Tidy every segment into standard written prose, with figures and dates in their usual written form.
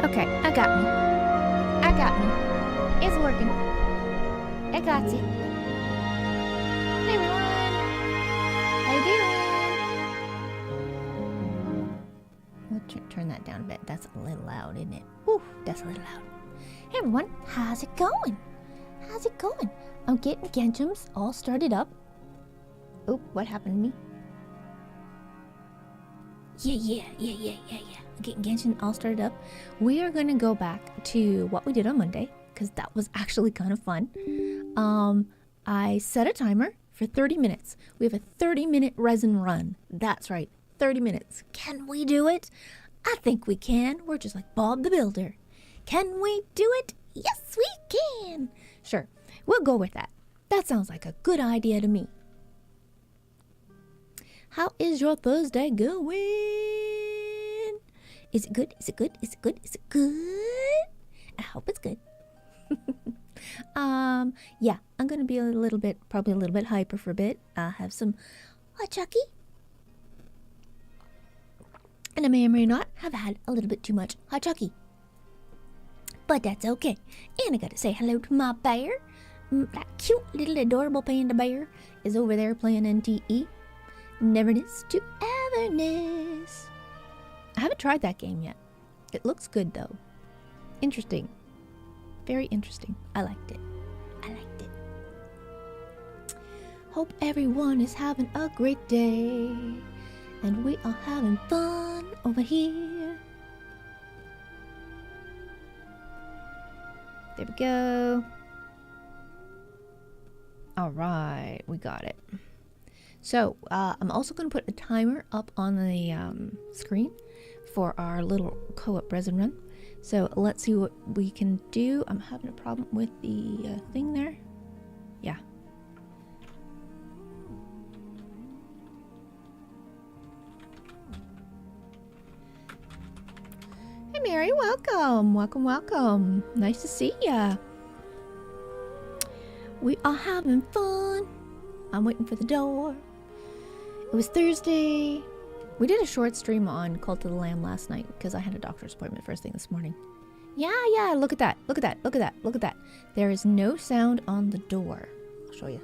Okay, I got me. I got me. It's working. I got it. Hey everyone. How you doing? We'll turn that down a bit. That's a little loud, isn't it? Whew, that's a little loud. Hey everyone, how's it going? How's it going? I'm getting Genshims all started up. Oh, what happened to me? Yeah. Getting Genshin all started up. We are going to go back to what we did on Monday because that was actually kind of fun. I set a timer for 30 minutes. We have a 30-minute resin run. That's right, 30 minutes. Can we do it? I think we can. We're just like Bob the Builder. Can we do it? Yes, we can. Sure, we'll go with that. That sounds like a good idea to me. How is your Thursday going? Is it good? Is it good? Is it good? Is it good? I hope it's good. Yeah, I'm gonna be probably a little bit hyper for a bit. I'll have some hot chucky. And I may or may not have had a little bit too much hot chucky. But that's okay. And I gotta say hello to my bear. That cute little adorable panda bear is over there playing NTE. Neverness to Everness. I haven't tried that game yet. It looks good though. Interesting. Very interesting. I liked it. Hope everyone is having a great day. And we are having fun over here. There we go. Alright, we got it. So, I'm also going to put a timer up on the screen for our little co-op resin run. So, let's see what we can do. I'm having a problem with the thing there. Yeah. Hey Mary, welcome. Welcome. Nice to see ya. We are having fun. I'm waiting for the door. It was Thursday. We did a short stream on Cult of the Lamb last night because I had a doctor's appointment first thing this morning. Yeah, look at that. There is no sound on the door. I'll show you.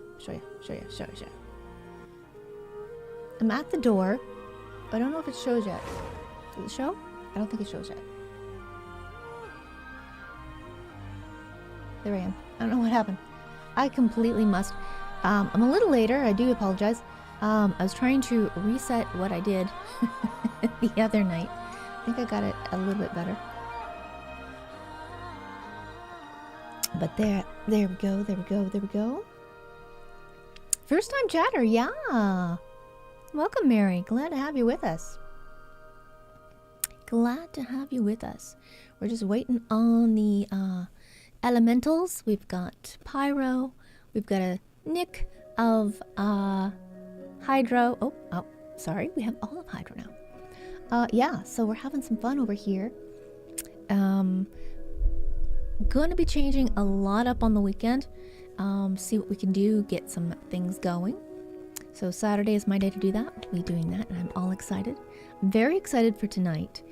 I'm at the door. I don't know if it shows yet. Does it show? I don't think it shows yet. There I am. I don't know what happened. I completely must. I'm a little later. I do apologize. I was trying to reset what I did the other night. I think I got it a little bit better. But there we go. First time chatter, yeah. Welcome, Mary. Glad to have you with us. We're just waiting on the elementals. We've got Pyro. We've got a Nick of Hydro. Oh, sorry. We have all of Hydro now. Yeah, so we're having some fun over here. Going to be changing a lot up on the weekend. See what we can do, get some things going. So Saturday is my day to do that. We'll be doing that, and I'm all excited. I'm very excited for tonight.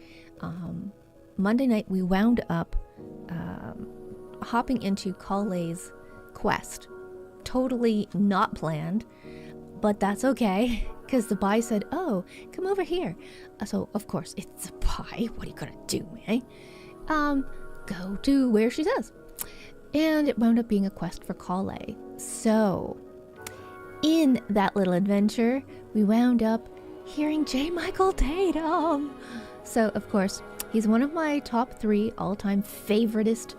Monday night, we wound up hopping into Collei's quest. Totally not planned, but that's okay, because the bye said, oh, come over here. So, of course, it's a bye. What are you gonna do, eh? Go to where she says. And it wound up being a quest for Collei. So, in that little adventure, we wound up hearing J. Michael Tatum. So, of course, he's one of my top 3 all-time favoritist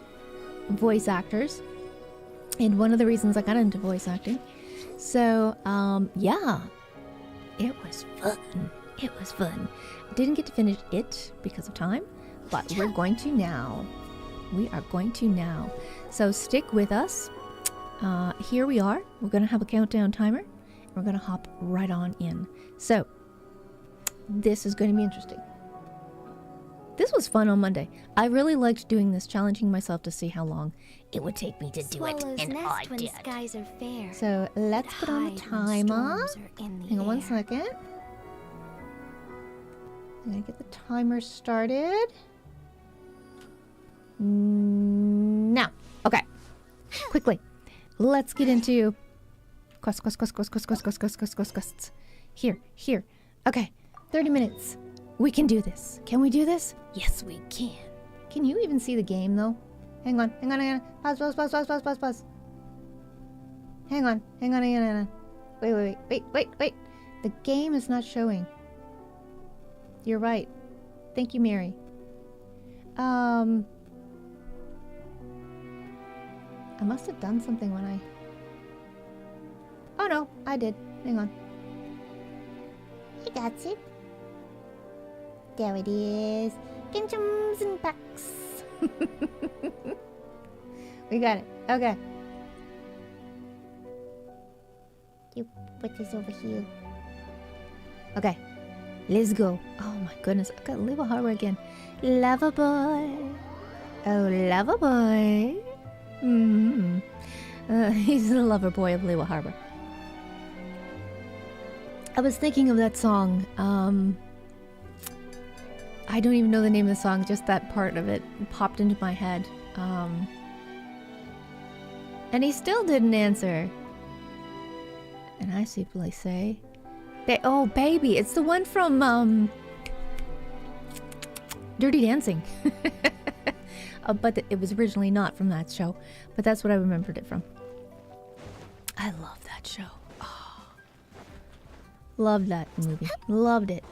voice actors. And one of the reasons I got into voice acting. So, yeah. It was fun. I didn't get to finish it because of time, but we're going to now. We are going to now. So stick with us. Here we are. We're gonna have a countdown timer. And we're gonna hop right on in. So, this is gonna be interesting. This was fun on Monday. I really liked doing this, challenging myself to see how long it would take me to do it, and I did. Skies are fair, so let's put on the timer. Hang on 1 second. I'm gonna get the timer started. Now, okay. Quickly, let's get into quests. Here. Okay, 30 minutes. We can do this. Can we do this? Yes, we can. Can you even see the game, though? Hang on. Pause. Hang on. Wait. The game is not showing. You're right. Thank you, Mary. I must have done something when I... Oh, no. I did. Hang on. I got it. There it is. Genshin and packs. We got it. Okay. You put this over here. Okay. Let's go. Oh my goodness. I got Lava Harbor again. Lava boy. Oh, Lava boy. He's the lover boy of Lava Harbor. I was thinking of that song. I don't even know the name of the song, just that part of it popped into my head. And he still didn't answer. And I simply say, oh, baby, it's the one from Dirty Dancing. But it was originally not from that show, but that's what I remembered it from. I love that show. Oh. Loved that movie. Loved it.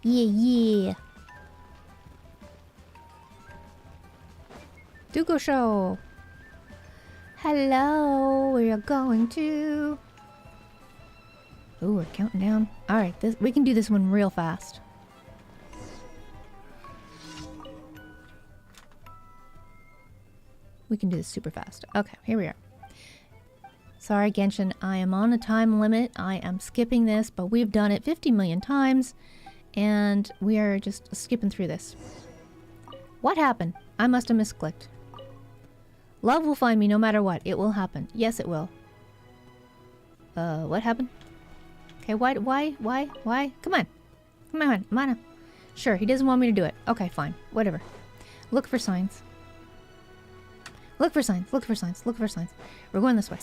Yeah. Dugo Show. Hello, we are going to... Ooh, we're counting down. Alright, we can do this one real fast. We can do this super fast. Okay, here we are. Sorry, Genshin, I am on a time limit. I am skipping this, but we've done it 50 million times. And we are just skipping through this. What happened? I must have misclicked. Love will find me no matter what. It will happen. Yes, it will. What happened? Okay, why? Come on. Sure, he doesn't want me to do it. Okay, fine. Whatever. Look for signs. Look for signs. We're going this way.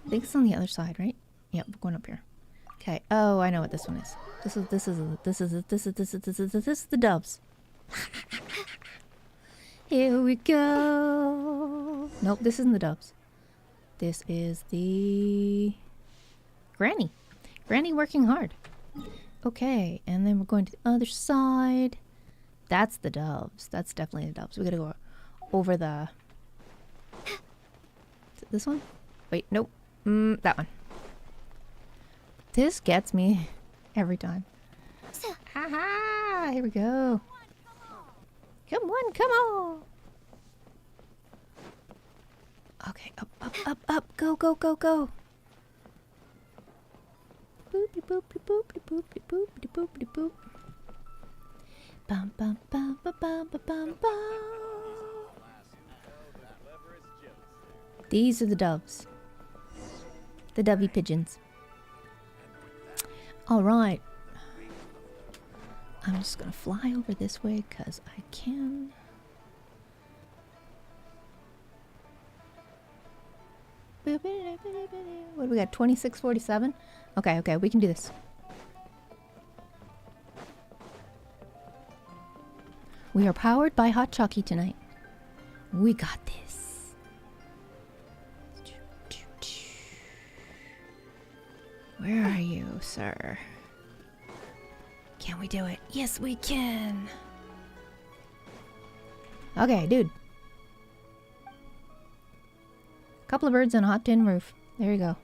I think it's on the other side, right? Yep, we're going up here. Okay. Oh, I know what this one is. This is the doves. Here we go. Nope, this isn't the doves. This is the Granny. Granny working hard. Okay, and then we're going to the other side. That's the doves. That's definitely the doves. We gotta go over the... Is it this one? Wait, nope. That one. This gets me every time. Haha! Here we go. Come on! Okay, up. Go. Boopy boop. Bum. These are the doves. The dovey pigeons. Alright. I'm just gonna fly over this way because I can. What do we got? 2647? Okay, we can do this. We are powered by Hot Chalky tonight. We got this. Where are you, sir? Can we do it? Yes, we can. Okay, dude. Couple of birds on a hot tin roof. There you go.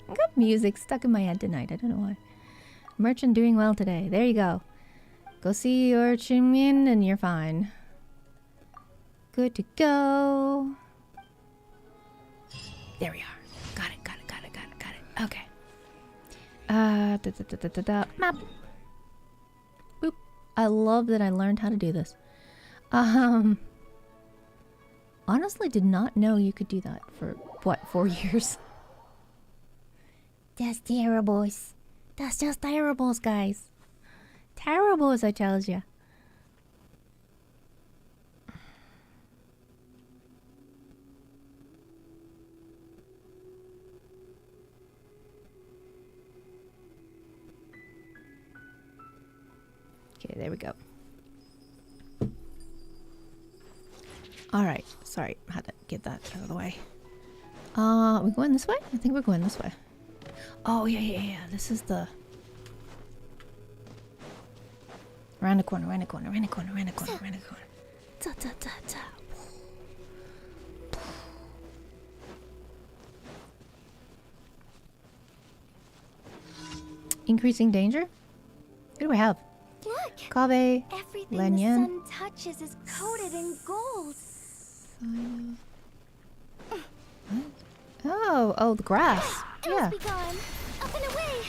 I got music stuck in my head tonight. I don't know why. Merchant doing well today. There you go. Go see your Chimin and you're fine. Good to go. There we are. Got it. Okay. Map. Boop. I love that I learned how to do this. Honestly did not know you could do that for, what, 4 years? That's terribles. That's just terribles, guys. Terribles, I tells ya. Okay, there we go. Alright, sorry, had to get that out of the way. We going this way? I think we're going this way. Oh, yeah. This is the... Around the corner. Ta, ta, ta, ta. Increasing danger? What do we have? Look! Kave, Everything Lanyan. the sun touches is coated in gold. Oh, the grass. It Yeah. must be gone. Up and away.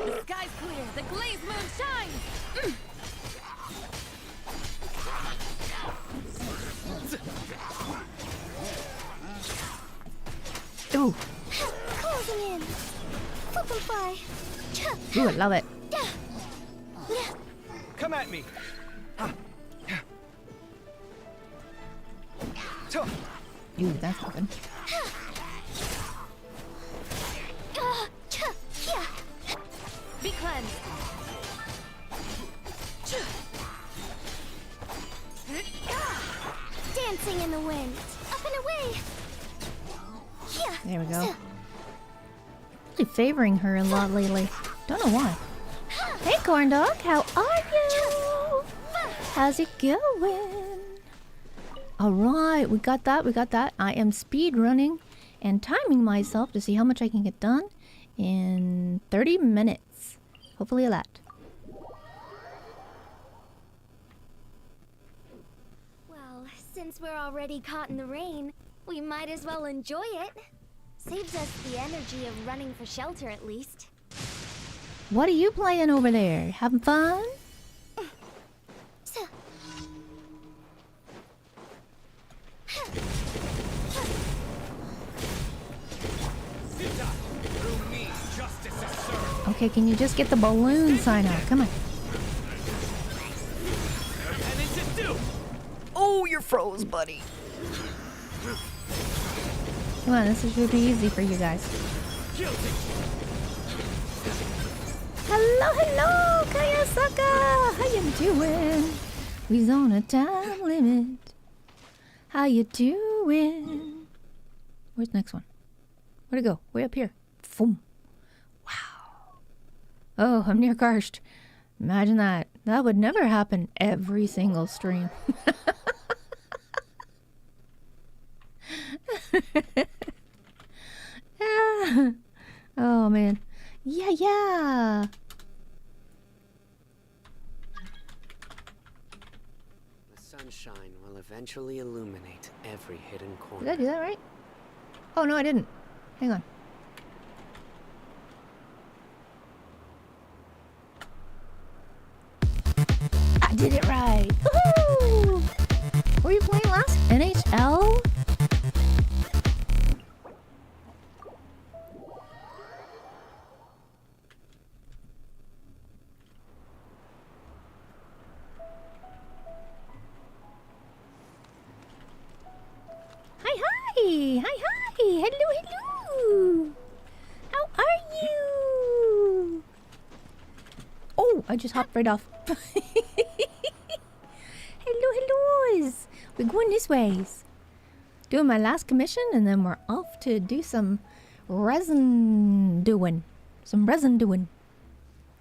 The sky's clear. The glazed moon shines. Ooh. Closing in. Flip and fly. Ooh, I love it. Come at me. Ooh, that's nothing. Be cleansed. Dancing in the wind. Up and away. There we go. Really favoring her a lot lately. Don't know why. Hey, corn dog, how are you? How's it going? Alright, we got that. I am speed running and timing myself to see how much I can get done in 30 minutes. Hopefully a lot. Well, since we're already caught in the rain, we might as well enjoy it. Saves us the energy of running for shelter at least. What are you playing over there? Having fun? Okay, can you just get the balloon sign out? Come on. Oh, you're froze, buddy. Come on, this should be easy for you guys. Hello, Kayasaka! How you doing? We's on a time limit. How you doing? Where's the next one? Where'd it go? Way up here. Boom. Wow. Oh, I'm near Karst. Imagine that. That would never happen every single stream. Oh, man. Yeah. The sunshine will eventually illuminate every hidden corner. Did I do that right? Oh, no, I didn't. Hang on. I did it right. Woohoo! What were you playing last? NHL? Hi. Hello. How are you? Oh, I just hopped right off. Hello. We're going this ways. Doing my last commission and then we're off to do some resin doing.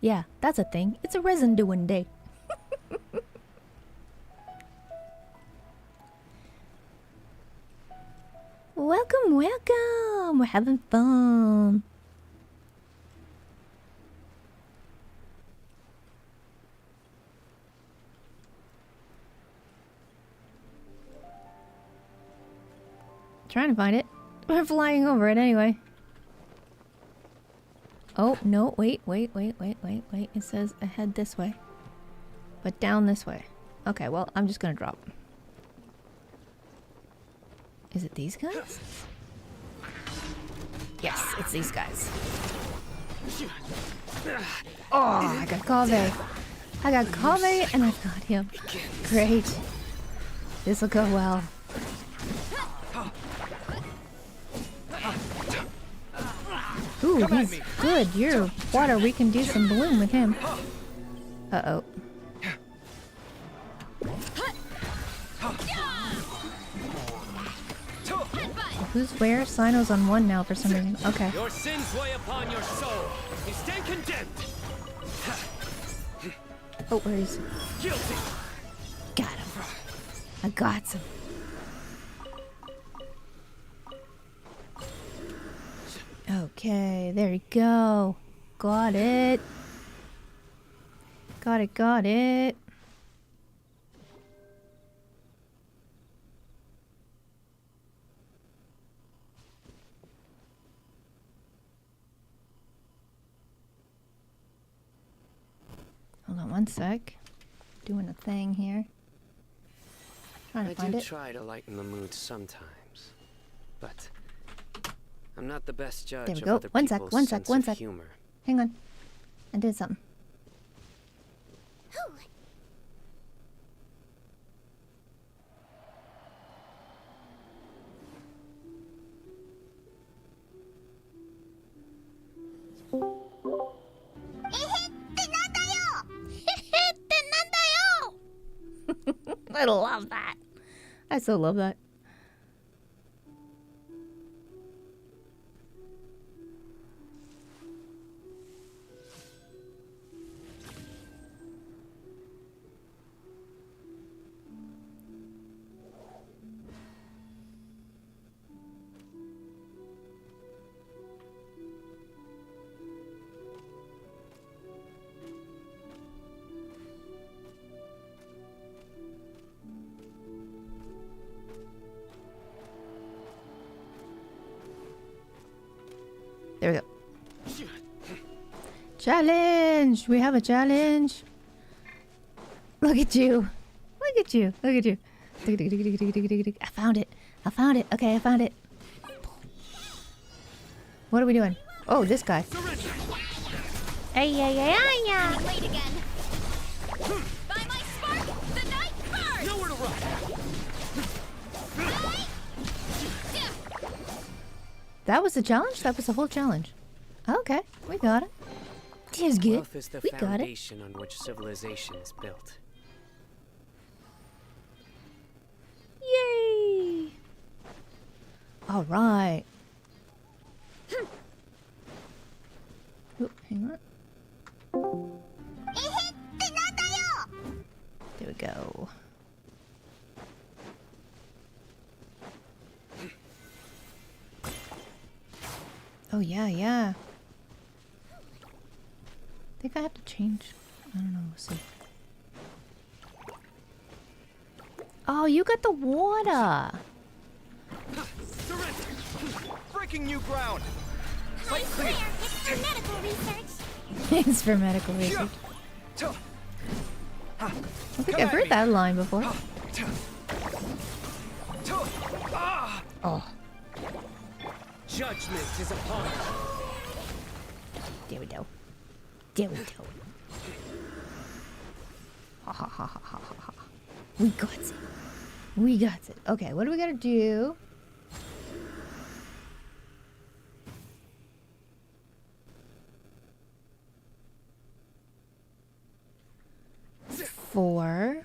Yeah, that's a thing. It's a resin doing day. Welcome. We're having fun. Trying to find it. We're flying over it anyway. Oh, no, wait. It says ahead this way. But down this way. Okay, well, I'm just gonna drop. Is it these guys? Yes, it's these guys. Oh, I got Collei. I got Collei and I got him. Great. This'll go well. Ooh, he's good. You're water. We can do some bloom with him. Uh-oh. Who's where? Sino's on one now for some reason. Okay. Your sins weigh upon your soul. You stand condemned. Oh, where is he? Guilty. Got him. I got him. Okay, there you go. Got it. Got it. Hold on one sec. Doing a thing here. Trying to find it. I do try to lighten the mood sometimes, but I'm not the best judge There we of go. other One people's sec. sense of humor. Hang on. I did something. I love that. I so love that. There we go. Challenge! We have a challenge. Look at you. Look at you. Look at you. I found it. I found it. Okay, I found it. What are we doing? Oh, this guy. Hey, yeah. Wait again. By my spark, the night burns! Nowhere to run. That was the challenge? That was the whole challenge. Okay, we got it. Here's good. Wealth is the We got it. foundation on which civilization is built. Yay! All right. Oop, hang on. There we go. Oh, yeah. I think I have to change. I don't know. We'll see. Oh, you got the water. Surrender. Breaking new ground. I swear, it's for medical research. Thanks for medical research. I think I've heard that line before. Oh, Judgment is upon us. there we go. There we go. Ha ha ha ha ha ha. We got it. We got it. Okay, what do we gotta do? For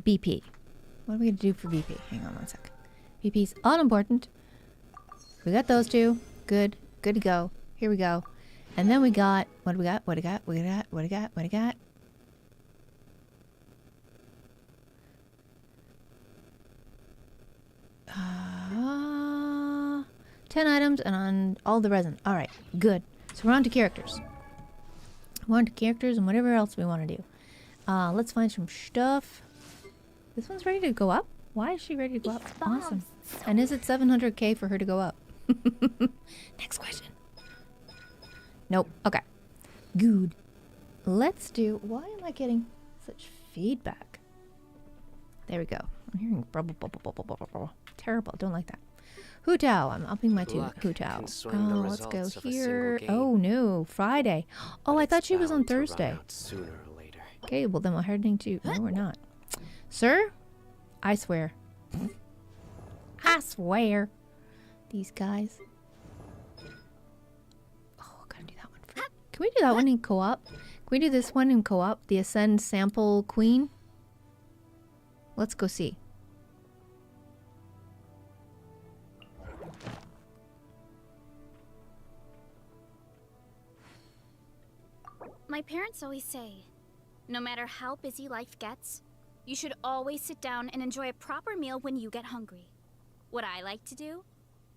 BP. What are we gonna do for BP? Hang on one sec. BP's unimportant. We got those two. Good. Good to go. Here we go. And then we got, what do we got? What do we got? What do we got? What do we got? What do we got? Uh, 10 items and on all the resin. All right, good. So we're on to characters. We're on to characters and whatever else we want to do. Let's find some stuff. This one's ready to go up. Why is she ready to go up? Ich bombs. Awesome. And is it 700k for her to go up? Next question. Nope. Okay. Good. Let's do... Why am I getting such feedback? There we go. I'm hearing bubble, bubble, bubble, bubble, bubble. Terrible. Don't like that. Hu Tao. I'm upping my Luck Hu Tao. can swing the Let's go results of a here. single game. Oh, no. Friday. Oh, But I it's thought she was on bound to run Thursday. out sooner or later. Okay, well then we're heading to... No, we're not. Sir? I swear. I swear. These guys. Oh, gotta do that one first. Can we do that one in co-op? Can we do this one in co-op? The Ascend Sample Queen? Let's go see. My parents always say, no matter how busy life gets, you should always sit down and enjoy a proper meal when you get hungry. What I like to do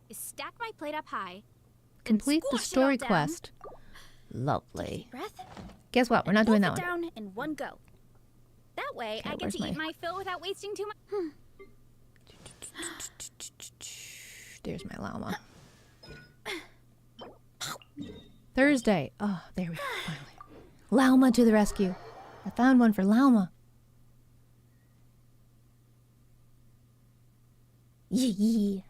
is stack my plate up high, then Complete the squash it story all down, quest. Lovely. breath, Guess what? We're not doing that wolf it one. down in one go. That way, Okay, I get where's to eat my- my fill without wasting too much. There's my llama. Thursday. Oh, there we go. Finally. Llama to the rescue. I found one for llama. Yeah.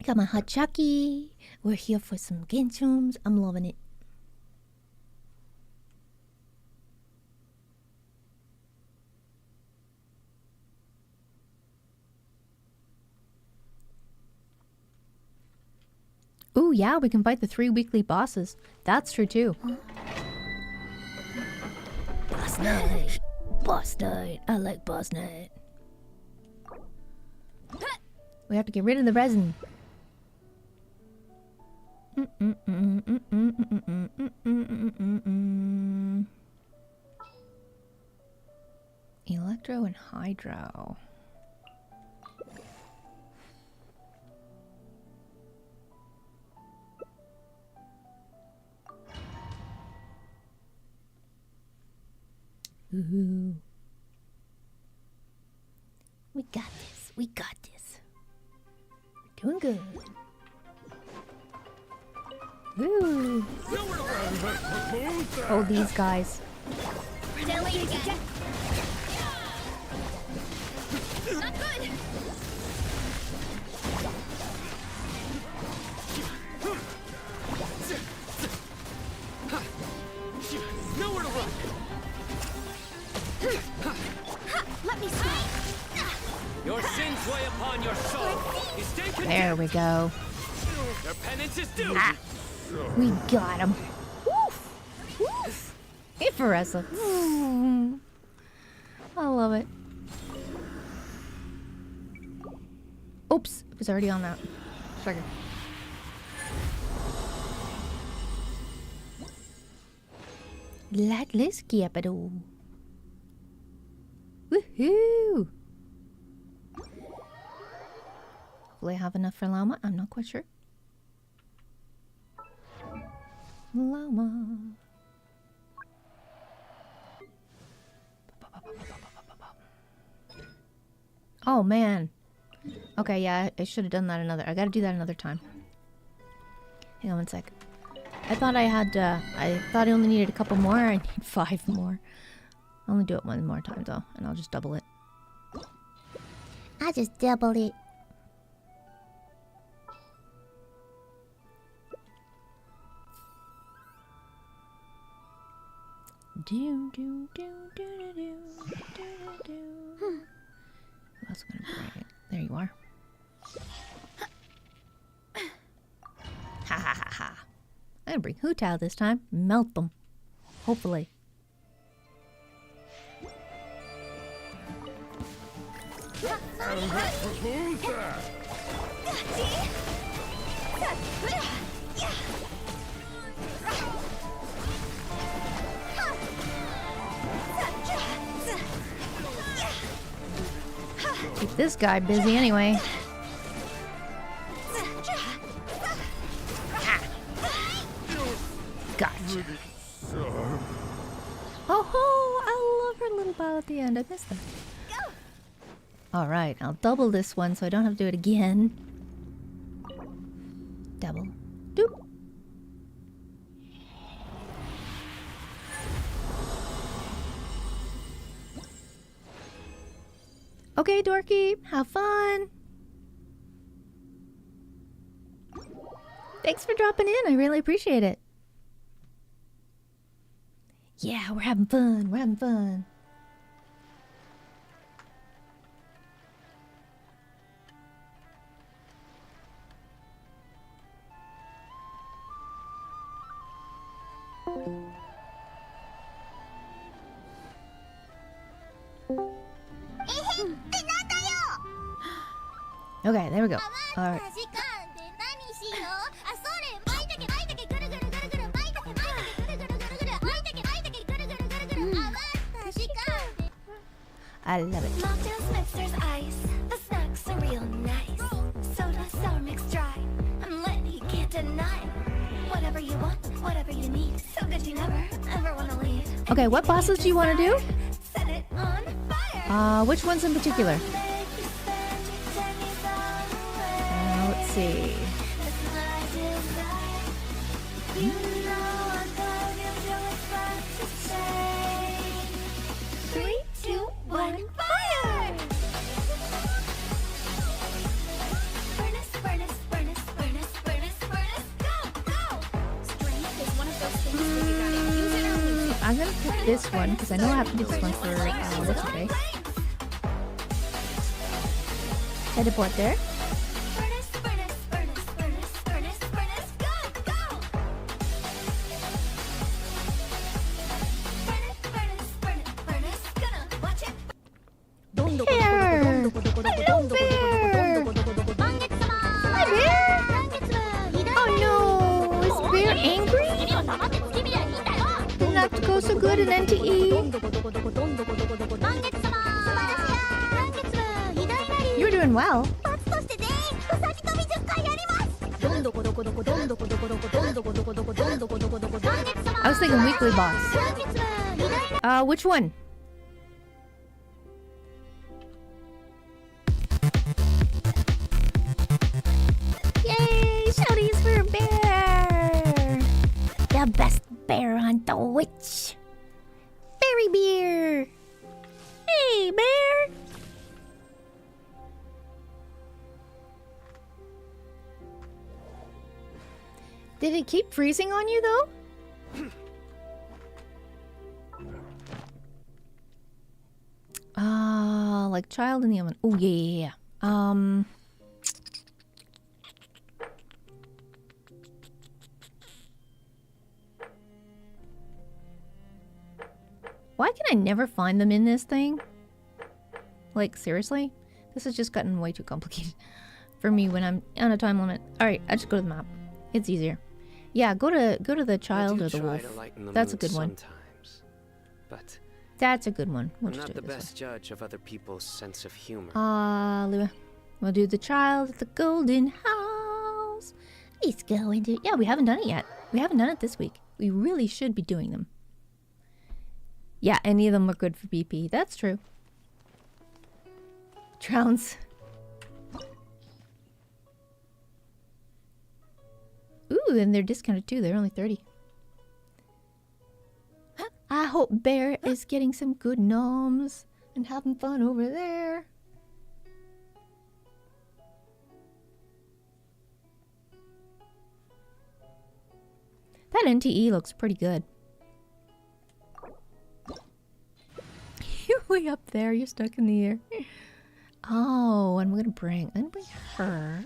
Got my hot chucky. We're here for some Genshins. I'm loving it. Ooh, yeah, we can fight the 3 weekly bosses. That's true too. Boss night. Boss night. I like boss night. We have to get rid of the resin. Electro and hydro. Ooh. We got this. We got this. We're doing good. Ooh. Oh, these guys. Delete again. Not good. Nowhere to run. Let me see. Your sins weigh upon your soul. You stand condemned. There we go. Your penance is due. We got him. Woof. Woof. Hey, Faressa. I love it. Oops. It was already on that. Sugar. Let's skip it all. Woohoo! Will I have enough for llama? I'm not quite sure. Llama. Oh man. Okay, yeah, I should have done that another. I gotta do that another time. Hang on one sec. I thought I had. I thought I only needed a couple more. I need 5 more. I'll only do it one more time though, and I'll just double it. I just double it. Do do do do do do do do. Who else am I gonna bring? There you are. Ha ha ha ha. I'm gonna bring Hu Tao this time. Melt them. Hopefully. Keep this guy busy anyway. Gotcha. Oh ho! pile at the end. I missed that. Alright, I'll double this one so I don't have to do it again. Double. Doop. Okay, Dorky, have fun. Thanks for dropping in. I really appreciate it. Yeah, we're having fun. We're having fun. Okay, there we go. Alright. I love it. Mocktails, mixers, ice. The snacks are real nice. Soda, sour mix dry. I'm lit, you can't deny. Whatever you want, whatever you need. So good you never, ever wanna leave. Okay, what bosses do you want to do? Set it on fire. Which ones in particular? Let's see. You know I'm going to expect to say 3, 2, 1, fire! Furnace, furnace, furnace, furnace, furnace, furnace, go, go! Strength is one of those things where you gotta use it or lose it. I'm gonna pick this one because I know I have to do this one for what's her face. Teleport there. Furnace, furnace, furnace, furnace, furnace, furnace, go, go! Furnace, furnace, furnace, furnace, gonna watch it. Bear! Hello, Bear! Hi, Bear! Oh no! Is Bear angry? Did not go so good in NTE. You're doing well. I was thinking weekly boss. Which one? Yay! Shouties for Bear! The best bear on the witch! Berry Beer! Hey, Bear! Did it keep freezing on you, though? Like child in the oven. Oh, yeah. Why can I never find them in this thing? Like, seriously? This has just gotten way too complicated for me when I'm on a time limit. Alright, I just go to the map. It's easier. Yeah, go to the child or the wolf. That's a good one. Sometimes, but That's a good one. We'll I'm just not do the it this best judge of other people's sense of humor. way. We'll do the child at the golden house. He's going to... Yeah, we haven't done it yet. We haven't done it this week. We really should be doing them. Yeah, any of them are good for BP. That's true. Drowns. Ooh, and they're discounted too. They're only 30. I hope Bear is getting some good noms and having fun over there. That NTE looks pretty good. You're way up there. You're stuck in the air. Oh, and I'm gonna bring her.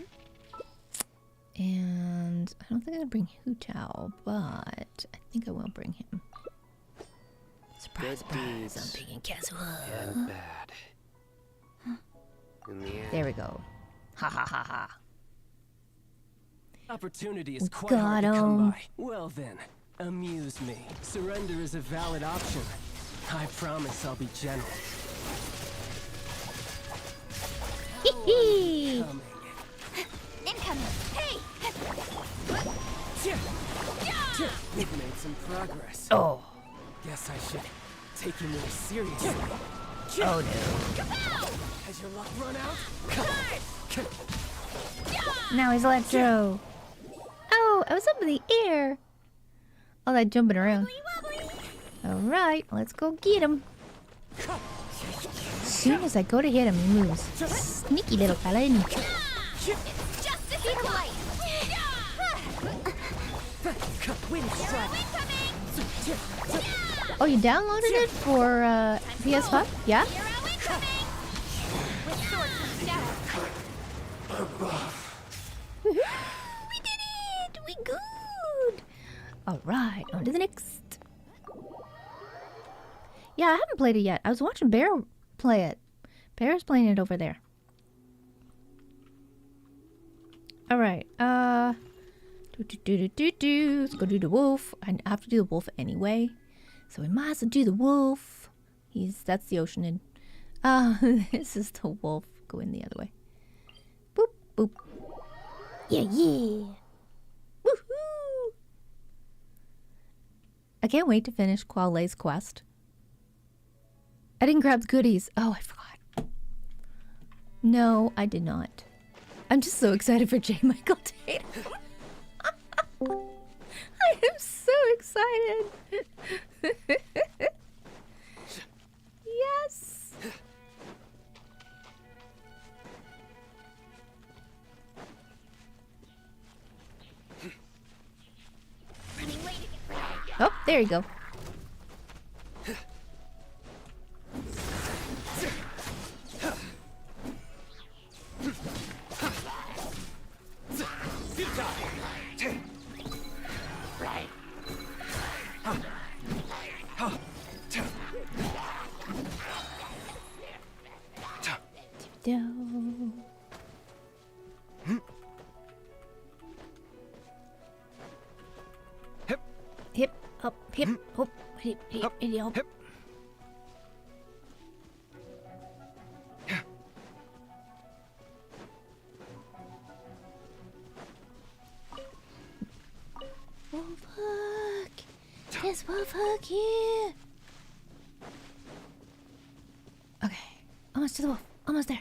And I don't think I'm gonna bring Hu Tao, but I think I will bring him. Surprise, Good surprise! deeds I'm picking Kazuha. and bad. In the end, There we go. Ha ha ha ha. Opportunity is We quite got hard to come him. by. Well then, amuse me. Surrender is a valid option. I promise I'll be gentle. Hee hee! Coming. Incoming. Hey! We've made some progress. Oh. Guess I should take you more seriously. Oh no. Has your luck run out? Now he's electro. Oh, I was up in the air. All that jumping around. Alright, let's go get him. As soon as I go to hit him, he moves. Sneaky little fella, isn't he? Justice in light. Oh, you downloaded it for PS5? Yeah? We did it! We good! Alright, on to the next. Yeah, I haven't played it yet. I was watching Bear play it. Bear's playing it over there. Alright, let's go do the wolf. I have to do the wolf anyway. So we might as well do the wolf. That's the ocean. This is the wolf. Go in the other way. Boop, boop. Yeah, yeah. Woohoo! I can't wait to finish Collei's quest. I didn't grab the goodies. Oh, I forgot. No, I did not. I'm just so excited for J. Michael Tatum. I am so excited. Yes. Oh, there you go. Hip, up, hip, hop, hip, hip, hip, hop. Wolf hook! There's wolf hook here! Okay, almost to the wolf. Almost there.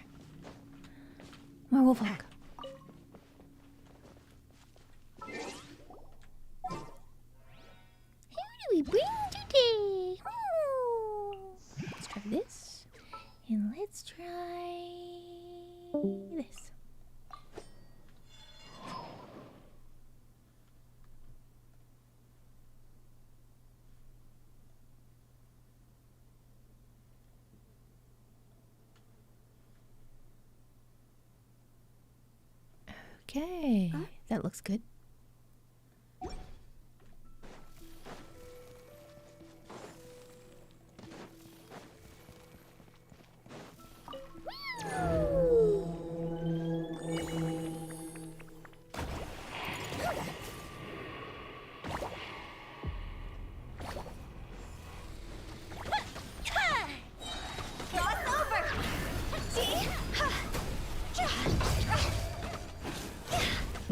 More wolf hook. Who do we bring today? Let's try this. And let's try this. Okay, that looks good.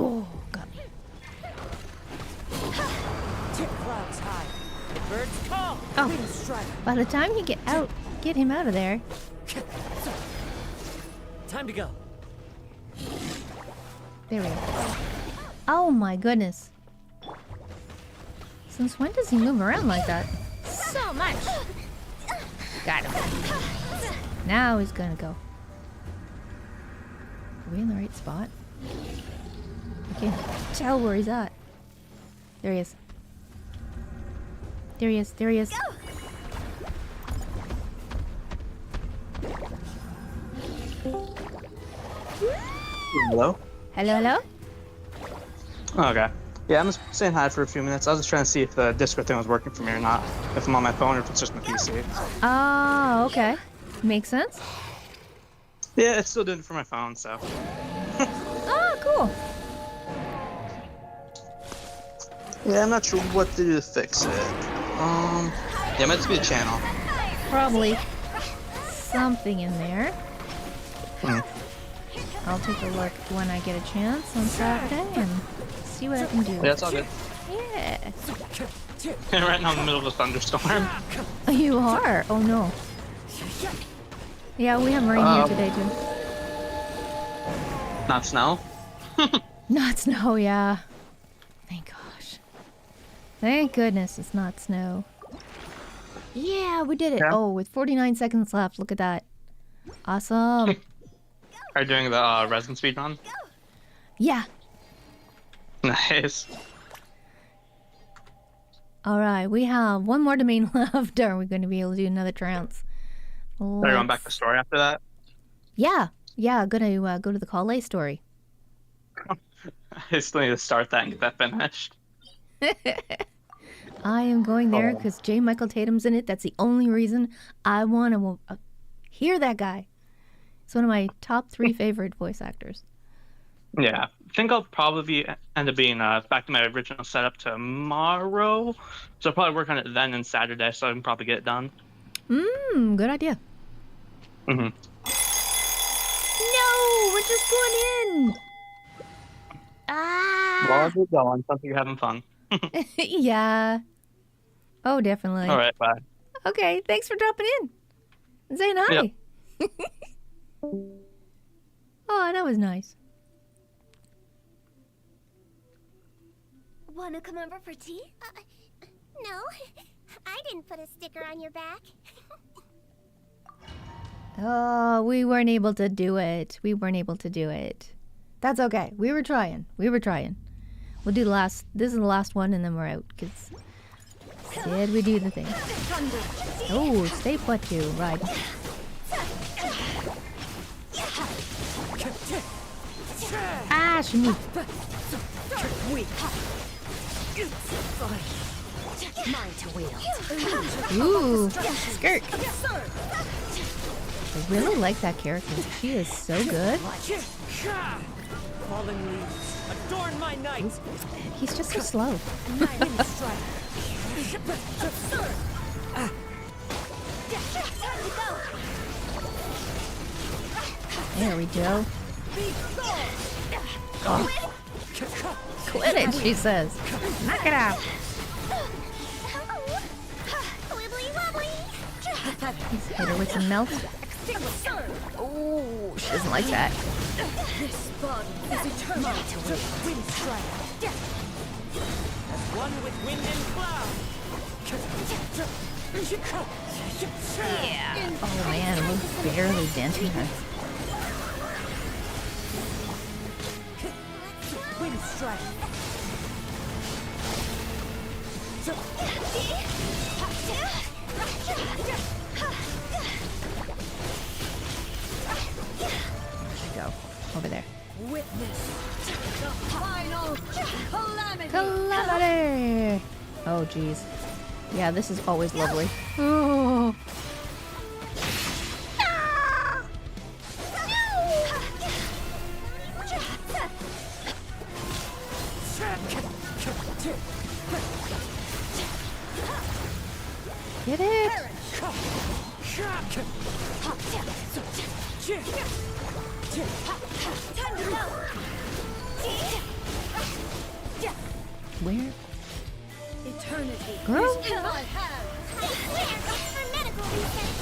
Oh, got me. Oh, by the time you get him out of there. Time to go. There we go. Oh my goodness. Since when does he move around like that? So much. Got him. Now he's gonna go. Are we in the right spot? I can't tell where he's at. There he is. There he is. There he is. Hello? Hello, hello? Oh, okay. Yeah, I'm just saying hi for a few minutes. I was just trying to see if the Discord thing was working for me or not. If I'm on my phone or if it's just my PC. Oh, okay. Makes sense. Yeah, it's still doing it for my phone, so. Oh, cool. Yeah, I'm not sure what to do to fix it. Yeah, it might just be a channel. Probably something in there. Hmm. I'll take a look when I get a chance on Saturday and see what I can do. Yeah, it's all good. Yeah. Right now in the middle of a thunderstorm. You are? Oh no. Yeah, we have rain here today too. Not snow. Not snow, yeah. Thank gosh. Thank goodness it's not snow. Yeah, we did it. Yeah. Oh, with 49 seconds left. Look at that. Awesome. Are you doing the resin speedrun? Yeah. Nice. Alright, we have one more domain left. Are we going to be able to do another trance? Are you going back to story after that? Yeah. Yeah, gonna go to the Collei story. I still need to start that and get that finished. I am going there because J. Michael Tatum's in it. That's the only reason I want to hear that guy. It's one of my top 3 favorite voice actors. Yeah, I think I'll probably end up being back to my original setup tomorrow. So I'll probably work on it then and Saturday, so I can probably get it done. Good idea. Mm-hmm. No, we're just going in. Well, as we go on, sounds like you're having fun. Yeah. Oh, definitely. All right, bye. Okay, thanks for dropping in and saying hi. Yep. Oh, that was nice. Wanna come over for tea? No. I didn't put a sticker on your back. Oh, we weren't able to do it. That's okay. We were trying. We'll do the last. This is the last one, and then we're out. Cause said we do the thing. Oh, stay put, you right? Ah, shimmy. Mine to wield. Ooh, skirt. I really like that character. She is so good. Fallen leaves adorn my night. He's just so slow. There we go. Oh. Quit it, she says. Knock it out. Wibbly wobbly. Let's hit her with some melt. Oh, she doesn't like that. This body is eternal to wind strike. As one with wind and cloud. Oh man, we're barely denting her. Wind strike. Go over there. Witness the final calamity. Calamity! Oh jeez. Yeah, this is always lovely. Oh. Get it! Where? Eternity. Girl? Is in my hand. For medical reasons.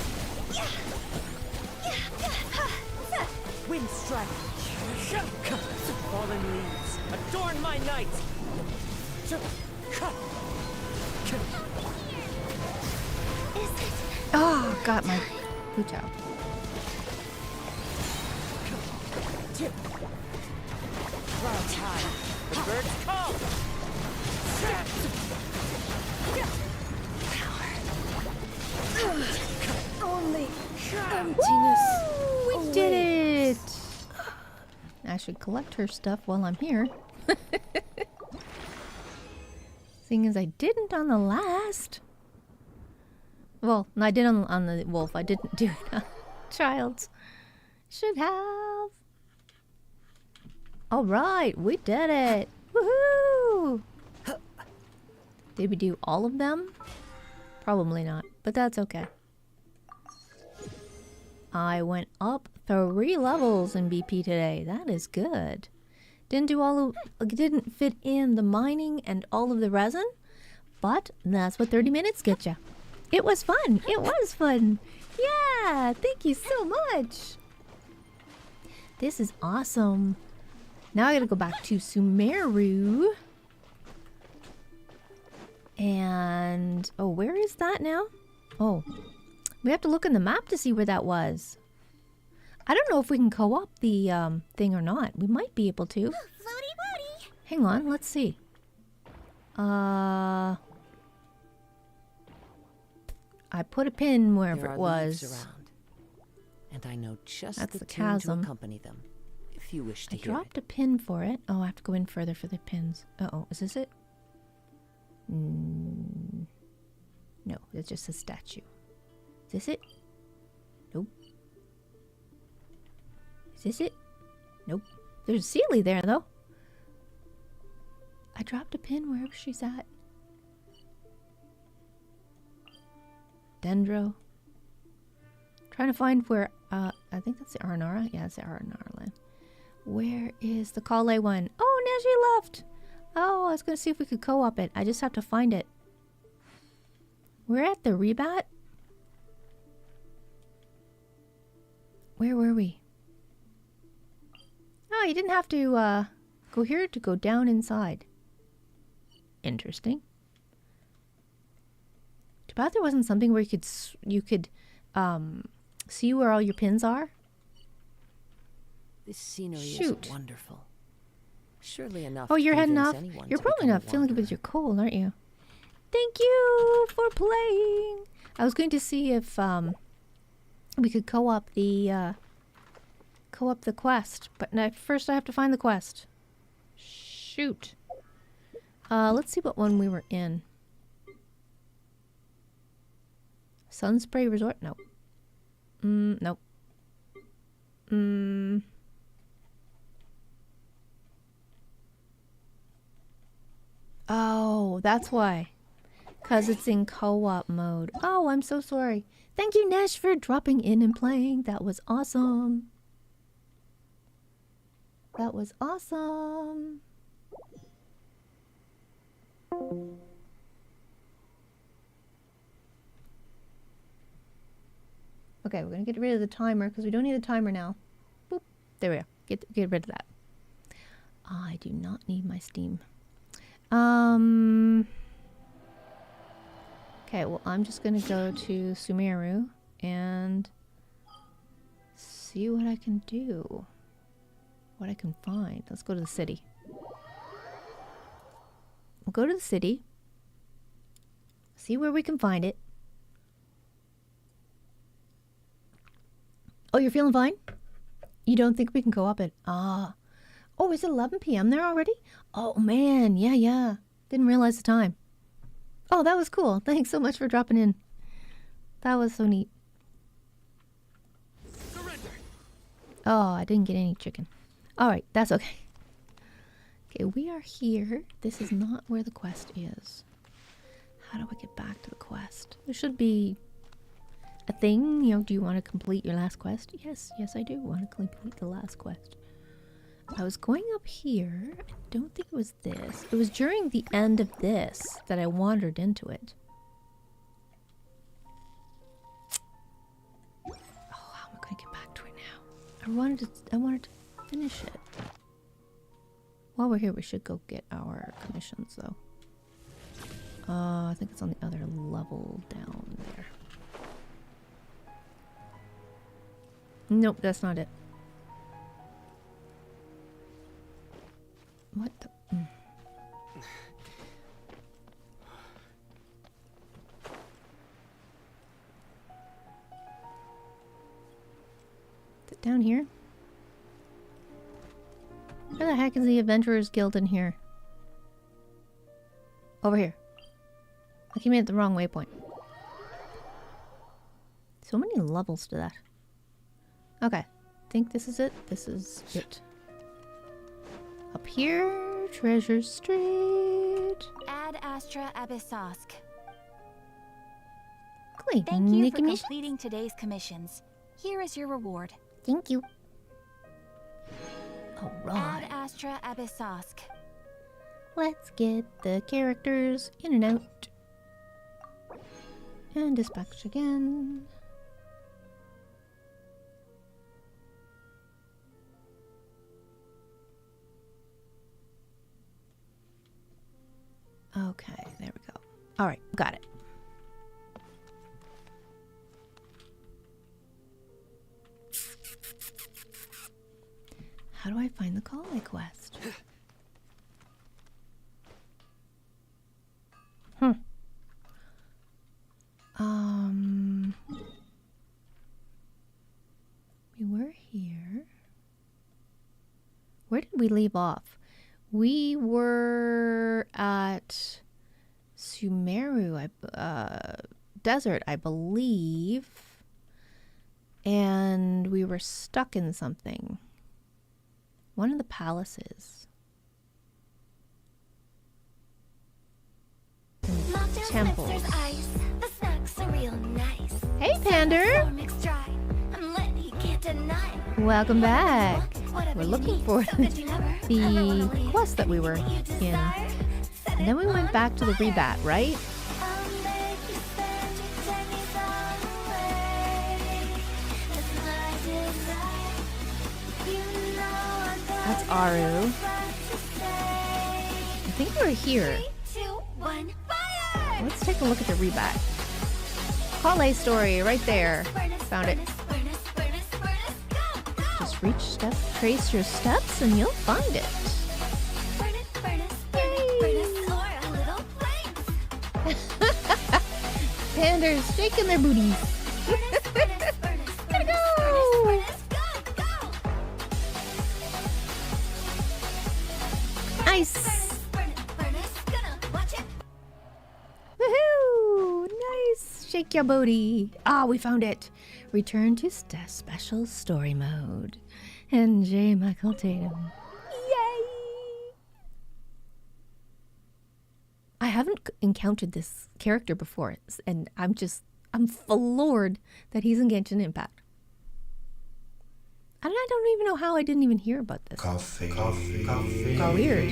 Wind strike. Fallen leaves adorn my night. Oh, got my boot out. Cloud time. The birds come. Only emptiness. We did it! I should collect her stuff while I'm here. Thing is, I didn't on the last. Well, I did on the wolf. I didn't do it on child's. Should have. All right, we did it. Woohoo! Did we do all of them? Probably not, but that's okay. I went up 3 levels in BP today. That is good. Didn't do all of, didn't fit in the mining and all of the resin, But that's what 30 minutes get you. It was fun. It was fun. Yeah, thank you so much. This is awesome. Now I gotta go back to Sumeru. And, oh, where is that now? Oh, we have to look in the map to see where that was. I don't know if we can co-op the thing or not. We might be able to. Floaty woody. Hang on, let's see. I put a pin wherever There it are was. leaves around, and I know just That's the the tune chasm. to accompany them, if you wish to I hear dropped it. a pin for it. Oh, I have to go in further for the pins. Uh-oh, is this it? No, it's just a statue. Is this it? Nope. Is this it? Nope. There's Sealy there, though. I dropped a pin wherever she's at. Dendro. Trying to find where, I think that's the Aranara. Yeah, it's the Aranara land. Where is the Collei one? Oh, Neji left! Oh, I was gonna see if we could co-op it. I just have to find it. We're at the Rebat? Where were we? Oh, you didn't have to, go here to go down inside. Interesting. Too bad there wasn't something where you could see where all your pins are. This scenery Shoot. is wonderful. Surely enough. Oh, to you're heading convince off. anyone You're to probably become a not feeling good with wanderer. your cold, aren't you? Thank you for playing. I was going to see if we could co-op the quest, but first I have to find the quest. Shoot. Let's see what one we were in. Sunspray Resort? No. Nope. Oh, that's why. Because it's in co-op mode. Oh, I'm so sorry. Thank you, Nesh, for dropping in and playing. That was awesome. That was awesome. Okay, we're going to get rid of the timer because we don't need the timer now. Boop. There we go. Get rid of that. I do not need my Steam. Okay, well, I'm just gonna go to Sumeru and see what I can do. What I can find. Let's go to the city. We'll go to the city. See where we can find it. Oh, you're feeling fine? You don't think we can go up it? Ah. Oh, is it 11 p.m. there already? Oh, man. Yeah. Didn't realize the time. Oh, that was cool. Thanks so much for dropping in. That was so neat. Surrender. Oh, I didn't get any chicken. All right, that's okay. Okay, we are here. This is not where the quest is. How do I get back to the quest? There should be a thing. You know, do you want to complete your last quest? Yes, I do want to complete the last quest. I was going up here. I don't think it was this. It was during the end of this that I wandered into it. Oh, how am I going to get back to it now? I wanted to finish it. While we're here, we should go get our commissions, though. I think it's on the other level down there. Nope, that's not it. What the? Is it down here? Where the heck is the Adventurers Guild in here? Over here. I came in at the wrong waypoint. So many levels to that. Okay. Think this is it? This is it. Up here, Treasure Street. Ad Astra Abyssosk. Clean. Thank you for commission. completing today's commissions. Here is your reward. Thank you. Ad Alright. Astra Abyssosk. Let's get the characters in and out. And dispatch again. Okay, there we go. All right, got it. How do I find the Collei quest? We were here. Where did we leave off? We were at Sumeru, desert, I believe. And we were stuck in something. One of the palaces. Temples. There's ice. The snacks are real nice. Hey, Pander! Welcome back. We're looking for the quest that we were in. And then we went back to the rebat, right? That's Aru. I think we're here. 3, 2, 1, fire! Let's take a look at the rebat. Collei story, right there. Found it. Just reach steps, trace your steps, and you'll find it. Panders shaking their booties. Gotta go! Nice! Woohoo! Nice! Shake your booty. Ah, we found it. Return to special story mode. And J. Michael Tatum. Yay! I haven't encountered this character before, and I'm floored that he's in Genshin Impact. And I don't even know how I didn't even hear about this. Coffee. Weird.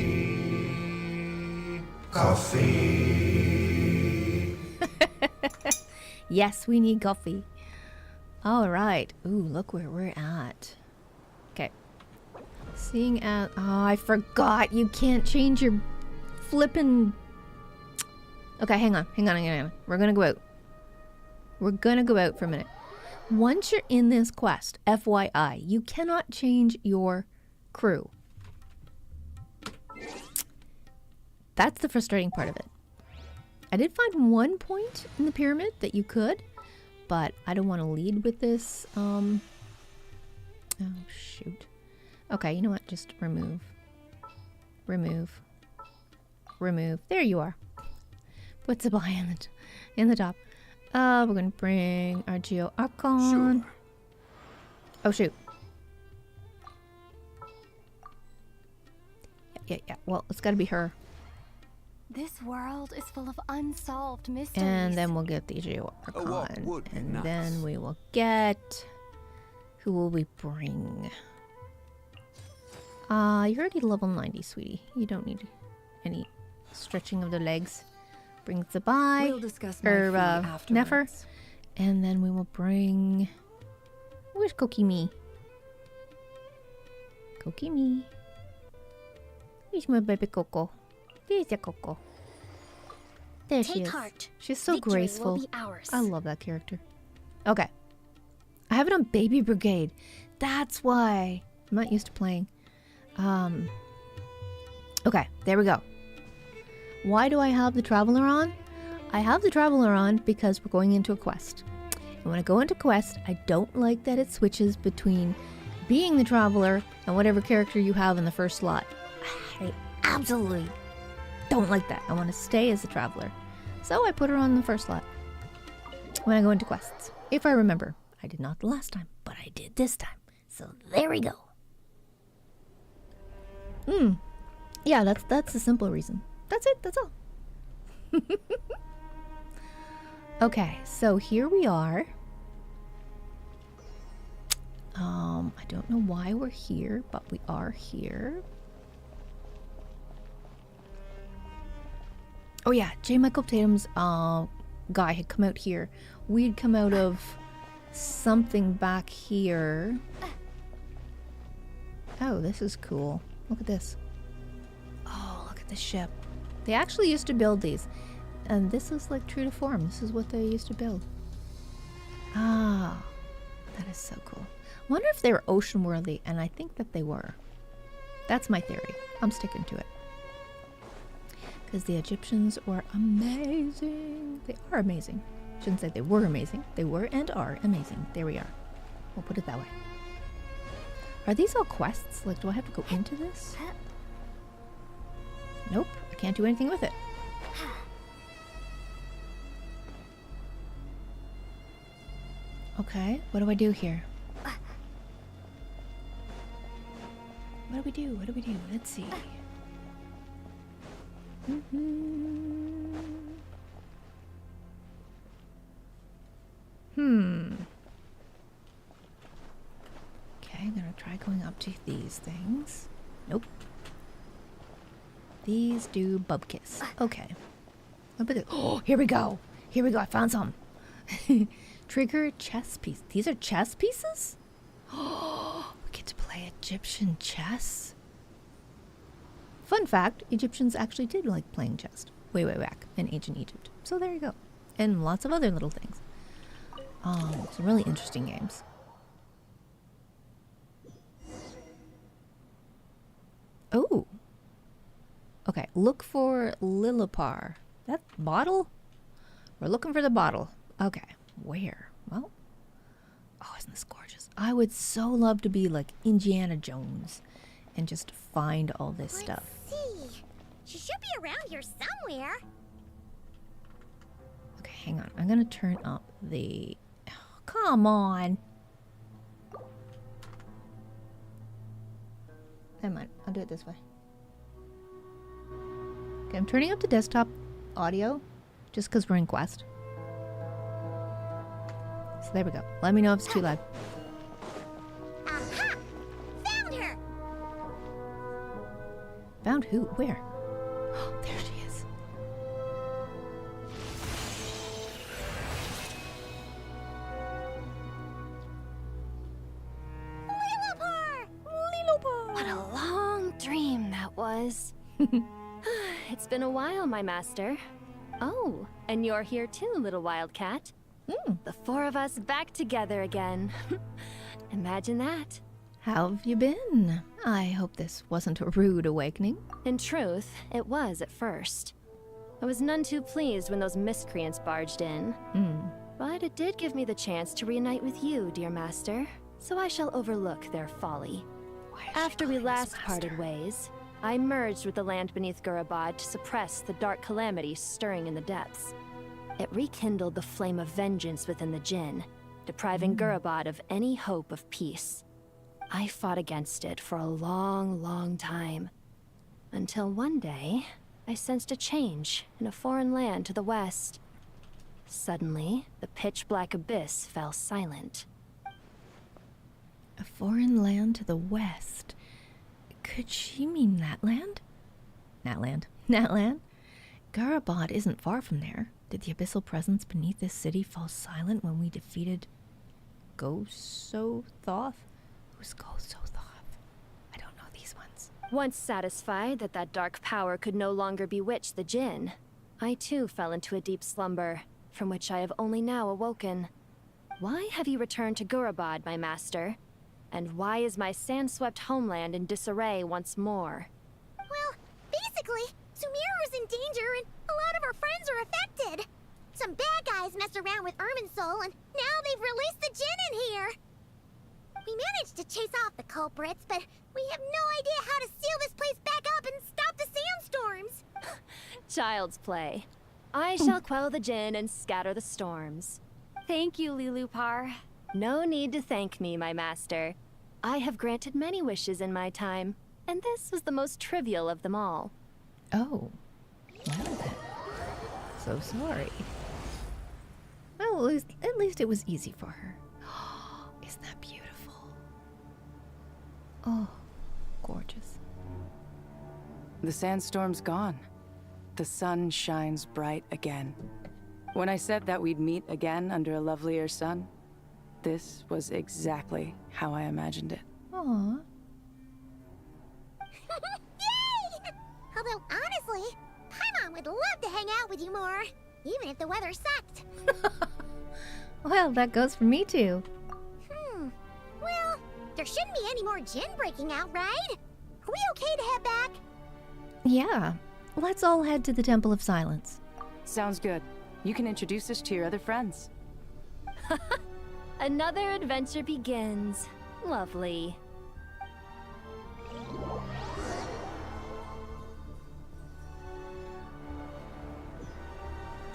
Coffee. Yes, we need coffee. All right. Ooh, look where we're at. Okay. Seeing as... Oh, I forgot. You can't change your flippin'... Okay, hang on. We're gonna go out. We're gonna go out for a minute. Once you're in this quest, FYI, you cannot change your crew. That's the frustrating part of it. I did find one point in the pyramid that you could, but I don't want to lead with this. Oh, shoot. Okay, you know what? Just remove. Remove. There you are. Put the buy in the top. We're going to bring our Geo Archon. Sure. Oh, shoot. Yeah. Well, it's got to be her. This world is full of unsolved mysteries. And then we'll get the Geo Archon. And then we will get... Who will we bring? You're already level 90, sweetie. You don't need any stretching of the legs. Bring Zabai, We'll discuss my fee Nefer, and then we will bring... Where's Kokimi? Where's my baby Coco? There's a Coco. There she is. Heart. She's so Victory graceful. will be ours. I love that character. Okay. I have it on Baby Brigade. That's why. I'm not used to playing. Okay, there we go. Why do I have the Traveler on? I have the Traveler on because we're going into a quest. And when I go into quest, I don't like that it switches between being the Traveler and whatever character you have in the first slot. I absolutely don't like that. I want to stay as the Traveler. So I put her on the first slot when I go into quests. If I remember. I did not the last time, but I did this time. So there we go. Yeah, that's the simple reason. That's it, that's all. Okay, so here we are. I don't know why we're here, but we are here. Oh yeah, J. Michael Tatum's guy had come out here. We'd come out of something back here. Oh, this is cool. Look at this. Oh, look at the ship. They actually used to build these. And this is like true to form. This is what they used to build. Ah, that is so cool. Wonder if they were ocean worthy, and I think that they were. That's my theory. I'm sticking to it. Because the Egyptians were amazing. They are amazing. Shouldn't say they were amazing. They were and are amazing. There we are. We'll put it that way. Are these all quests? Like, do I have to go into this? Nope. I can't do anything with it. Okay. What do I do here? What do we do? What do we do? Let's see. Okay, I'm gonna try going up to these things. Nope. These do bubkiss. Okay. Oh, here we go. Here we go. I found some. Trigger chess piece. These are chess pieces? Oh, we get to play Egyptian chess. Fun fact, Egyptians actually did like playing chess way back in ancient Egypt. So there you go. And lots of other little things. Some really interesting games. Oh. Okay, look for Lillipar. That bottle? We're looking for the bottle. Okay, where? Well, oh, isn't this gorgeous? I would so love to be like Indiana Jones and just find all this stuff. Let's see. She should be around here somewhere. Okay, hang on. I'm gonna turn up the... Oh, come on. Never mind. I'll do it this way. Okay, I'm turning up the desktop audio just because we're in Quest. So there we go. Let me know if it's too loud. Aha! Found her! Found who? Where? Oh, there she is. Lillipar! What a long dream that was. It's been a while, my master. Oh, and you're here too, little wildcat. The four of us back together again. Imagine that. How have you been? I hope this wasn't a rude awakening. In truth, it was at first. I was none too pleased when those miscreants barged in. But it did give me the chance to reunite with you, dear master. So I shall overlook their folly. After we last parted ways, I merged with the land beneath Gurabad to suppress the dark calamity stirring in the depths. It rekindled the flame of vengeance within the Jinn, depriving Gurabad of any hope of peace. I fought against it for a long time, until one day, I sensed a change in a foreign land to the west. Suddenly, the pitch-black abyss fell silent. A foreign land to the west. Could she mean that land? Natland? Gurabad isn't far from there. Did the abyssal presence beneath this city fall silent when we defeated Gosothoth? Who's Gosothoth? I don't know these ones. Once satisfied that that dark power could no longer bewitch the Jinn, I too fell into a deep slumber, from which I have only now awoken. Why have you returned to Gurabad, my master? And why is my sand-swept homeland in disarray once more? Well, basically, Sumira is in danger and a lot of our friends are affected. Some bad guys messed around with Irminsul and now they've released the Jinn in here. We managed to chase off the culprits, but we have no idea how to seal this place back up and stop the sandstorms. Child's play. I shall quell the Jinn and scatter the storms. Thank you, Lillipar. No need to thank me, my master. I have granted many wishes in my time, and this was the most trivial of them all. Oh. Well then. So sorry. Well, at least it was easy for her. Isn't that beautiful? Oh, gorgeous. The sandstorm's gone. The sun shines bright again. When I said that we'd meet again under a lovelier sun, this was exactly how I imagined it. Aww. Yay! Although, honestly, Paimon would love to hang out with you more, even if the weather sucked. Well, that goes for me too. Well, there shouldn't be any more gin breaking out, right? Are we okay to head back? Yeah. Let's all head to the Temple of Silence. Sounds good. You can introduce us to your other friends. Another adventure begins. Lovely.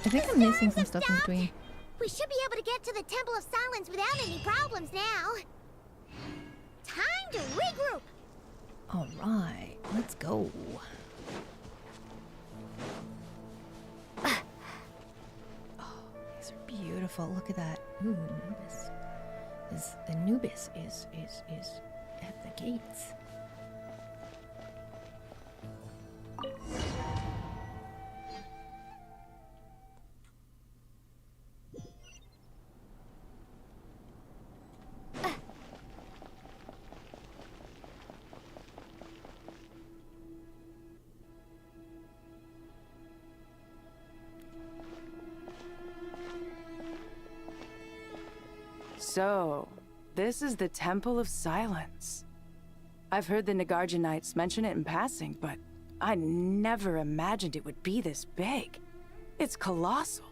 I think I'm missing some stuff in between. We should be able to get to the Temple of Silence without any problems now. Time to regroup. All right, let's go. Oh, these are beautiful. Look at that. Ooh, Anubis is at the gates. So, this is the Temple of Silence. I've heard the Nagarjanites mention it in passing, but I never imagined it would be this big. It's colossal.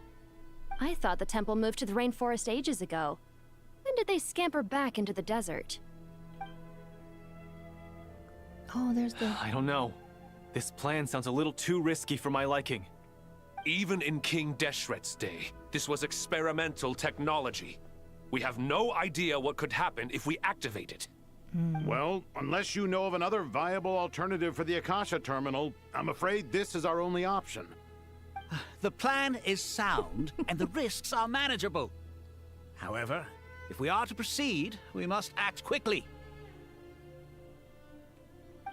I thought the temple moved to the rainforest ages ago. When did they scamper back into the desert? Oh, there's the... I don't know. This plan sounds a little too risky for my liking. Even in King Deshret's day, this was experimental technology. We have no idea what could happen if we activate it. Well, unless you know of another viable alternative for the Akasha terminal, I'm afraid this is our only option. The plan is sound, and the risks are manageable. However, if we are to proceed, we must act quickly.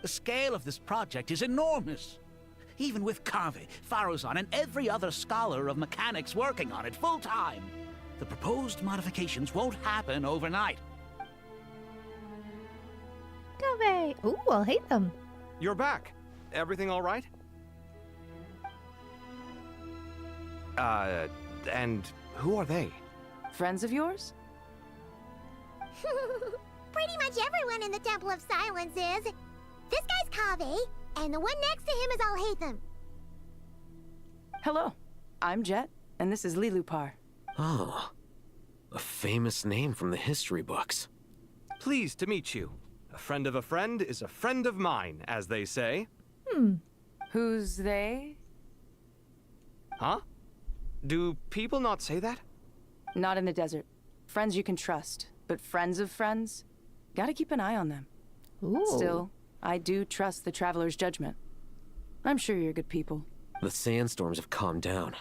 The scale of this project is enormous. Even with Carve, Faruzan, and every other scholar of mechanics working on it full-time, the proposed modifications won't happen overnight. Carve! Ooh, I'll hate them. You're back. Everything all right? And who are they? Friends of yours? Pretty much everyone in the Temple of Silence is. This guy's Kaveh, and the one next to him is Alhaitham. Hello, I'm Jet, and this is Lilupar. Oh, a famous name from the history books. Pleased to meet you. A friend of a friend is a friend of mine, as they say. Who's they? Huh? Do people not say that? Not in the desert. Friends you can trust, but friends of friends? Gotta keep an eye on them. Ooh. Still, I do trust the Traveler's judgment. I'm sure you're good people. The sandstorms have calmed down.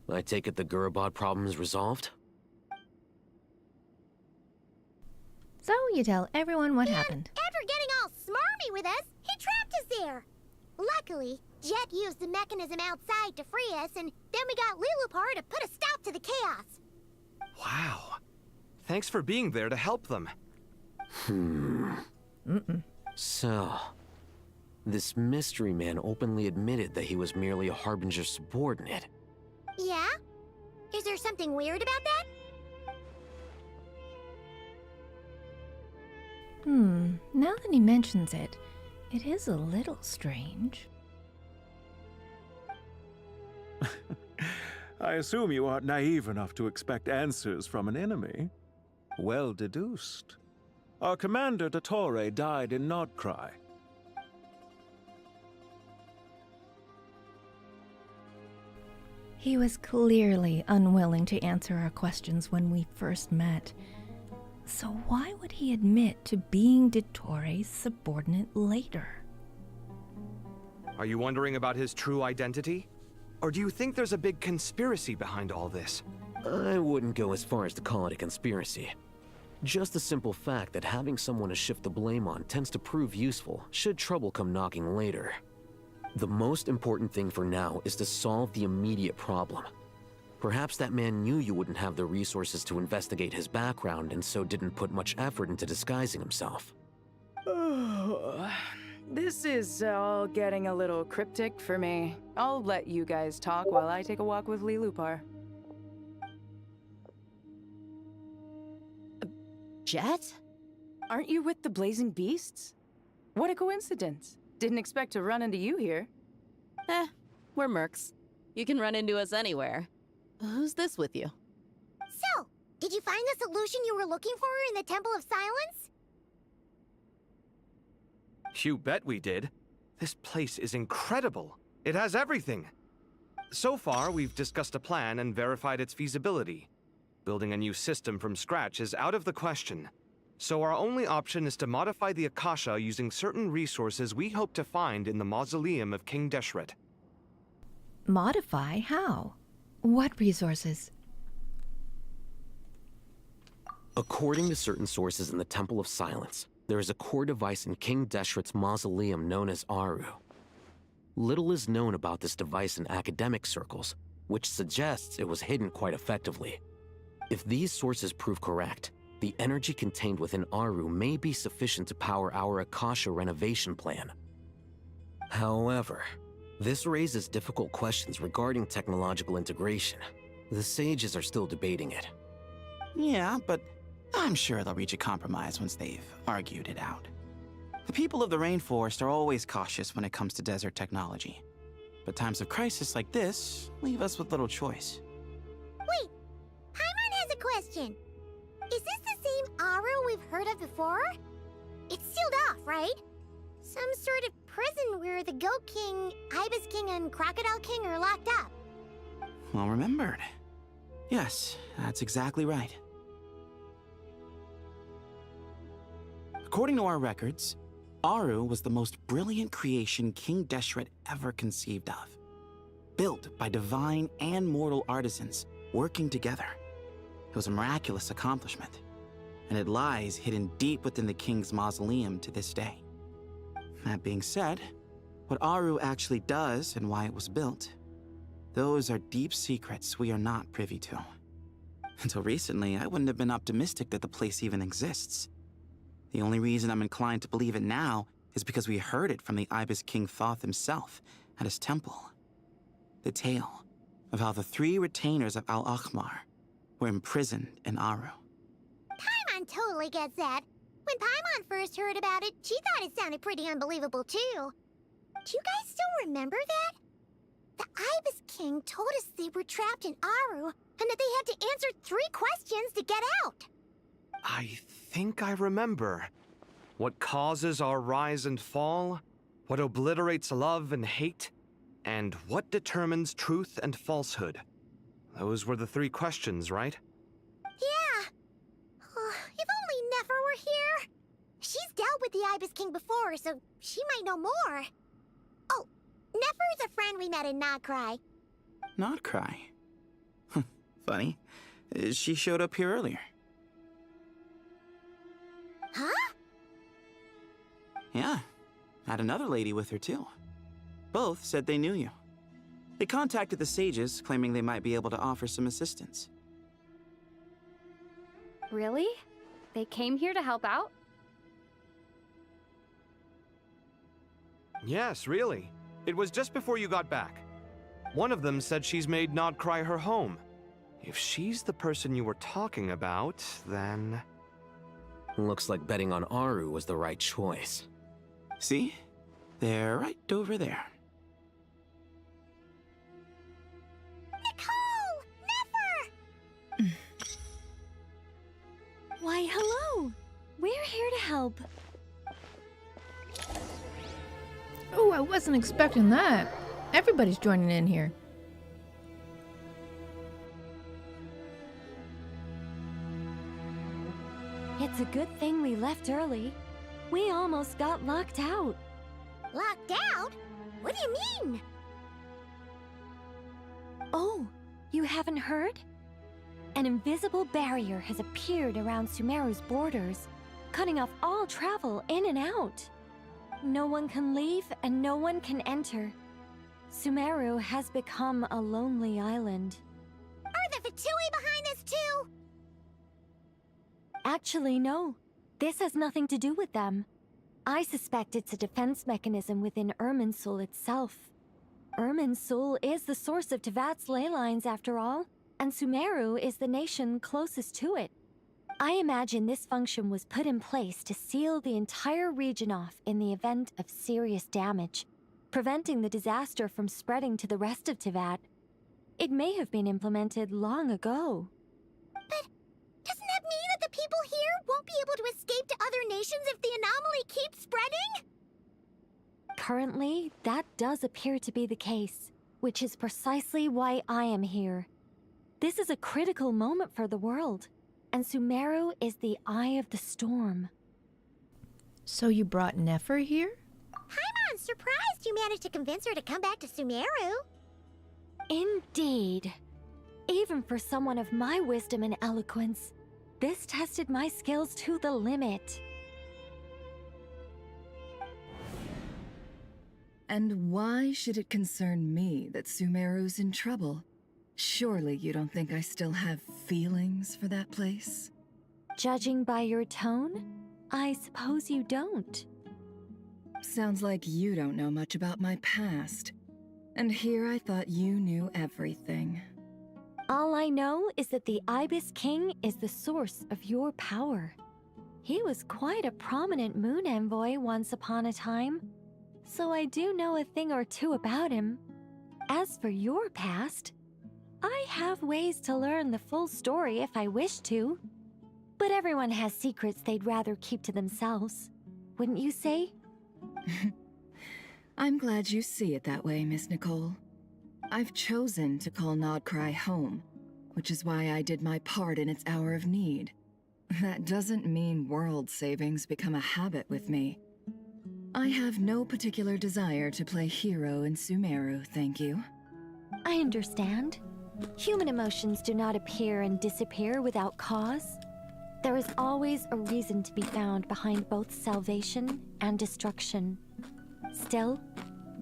I take it the Gurabad problem is resolved? So you tell everyone what happened. After getting all smarmy with us, he trapped us there. Luckily, Jet used the mechanism outside to free us, and then we got Lilupar to put a stop to the chaos. Wow. Thanks for being there to help them. So, this mystery man openly admitted that he was merely a Harbinger subordinate. Yeah? Is there something weird about that? Now that he mentions it, it is a little strange. I assume you aren't naive enough to expect answers from an enemy. Well deduced. Our commander, Dottore, died in Nordcry. He was clearly unwilling to answer our questions when we first met. So why would he admit to being Dottore's subordinate later? Are you wondering about his true identity? Or do you think there's a big conspiracy behind all this? I wouldn't go as far as to call it a conspiracy. Just the simple fact that having someone to shift the blame on tends to prove useful, should trouble come knocking later. The most important thing for now is to solve the immediate problem. Perhaps that man knew you wouldn't have the resources to investigate his background and so didn't put much effort into disguising himself. This is all getting a little cryptic for me. I'll let you guys talk while I take a walk with Lee Lupar. Jet? Aren't you with the Blazing Beasts? What a coincidence. Didn't expect to run into you here. We're mercs. You can run into us anywhere. Who's this with you? So, did you find the solution you were looking for in the Temple of Silence? You bet we did. This place is incredible. It has everything. So far, we've discussed a plan and verified its feasibility. Building a new system from scratch is out of the question. So our only option is to modify the Akasha using certain resources we hope to find in the mausoleum of King Deshret. Modify? How? What resources? According to certain sources in the Temple of Silence, there is a core device in King Deshret's mausoleum known as Aru. Little is known about this device in academic circles, which suggests it was hidden quite effectively. If these sources prove correct, the energy contained within Aru may be sufficient to power our Akasha renovation plan. However, this raises difficult questions regarding technological integration. The sages are still debating it. Yeah, but I'm sure they'll reach a compromise once they've argued it out. The people of the rainforest are always cautious when it comes to desert technology. But times of crisis like this leave us with little choice. Wait, Paimon has a question. Is this the same Aru we've heard of before? It's sealed off, right? Some sort of prison where the Goat King, Ibis King, and Crocodile King are locked up. Well remembered. Yes, that's exactly right. According to our records, Aru was the most brilliant creation King Deshret ever conceived of. Built by divine and mortal artisans working together. It was a miraculous accomplishment, and it lies hidden deep within the king's mausoleum to this day. That being said, what Aru actually does and why it was built, those are deep secrets we are not privy to. Until recently, I wouldn't have been optimistic that the place even exists. The only reason I'm inclined to believe it now is because we heard it from the Ibis King Thoth himself at his temple. The tale of how the 3 retainers of Al-Akhmar were imprisoned in Aru. Paimon totally gets that. When Paimon first heard about it, she thought it sounded pretty unbelievable too. Do you guys still remember that? The Ibis King told us they were trapped in Aru and that they had to answer 3 questions to get out. I think I remember. What causes our rise and fall? What obliterates love and hate? And what determines truth and falsehood? Those were the 3 questions, right? Yeah. Oh, if only Nefer were here. She's dealt with the Ibis King before, so she might know more. Oh, Nefer is a friend we met in Notcry. Notcry? Funny. She showed up here earlier. Huh? Yeah. Had another lady with her too. Both said they knew you. They contacted the sages, claiming they might be able to offer some assistance. Really? They came here to help out? Yes, really. It was just before you got back. One of them said she's made Notcry her home. If she's the person you were talking about, then... Looks like betting on Aru was the right choice. See? They're right over there. Nicole! Nefer! Why, hello! We're here to help. Oh, I wasn't expecting that. Everybody's joining in here. It's a good thing we left early. We almost got locked out. Locked out? What do you mean? Oh, you haven't heard? An invisible barrier has appeared around Sumeru's borders, cutting off all travel in and out. No one can leave and no one can enter. Sumeru has become a lonely island. Are the Fatui behind this too? Actually, no. This has nothing to do with them. I suspect it's a defense mechanism within Irminsul itself. Irminsul is the source of Tevat's ley lines after all, and Sumeru is the nation closest to it. I imagine this function was put in place to seal the entire region off in the event of serious damage, preventing the disaster from spreading to the rest of Tevat. It may have been implemented long ago. But doesn't that mean that the people here won't be able to escape to other nations if the anomaly keeps spreading? Currently, that does appear to be the case, which is precisely why I am here. This is a critical moment for the world, and Sumeru is the eye of the storm. So you brought Nefer here? I'm surprised you managed to convince her to come back to Sumeru. Indeed. Even for someone of my wisdom and eloquence, this tested my skills to the limit. And why should it concern me that Sumeru's in trouble? Surely you don't think I still have feelings for that place? Judging by your tone, I suppose you don't. Sounds like you don't know much about my past. And here I thought you knew everything. All I know is that the Ibis King is the source of your power. He was quite a prominent moon envoy once upon a time, so I do know a thing or two about him. As for your past, I have ways to learn the full story if I wish to. But everyone has secrets they'd rather keep to themselves, wouldn't you say? I'm glad you see it that way, Miss Nicole. I've chosen to call Nodcry home, which is why I did my part in its hour of need. That doesn't mean world savings become a habit with me. I have no particular desire to play hero in Sumeru, thank you. I understand. Human emotions do not appear and disappear without cause. There is always a reason to be found behind both salvation and destruction. Still,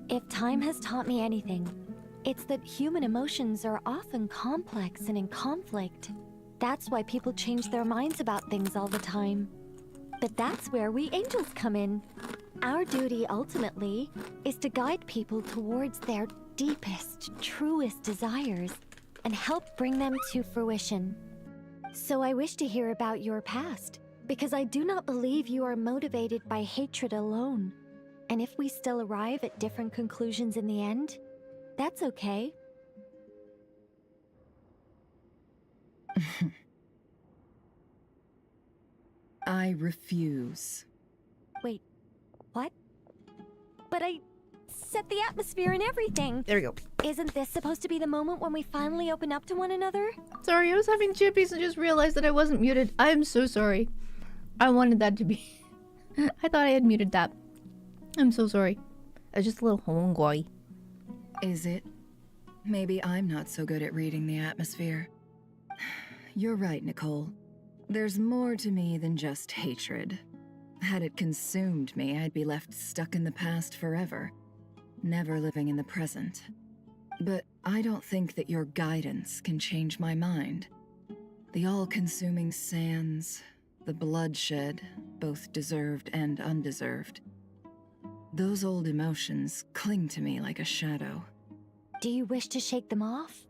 if time has taught me anything, it's that human emotions are often complex and in conflict. That's why people change their minds about things all the time. But that's where we angels come in. Our duty, ultimately, is to guide people towards their deepest, truest desires and help bring them to fruition. So I wish to hear about your past, because I do not believe you are motivated by hatred alone. And if we still arrive at different conclusions in the end, that's okay. I refuse. Wait, what? But I set the atmosphere and everything. There we go. Isn't this supposed to be the moment when we finally open up to one another? Sorry, I was having chippies and just realized that I wasn't muted. I'm so sorry. I wanted that to be... I thought I had muted that. I'm so sorry. I was just a little homeboy. Is it? Maybe I'm not so good at reading the atmosphere. You're right, Nicole. There's more to me than just hatred. Had it consumed me, I'd be left stuck in the past forever, never living in the present. But I don't think that your guidance can change my mind. The all-consuming sands, the bloodshed, both deserved and undeserved. Those old emotions cling to me like a shadow. Do you wish to shake them off?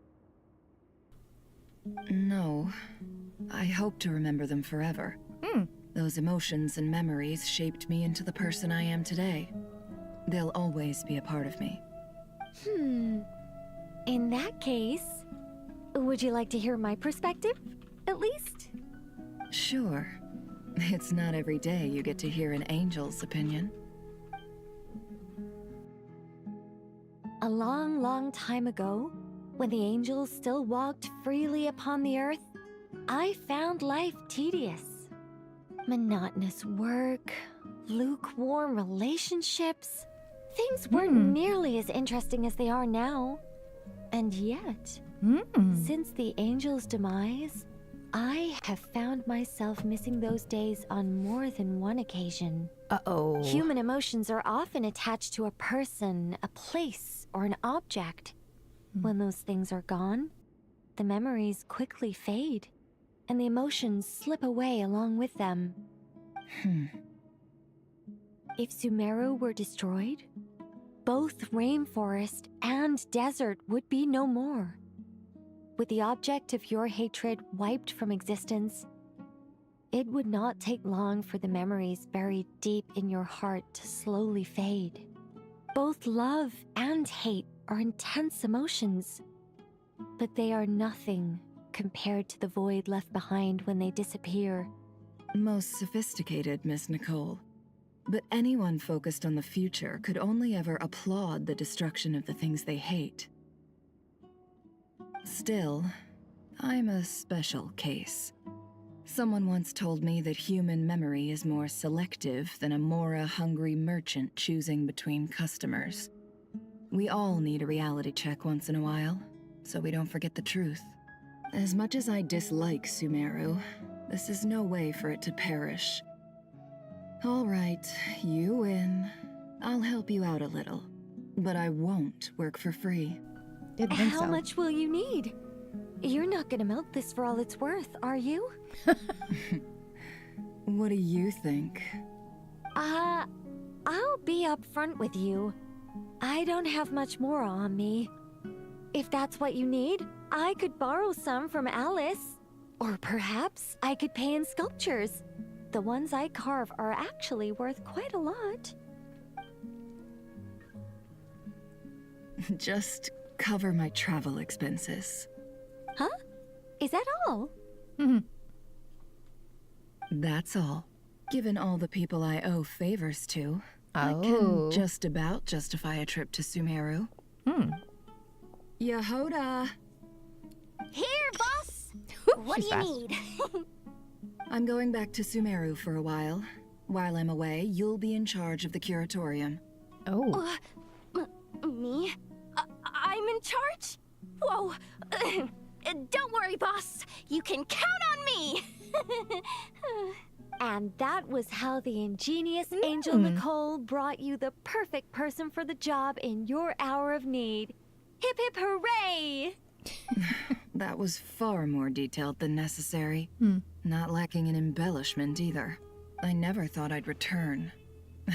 No. I hope to remember them forever. Those emotions and memories shaped me into the person I am today. They'll always be a part of me. In that case, would you like to hear my perspective, at least? Sure. It's not every day you get to hear an angel's opinion. A long, long time ago, when the angels still walked freely upon the earth, I found life tedious. Monotonous work, lukewarm relationships. Things weren't nearly as interesting as they are now. And yet, since the angels' demise, I have found myself missing those days on more than one occasion. Uh-oh. Human emotions are often attached to a person, a place, or an object. When those things are gone, the memories quickly fade, and the emotions slip away along with them. If Sumeru were destroyed, both rainforest and desert would be no more. With the object of your hatred wiped from existence, it would not take long for the memories buried deep in your heart to slowly fade. Both love and hate are intense emotions, but they are nothing compared to the void left behind when they disappear. Most sophisticated, Miss Nicole. But anyone focused on the future could only ever applaud the destruction of the things they hate. Still, I'm a special case. Someone once told me that human memory is more selective than a Mora-hungry merchant choosing between customers. We all need a reality check once in a while, so we don't forget the truth. As much as I dislike Sumeru, this is no way for it to perish. All right, you win. I'll help you out a little, but I won't work for free. How much will you need? You're not gonna milk this for all it's worth, are you? What do you think? I'll be upfront with you. I don't have much more on me. If that's what you need, I could borrow some from Alice. Or perhaps I could pay in sculptures. The ones I carve are actually worth quite a lot. Just cover my travel expenses. Huh? Is that all? That's all. Given all the people I owe favors to, I can just about justify a trip to Sumeru. Yehoda! Here, boss! What do you need? I'm going back to Sumeru for a while. While I'm away, you'll be in charge of the curatorium. Me? I'm in charge? Whoa! Don't worry, boss. You can count on me! And that was how the ingenious Angel Nicole brought you the perfect person for the job in your hour of need. Hip hip hooray! That was far more detailed than necessary. Not lacking in embellishment either. I never thought I'd return.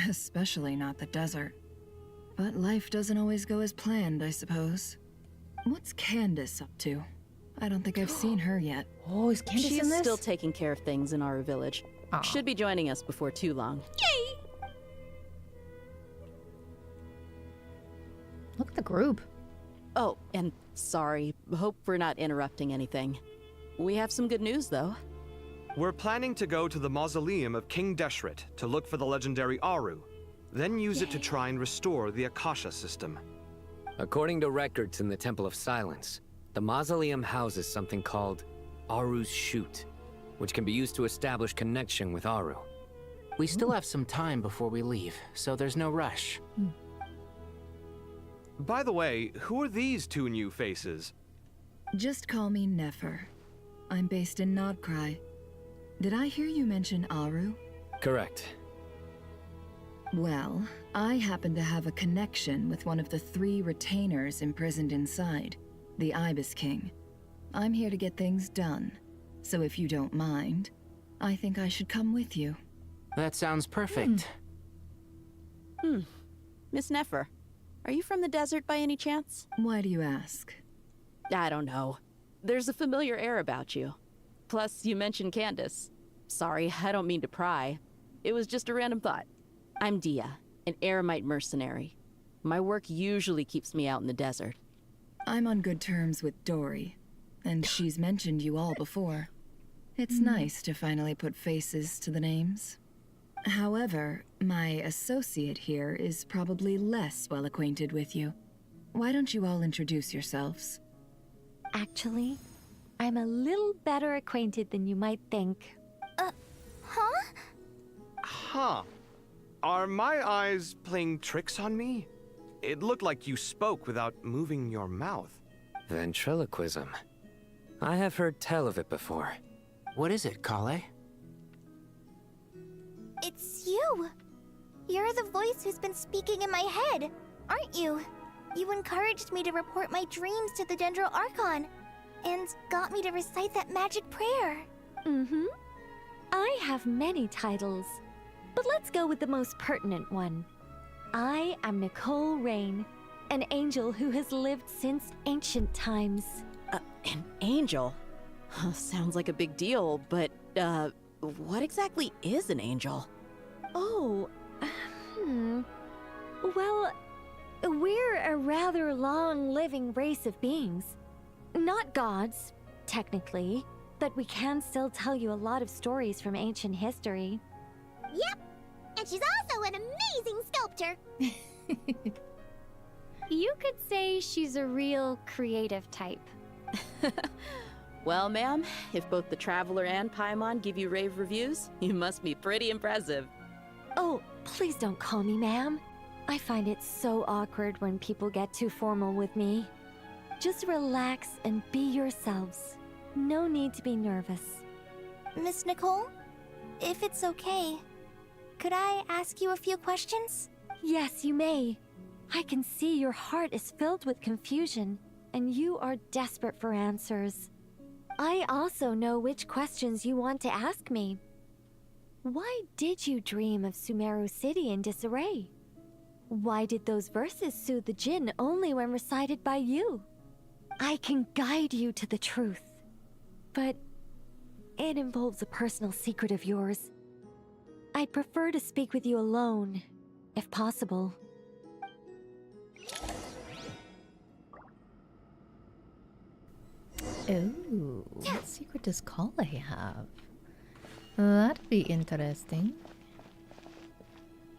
Especially not the desert. But life doesn't always go as planned, I suppose. What's Candace up to? I don't think I've seen her yet. Oh, is Candace in She's this? still taking care of things in our village. Aw. Should be joining us before too long. Yay! Look at the group. Oh, and sorry. Hope we're not interrupting anything. We have some good news, though. We're planning to go to the mausoleum of King Deshret to look for the legendary Aru, then use it to try and restore the Akasha system. According to records in the Temple of Silence, the mausoleum houses something called Aru's Chute, which can be used to establish connection with Aru. We still have some time before we leave, so there's no rush. By the way, who are these two new faces? Just call me Nefer. I'm based in Nodcry. Did I hear you mention Aru? Correct. Well, I happen to have a connection with one of the 3 retainers imprisoned inside, the Ibis King. I'm here to get things done, so if you don't mind, I think I should come with you. That sounds perfect. Miss Nefer, are you from the desert by any chance? Why do you ask? I don't know. There's a familiar air about you. Plus, you mentioned Candace. Sorry, I don't mean to pry. It was just a random thought. I'm Dia, an Eremite mercenary. My work usually keeps me out in the desert. I'm on good terms with Dory, and she's mentioned you all before. It's nice to finally put faces to the names. However, my associate here is probably less well acquainted with you. Why don't you all introduce yourselves? Actually, I'm a little better acquainted than you might think. Huh. Are my eyes playing tricks on me? It looked like you spoke without moving your mouth. Ventriloquism. I have heard tell of it before. What is it, Collei? It's you! You're the voice who's been speaking in my head, aren't you? You encouraged me to report my dreams to the Dendro Archon, and got me to recite that magic prayer. Mm-hmm. I have many titles, but let's go with the most pertinent one. I am Nicole Rain, an angel who has lived since ancient times. An angel? Sounds like a big deal, but, what exactly is an angel? Oh, Well, we're a rather long-living race of beings. Not gods, technically, but we can still tell you a lot of stories from ancient history. Yep, and she's also an amazing sculptor. You could say she's a real creative type. Well, ma'am, if both the Traveler and Paimon give you rave reviews, you must be pretty impressive. Oh, please don't call me ma'am. I find it so awkward when people get too formal with me. Just relax and be yourselves. No need to be nervous. Miss Nicole, if it's okay, could I ask you a few questions? Yes, you may. I can see your heart is filled with confusion, and you are desperate for answers. I also know which questions you want to ask me. Why did you dream of Sumeru City in disarray? Why did those verses soothe the Jinn only when recited by you? I can guide you to the truth, but it involves a personal secret of yours. I'd prefer to speak with you alone, if possible. Ooh, what secret does Collei have? That'd be interesting.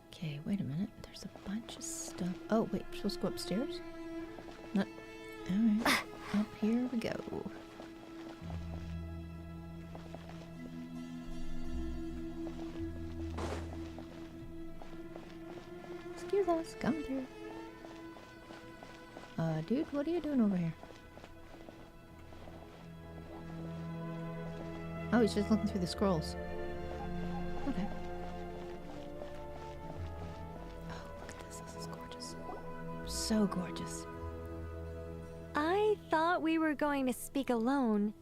Okay, wait a minute. There's a bunch of stuff. Oh, wait, we're supposed to go upstairs? No. Alright. Up here we go. Excuse us, come through. Dude, what are you doing over here? Oh, he's just looking through the scrolls. Okay. Oh, look at this. This is gorgeous. So gorgeous. I thought we were going to speak alone.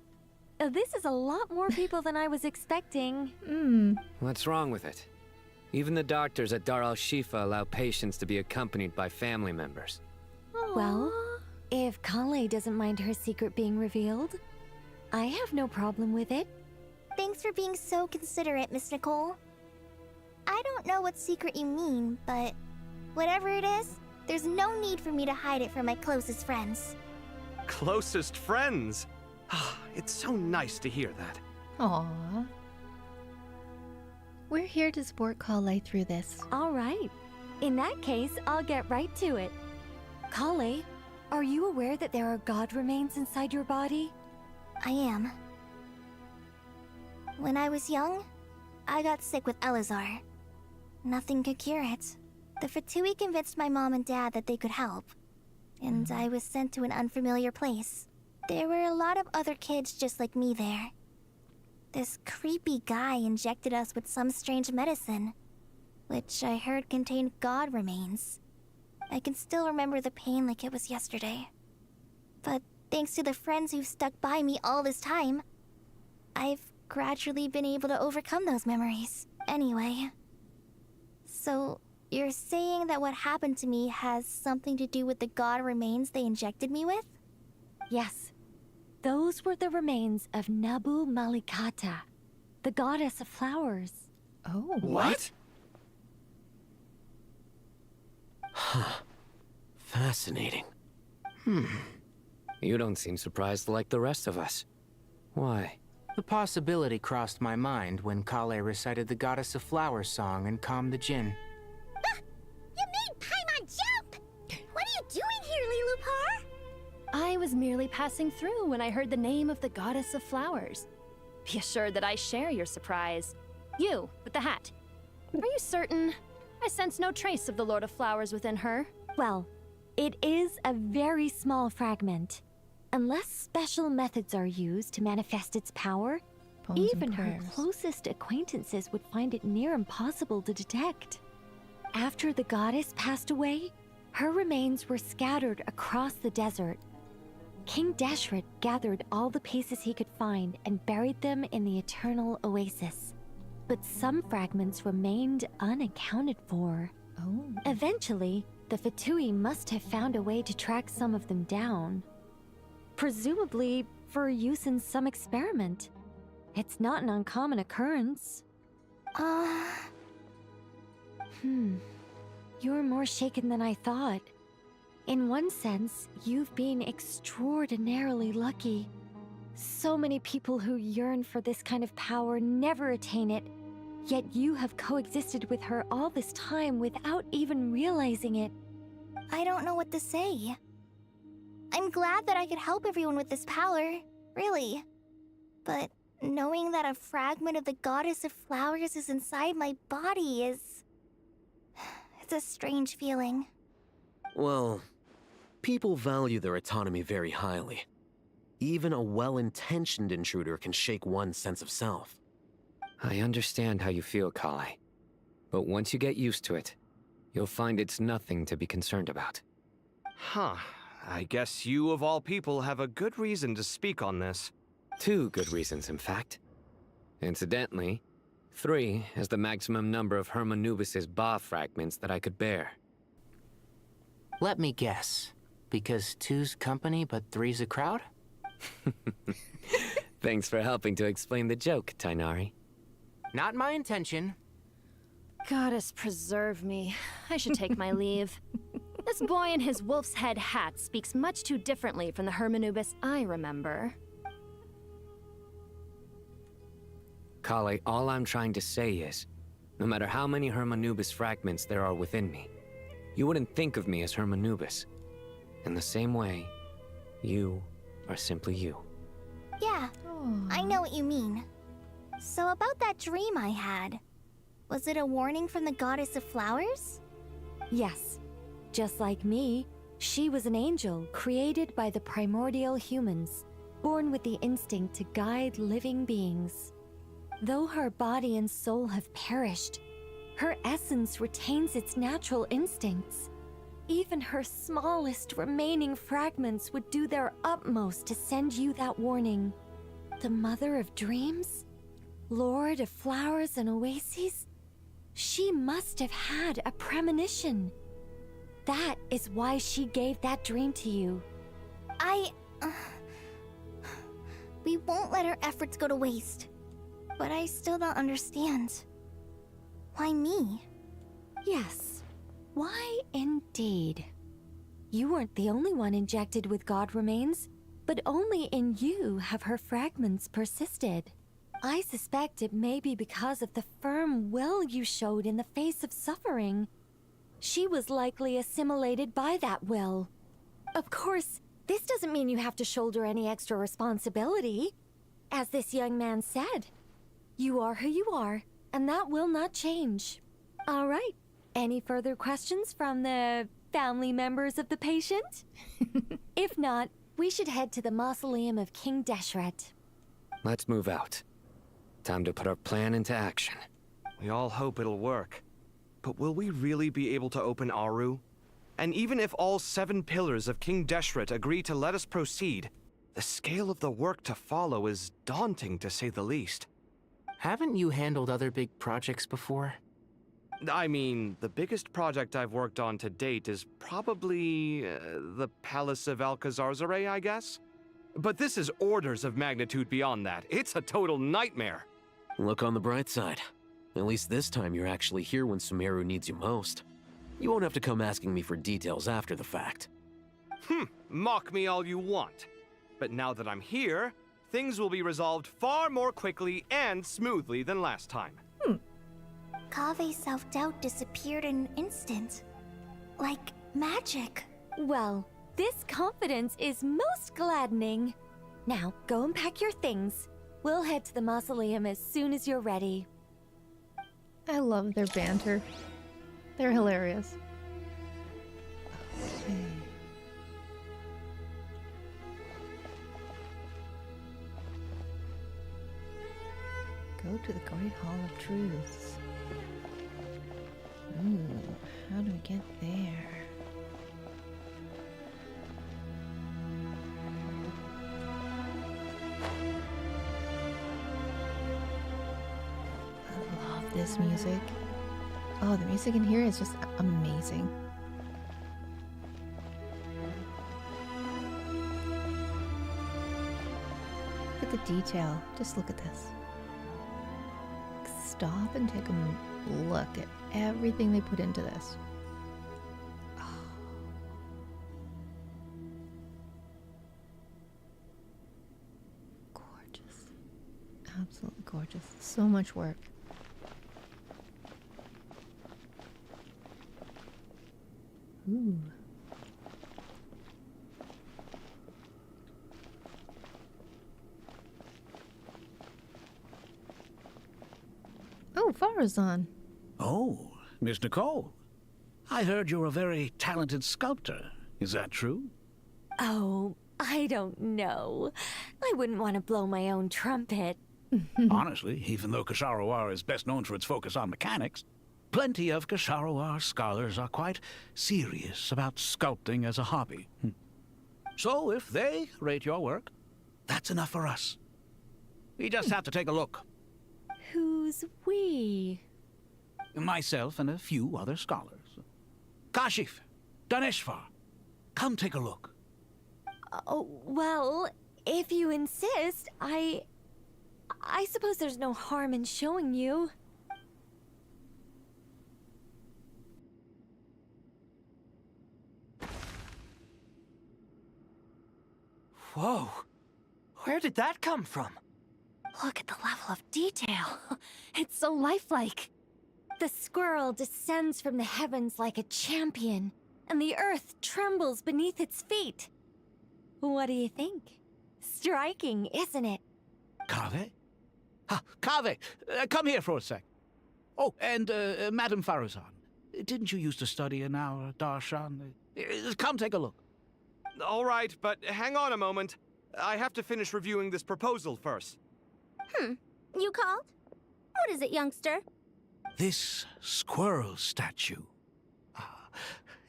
This is a lot more people than I was expecting. What's wrong with it? Even the doctors at Dar al-Shifa allow patients to be accompanied by family members. Well, if Collei doesn't mind her secret being revealed, I have no problem with it. Thanks for being so considerate, Miss Nicole. I don't know what secret you mean, but whatever it is, there's no need for me to hide it from my closest friends. Closest friends? It's so nice to hear that. Aww. We're here to support Collei through this. All right. In that case, I'll get right to it. Collei, are you aware that there are god remains inside your body? I am. When I was young, I got sick with Elazar. Nothing could cure it. The Fatui convinced my mom and dad that they could help, and I was sent to an unfamiliar place. There were a lot of other kids just like me there. This creepy guy injected us with some strange medicine, which I heard contained god remains. I can still remember the pain like it was yesterday. But thanks to the friends who've stuck by me all this time, I've gradually been able to overcome those memories. Anyway, so you're saying that what happened to me has something to do with the god remains they injected me with? Yes. Those were the remains of Nabu Malikata, the goddess of flowers. Oh. What? Huh. Fascinating. You don't seem surprised like the rest of us. Why? The possibility crossed my mind when Collei recited the Goddess of Flowers song and calmed the Jinn. You made Paimon jump! What are you doing here, Lilupar? I was merely passing through when I heard the name of the Goddess of Flowers. Be assured that I share your surprise. You, with the hat. Are you certain? I sense no trace of the Lord of Flowers within her. Well, it is a very small fragment. Unless special methods are used to manifest its power, Poems Even and her prayers. closest acquaintances would find it near impossible to detect. After the goddess passed away, her remains were scattered across the desert. King Deshret gathered all the pieces he could find and buried them in the eternal oasis. But some fragments remained unaccounted for. Oh. Eventually, the Fatui must have found a way to track some of them down. Presumably for use in some experiment. It's not an uncommon occurrence. You're more shaken than I thought. In one sense, you've been extraordinarily lucky. So many people who yearn for this kind of power never attain it, yet you have coexisted with her all this time without even realizing it. I don't know what to say. I'm glad that I could help everyone with this power, really. But knowing that a fragment of the goddess of flowers is inside my body is... it's a strange feeling. Well, people value their autonomy very highly. Even a well-intentioned intruder can shake one's sense of self. I understand how you feel, Collei. But once you get used to it, you'll find it's nothing to be concerned about. Huh. I guess you, of all people, have a good reason to speak on this. 2 good reasons, in fact. Incidentally, 3 is the maximum number of Hermanubis's Ba fragments that I could bear. Let me guess. Because 2's company, but 3's a crowd? Thanks for helping to explain the joke, Tighnari. Not my intention. Goddess preserve me. I should take my leave. This boy in his wolf's head hat speaks much too differently from the Hermanubis I remember. Collei, all I'm trying to say is, no matter how many Hermanubis fragments there are within me, you wouldn't think of me as Hermanubis. In the same way, you are simply you. Yeah, I know what you mean. So about that dream I had, was it a warning from the goddess of flowers? Yes. Just like me, she was an angel created by the primordial humans, born with the instinct to guide living beings. Though her body and soul have perished, her essence retains its natural instincts. Even her smallest remaining fragments would do their utmost to send you that warning. The Mother of Dreams? Lord of Flowers and Oases? She must have had a premonition. That is why she gave that dream to you. We won't let our efforts go to waste. But I still don't understand. Why me? Yes. Why indeed? You weren't the only one injected with god remains, but only in you have her fragments persisted. I suspect it may be because of the firm will you showed in the face of suffering. She was likely assimilated by that will. Of course, this doesn't mean you have to shoulder any extra responsibility. As this young man said, you are who you are, and that will not change. All right. Any further questions from the family members of the patient? If not, we should head to the mausoleum of King Deshret. Let's move out. Time to put our plan into action. We all hope it'll work. But will we really be able to open Aru? And even if all 7 pillars of King Deshret agree to let us proceed, the scale of the work to follow is daunting to say the least. Haven't you handled other big projects before? I mean, the biggest project I've worked on to date is probably the Palace of Alcazarzaray, I guess? But this is orders of magnitude beyond that. It's a total nightmare. Look on the bright side. At least this time you're actually here when Sumeru needs you most. You won't have to come asking me for details after the fact. Mock me all you want. But now that I'm here, things will be resolved far more quickly and smoothly than last time. Kave's self-doubt disappeared in an instant. Like magic. Well, this confidence is most gladdening. Now, go and pack your things. We'll head to the mausoleum as soon as you're ready. I love their banter. They're hilarious. Okay. Go to the Great Hall of Truths. Ooh, how do we get there? I love this music. Oh, the music in here is just amazing. Look at the detail. Just look at this. Stop and take a look at everything they put into this. Oh. Gorgeous. Absolutely gorgeous. So much work. Ooh. Oh, Faruzan. Oh, Miss Nicole. I heard you're a very talented sculptor. Is that true? Oh, I don't know. I wouldn't want to blow my own trumpet. Honestly, even though Kasharawar is best known for its focus on mechanics, plenty of Kasharawar scholars are quite serious about sculpting as a hobby. So if they rate your work, that's enough for us. We just have to take a look. Who's we? Myself and a few other scholars. Kashif, Daneshvar, come take a look. Oh, well, if you insist, I suppose there's no harm in showing you. Whoa! Where did that come from? Look at the level of detail. It's so lifelike. The squirrel descends from the heavens like a champion, and the earth trembles beneath its feet. What do you think? Striking, isn't it? Kaveh? Kaveh, come here for a sec. Oh, and Madam Faruzan, didn't you used to study in our darshan? Come take a look. All right, but hang on a moment. I have to finish reviewing this proposal first. You called? What is it, youngster? This squirrel statue.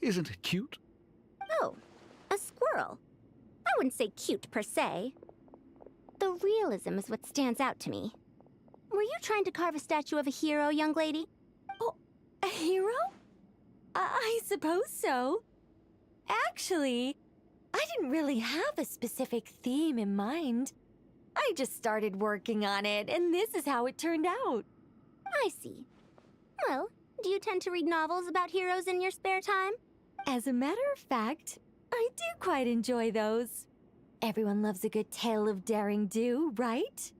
Isn't it cute? Oh, a squirrel. I wouldn't say cute per se. The realism is what stands out to me. Were you trying to carve a statue of a hero, young lady? Oh, a hero? I suppose so. Actually, I didn't really have a specific theme in mind. I just started working on it, and this is how it turned out. I see. Well, do you tend to read novels about heroes in your spare time? As a matter of fact, I do quite enjoy those. Everyone loves a good tale of daring do, right?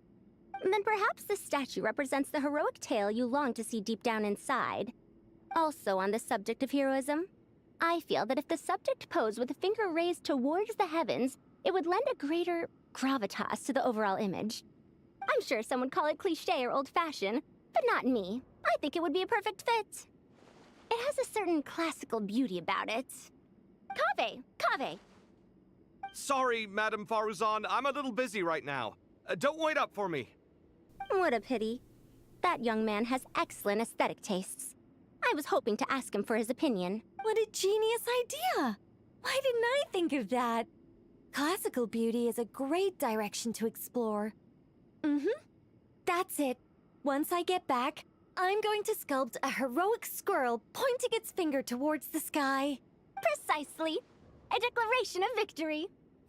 Then perhaps this statue represents the heroic tale you long to see deep down inside. Also on the subject of heroism, I feel that if the subject posed with a finger raised towards the heavens, it would lend a greater gravitas to the overall image. I'm sure some would call it cliché or old-fashioned, but not me. I think it would be a perfect fit. It has a certain classical beauty about it. Kaveh! Sorry, Madam Faruzan, I'm a little busy right now. Don't wait up for me. What a pity. That young man has excellent aesthetic tastes. I was hoping to ask him for his opinion. What a genius idea! Why didn't I think of that? Classical beauty is a great direction to explore. That's it. Once I get back, I'm going to sculpt a heroic squirrel pointing its finger towards the sky. Precisely. A declaration of victory.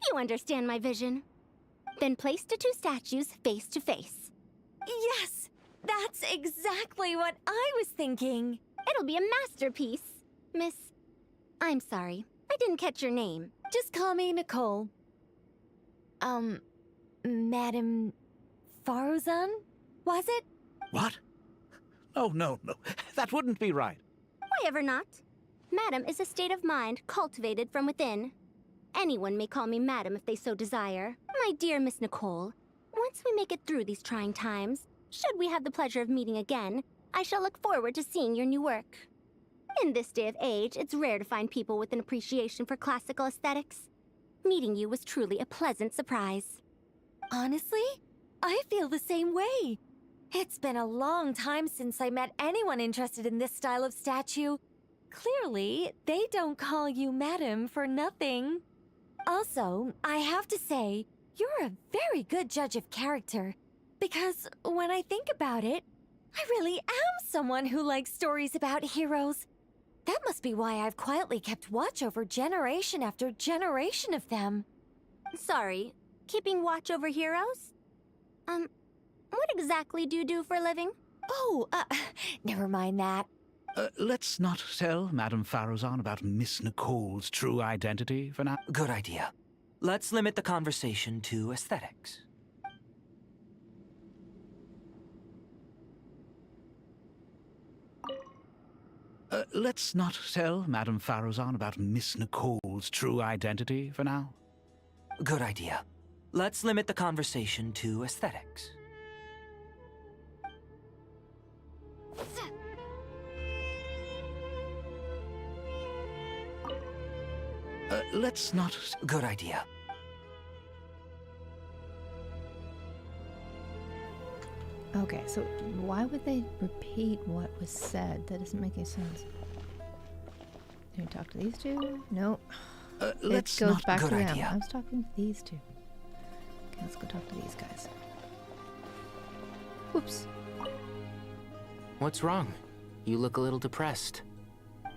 You understand my vision. Then place the two statues face to face. Yes! That's exactly what I was thinking. It'll be a masterpiece. Miss... I'm sorry. I didn't catch your name. Just call me Nicole. Madam Faruzan? Was it? What? Oh, no. That wouldn't be right. Why ever not? Madam is a state of mind cultivated from within. Anyone may call me Madam if they so desire. My dear Miss Nicole, once we make it through these trying times, should we have the pleasure of meeting again, I shall look forward to seeing your new work. In this day of age, it's rare to find people with an appreciation for classical aesthetics. Meeting you was truly a pleasant surprise. Honestly, I feel the same way. It's been a long time since I met anyone interested in this style of statue. Clearly, they don't call you madam for nothing. Also, I have to say, you're a very good judge of character. Because when I think about it, I really am someone who likes stories about heroes. That must be why I've quietly kept watch over generation after generation of them. Sorry, keeping watch over heroes? What exactly do you do for a living? Oh, never mind that. Let's not tell Madame Farrouzan about Miss Nicole's true identity for now. Good idea. Let's limit the conversation to aesthetics. Let's not tell Madame Farrouzan about Miss Nicole's true identity for now. Good idea. Let's limit the conversation to aesthetics. Let's not... Good idea. Okay, so why would they repeat what was said? That doesn't make any sense. Can we talk to these two? No. It goes back to them. I was talking to these two. Okay, let's go talk to these guys. Whoops. What's wrong? You look a little depressed.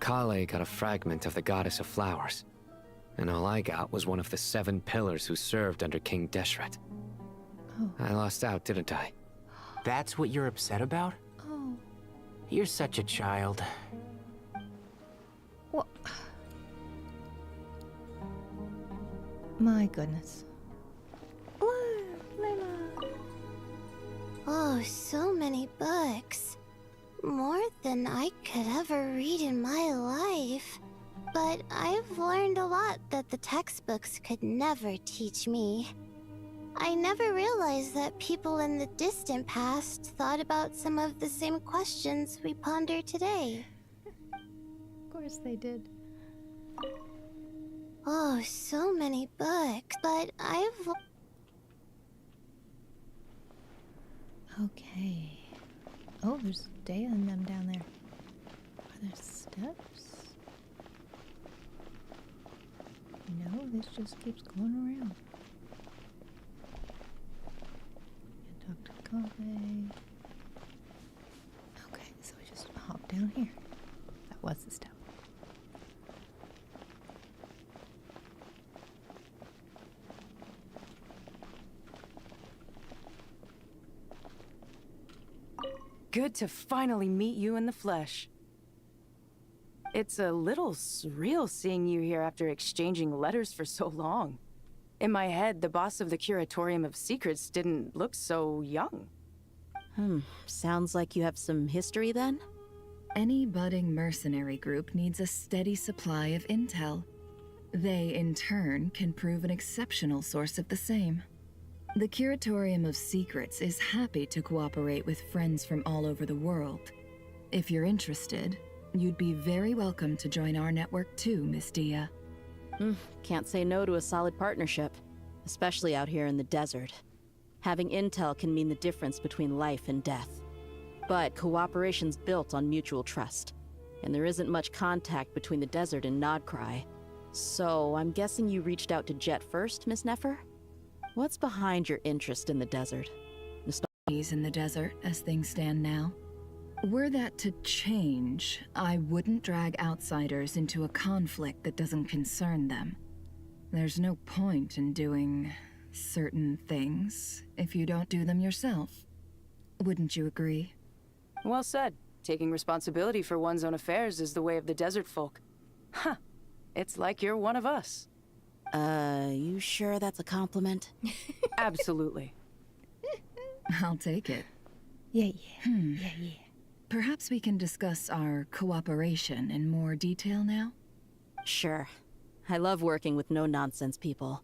Collei got a fragment of the Goddess of Flowers, and all I got was one of the 7 pillars who served under King Deshret. Oh. I lost out, didn't I? That's what you're upset about? Oh. You're such a child. What? My goodness. Oh, so many books. More than I could ever read in my life. But I've learned a lot that the textbooks could never teach me. I never realized that people in the distant past thought about some of the same questions we ponder today. Of course they did. Oh, so many books, but I've... Okay. Oh, there's Dea and them down there. Are there steps? No, this just keeps going around. Talk to Collei. Okay, so we just hop down here. That was the step. Good to finally meet you in the flesh. It's a little surreal seeing you here after exchanging letters for so long. In my head, the boss of the Curatorium of Secrets didn't look so young. Sounds like you have some history then? Any budding mercenary group needs a steady supply of intel. They, in turn, can prove an exceptional source of the same. The Curatorium of Secrets is happy to cooperate with friends from all over the world. If you're interested, you'd be very welcome to join our network too, Miss Dea. Can't say no to a solid partnership, especially out here in the desert. Having intel can mean the difference between life and death. But cooperation's built on mutual trust, and there isn't much contact between the desert and Nodcry. So I'm guessing you reached out to Jet first, Miss Nefer? What's behind your interest in the desert? He's in the desert as things stand now. Were that to change, I wouldn't drag outsiders into a conflict that doesn't concern them. There's no point in doing certain things if you don't do them yourself. Wouldn't you agree? Well said. Taking responsibility for one's own affairs is the way of the desert folk. Huh. It's like you're one of us. You sure that's a compliment? Absolutely. I'll take it. Yeah. Perhaps we can discuss our cooperation in more detail now? Sure. I love working with no-nonsense people.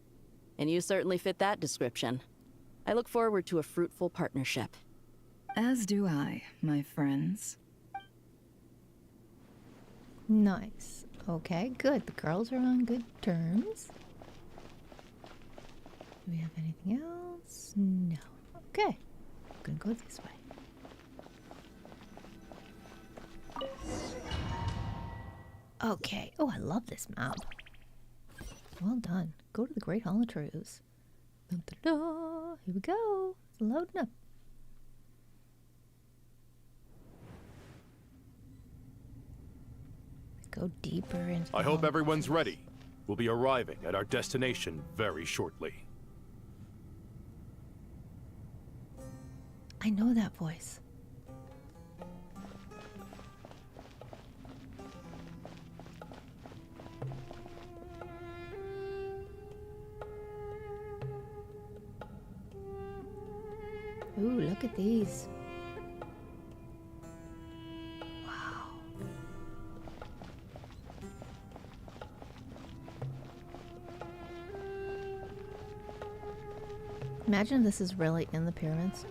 And you certainly fit that description. I look forward to a fruitful partnership. As do I, my friends. Nice. Okay, good. The girls are on good terms. Do we have anything else? No. Okay. I'm gonna go this way. Okay. Oh, I love this map. Well done. Go to the Great Hall of Truths. Dun, dun, dun. Here we go. It's loading up. Go deeper into. I hope everyone's ready. We'll be arriving at our destination very shortly. I know that voice. Ooh, look at these. Wow. Imagine this is really in the pyramids.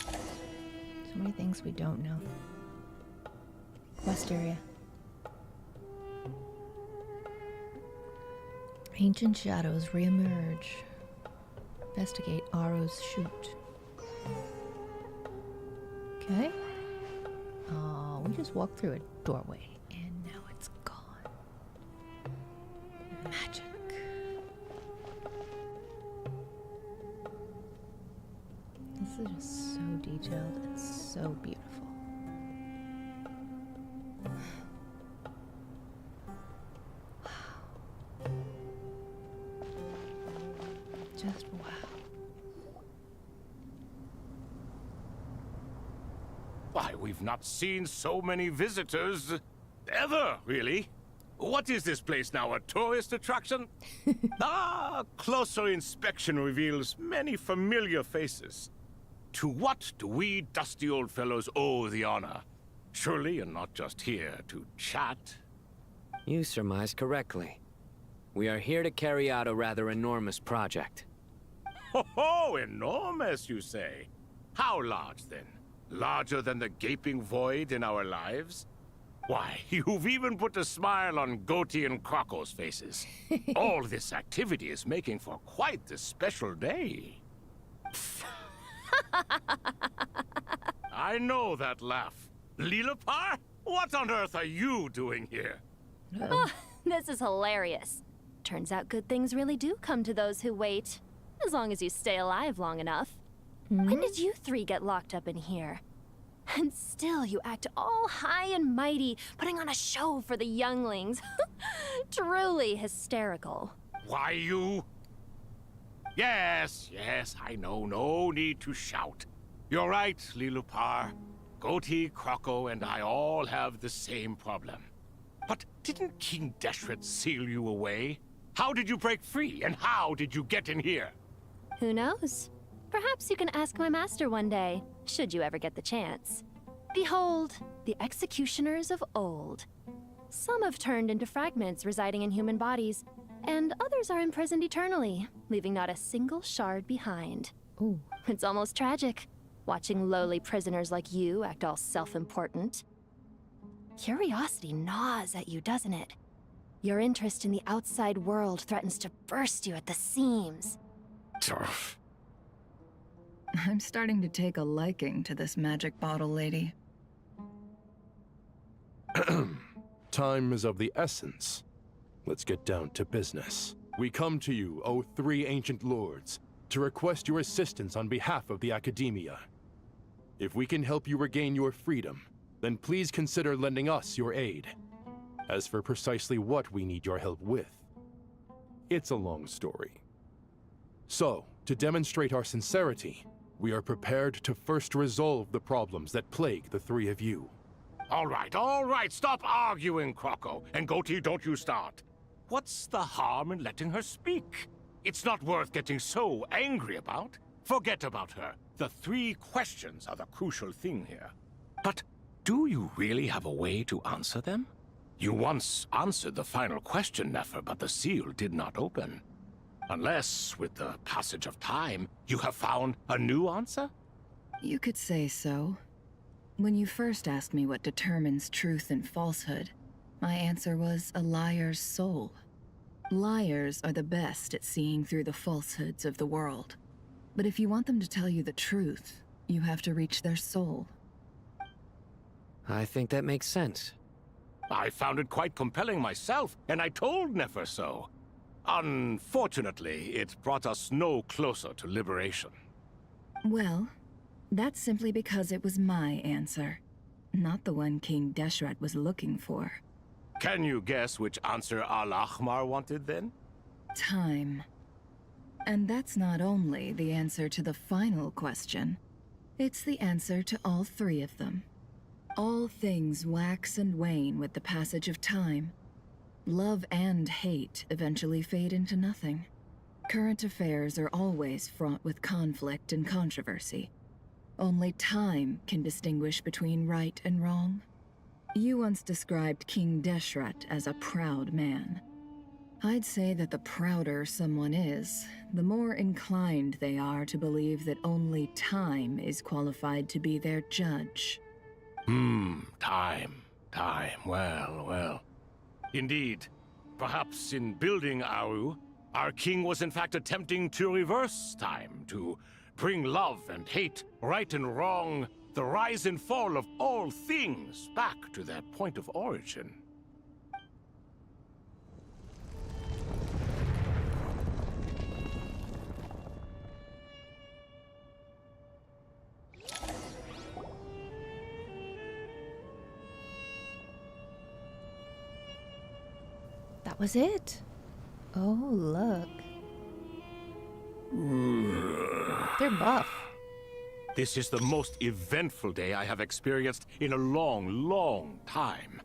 So many things we don't know. Quest area. Ancient shadows reemerge. Investigate Aro's chute. Okay. We just walked through a doorway and now it's gone. Magic. This is just so detailed and so beautiful. Just wow. Why, we've not seen so many visitors ever, really. What is this place now, a tourist attraction? Closer inspection reveals many familiar faces. To what do we dusty old fellows owe the honor? Surely you're not just here to chat. You surmise correctly. We are here to carry out a rather enormous project. Ho, enormous, you say? How large, then? Larger than the gaping void in our lives? Why, you've even put a smile on Goatee and Crocco's faces. All this activity is making for quite the special day. I know that laugh. Lilipar? What on earth are you doing here? Oh, this is hilarious. Turns out good things really do come to those who wait. As long as you stay alive long enough. When did you three get locked up in here? And still you act all high and mighty, putting on a show for the younglings. Truly hysterical. Why, you... Yes, I know. No need to shout. You're right, Lilipar. Goatee, Crocco, and I all have the same problem. But didn't King Deshret seal you away? How did you break free, and how did you get in here? Who knows? Perhaps you can ask my master one day, should you ever get the chance. Behold, the executioners of old. Some have turned into fragments residing in human bodies, and others are imprisoned eternally, leaving not a single shard behind. Ooh. It's almost tragic, watching lowly prisoners like you act all self-important. Curiosity gnaws at you, doesn't it? Your interest in the outside world threatens to burst you at the seams. I'm starting to take a liking to this magic bottle lady. Time is of the essence. Let's get down to business. We come to you, O three ancient lords, to request your assistance on behalf of the Academia. If we can help you regain your freedom, then please consider lending us your aid. As for precisely what we need your help with, it's a long story. So, to demonstrate our sincerity, we are prepared to first resolve the problems that plague the three of you. All right, stop arguing, Crocco. And Goatee, don't you start. What's the harm in letting her speak? It's not worth getting so angry about. Forget about her. The three questions are the crucial thing here. But do you really have a way to answer them? You once answered the final question, Nefer, but the seal did not open. Unless, with the passage of time, you have found a new answer? You could say so. When you first asked me what determines truth and falsehood, my answer was a liar's soul. Liars are the best at seeing through the falsehoods of the world. But if you want them to tell you the truth, You have to reach their soul. I think that makes sense. I found it quite compelling myself, and I told Nefer so. Unfortunately, it brought us no closer to liberation. Well, that's simply because it was my answer, not the one King Deshret was looking for. Can you guess which answer Al-Ahmar wanted then? Time. And that's not only the answer to the final question, it's the answer to all three of them. All things wax and wane with the passage of time. Love and hate eventually fade into nothing. Current affairs are always fraught with conflict and controversy. Only time can distinguish between right and wrong. You once described King Deshret as a proud man. I'd say that the prouder someone is, the more inclined they are to believe that only time is qualified to be their judge. Time. Well. Indeed. Perhaps in building Aru, our king was in fact attempting to reverse time, to bring love and hate, right and wrong, the rise and fall of all things back to their point of origin. That was it. Oh, look. They're buff. This is the most eventful day I have experienced in a long time.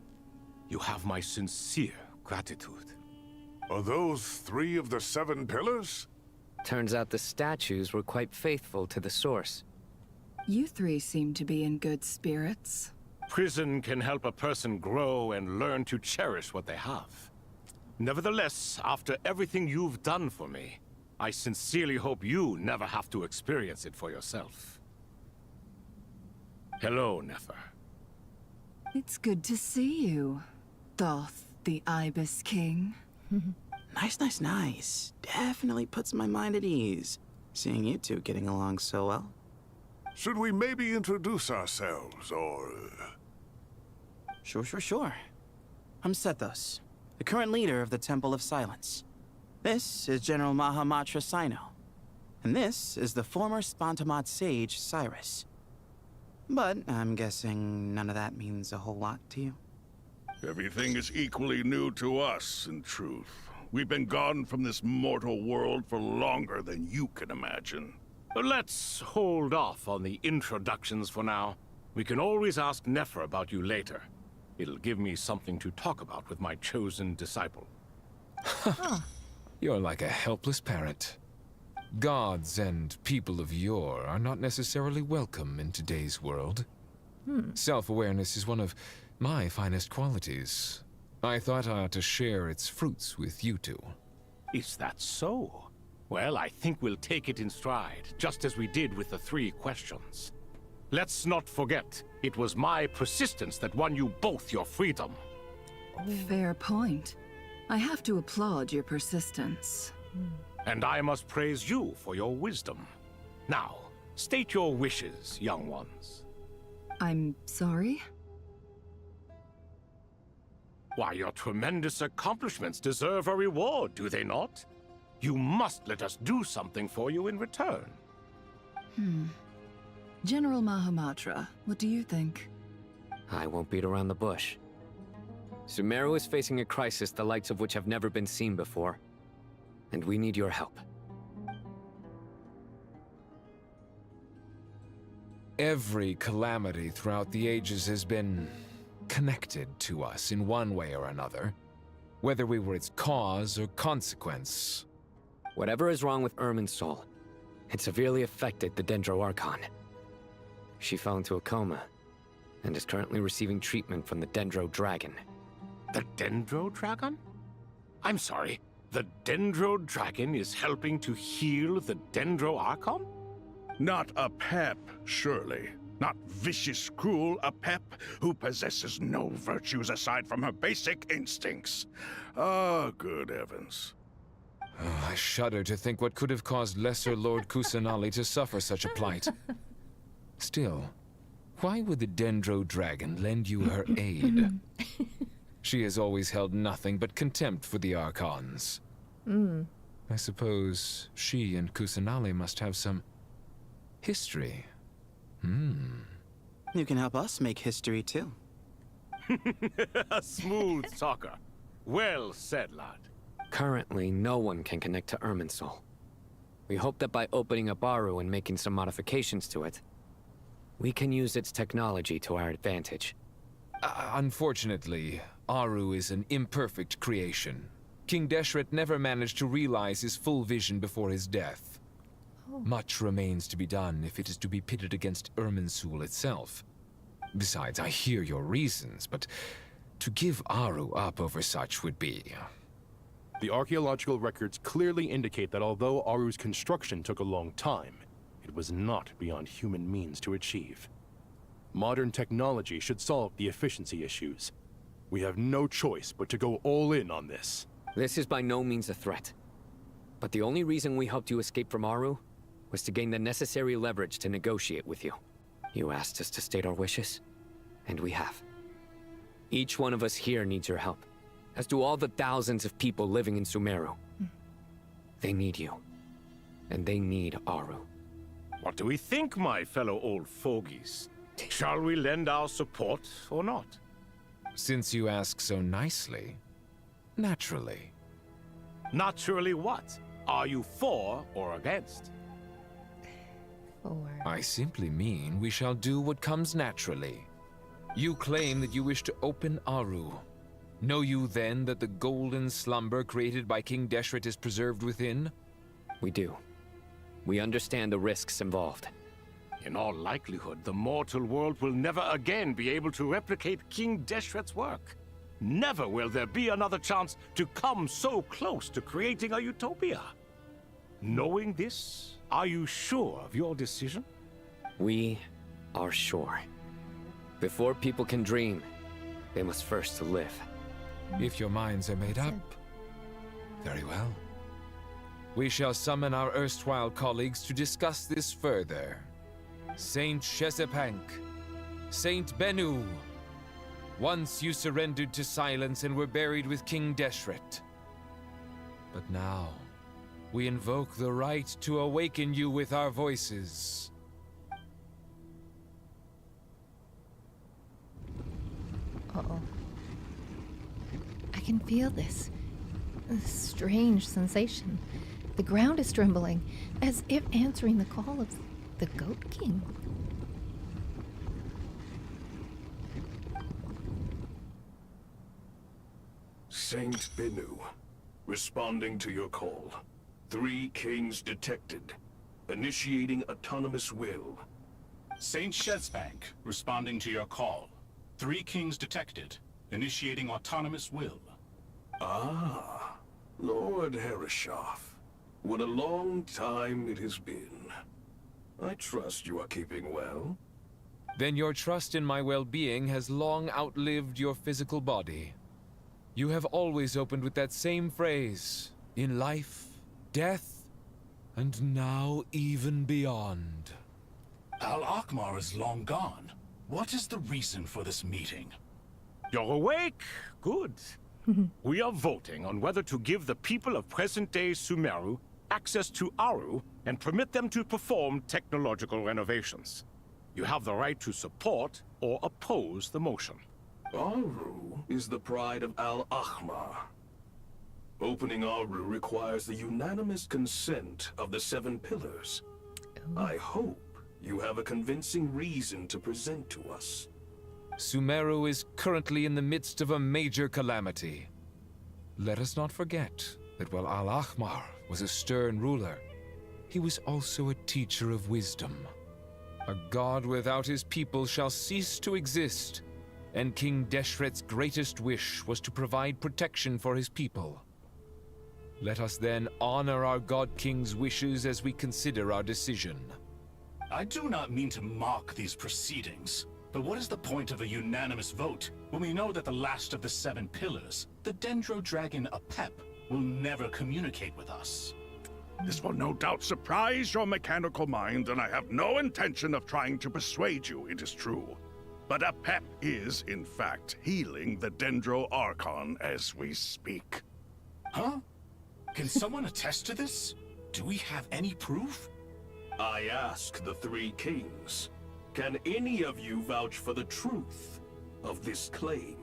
You have my sincere gratitude. Are those 3 of the 7 pillars? Turns out the statues were quite faithful to the source. You three seem to be in good spirits. Prison can help a person grow and learn to cherish what they have. Nevertheless, after everything you've done for me, I sincerely hope you never have to experience it for yourself. Hello, Nefer. It's good to see you, Thoth, the Ibis King. Nice. Definitely puts my mind at ease, seeing you two getting along so well. Should we maybe introduce ourselves, or... Sure. I'm Sethos, the current leader of the Temple of Silence. This is General Mahamatra Sino, and this is the former Spontamat sage, Cyrus. But I'm guessing none of that means a whole lot to you. Everything is equally new to us, in truth. We've been gone from this mortal world for longer than you can imagine. Let's hold off on the introductions for now. We can always ask Nefer about you later. It'll give me something to talk about with my chosen disciple. You're like a helpless parent. Gods and people of yore are not necessarily welcome in today's world. Self-awareness is one of my finest qualities. I thought I ought to share its fruits with you two. Is that so? Well, I think we'll take it in stride, just as we did with the 3 questions. Let's not forget, it was my persistence that won you both your freedom. Fair point. I have to applaud your persistence. And I must praise you for your wisdom. Now, state your wishes, young ones. I'm sorry? Why, your tremendous accomplishments deserve a reward, do they not? You must let us do something for you in return. General Mahamatra, what do you think? I won't beat around the bush. Sumeru is facing a crisis the likes of which have never been seen before. And we need your help. Every calamity throughout the ages has been connected to us in one way or another, whether we were its cause or consequence. Whatever is wrong with Irminsul, it severely affected the Dendro Archon. She fell into a coma and is currently receiving treatment from the Dendro Dragon. The Dendro Dragon? I'm sorry, the Dendro Dragon is helping to heal the Dendro Archon? Not a pep, surely. Not vicious, cruel, a pep who possesses no virtues aside from her basic instincts. Ah, good heavens. Oh, I shudder to think what could have caused Lesser Lord Kusanali to suffer such a plight. Still, why would the Dendro Dragon lend you her aid? She has always held nothing but contempt for the Archons. I suppose she and Kusanali must have some history. You can help us make history too. A smooth talker. Well said, lad. Currently, no one can connect to Irminsul. We hope that by opening up Aru and making some modifications to it, we can use its technology to our advantage. Unfortunately, Aru is an imperfect creation. King Deshret never managed to realize his full vision before his death. Much remains to be done if it is to be pitted against Irminsul itself. Besides, I hear your reasons, but to give Aru up over such would be... The archaeological records clearly indicate that although Aru's construction took a long time, it was not beyond human means to achieve. Modern technology should solve the efficiency issues. We have no choice but to go all in on this. This is by no means a threat. But the only reason we helped you escape from Aru was to gain the necessary leverage to negotiate with you. You asked us to state our wishes, and we have. Each one of us here needs your help, as do all the thousands of people living in Sumeru. They need you, and they need Aru. What do we think, my fellow old fogies? Shall we lend our support or not? Since you ask so nicely, naturally. Naturally what? Are you for or against? I simply mean we shall do what comes naturally. You claim that you wish to open Aru. Know you then that the golden slumber created by King Deshret is preserved within? We do. We understand the risks involved. In all likelihood, the mortal world will never again be able to replicate King Deshret's work. Never will there be another chance to come so close to creating a utopia. Knowing this, are you sure of your decision? We are sure. Before people can dream, they must first live. If your minds are made up, very well. We shall summon our erstwhile colleagues to discuss this further. Saint Shezepank, Saint Bennu, once you surrendered to silence and were buried with King Deshret. But now, we invoke the right to awaken you with our voices. Uh-oh. I can feel this strange sensation. The ground is trembling, as if answering the call of the Goat King. Saint Bennu, responding to your call. 3 kings detected. Initiating autonomous will. Saint Shezepank, responding to your call. 3 kings detected. Initiating autonomous will. Ah, Lord Herreshoff. What a long time it has been. I trust you are keeping well. Then your trust in my well-being has long outlived your physical body. You have always opened with that same phrase, in life, death, and now even beyond. Al-Akhmar is long gone. What is the reason for this meeting? You're awake? Good. We are voting on whether to give the people of present-day Sumeru access to Aru and permit them to perform technological renovations. You have the right to support or oppose the motion. Aru is the pride of Al-Akhmar. Opening Aru requires the unanimous consent of the 7 pillars. I hope you have a convincing reason to present to us. Sumeru is currently in the midst of a major calamity. Let us not forget that while Al-Akhmar was a stern ruler, he was also a teacher of wisdom. A god without his people shall cease to exist, and King Deshret's greatest wish was to provide protection for his people. Let us then honor our God King's wishes as we consider our decision. I do not mean to mock these proceedings, but what is the point of a unanimous vote when we know that the last of the 7 pillars, the Dendro Dragon Apep, will never communicate with us? This will no doubt surprise your mechanical mind, and I have no intention of trying to persuade you it is true. But Apep is, in fact, healing the Dendro Archon as we speak. Huh? Can someone attest to this? Do we have any proof? I ask the three kings, can any of you vouch for the truth of this claim?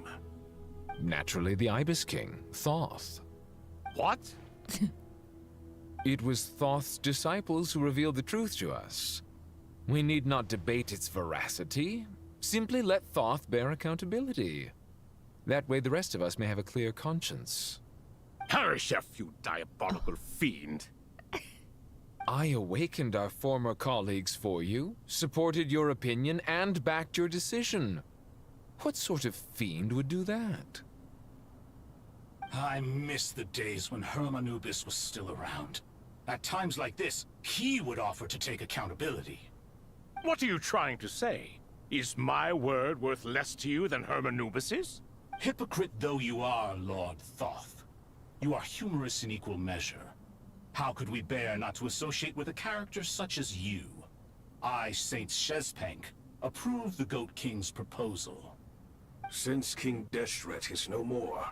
Naturally, the Ibis King, Thoth. What? It was Thoth's disciples who revealed the truth to us. We need not debate its veracity. Simply let Thoth bear accountability. That way the rest of us may have a clear conscience. Perish, you diabolical fiend! I awakened our former colleagues for you, supported your opinion, and backed your decision. What sort of fiend would do that? I miss the days when Hermanubis was still around. At times like this, he would offer to take accountability. What are you trying to say? Is my word worth less to you than Hermanubis's? Hypocrite though you are, Lord Thoth, you are humorous in equal measure. How could we bear not to associate with a character such as you? I, Saint Shezpank, approve the Goat King's proposal. Since King Deshret is no more,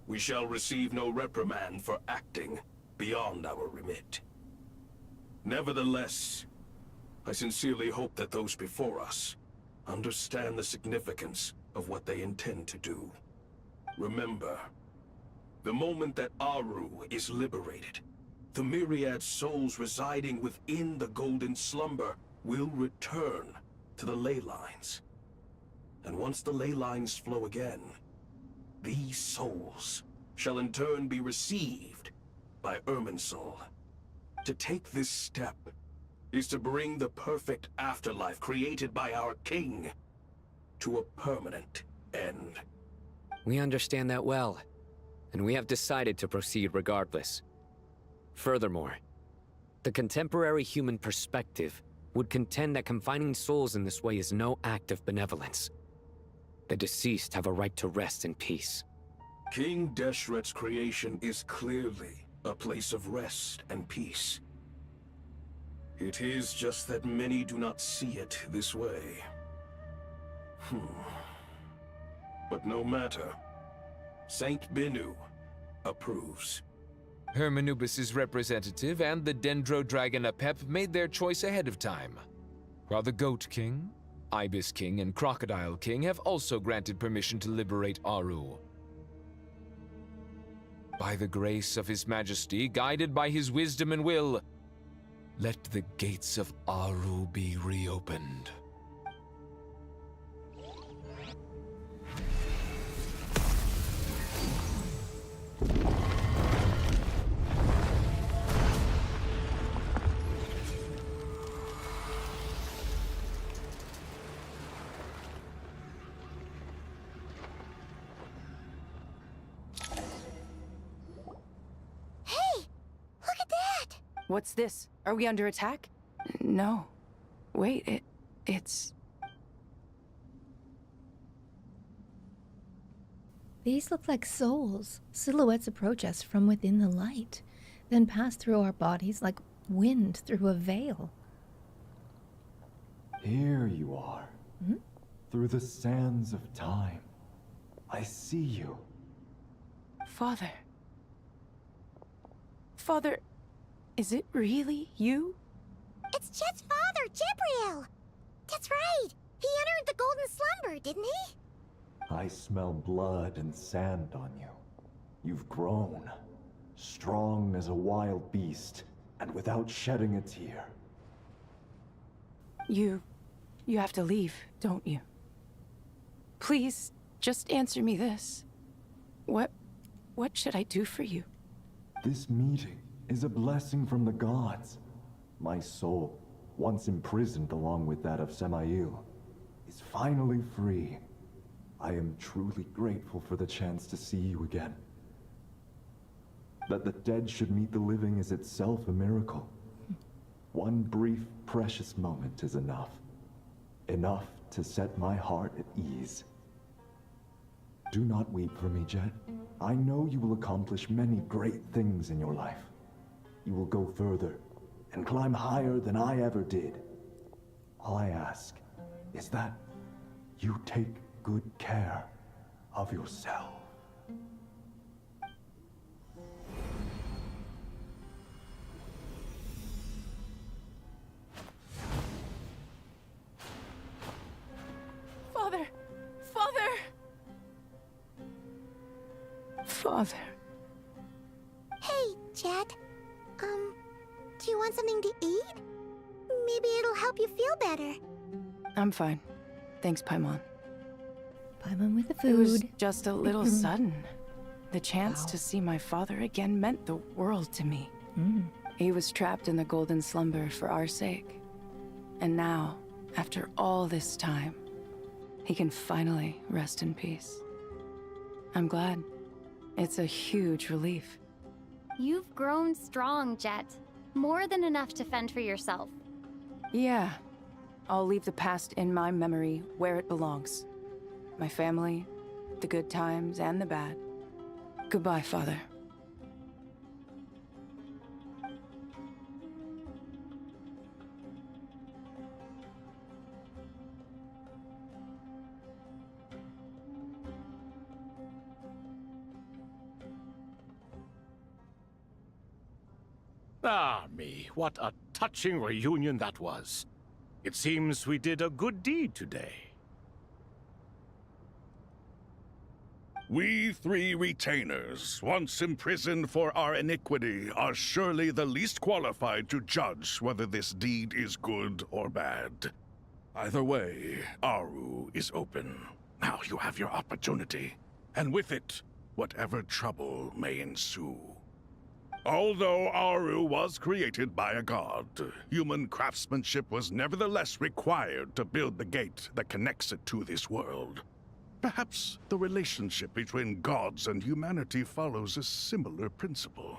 we shall receive no reprimand for acting beyond our remit. Nevertheless, I sincerely hope that those before us understand the significance of what they intend to do. Remember, the moment that Aru is liberated, the myriad souls residing within the Golden Slumber will return to the ley lines. And once the ley lines flow again, these souls shall in turn be received by Irminsul. To take this step is to bring the perfect afterlife created by our king to a permanent end. We understand that well, and we have decided to proceed regardless. Furthermore, the contemporary human perspective would contend that confining souls in this way is no act of benevolence. The deceased have a right to rest in peace. King Deshret's creation is clearly a place of rest and peace. It is just that many do not see it this way. But no matter. Saint Binu approves. Hermanubis' representative and the Dendro Dragon Apep made their choice ahead of time, while the Goat King, Ibis King, and Crocodile King have also granted permission to liberate Aru. By the grace of His Majesty, guided by his wisdom and will, let the gates of Aru be reopened. What's this? Are we under attack? No. Wait, it's... These look like souls. Silhouettes approach us from within the light, then pass through our bodies like wind through a veil. Here you are. Through the sands of time. I see you. Father. Father, is it really you? It's Chet's father, Jibriel! That's right! He entered the Golden Slumber, didn't he? I smell blood and sand on you. You've grown. Strong as a wild beast, and without shedding a tear. You have to leave, don't you? Please, just answer me this. What should I do for you? This meeting is a blessing from the gods. My soul, once imprisoned along with that of Samael, is finally free. I am truly grateful for the chance to see you again. That the dead should meet the living is itself a miracle. One brief, precious moment is enough. Enough to set my heart at ease. Do not weep for me, Jet. I know you will accomplish many great things in your life. you will go further and climb higher than I ever did. All I ask is that you take good care of yourself. Father! Father! Father. Hey, Jet. Do you want something to eat? Maybe it'll help you feel better. I'm fine. Thanks, Paimon. Paimon with the food. It was just a little sudden. The chance to see my father again meant the world to me. He was trapped in the golden slumber for our sake. And now, after all this time, he can finally rest in peace. I'm glad. It's a huge relief. You've grown strong, Jet. More than enough to fend for yourself. Yeah. I'll leave the past in my memory where it belongs. My family, the good times and the bad. Goodbye, Father. Ah, me, what a touching reunion that was. It seems we did a good deed today. We three retainers, once imprisoned for our iniquity, are surely the least qualified to judge whether this deed is good or bad. Either way, Aru is open. Now you have your opportunity, and with it, whatever trouble may ensue. Although Aru was created by a god, human craftsmanship was nevertheless required to build the gate that connects it to this world. Perhaps the relationship between gods and humanity follows a similar principle.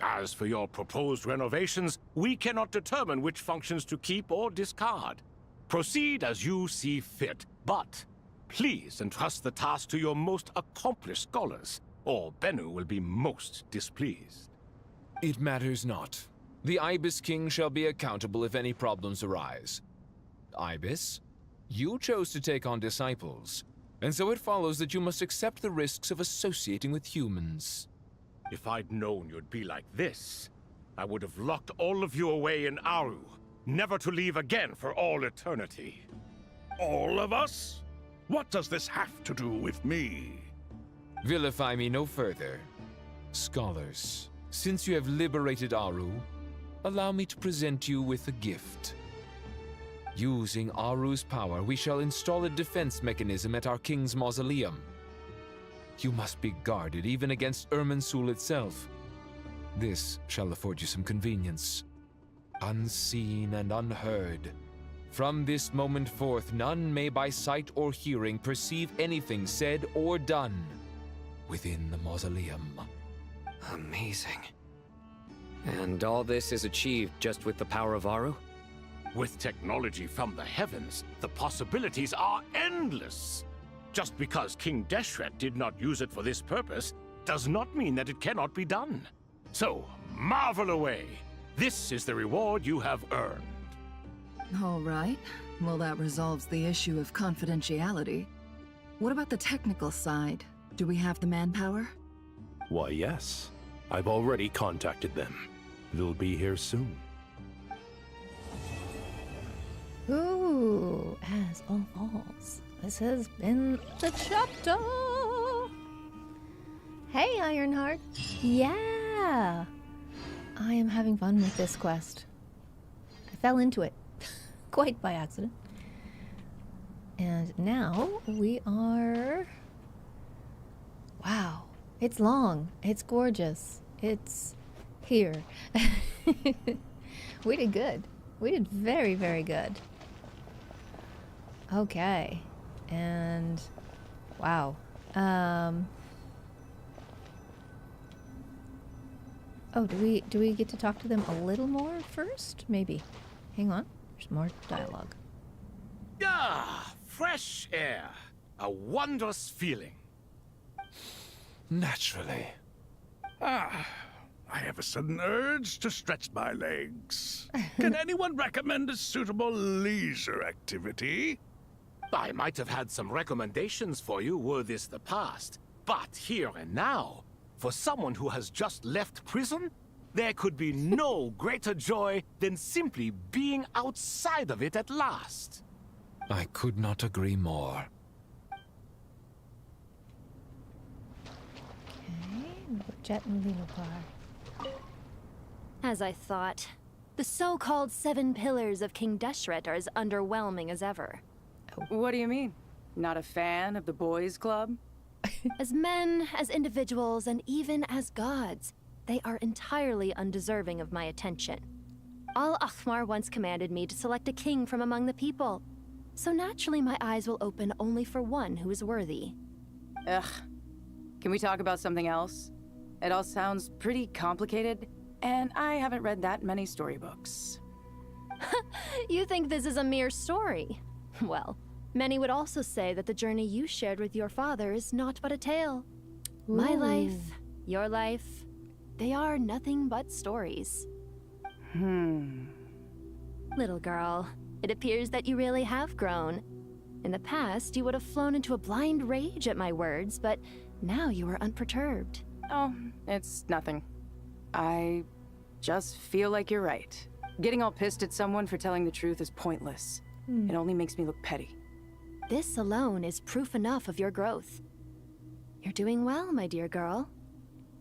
As for your proposed renovations, we cannot determine which functions to keep or discard. Proceed as you see fit, but please entrust the task to your most accomplished scholars, or Bennu will be most displeased. It matters not. The Ibis King shall be accountable if any problems arise. Ibis, you chose to take on disciples, and so it follows that you must accept the risks of associating with humans. If I'd known you'd be like this, I would have locked all of you away in Aru, never to leave again for all eternity. All of us? What does this have to do with me? Vilify me no further. Scholars, since you have liberated Aru, allow me to present you with a gift. Using Aru's power, we shall install a defense mechanism at our king's mausoleum. You must be guarded even against Irminsul itself. This shall afford you some convenience. Unseen and unheard. From this moment forth, none may by sight or hearing perceive anything said or done within the mausoleum. Amazing. And all this is achieved just with the power of Aru? With technology from the heavens, the possibilities are endless. Just because King Deshret did not use it for this purpose does not mean that it cannot be done. So, marvel away. This is the reward you have earned. All right. Well, that resolves the issue of confidentiality. What about the technical side? Do we have the manpower? Why, yes. I've already contacted them. They'll be here soon. Ooh, as all falls. This has been the chapter. Hey, Ironheart. Yeah. I am having fun with this quest. I fell into it. Quite by accident. And now we are... Wow. It's long. It's gorgeous. It's here. We did good. We did very, very good. Okay. And wow. Oh, do we get to talk to them a little more first? Maybe. Hang on. There's more dialogue. Ah, fresh air. A wondrous feeling. Naturally. Ah, I have a sudden urge to stretch my legs. Can anyone recommend a suitable leisure activity? I might have had some recommendations for you were this the past, but here and now, for someone who has just left prison, there could be no greater joy than simply being outside of it at last. I could not agree more. Jet and Lilo Bar. As I thought, the so-called 7 pillars of King Deshret are as underwhelming as ever. What do you mean? Not a fan of the boys' club? As men, as individuals, and even as gods, they are entirely undeserving of my attention. Al-Ahmar once commanded me to select a king from among the people, so naturally my eyes will open only for one who is worthy. Ugh. Can we talk about something else? It all sounds pretty complicated, and I haven't read that many storybooks. You think this is a mere story? Well, many would also say that the journey you shared with your father is not but a tale. My life, your life, they are nothing but stories. Little girl, it appears that you really have grown. In the past, you would have flown into a blind rage at my words, but now you are unperturbed. Oh, it's nothing. I just feel like you're right. Getting all pissed at someone for telling the truth is pointless. It only makes me look petty. This alone is proof enough of your growth. You're doing well, my dear girl.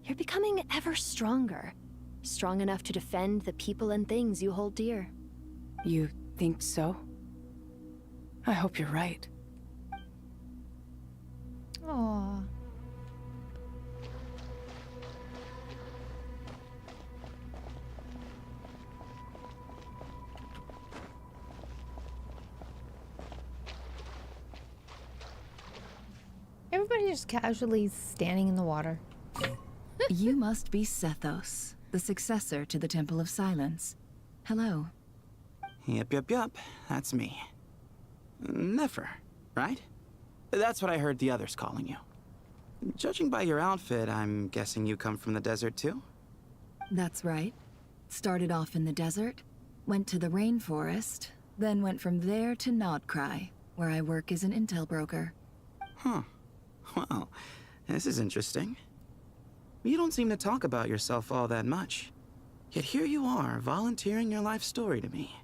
You're becoming ever stronger. Strong enough to defend the people and things you hold dear. You think so? I hope you're right. Aww. Everybody just casually standing in the water. You must be Sethos, the successor to the Temple of Silence. Hello. Yup. That's me. Nefer, right? That's what I heard the others calling you. Judging by your outfit, I'm guessing you come from the desert too? That's right. Started off in the desert, went to the rainforest, then went from there to Nodcry, where I work as an intel broker. Huh. Well, this is interesting. You don't seem to talk about yourself all that much. Yet here you are, volunteering your life story to me.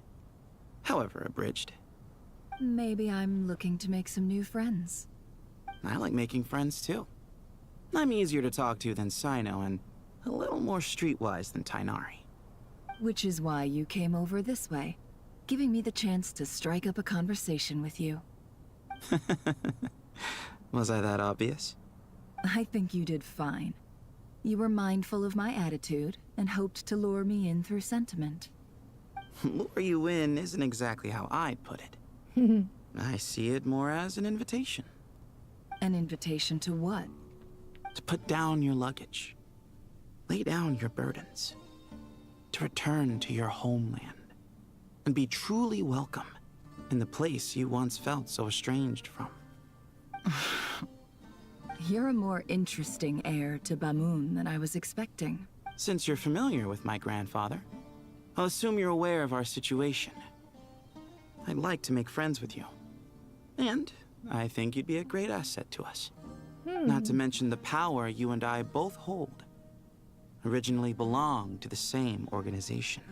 However abridged. Maybe I'm looking to make some new friends. I like making friends too. I'm easier to talk to than Sino and a little more streetwise than Tainari. Which is why you came over this way, giving me the chance to strike up a conversation with you. Was I that obvious? I think you did fine. You were mindful of my attitude and hoped to lure me in through sentiment. Lure you in isn't exactly how I'd put it. I see it more as an invitation. An invitation to what? To put down your luggage. Lay down your burdens. To return to your homeland. And be truly welcome in the place you once felt so estranged from. You're a more interesting heir to Bamun than I was expecting. Since you're familiar with my grandfather, I'll assume you're aware of our situation. I'd like to make friends with you. And I think you'd be a great asset to us. Not to mention the power you and I both hold. Originally belonged to the same organization.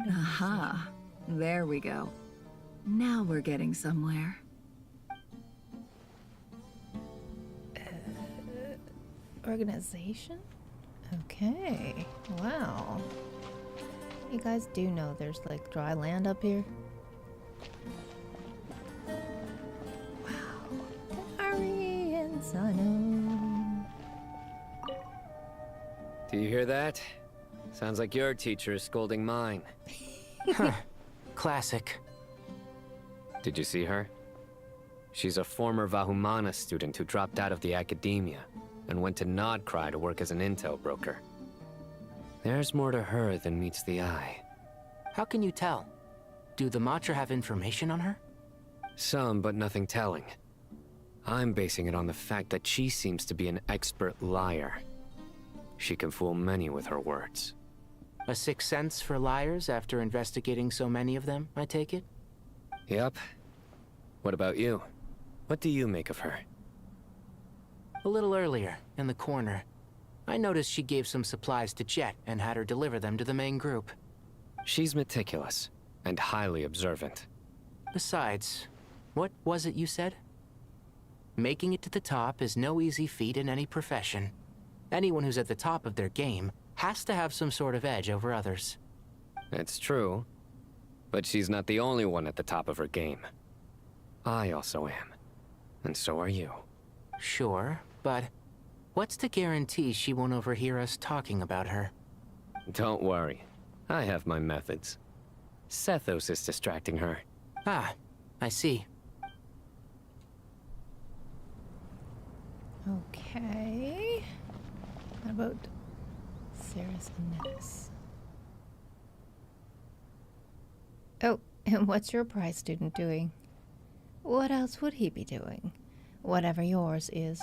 Aha. There we go. Now we're getting somewhere. Organization? Okay. Wow. You guys do know there's like dry land up here? Wow. Ari and Sano. Do you hear that? Sounds like your teacher is scolding mine. Classic. Did you see her? She's a former Vahumana student who dropped out of the academia and went to Nodcry to work as an intel broker. There's more to her than meets the eye. How can you tell? Do the Matra have information on her? Some, but nothing telling. I'm basing it on the fact that she seems to be an expert liar. She can fool many with her words. A sixth sense for liars after investigating so many of them, I take it? Yep. What about you? What do you make of her? A little earlier, in the corner, I noticed she gave some supplies to Jet and had her deliver them to the main group. She's meticulous and highly observant. Besides, what was it you said? Making it to the top is no easy feat in any profession. Anyone who's at the top of their game has to have some sort of edge over others. It's true, but she's not the only one at the top of her game. I also am, and so are you. Sure, but what's to guarantee she won't overhear us talking about her? Don't worry, I have my methods. Sethos is distracting her. Ah, I see. Okay. How about Ceres and Ness? Oh, and what's your prize student doing? What else would he be doing? Whatever yours is.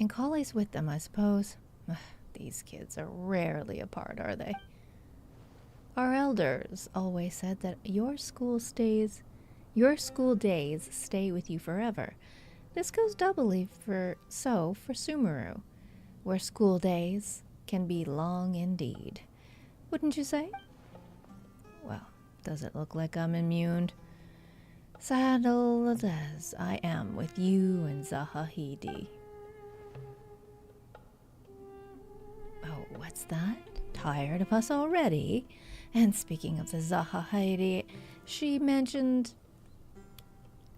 And Collei's with them, I suppose. Ugh, these kids are rarely apart, are they? Our elders always said that your school days stay with you forever. This goes doubly for Sumeru, where school days can be long indeed. Wouldn't you say? Well, does it look like I'm immune? Saddled as I am with you and Zahahidi. Oh, what's that? Tired of us already? And speaking of the Zahahidi, she mentioned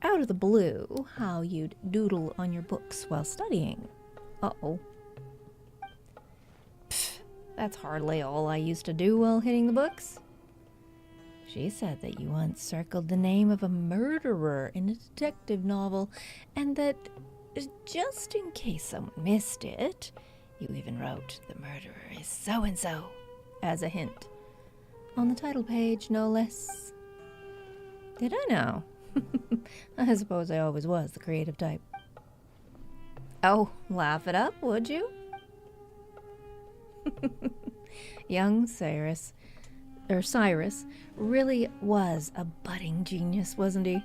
out of the blue how you'd doodle on your books while studying. Uh-oh. Pfft, that's hardly all I used to do while hitting the books. She said that you once circled the name of a murderer in a detective novel, and that just in case someone missed it, you even wrote, "The murderer is so-and-so," as a hint. On the title page, no less. Did I know? I suppose I always was the creative type. Oh, laugh it up, would you? Young Cyrus really was a budding genius, wasn't he?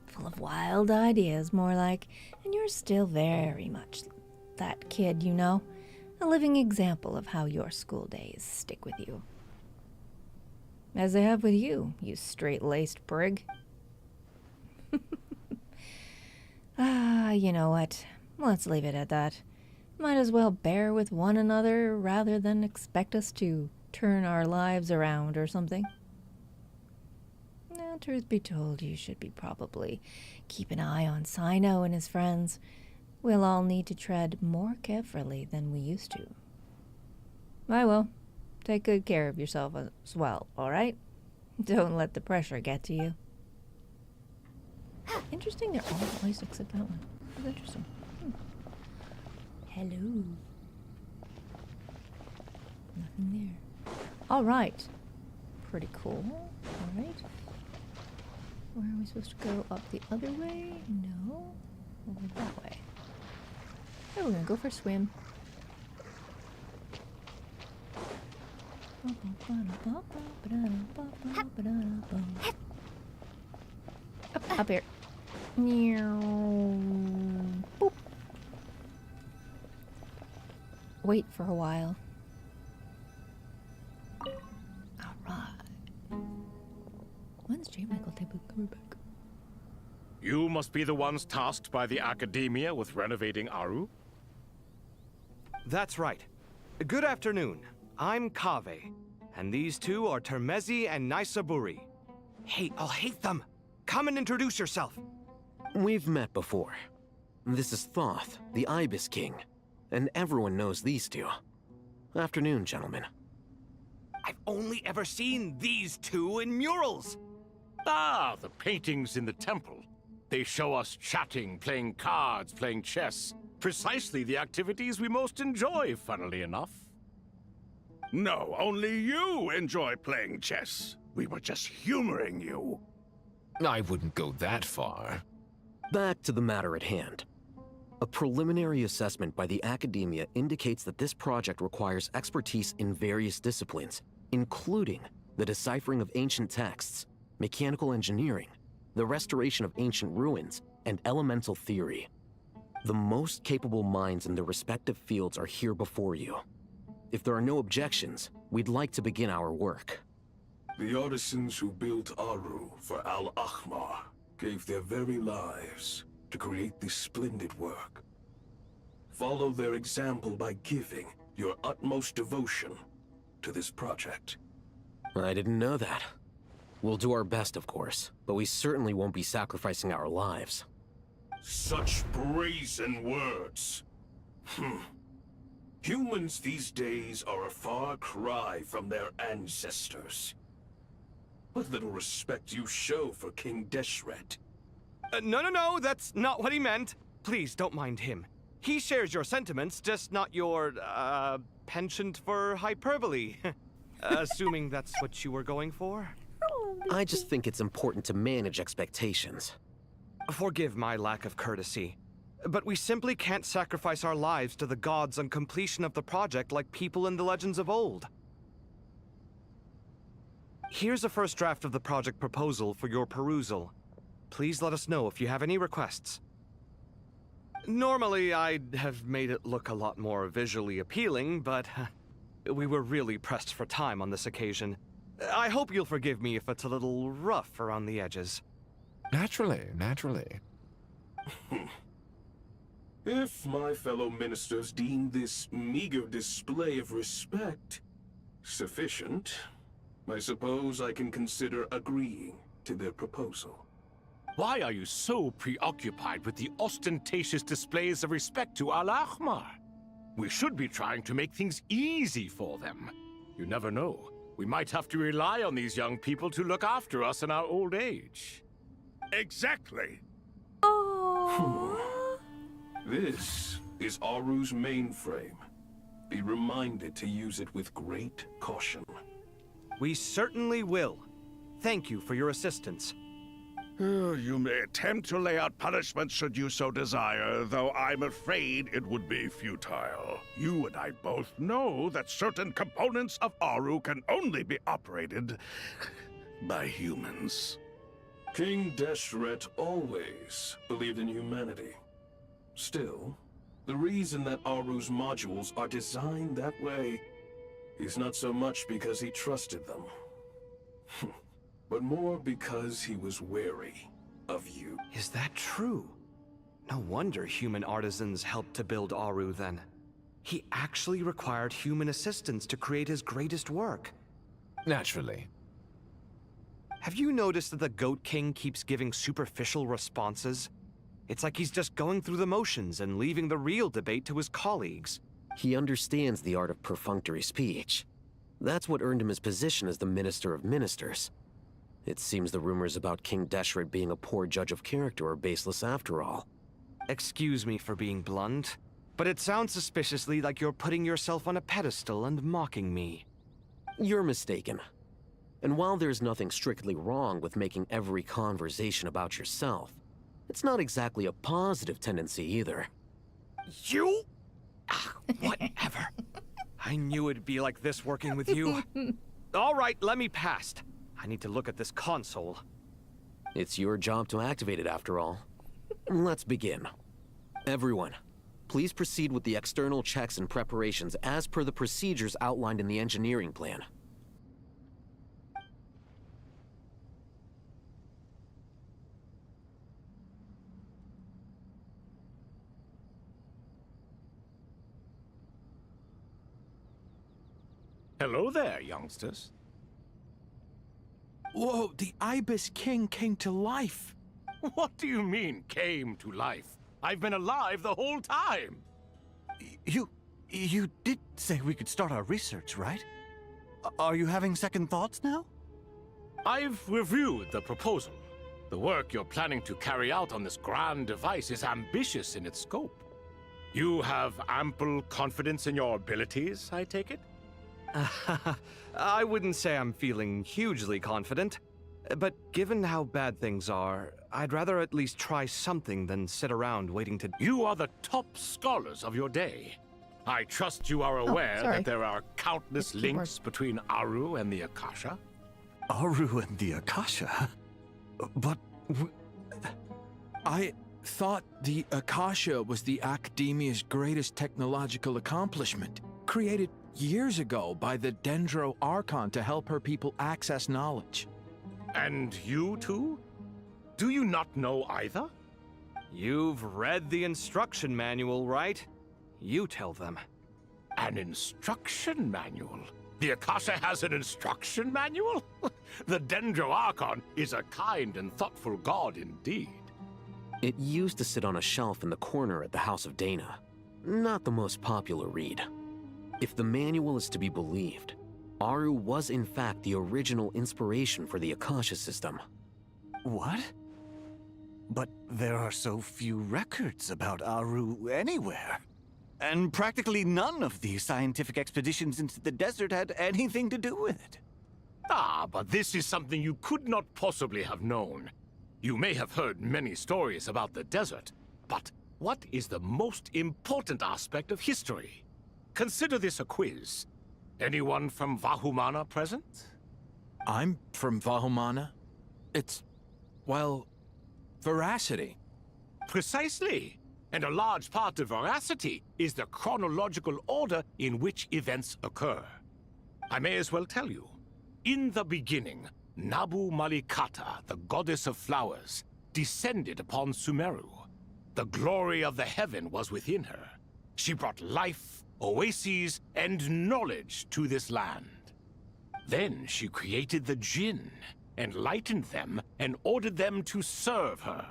Full of wild ideas, more like, and you're still very much that kid, you know. A living example of how your school days stick with you. As they have with you, you straight-laced prig. You know what? Let's leave it at that. Might as well bear with one another rather than expect us to turn our lives around or something. Now, truth be told, you should be probably keep an eye on Sino and his friends. We'll all need to tread more carefully than we used to. I will. Take good care of yourself as well, alright? Don't let the pressure get to you. Interesting, they're all voiced except that one. That's interesting. Hello. Nothing there. Alright. Pretty cool. Alright. Where are we supposed to go? Up the other way? No. Over that way. Oh, we're gonna go for a swim. Up here. Boop. Wait for a while. Alright. When's J. Michael Tatum coming back? You must be the ones tasked by the Academia with renovating Aru? That's right. Good afternoon. I'm Kaveh, and these two are Termezi and Naisaburi. Hey, I'll hate them! Come and introduce yourself! We've met before. This is Thoth, the Ibis King, and everyone knows these two. Afternoon, gentlemen. I've only ever seen these two in murals! Ah, the paintings in the temple. They show us chatting, playing cards, playing chess. Precisely the activities we most enjoy, funnily enough. No, only you enjoy playing chess. We were just humoring you. I wouldn't go that far. Back to the matter at hand. A preliminary assessment by the academia indicates that this project requires expertise in various disciplines, including the deciphering of ancient texts, mechanical engineering, the restoration of ancient ruins, and elemental theory. The most capable minds in their respective fields are here before you. If there are no objections, we'd like to begin our work. The artisans who built Aru for Al-Ahmar gave their very lives to create this splendid work. Follow their example by giving your utmost devotion to this project. I didn't know that. We'll do our best, of course, but we certainly won't be sacrificing our lives. Such brazen words. Humans these days are a far cry from their ancestors. What little respect you show for King Deshret. No, that's not what he meant. Please, don't mind him. He shares your sentiments, just not your, penchant for hyperbole. Assuming that's what you were going for? I just think it's important to manage expectations. Forgive my lack of courtesy, but we simply can't sacrifice our lives to the gods on completion of the project like people in the legends of old. Here's a first draft of the project proposal for your perusal. Please let us know if you have any requests. Normally, I'd have made it look a lot more visually appealing, but we were really pressed for time on this occasion. I hope you'll forgive me if it's a little rough around the edges. Naturally. If my fellow ministers deem this meager display of respect sufficient, I suppose I can consider agreeing to their proposal. Why are you so preoccupied with the ostentatious displays of respect to Al-Ahmar? We should be trying to make things easy for them. You never know. We might have to rely on these young people to look after us in our old age. Exactly. This is Aru's mainframe. Be reminded to use it with great caution. We certainly will. Thank you for your assistance. You may attempt to lay out punishment should you so desire, though I'm afraid it would be futile. You and I both know that certain components of Aru can only be operated by humans. King Deshret always believed in humanity. Still, the reason that Aru's modules are designed that way is not so much because he trusted them, but more because he was wary of you. Is that true? No wonder human artisans helped to build Aru then. He actually required human assistance to create his greatest work. Naturally. Have you noticed that the Goat King keeps giving superficial responses? It's like he's just going through the motions and leaving the real debate to his colleagues. He understands the art of perfunctory speech. That's what earned him his position as the Minister of Ministers. It seems the rumors about King Deshret being a poor judge of character are baseless after all. Excuse me for being blunt, but it sounds suspiciously like you're putting yourself on a pedestal and mocking me. You're mistaken. And while there's nothing strictly wrong with making every conversation about yourself, it's not exactly a positive tendency either. You? Whatever. I knew it'd be like this working with you. All right, let me past. I need to look at this console. It's your job to activate it after all. Let's begin. Everyone, please proceed with the external checks and preparations as per the procedures outlined in the engineering plan. Hello there, youngsters. Whoa, the Ibis King came to life. What do you mean, came to life? I've been alive the whole time. You did say we could start our research, right? Are you having second thoughts now? I've reviewed the proposal. The work you're planning to carry out on this grand device is ambitious in its scope. You have ample confidence in your abilities, I take it? I wouldn't say I'm feeling hugely confident. But given how bad things are, I'd rather at least try something than sit around waiting to... You are the top scholars of your day. I trust you are aware that there are countless links between Aru and the Akasha. Aru and the Akasha? But... I thought the Akasha was the Academia's greatest technological accomplishment, created years ago by the Dendro Archon to help her people access knowledge. And you too? Do you not know either? You've read the instruction manual, right? You tell them. An instruction manual? The Akasha has an instruction manual? The Dendro Archon is a kind and thoughtful god indeed. It used to sit on a shelf in the corner at the House of Dana. Not the most popular read. If the manual is to be believed, Aru was in fact the original inspiration for the Akasha system. What? But there are so few records about Aru anywhere. And practically none of these scientific expeditions into the desert had anything to do with it. Ah, but this is something you could not possibly have known. You may have heard many stories about the desert, but what is the most important aspect of history? Consider this a quiz. Anyone from Vahumana present? I'm from Vahumana. It's, well, veracity. Precisely. And a large part of veracity is the chronological order in which events occur. I may as well tell you. In the beginning, Nabu Malikata, the goddess of flowers, descended upon Sumeru. The glory of the heaven was within her. She brought life, oases, and knowledge to this land. Then she created the Jinn, enlightened them, and ordered them to serve her.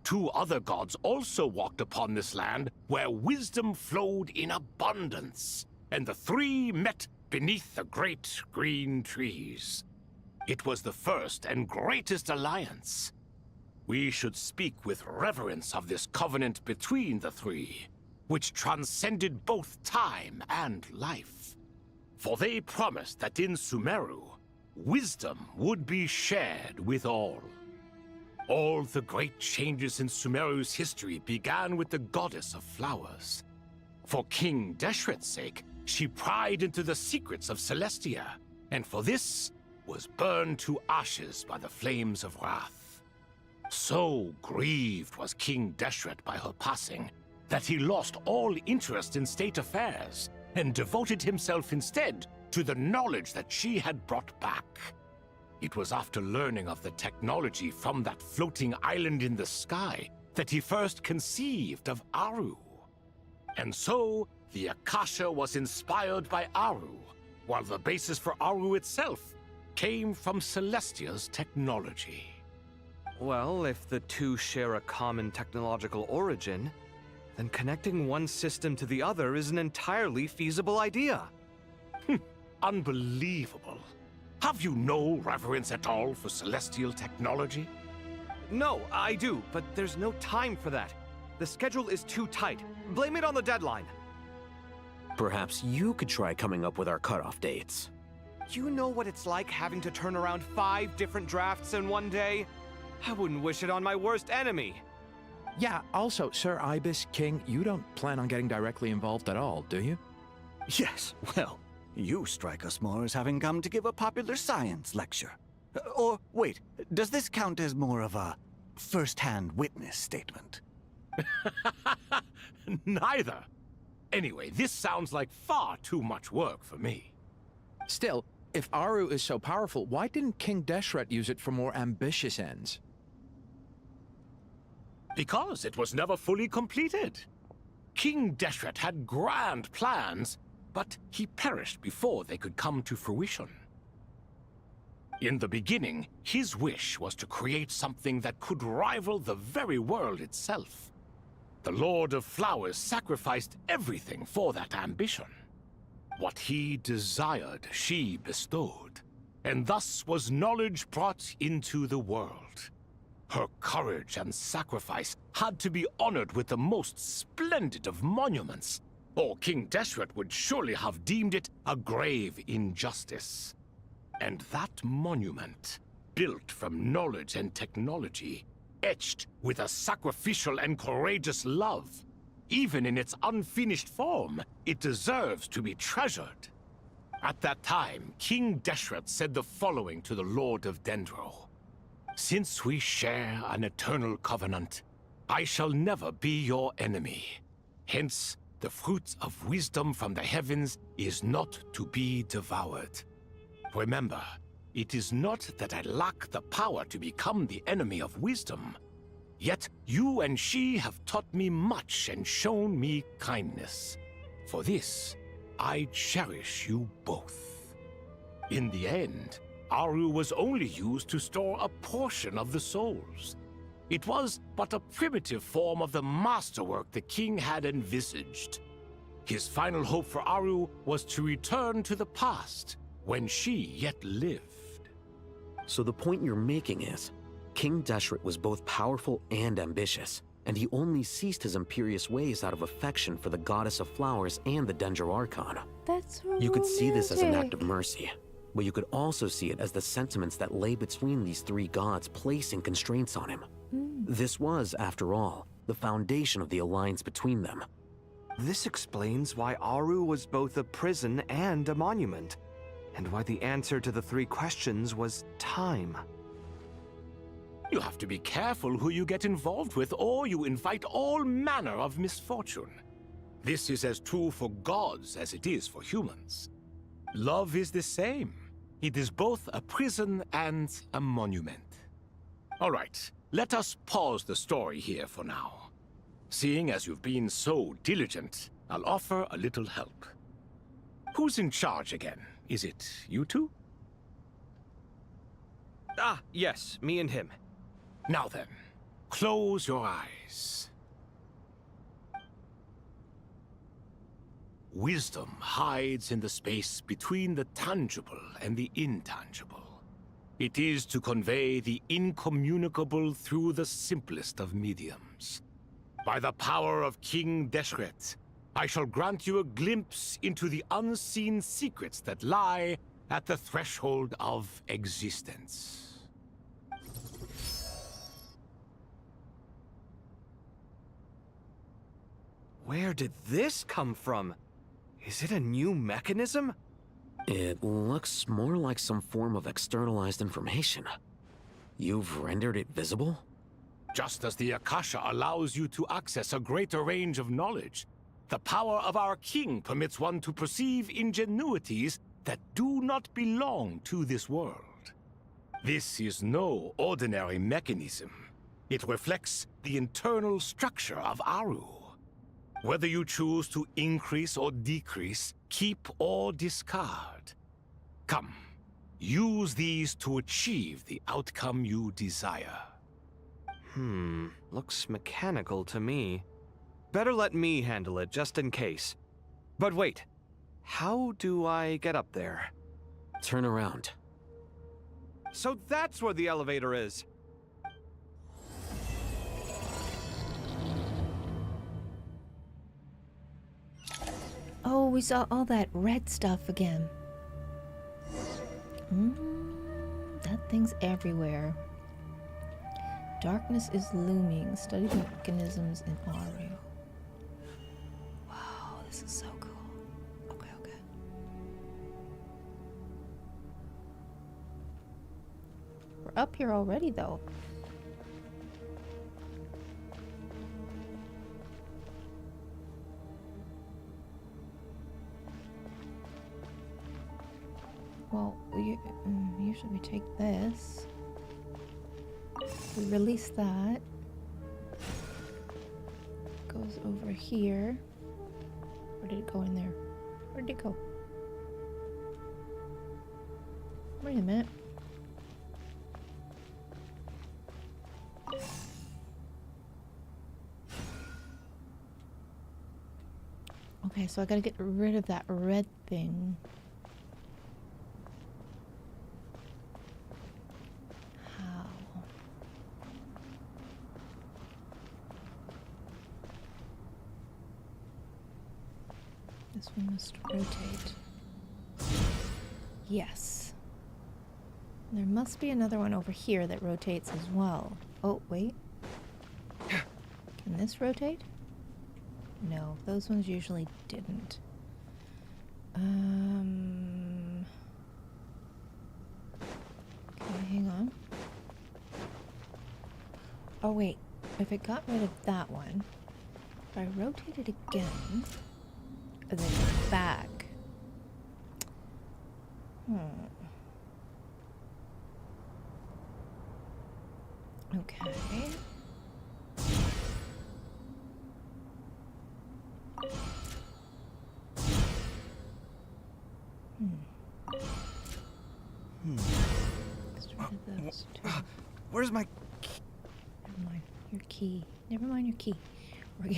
2 other gods also walked upon this land where wisdom flowed in abundance, and the 3 met beneath the great green trees. It was the first and greatest alliance. We should speak with reverence of this covenant between the 3, which transcended both time and life. For they promised that in Sumeru, wisdom would be shared with all. All the great changes in Sumeru's history began with the goddess of flowers. For King Deshret's sake, she pried into the secrets of Celestia, and for this was burned to ashes by the flames of wrath. So grieved was King Deshret by her passing that he lost all interest in state affairs and devoted himself instead to the knowledge that she had brought back. It was after learning of the technology from that floating island in the sky that he first conceived of Aru. And so, the Akasha was inspired by Aru, while the basis for Aru itself came from Celestia's technology. Well, if the 2 share a common technological origin, then connecting one system to the other is an entirely feasible idea. Unbelievable. Have you no reverence at all for celestial technology? No, I do, but there's no time for that. The schedule is too tight. Blame it on the deadline. Perhaps you could try coming up with our cutoff dates. You know what it's like having to turn around 5 different drafts in one day? I wouldn't wish it on my worst enemy. Yeah, also, Sir Ibis King, you don't plan on getting directly involved at all, do you? Yes, well, you strike us more as having come to give a popular science lecture. Or, wait, does this count as more of a first-hand witness statement? Neither. Anyway, this sounds like far too much work for me. Still, if Aru is so powerful, why didn't King Deshret use it for more ambitious ends? Because it was never fully completed. King Deshret had grand plans, but he perished before they could come to fruition. In the beginning, his wish was to create something that could rival the very world itself. The Lord of Flowers sacrificed everything for that ambition. What he desired, she bestowed, and thus was knowledge brought into the world. Her courage and sacrifice had to be honored with the most splendid of monuments, or King Deshret would surely have deemed it a grave injustice. And that monument built from knowledge and technology, etched with a sacrificial and courageous love. Even in its unfinished form, it deserves to be treasured. At that time, King Deshret said the following to the Lord of Dendro. Since we share an eternal covenant, I shall never be your enemy. Hence, the fruit of wisdom from the heavens is not to be devoured. Remember, it is not that I lack the power to become the enemy of wisdom. Yet you and she have taught me much and shown me kindness. For this, I cherish you both. In the end, Aru was only used to store a portion of the souls. It was but a primitive form of the masterwork the king had envisaged. His final hope for Aru was to return to the past, when she yet lived. So the point you're making is, King Deshret was both powerful and ambitious, and he only ceased his imperious ways out of affection for the goddess of flowers and the Dendro Archon. That's romantic. You could see this as an act of mercy, but you could also see it as the sentiments that lay between these three gods placing constraints on him. This was, after all, the foundation of the alliance between them. This explains why Aru was both a prison and a monument, and why the answer to the three questions was time. You have to be careful who you get involved with, or you invite all manner of misfortune. This is as true for gods as it is for humans. Love is the same. It is both a prison and a monument. All right, let us pause the story here for now. Seeing as you've been so diligent, I'll offer a little help. Who's in charge again? Is it you two? Ah, yes, me and him. Now then, close your eyes. Wisdom hides in the space between the tangible and the intangible. It is to convey the incommunicable through the simplest of mediums. By the power of King Deshret, I shall grant you a glimpse into the unseen secrets that lie at the threshold of existence. Where did this come from? Is it a new mechanism? It looks more like some form of externalized information. You've rendered it visible? Just as the Akasha allows you to access a greater range of knowledge, the power of our king permits one to perceive ingenuities that do not belong to this world. This is no ordinary mechanism. It reflects the internal structure of Aru. Whether you choose to increase or decrease, keep or discard. Come, use these to achieve the outcome you desire. Looks mechanical to me. Better let me handle it, just in case. But wait, how do I get up there? Turn around. So that's where the elevator is. Oh, we saw all that red stuff again. That thing's everywhere. Darkness is looming. Study mechanisms in Aru. Wow, this is so cool. Okay, okay. We're up here already, though. Well, usually we take this. We release that. Goes over here. Where did it go in there? Where did it go? Wait a minute. Okay, so I gotta get rid of that red thing. This one must rotate. Yes. There must be another one over here that rotates as well. Oh, wait. Can this rotate? No, those ones usually didn't. Okay, hang on. Oh, wait. If it got rid of that one, if I rotate it again, then it's back. Okay. Let's try those two. Where's my... Never mind your key. Never mind your key. We're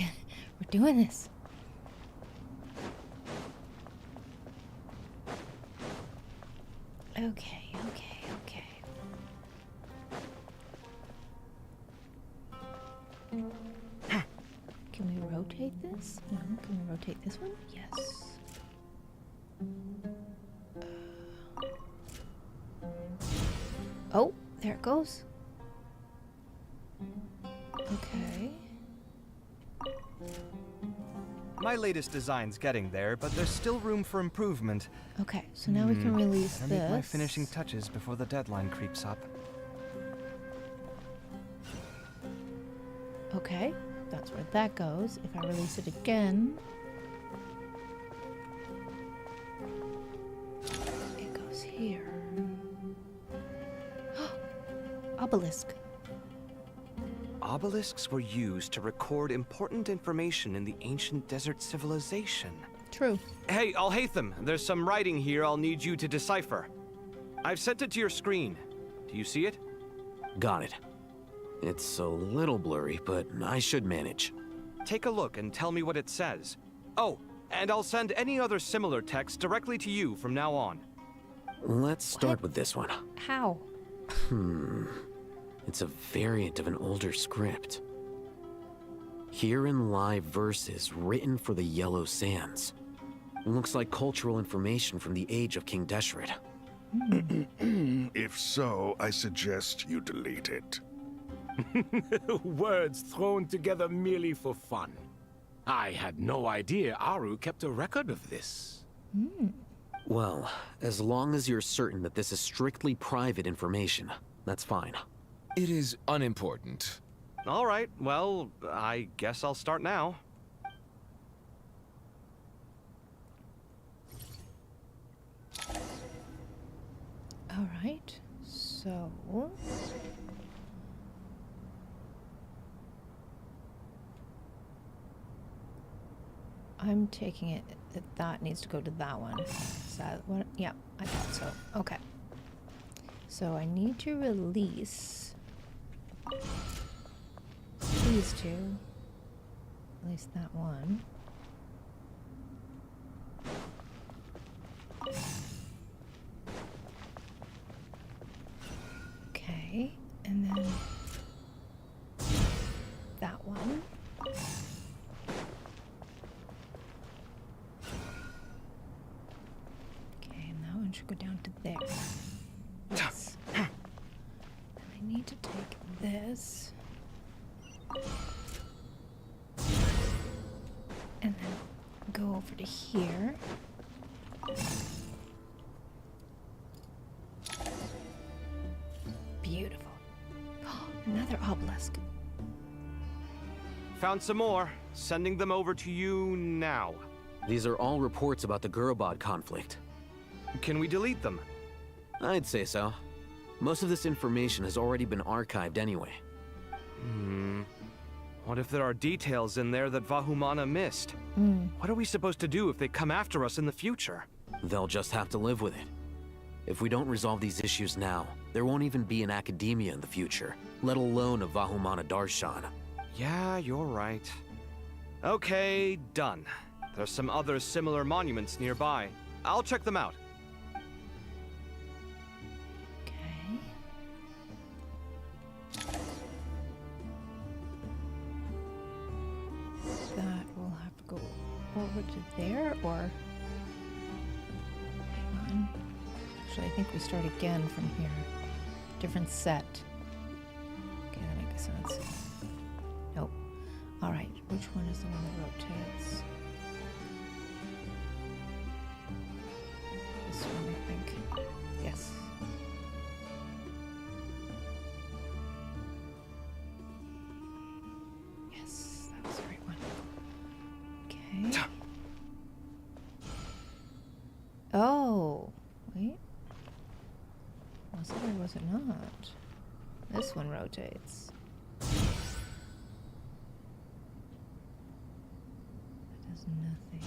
doing this. Okay. Can we rotate this? No. Can we rotate this one? Yes. Oh, there it goes. Okay. My latest design's getting there, but there's still room for improvement. Okay, so now we can release Gotta this. make my finishing touches before the deadline creeps up. Okay, that's where that goes. If I release it again, it goes here. Obelisk. Obelisks were used to record important information in the ancient desert civilization. True. Hey, Alhaitham, there's some writing here I'll need you to decipher. I've sent it to your screen. Do you see it? Got it. It's a little blurry, but I should manage. Take a look and tell me what it says. Oh, and I'll send any other similar text directly to you from now on. Let's start with this one. How? It's a variant of an older script. Herein lie verses written for the Yellow Sands. Looks like cultural information from the age of King Deshret. If so, I suggest you delete it. Words thrown together merely for fun. I had no idea Aru kept a record of this. Well, as long as you're certain that this is strictly private information, that's fine. It is unimportant. All right, well, I guess I'll start now. All right, so... I'm taking it that that needs to go to that one. Is that what? Yeah, I thought so. Okay. So I need to release these two. At least that one. Okay, and then that one. Okay, and that one should go down to there. Yes. And I need to take this and then go over to here. Beautiful. Another obelisk. Found some more. Sending them over to you now. These are all reports about the Gurubad conflict. Can we delete them? I'd say so. Most of this information has already been archived anyway. What if there are details in there that Vahumana missed? What are we supposed to do if they come after us in the future? They'll just have to live with it. If we don't resolve these issues now, there won't even be an academia in the future, let alone a Vahumana Darshan. Yeah, you're right. Okay, done. There's some other similar monuments nearby. I'll check them out. Okay. That will have to go over to there, or... Hang on. Actually, I think we start again from here. Different set. Okay, that makes sense. Nope. Alright, which one is the one that rotates? This one, I think. Yes. Yes, that was the right one. Okay. Oh, wait. Was it or was it not? This one rotates. That does nothing.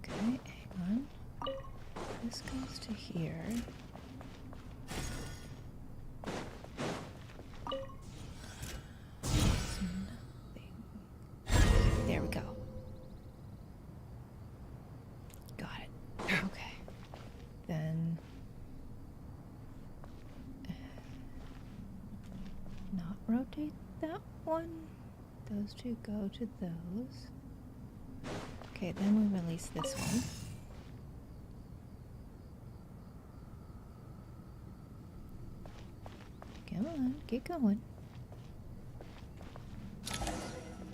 Okay, hang on. This goes to here. There we go. Got it. Okay. Then not rotate that one. Those two go to those. Okay, then we release this one. Come on, get going.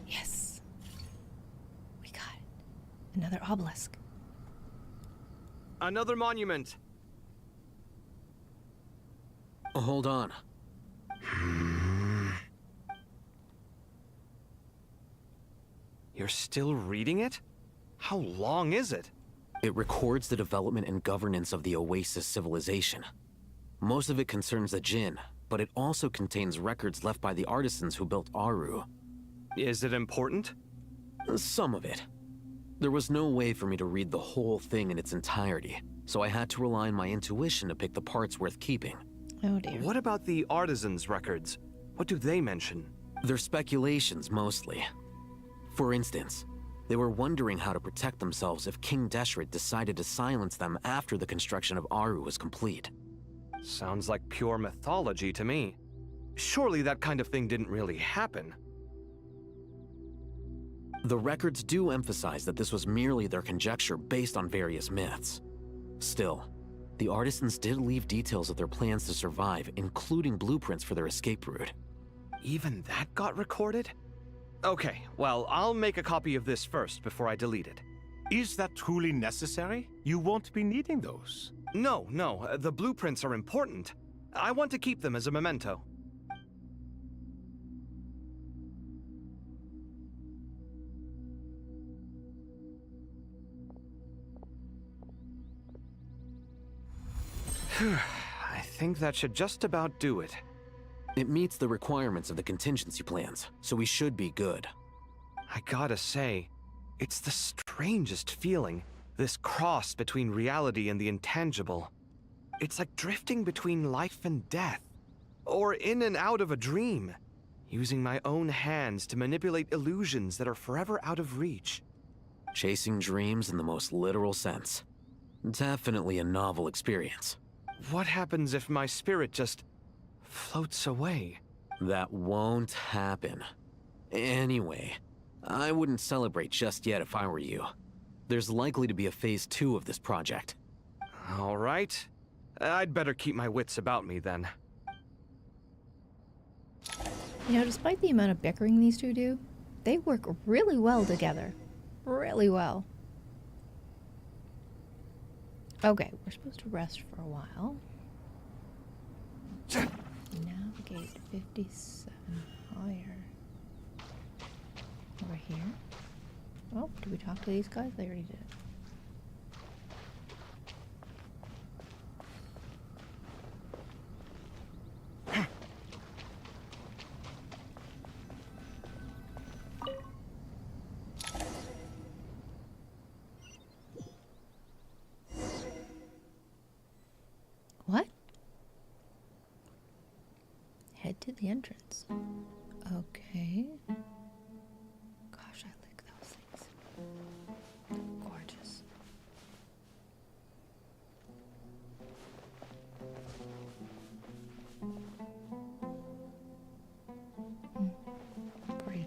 Yes. We got it. Another obelisk. Another monument. Hold on. You're still reading it? How long is it? It records the development and governance of the Oasis civilization. Most of it concerns the Jinn, but it also contains records left by the artisans who built Aru. Is it important? Some of it. There was no way for me to read the whole thing in its entirety, so I had to rely on my intuition to pick the parts worth keeping. Oh dear. What about the artisans' records? What do they mention? They're speculations, mostly. For instance, they were wondering how to protect themselves if King Deshret decided to silence them after the construction of Aru was complete. Sounds like pure mythology to me. Surely that kind of thing didn't really happen. The records do emphasize that this was merely their conjecture based on various myths. Still, the artisans did leave details of their plans to survive, including blueprints for their escape route. Even that got recorded? Okay, well, I'll make a copy of this first before I delete it. Is that truly necessary? You won't be needing those. No, the blueprints are important. I want to keep them as a memento. I think that should just about do it. It meets the requirements of the contingency plans, so we should be good. I gotta say, it's the strangest feeling, this cross between reality and the intangible. It's like drifting between life and death, or in and out of a dream, using my own hands to manipulate illusions that are forever out of reach. Chasing dreams in the most literal sense. Definitely a novel experience. What happens if my spirit just floats away? That won't happen. Anyway, I wouldn't celebrate just yet if I were you. There's likely to be a phase 2 of this project. All right. I'd better keep my wits about me then. You know, despite the amount of bickering these two do, they work really well together. Really well. Okay, we're supposed to rest for a while. Navigate 57 higher. Over here. Oh, did we talk to these guys? They already did. What? Head to the entrance. Okay. Gosh, I like those things. Gorgeous. Pretty.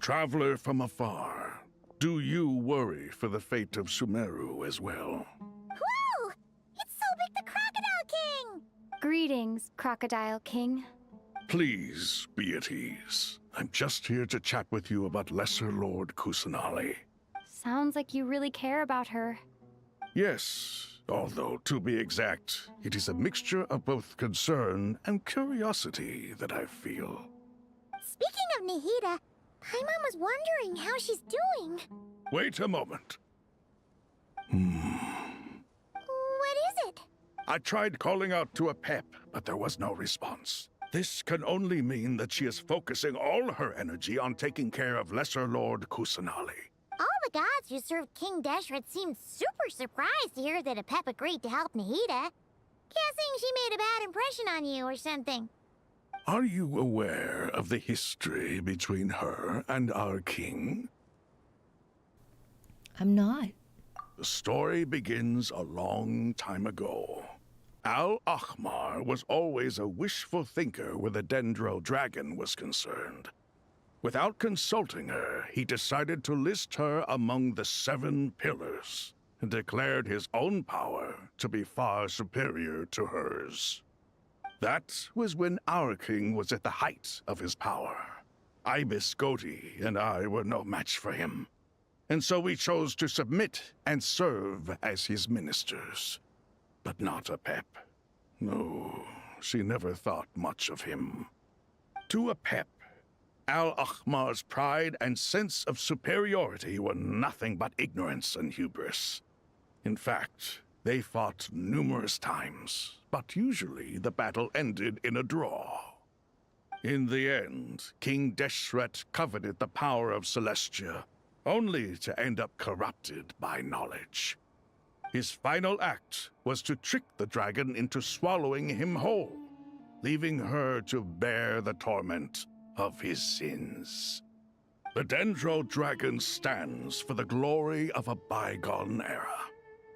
Traveler from afar, do you worry for the fate of Sumeru as well? Whoa! It's Sobek the Crocodile King! Greetings, Crocodile King. Please be at ease. I'm just here to chat with you about Lesser Lord Kusanali. Sounds like you really care about her. Yes, although to be exact, it is a mixture of both concern and curiosity that I feel. Speaking of Nahida, Paimon was wondering how she's doing. Wait a moment. What is it? I tried calling out to a pep, but there was no response. This can only mean that she is focusing all her energy on taking care of Lesser Lord Kusanali. All the gods who served King Deshret seemed super surprised to hear that Apep agreed to help Nahida. Guessing she made a bad impression on you or something. Are you aware of the history between her and our king? I'm not. The story begins a long time ago. Al-Ahmar was always a wishful thinker where the Dendro dragon was concerned. Without consulting her, he decided to list her among the 7 pillars and declared his own power to be far superior to hers. That was when our king was at the height of his power. Ibis Goti and I were no match for him, and so we chose to submit and serve as his ministers. But not Apep. No, she never thought much of him. To Apep, Al-Ahmar's pride and sense of superiority were nothing but ignorance and hubris. In fact, they fought numerous times, but usually the battle ended in a draw. In the end, King Deshret coveted the power of Celestia, only to end up corrupted by knowledge. His final act was to trick the dragon into swallowing him whole, leaving her to bear the torment of his sins. The Dendro dragon stands for the glory of a bygone era.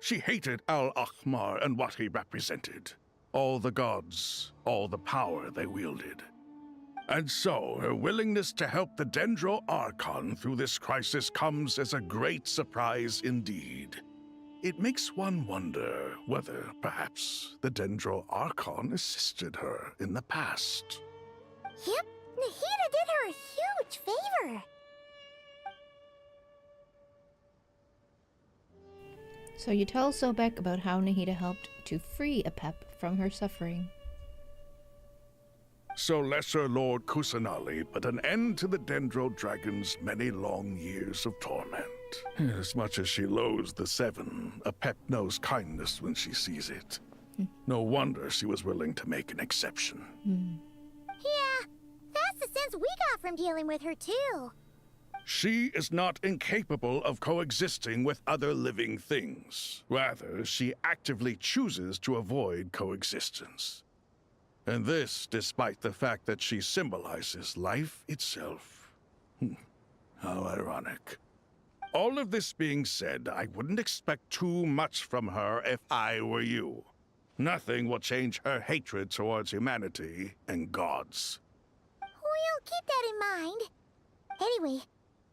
She hated Al-Ahmar and what he represented. All the gods, all the power they wielded. And so, her willingness to help the Dendro Archon through this crisis comes as a great surprise indeed. It makes one wonder whether, perhaps, the Dendro Archon assisted her in the past. Yep, Nahida did her a huge favor. So you tell Sobek about how Nahida helped to free Apep from her suffering. So Lesser Lord Kusanali put an end to the Dendro Dragon's many long years of torment. As much as she loathes the 7, Apep knows kindness when she sees it. No wonder she was willing to make an exception. Yeah, that's the sense we got from dealing with her too. She is not incapable of coexisting with other living things. Rather, she actively chooses to avoid coexistence. And this despite the fact that she symbolizes life itself. How ironic. All of this being said, I wouldn't expect too much from her if I were you. Nothing will change her hatred towards humanity and gods. We'll keep that in mind. Anyway,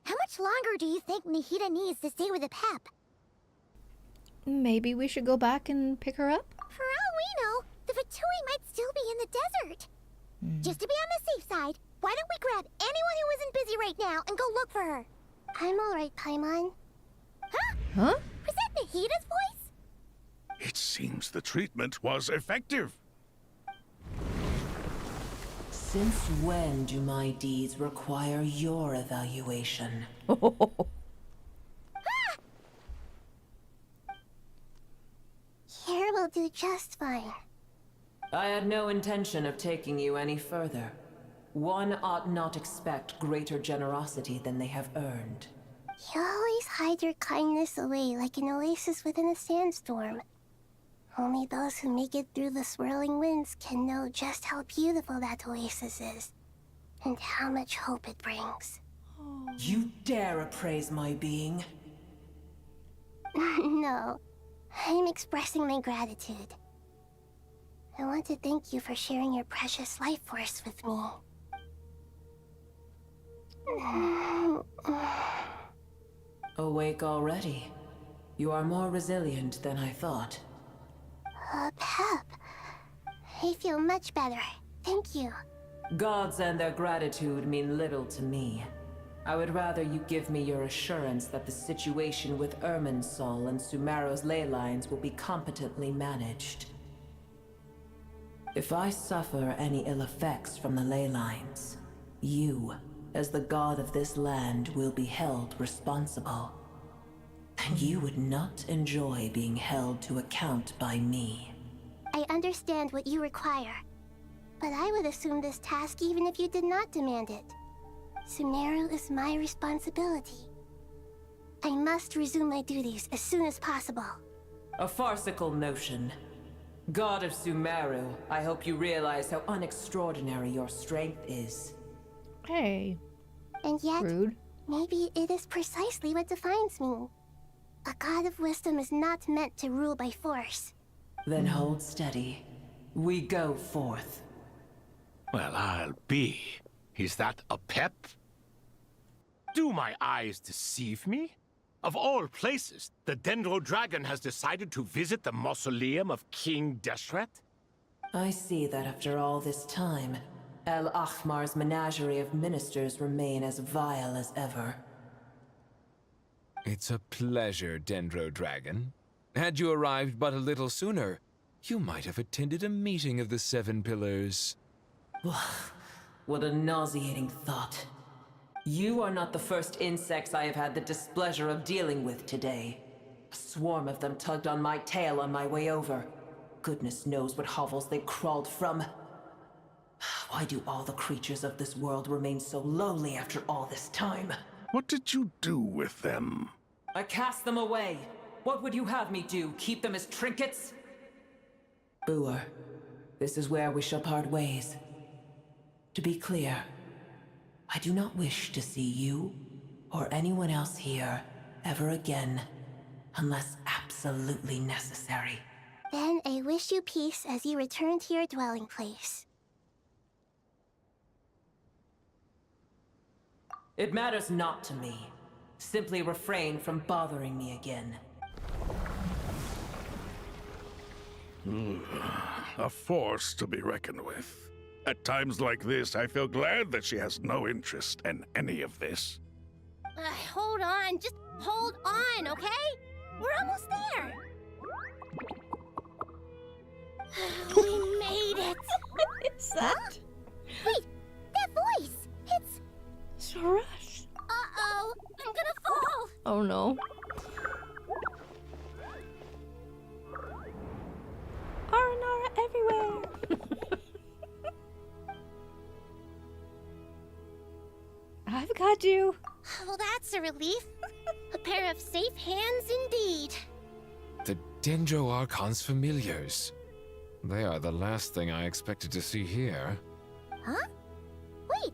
how much longer do you think Nahida needs to stay with Apep? Maybe we should go back and pick her up? For all we know, the Fatui might still be in the desert. Just to be on the safe side, why don't we grab anyone who isn't busy right now and go look for her? I'm alright, Paimon. Huh? Huh? Was that Nahida's voice? It seems the treatment was effective. Since when do my deeds require your evaluation? Here will do just fine. I had no intention of taking you any further. One ought not expect greater generosity than they have earned. You always hide your kindness away like an oasis within a sandstorm. Only those who make it through the swirling winds can know just how beautiful that oasis is, and how much hope it brings. You dare appraise my being? No, I'm expressing my gratitude. I want to thank you for sharing your precious life force with me. Awake already? You are more resilient than I thought. Pep. I feel much better. Thank you. Gods and their gratitude mean little to me. I would rather you give me your assurance that the situation with Irminsul and Sumeru's ley lines will be competently managed. If I suffer any ill effects from the ley lines, you, as the god of this land, will be held responsible. And you would not enjoy being held to account by me. I understand what you require, but I would assume this task even if you did not demand it. Sumeru is my responsibility. I must resume my duties as soon as possible. A farcical notion. God of Sumeru, I hope you realize how unextraordinary your strength is. Hey. And yet, Rude. maybe it is precisely what defines me. A god of wisdom is not meant to rule by force. Then hold steady. We go forth. Well, I'll be. Is that a pep? Do my eyes deceive me? Of all places, the Dendro Dragon has decided to visit the mausoleum of King Deshret? I see that after all this time, El Ahmar's menagerie of ministers remain as vile as ever. It's a pleasure, Dendro Dragon. Had you arrived but a little sooner, you might have attended a meeting of the Seven Pillars. What a nauseating thought. You are not the first insects I have had the displeasure of dealing with today. A swarm of them tugged on my tail on my way over. Goodness knows what hovels they crawled from. Why do all the creatures of this world remain so lowly after all this time? What did you do with them? I cast them away. What would you have me do? Keep them as trinkets? Boer, this is where we shall part ways. To be clear, I do not wish to see you or anyone else here ever again, unless absolutely necessary. Then I wish you peace as you return to your dwelling place. It matters not to me. Simply refrain from bothering me again. A force to be reckoned with. At times like this, I feel glad that she has no interest in any of this. Hold on, just hold on, okay? We're almost there. We made it. What is that? Wait, that voice. It's Rush. Uh-oh, I'm gonna fall. Oh no. Aranara everywhere. I've got you. Well, that's a relief. A pair of safe hands indeed. The Dendro Archon's familiars. They are the last thing I expected to see here. Huh? Wait,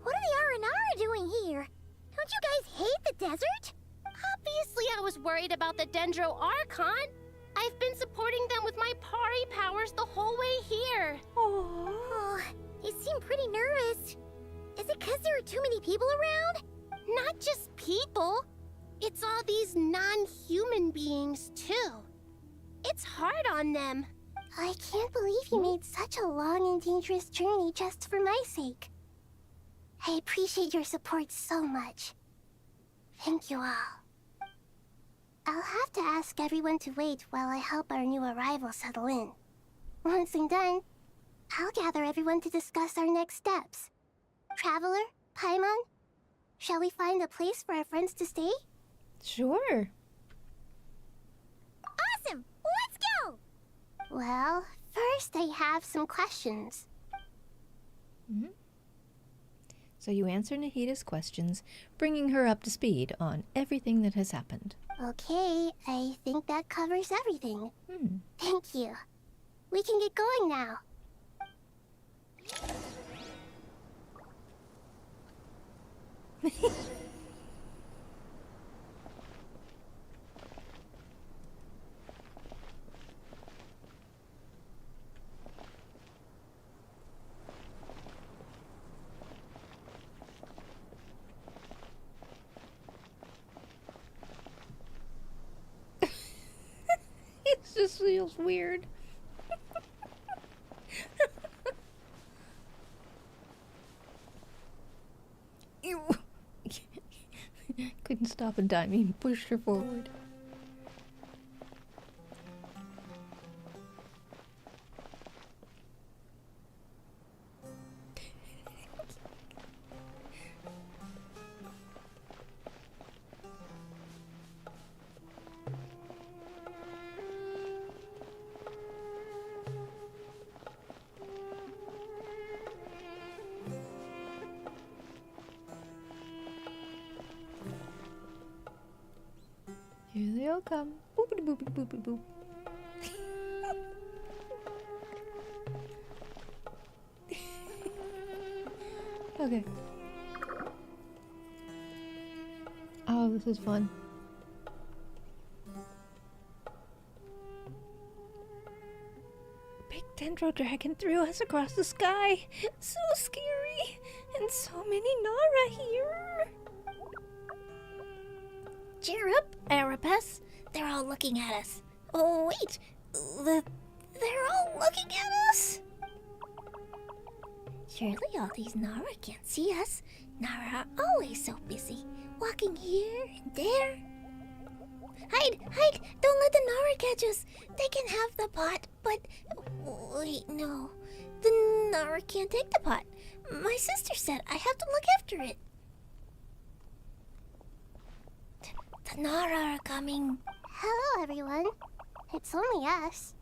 what are the Aranara doing here? Don't you guys hate the desert? Obviously I was worried about the Dendro Archon. I've been supporting them with my Pari powers the whole way here. Oh, you seem pretty nervous. Is it because there are too many people around? Not just people. It's all these non-human beings, too. It's hard on them. I can't believe you made such a long and dangerous journey just for my sake. I appreciate your support so much. Thank you all. I'll have to ask everyone to wait while I help our new arrival settle in. Once I'm done, I'll gather everyone to discuss our next steps. Traveler, Paimon, shall we find a place for our friends to stay? Sure. Awesome! Let's go! Well, first I have some questions. So you answer Nahida's questions, bringing her up to speed on everything that has happened. Okay, I think that covers everything. Thank you. We can get going now. feels weird. Ew. Couldn't stop a dime, he pushed her forward. Here they all come. Boopity boopity boopity boop. Okay. Oh, this is fun. Big Dendro Dragon threw us across the sky. So scary. And so many Nara here. Cheer up, Arapas. They're all looking at us. Oh, wait. They're all looking at us? Surely all these Nara can't see us. Nara are always so busy, walking here and there. Hide! Hide! Don't let the Nara catch us. They can have the pot, but... Wait, no. The Nara can't take the pot. My sister said I have to look after it. The Nara are coming. Hello, everyone. It's only us.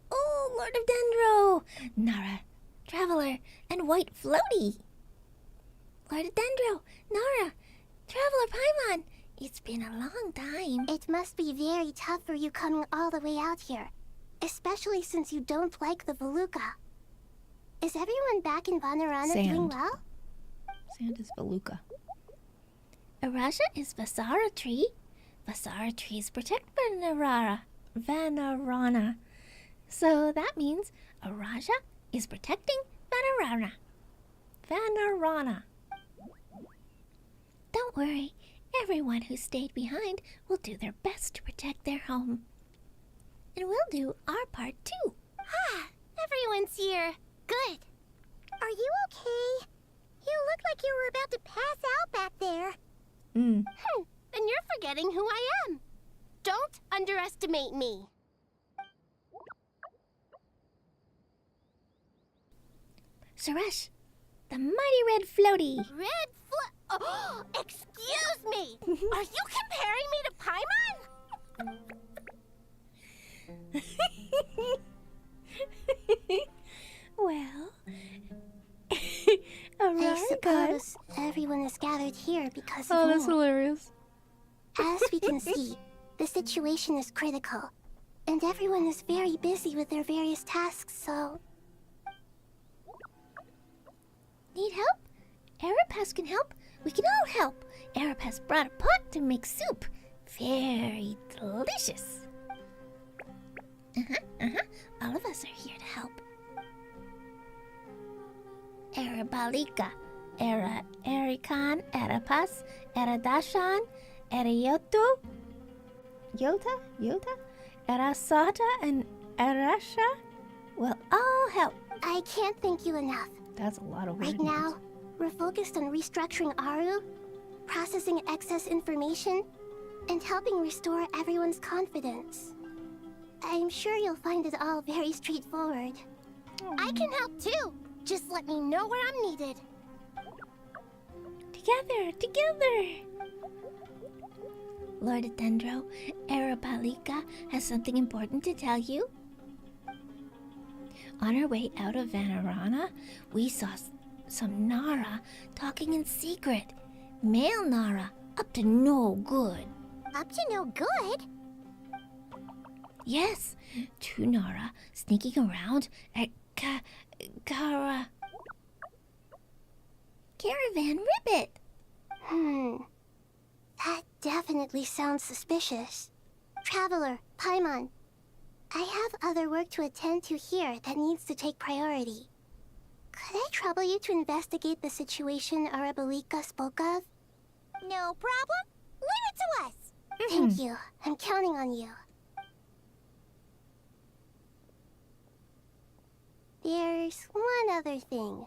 Oh, Lord of Dendro! Nara, Traveler, and White Floaty. Lord of Dendro, Nara, Traveler Paimon. It's been a long time. It must be very tough for you coming all the way out here. Especially since you don't like the Veluca. Is everyone back in Vanarana doing well? Sand is Veluca. Araja is Vasara tree. Vasara trees protect Vanarana. So that means Araja is protecting Vanarana. Vanarana. Don't worry. Everyone who stayed behind will do their best to protect their home. And we'll do our part too. Ah, everyone's here. Good. Are you okay? You look like you were about to pass out back there. Mm. Then you're forgetting who I am. Don't underestimate me. Suresh, the mighty red floaty. Oh, excuse me! Are you comparing me to Paimon? Well, I suppose everyone is gathered here because of that's me. hilarious. As we can see, the situation is critical, and everyone is very busy with their various tasks, so... Need help? Arapas can help. We can all help. Arapas brought a pot to make soup. Very delicious. All of us are here to help. Arabalika, Erikan, Arapas, Eradashan, Erayoto, Yota, Erasata, and Erasha will all help. I can't thank you enough. That's a lot of words. Right now, we're focused on restructuring Aru, processing excess information, and helping restore everyone's confidence. I'm sure you'll find it all very straightforward. I can help too. Just let me know where I'm needed. Together! Lord Dendro, Arabalika has something important to tell you. On our way out of Vanarana, we saw some Nara talking in secret. Male Nara, up to no good. Up to no good? Yes, 2 Nara sneaking around at Caravan Ribbit. That definitely sounds suspicious. Traveler, Paimon, I have other work to attend to here that needs to take priority. Could I trouble you to investigate the situation Arabalika spoke of? No problem. Leave it to us. Thank you. I'm counting on you. There's one other thing.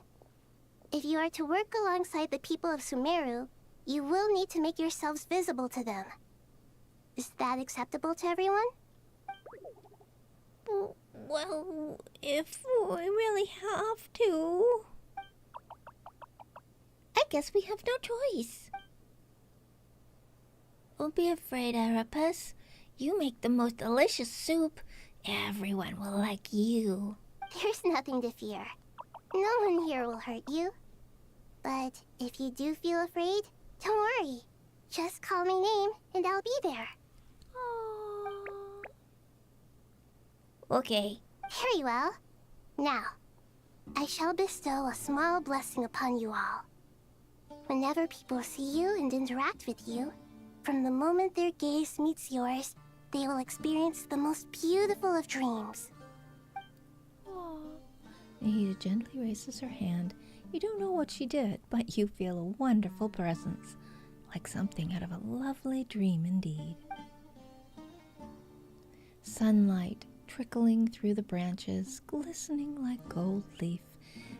If you are to work alongside the people of Sumeru, you will need to make yourselves visible to them. Is that acceptable to everyone? Well, if we really have to... I guess we have no choice. Don't be afraid, Erebus. You make the most delicious soup. Everyone will like you. There's nothing to fear. No one here will hurt you. But if you do feel afraid, don't worry. Just call my name and I'll be there. Okay. Very well. Now, I shall bestow a small blessing upon you all. Whenever people see you and interact with you, from the moment their gaze meets yours, they will experience the most beautiful of dreams. Nahida gently raises her hand. You don't know what she did, but you feel a wonderful presence, like something out of a lovely dream indeed. Sunlight trickling through the branches, glistening like gold leaf,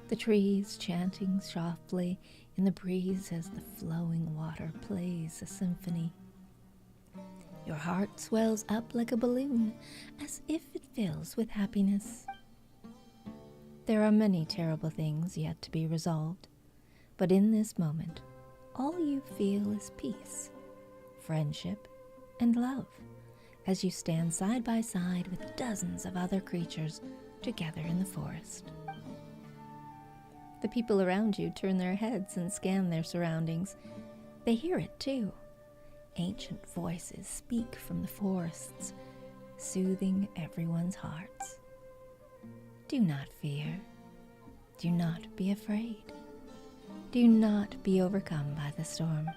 the trees chanting softly in the breeze as the flowing water plays a symphony. Your heart swells up like a balloon, as if it fills with happiness. There are many terrible things yet to be resolved, but in this moment, all you feel is peace, friendship, and love, as you stand side by side with dozens of other creatures together in the forest. The people around you turn their heads and scan their surroundings. They hear it too. Ancient voices speak from the forests, soothing everyone's hearts. Do not fear. Do not be afraid. Do not be overcome by the storm.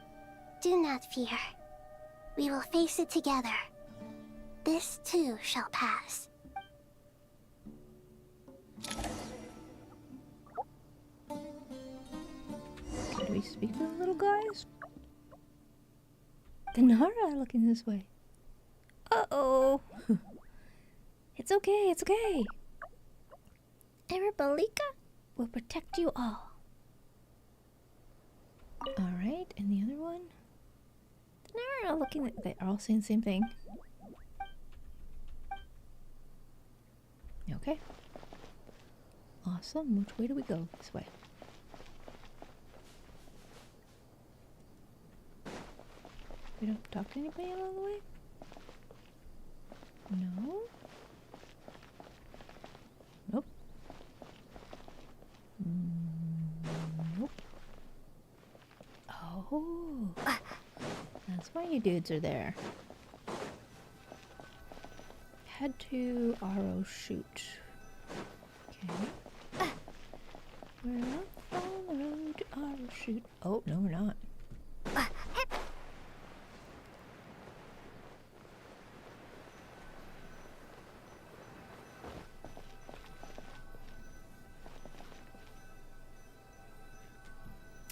Do not fear. We will face it together. This too shall pass. Could we speak to the little guys? The Nara are looking this way. Uh-oh. It's okay, it's okay. Arabalika will protect you all. Alright, and the other one? The Nara are looking at... They're all saying the same thing. Okay. Awesome. Which way do we go? This way. We don't talk to anybody along the way? No? Nope. Nope. Oh. That's why you dudes are there. Head to Arrow Shoot. Okay. We're up on the road to Arrow Shoot. Oh, no, we're not.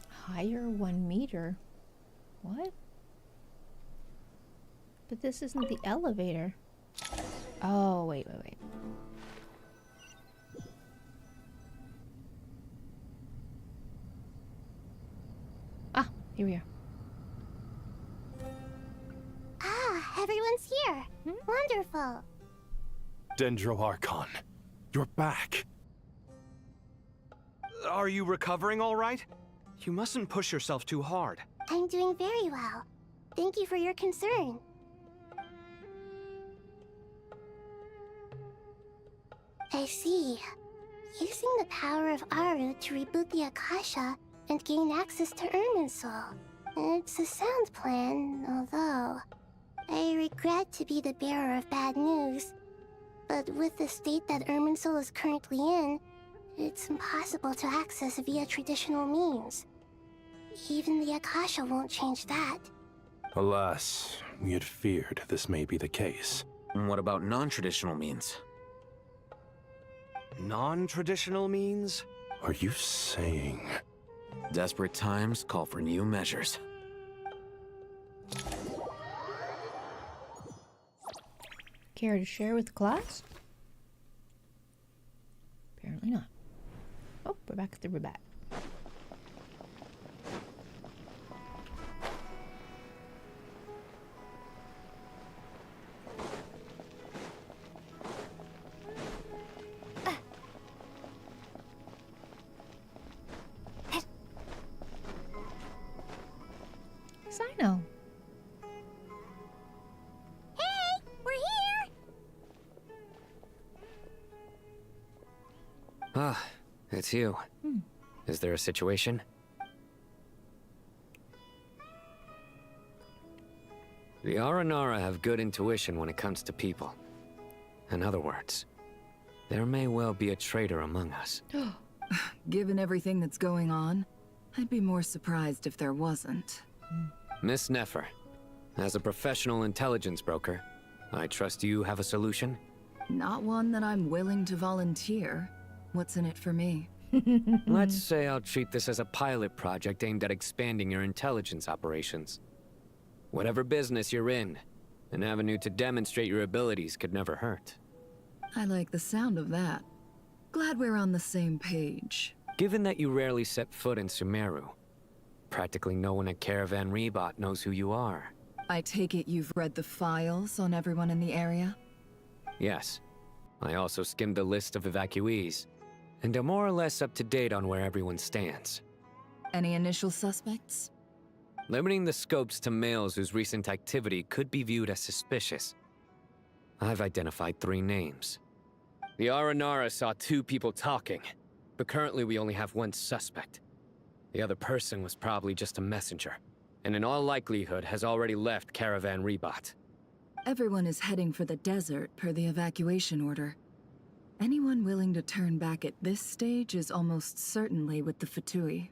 Higher 1 meter. What? But this isn't the elevator. Oh, wait. Ah, here we are. Ah, everyone's here. Wonderful. Dendro Archon, you're back. Are you recovering all right? You mustn't push yourself too hard. I'm doing very well. Thank you for your concern. I see. Using the power of Aru to reboot the Akasha and gain access to Irminsul. It's a sound plan, although I regret to be the bearer of bad news. But with the state that Irminsul is currently in, it's impossible to access via traditional means. Even the Akasha won't change that. Alas, we had feared this may be the case. And what about non-traditional means? Non-traditional means? Are you saying... Desperate times call for new measures. Care to share with the class? Apparently not. back to Rebecca. Sino. Hey, we're here! Ah, it's you. Is there a situation? The Aranara have good intuition when it comes to people. In other words, there may well be a traitor among us. Given everything that's going on, I'd be more surprised if there wasn't. Miss Nefer, as a professional intelligence broker, I trust you have a solution? Not one that I'm willing to volunteer. What's in it for me? Let's say I'll treat this as a pilot project aimed at expanding your intelligence operations. Whatever business you're in, an avenue to demonstrate your abilities could never hurt. I like the sound of that. Glad we're on the same page. Given that you rarely set foot in Sumeru, practically no one at Caravan Rebot knows who you are. I take it you've read the files on everyone in the area? Yes. I also skimmed the list of evacuees, and am more or less up to date on where everyone stands. Any initial suspects? Limiting the scopes to males whose recent activity could be viewed as suspicious. I've identified 3 names. The Aranara saw 2 people talking, but currently we only have 1 suspect. The other person was probably just a messenger, and in all likelihood has already left Caravan Rebot. Everyone is heading for the desert per the evacuation order. Anyone willing to turn back at this stage is almost certainly with the Fatui.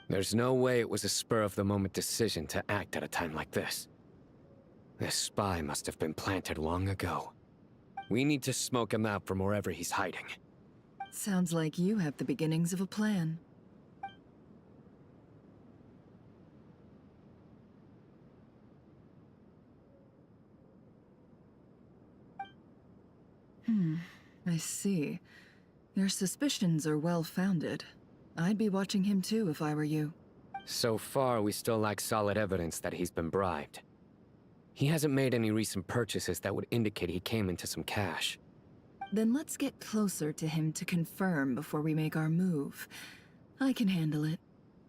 There's no way it was a spur-of-the-moment decision to act at a time like this. This spy must have been planted long ago. We need to smoke him out from wherever he's hiding. Sounds like you have the beginnings of a plan. I see. Your suspicions are well-founded. I'd be watching him too if I were you. So far, we still lack solid evidence that he's been bribed. He hasn't made any recent purchases that would indicate he came into some cash. Then let's get closer to him to confirm before we make our move. I can handle it.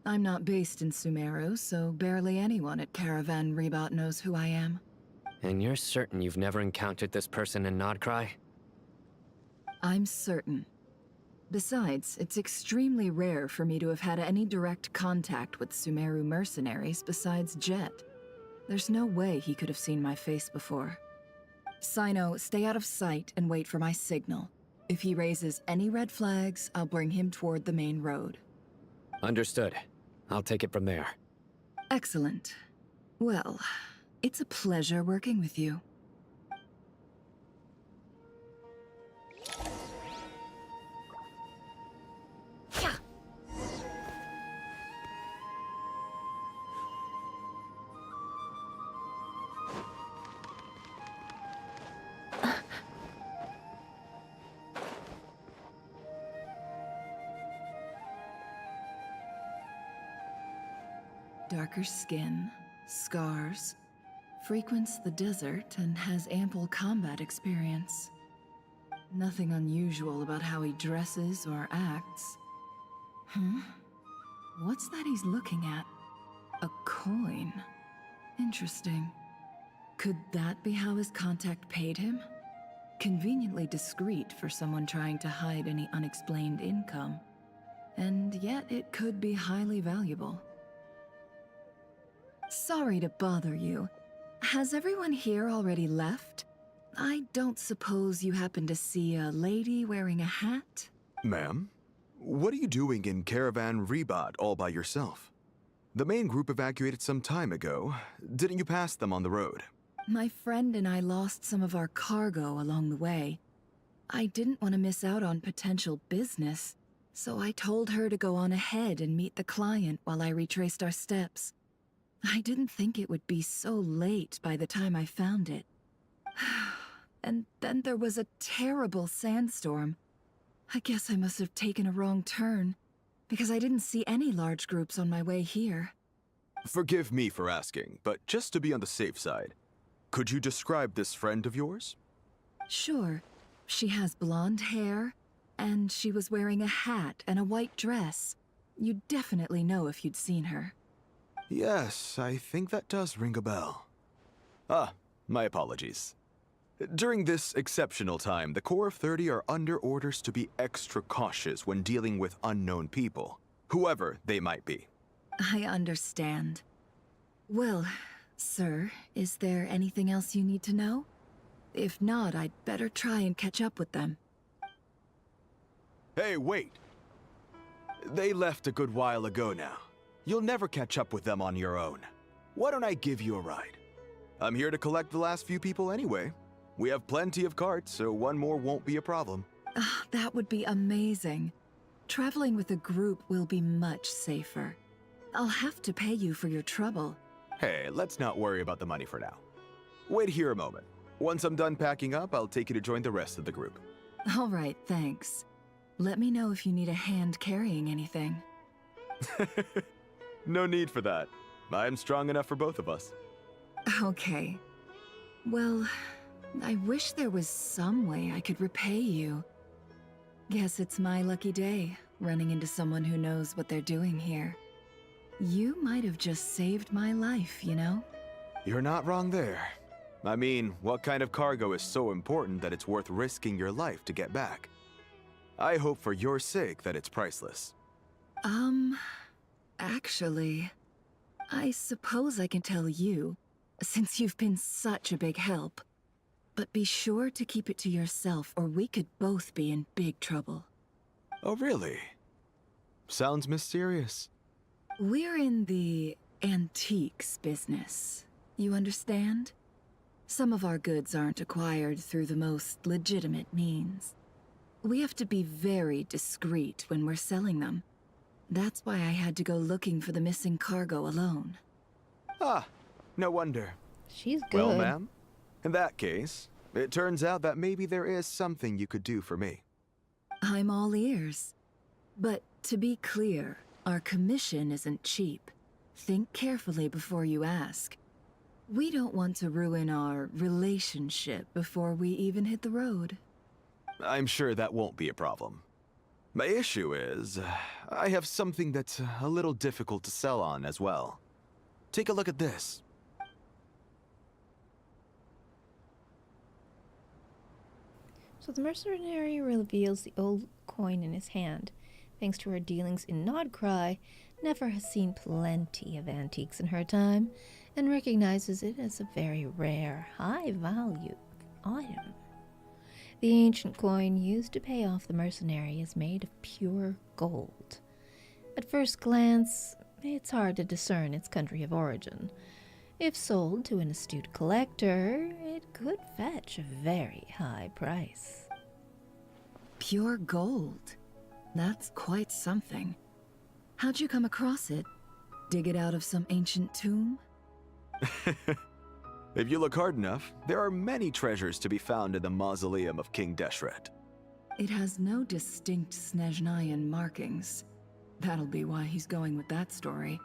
I'm not based in Sumeru, so barely anyone at Caravan Rebot knows who I am. And you're certain you've never encountered this person in Nodcry? I'm certain. Besides, it's extremely rare for me to have had any direct contact with Sumeru mercenaries besides Jet. There's no way he could have seen my face before. Sino, stay out of sight and wait for my signal. If he raises any red flags, I'll bring him toward the main road. Understood. I'll take it from there. Excellent. Well, it's a pleasure working with you. Darker skin, scars, frequents the desert and has ample combat experience. Nothing unusual about how he dresses or acts. What's that he's looking at? A coin. Interesting. Could that be how his contact paid him? Conveniently discreet for someone trying to hide any unexplained income. And yet it could be highly valuable. Sorry to bother you. Has everyone here already left? I don't suppose you happen to see a lady wearing a hat? Ma'am, what are you doing in Caravan Rebot all by yourself? The main group evacuated some time ago. Didn't you pass them on the road? My friend and I lost some of our cargo along the way. I didn't want to miss out on potential business, so I told her to go on ahead and meet the client while I retraced our steps. I didn't think it would be so late by the time I found it. And then there was a terrible sandstorm. I guess I must have taken a wrong turn, because I didn't see any large groups on my way here. Forgive me for asking, but just to be on the safe side, could you describe this friend of yours? Sure. She has blonde hair, and she was wearing a hat and a white dress. You'd definitely know if you'd seen her. Yes, I think that does ring a bell. Ah, my apologies. During this exceptional time, the Core of 30 are under orders to be extra cautious when dealing with unknown people, whoever they might be. I understand. Well, sir, is there anything else you need to know? If not, I'd better try and catch up with them. Hey, wait! They left a good while ago now. You'll never catch up with them on your own. Why don't I give you a ride? I'm here to collect the last few people anyway. We have plenty of carts, so one more won't be a problem. That would be amazing. Traveling with a group will be much safer. I'll have to pay you for your trouble. Hey, let's not worry about the money for now. Wait here a moment. Once I'm done packing up, I'll take you to join the rest of the group. All right, thanks. Let me know if you need a hand carrying anything. No need for that. I'm strong enough for both of us. Okay. Well, I wish there was some way I could repay you. Guess it's my lucky day, running into someone who knows what they're doing here. You might have just saved my life, you know? You're not wrong there. I mean, what kind of cargo is so important that it's worth risking your life to get back? I hope for your sake that it's priceless. Actually, I suppose I can tell you, since you've been such a big help. But be sure to keep it to yourself, or we could both be in big trouble. Oh, really? Sounds mysterious. We're in the antiques business. You understand? Some of our goods aren't acquired through the most legitimate means. We have to be very discreet when we're selling them. That's why I had to go looking for the missing cargo alone. Ah, no wonder. She's good. Well, ma'am, in that case, it turns out that maybe there is something you could do for me. I'm all ears. But to be clear, our commission isn't cheap. Think carefully before you ask. We don't want to ruin our relationship before we even hit the road. I'm sure that won't be a problem. My issue is, I have something that's a little difficult to sell on as well. Take a look at this. So the mercenary reveals the old coin in his hand. Thanks to her dealings in Nodcry, Nefer has seen plenty of antiques in her time, and recognizes it as a very rare, high-value item. The ancient coin used to pay off the mercenary is made of pure gold. At first glance, it's hard to discern its country of origin. If sold to an astute collector, it could fetch a very high price. Pure gold? That's quite something. How'd you come across it? Dig it out of some ancient tomb? If you look hard enough, there are many treasures to be found in the mausoleum of King Deshret. It has no distinct Snezhnayan markings. That'll be why he's going with that story.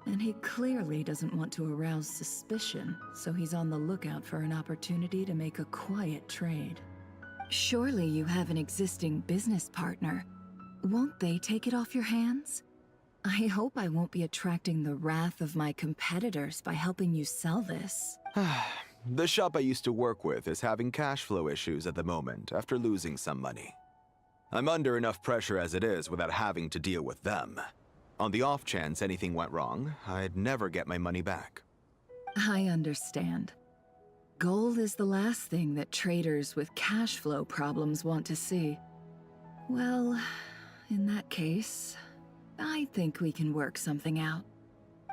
And he clearly doesn't want to arouse suspicion, so he's on the lookout for an opportunity to make a quiet trade. Surely you have an existing business partner. Won't they take it off your hands? I hope I won't be attracting the wrath of my competitors by helping you sell this. The shop I used to work with is having cash flow issues at the moment after losing some money. I'm under enough pressure as it is without having to deal with them. On the off chance anything went wrong, I'd never get my money back. I understand. Gold is the last thing that traders with cash flow problems want to see. Well, in that case, I think we can work something out.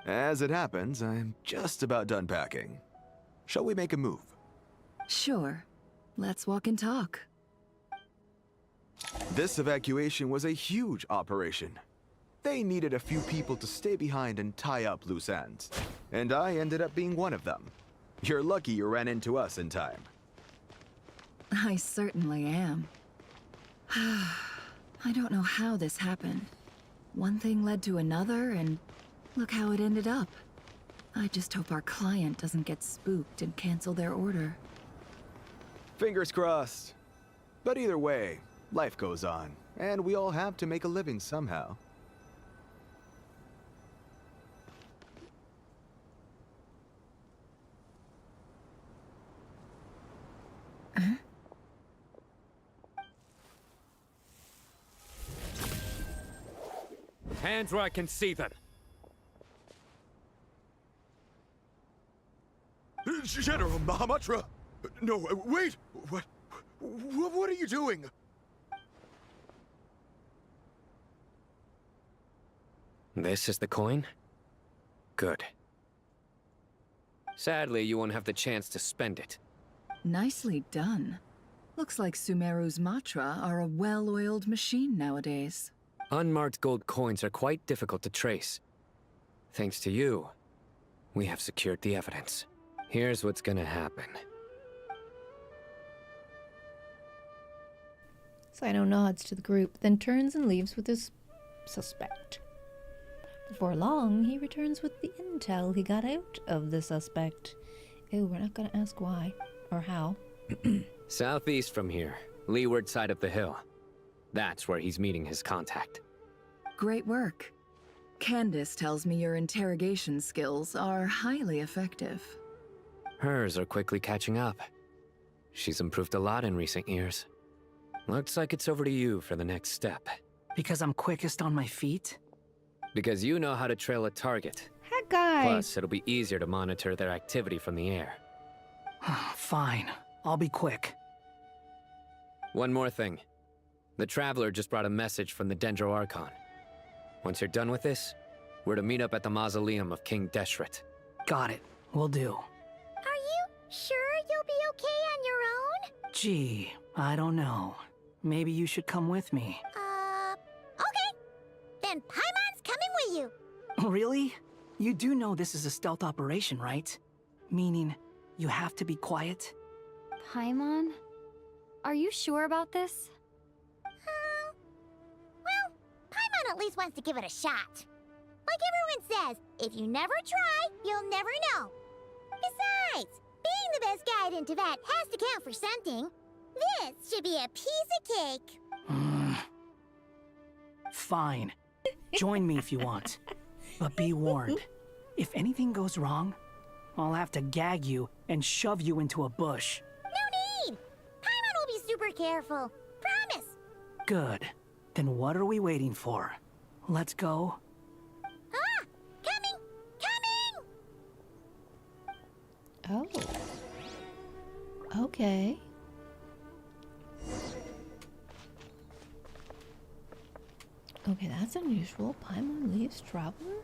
As it happens, I'm just about done packing. Shall we make a move? Sure. Let's walk and talk. This evacuation was a huge operation. They needed a few people to stay behind and tie up loose ends. And I ended up being one of them. You're lucky you ran into us in time. I certainly am. I don't know how this happened. One thing led to another, and look how it ended up. I just hope our client doesn't get spooked and cancel their order. Fingers crossed. But either way, life goes on, and we all have to make a living somehow. Hands where I can see them. General Mahamatra! No, wait! What are you doing? This is the coin? Good. Sadly, you won't have the chance to spend it. Nicely done. Looks like Sumeru's Matra are a well-oiled machine nowadays. Unmarked gold coins are quite difficult to trace. Thanks to you, we have secured the evidence. Here's what's gonna happen. Sino nods to the group, then turns and leaves with his suspect. Before long, he returns with the intel he got out of the suspect. Ew, we're not gonna ask why or how. Southeast from here, leeward side of the hill. That's where he's meeting his contact. Great work. Candace tells me your interrogation skills are highly effective. Hers are quickly catching up. She's improved a lot in recent years. Looks like it's over to you for the next step. Because I'm quickest on my feet? Because you know how to trail a target. That guy! Plus, it'll be easier to monitor their activity from the air. Fine. I'll be quick. One more thing. The Traveler just brought a message from the Dendro Archon. Once you're done with this, we're to meet up at the mausoleum of King Deshret. Got it. Will do. Are you sure you'll be okay on your own? Gee, I don't know. Maybe you should come with me. Okay. Then Paimon's coming with you. Really? You do know this is a stealth operation, right? Meaning, you have to be quiet? Paimon? Are you sure about this? Well, Paimon at least wants to give it a shot. Like everyone says, if you never try, you'll never know. Besides, being the best guide in Tibet has to count for something. This should be a piece of cake. Fine. Join me if you want. But be warned, if anything goes wrong, I'll have to gag you and shove you into a bush. No need! Paimon will be super careful. Promise! Good. Then what are we waiting for? Let's go. Ah! Coming! Coming! Oh. Okay. Okay, that's unusual. Paimon leaves Traveler?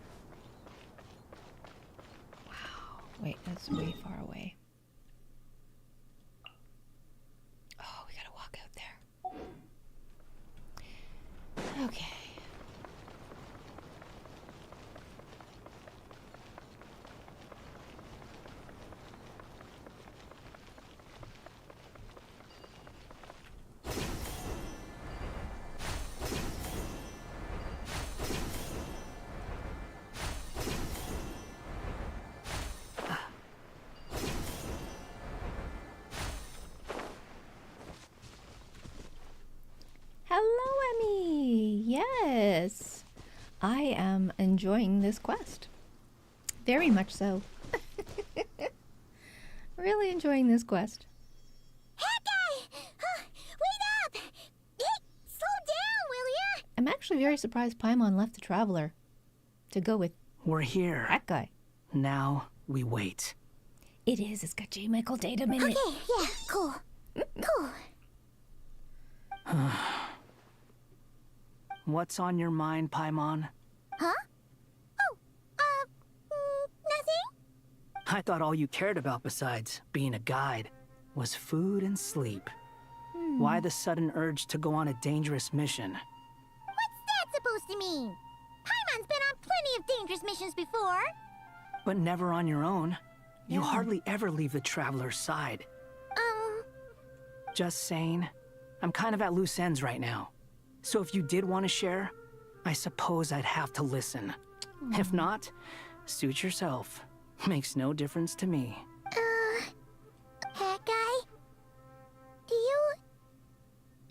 Wow. Wait, that's way far away. Oh, we gotta walk out there. Okay. Hello, Emmy! Yes! I am enjoying this quest. Very much so. Really enjoying this quest. Hey, guy! Wait up! Hey, slow down, will ya? I'm actually very surprised Paimon left the Traveler to go with We're here. that guy. Now we wait. It is. It's got J. Michael Tatum in it. Okay, yeah, cool. Cool. What's on your mind, Paimon? Huh? Nothing? I thought all you cared about besides being a guide was food and sleep. Why the sudden urge to go on a dangerous mission? What's that supposed to mean? Paimon's been on plenty of dangerous missions before. But never on your own. You hardly ever leave the Traveler's side. Just saying. I'm kind of at loose ends right now. So if you did want to share, I suppose I'd have to listen. If not, suit yourself. Makes no difference to me. That guy? Do you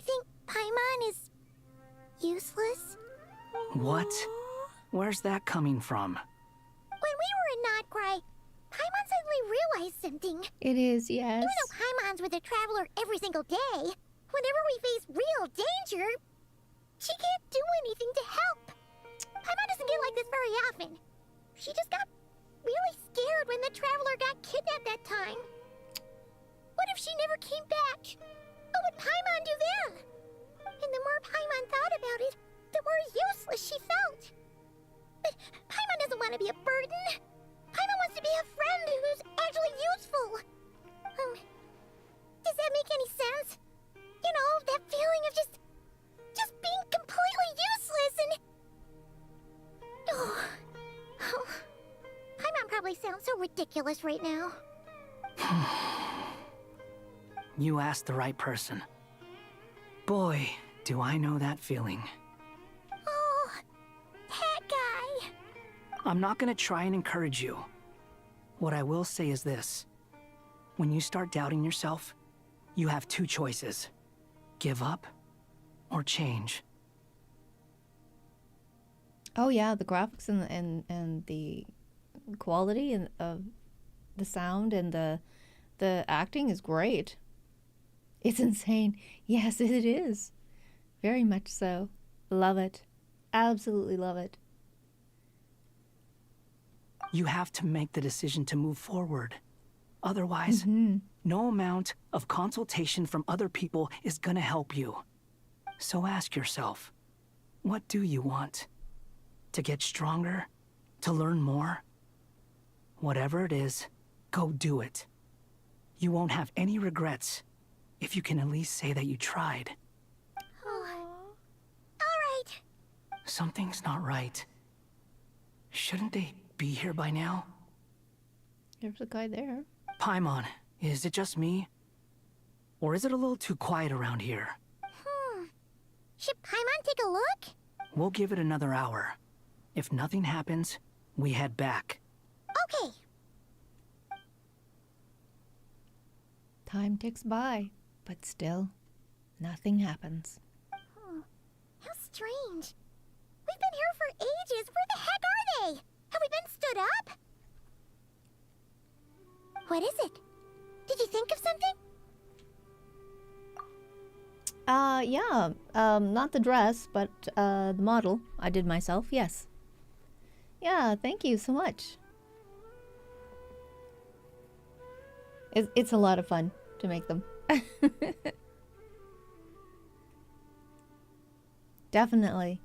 think Paimon is useless? What? Where's that coming from? When we were in Notcry, Paimon suddenly realized something. It is, yes. Even though Paimon's with a traveler every single day, whenever we face real danger, she can't do anything to help. Paimon doesn't get like this very often. She just got really scared when the traveler got kidnapped that time. What if she never came back? What would Paimon do then? And the more Paimon thought about it, the more useless she felt. But Paimon doesn't want to be a burden. Paimon wants to be a friend who's actually useful. Does that make any sense? You know, that feeling of just being completely useless and... Oh. Paimon probably sounds so ridiculous right now. You asked the right person. Boy, do I know that feeling. Oh, that guy. I'm not gonna try and encourage you. What I will say is this. When you start doubting yourself, you have two choices. Give up or change. Oh yeah, the graphics and the quality and of the sound and the acting is great. It's insane. Yes, it is. Very much so. Love it. Absolutely love it. You have to make the decision to move forward. Otherwise, no amount of consultation from other people is gonna help you. So ask yourself, what do you want? To get stronger? To learn more? Whatever it is, go do it. You won't have any regrets if you can at least say that you tried. Oh. All right. Something's not right. Shouldn't they be here by now? There's a guy there. Paimon, is it just me? Or is it a little too quiet around here? Should Paimon take a look? We'll give it another hour. If nothing happens, we head back. Okay. Time ticks by, but still, nothing happens. How strange. We've been here for ages. Where the heck are they? Have we been stood up? What is it? Did you think of something? Yeah. Not the dress, but the model. I did myself, yes. Yeah, thank you so much. It's a lot of fun to make them. Definitely.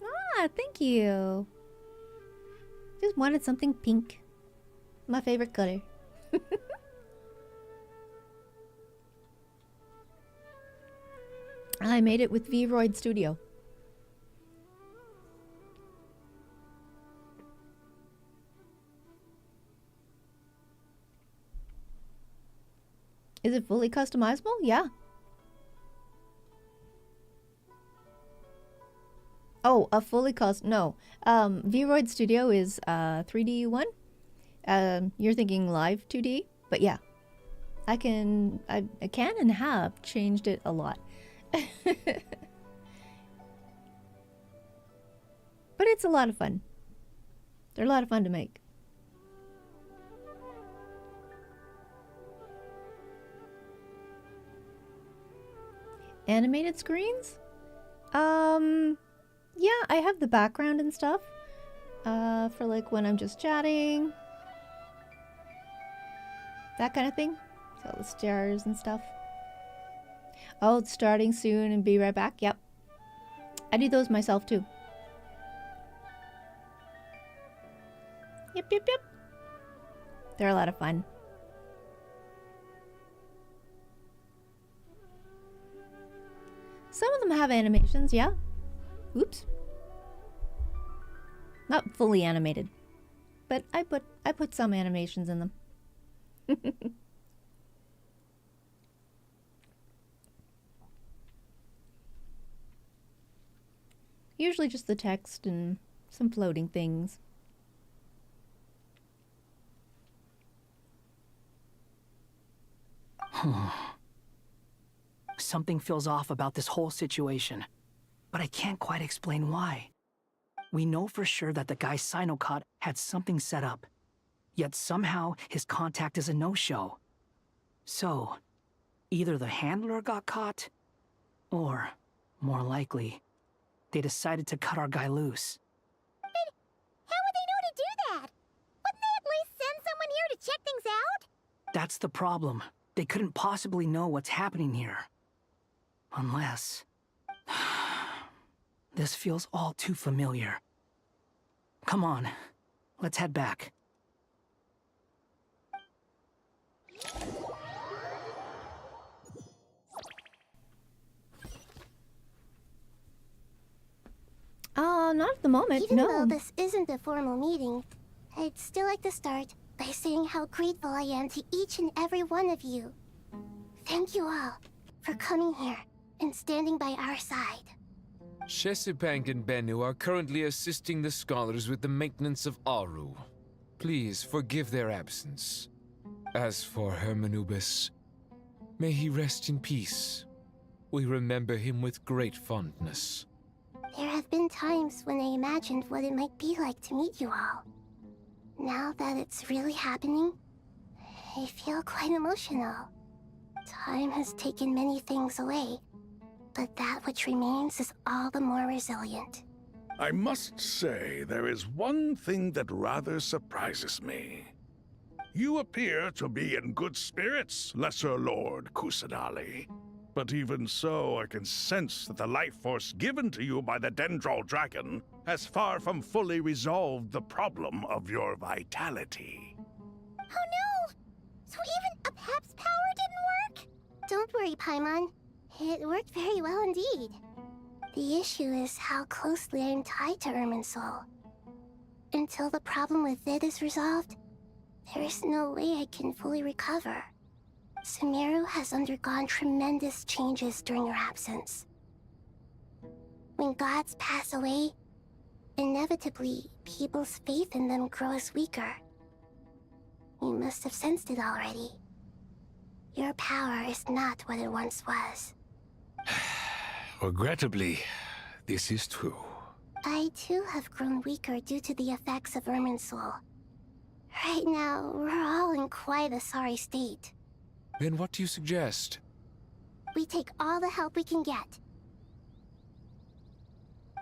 Ah, thank you. Just wanted something pink. My favorite color. I made it with Vroid Studio. Is it fully customizable? Yeah. Oh, a fully no. Vroid Studio is 3D one. You're thinking live 2D, but yeah. I can and have changed it a lot. But it's a lot of fun. They're a lot of fun to make. Animated screens? Yeah, I have the background and stuff. For like when I'm just chatting. That kind of thing. So the stars and stuff. Oh, it's starting soon and be right back. Yep. I do those myself too. Yep. They're a lot of fun. Some of them have animations, yeah. Oops. Not fully animated. But I put some animations in them. Usually just the text and some floating things. Something feels off about this whole situation, but I can't quite explain why. We know for sure that the guy Sinocot had something set up, yet somehow his contact is a no-show. So, either the handler got caught, or, more likely, they decided to cut our guy loose. But how would they know to do that? Wouldn't they at least send someone here to check things out? That's the problem. They couldn't possibly know what's happening here. Unless... This feels all too familiar. Come on, let's head back. Not at the moment, Even no. though this isn't a formal meeting, I'd still like to start by saying how grateful I am to each and every one of you. Thank you all for coming here and standing by our side. Shesipank and Bennu are currently assisting the scholars with the maintenance of Aru. Please forgive their absence. As for Hermanubis, may he rest in peace. We remember him with great fondness. There have been times when I imagined what it might be like to meet you all. Now that it's really happening, I feel quite emotional. Time has taken many things away, but that which remains is all the more resilient. I must say, there is one thing that rather surprises me. You appear to be in good spirits, Lesser Lord Kusanali. But even so, I can sense that the life force given to you by the Dendral Dragon has far from fully resolved the problem of your vitality. Oh no! So even a Pep's power didn't work? Don't worry, Paimon. It worked very well indeed. The issue is how closely I'm tied to Irminsul. Until the problem with it is resolved, there is no way I can fully recover. Sumeru has undergone tremendous changes during your absence. When gods pass away, inevitably, people's faith in them grows weaker. You must have sensed it already. Your power is not what it once was. Regrettably, this is true. I too have grown weaker due to the effects of Irminsul. Right now, we're all in quite a sorry state. Then what do you suggest? We take all the help we can get.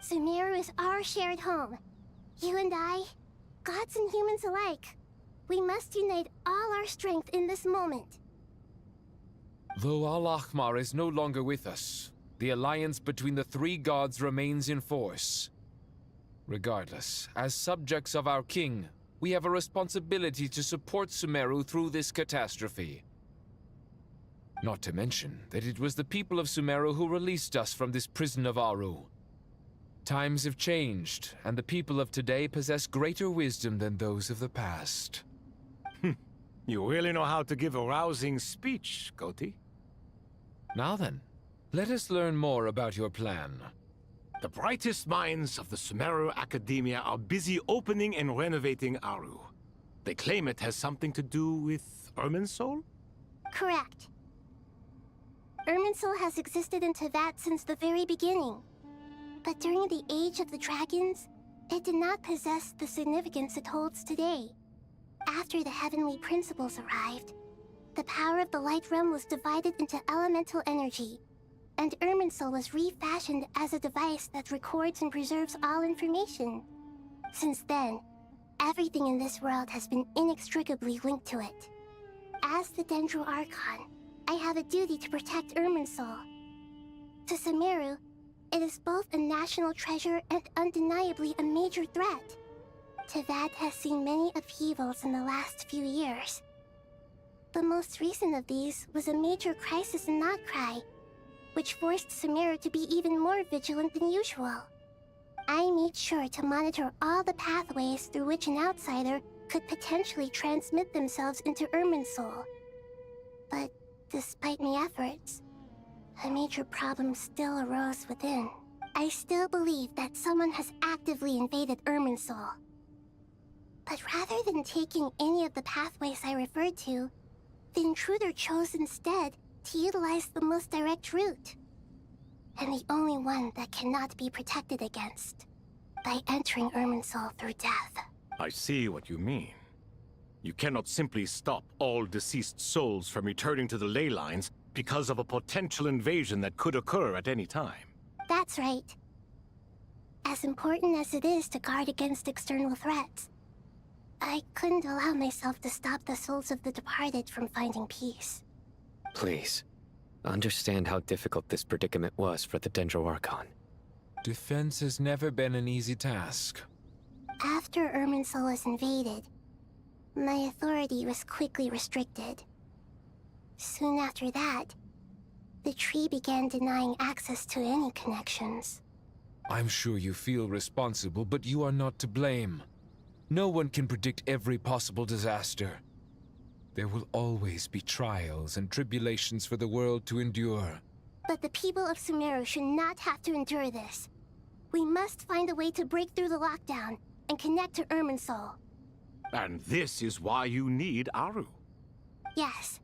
Sumeru is our shared home. You and I, gods and humans alike. We must unite all our strength in this moment. Though Al-Ahmar is no longer with us, the alliance between the three gods remains in force. Regardless, as subjects of our king, we have a responsibility to support Sumeru through this catastrophe. Not to mention that it was the people of Sumeru who released us from this prison of Aru. Times have changed, and the people of today possess greater wisdom than those of the past. You really know how to give a rousing speech, Koti. Now then, let us learn more about your plan. The brightest minds of the Sumeru Academia are busy opening and renovating Aru. They claim it has something to do with Irminsul? Correct. Irminsul has existed in Teyvat since the very beginning. But during the Age of the Dragons, it did not possess the significance it holds today. After the heavenly principles arrived, the power of the Light Realm was divided into elemental energy, and Irminsul was refashioned as a device that records and preserves all information. Since then, everything in this world has been inextricably linked to it. As the Dendro Archon, I have a duty to protect Irminsul. To Sumeru, it is both a national treasure and undeniably a major threat. Teyvat has seen many upheavals in the last few years. The most recent of these was a major crisis in Notcry, which forced Sumeru to be even more vigilant than usual. I made sure to monitor all the pathways through which an outsider could potentially transmit themselves into Irminsul. But despite my efforts, a major problem still arose within. I still believe that someone has actively invaded Irminsul. But rather than taking any of the pathways I referred to, the intruder chose instead to utilize the most direct route. And the only one that cannot be protected against. By entering Irminsul through death. I see what you mean. You cannot simply stop all deceased souls from returning to the ley lines because of a potential invasion that could occur at any time. That's right. As important as it is to guard against external threats, I couldn't allow myself to stop the souls of the departed from finding peace. Please, understand how difficult this predicament was for the Dendro Archon. Defense has never been an easy task. After Irminsul was invaded, my authority was quickly restricted. Soon after that, the tree began denying access to any connections. I'm sure you feel responsible, but you are not to blame. No one can predict every possible disaster. There will always be trials and tribulations for the world to endure. But the people of Sumeru should not have to endure this. We must find a way to break through the lockdown and connect to Irminsul. And this is why you need Aru. Yes.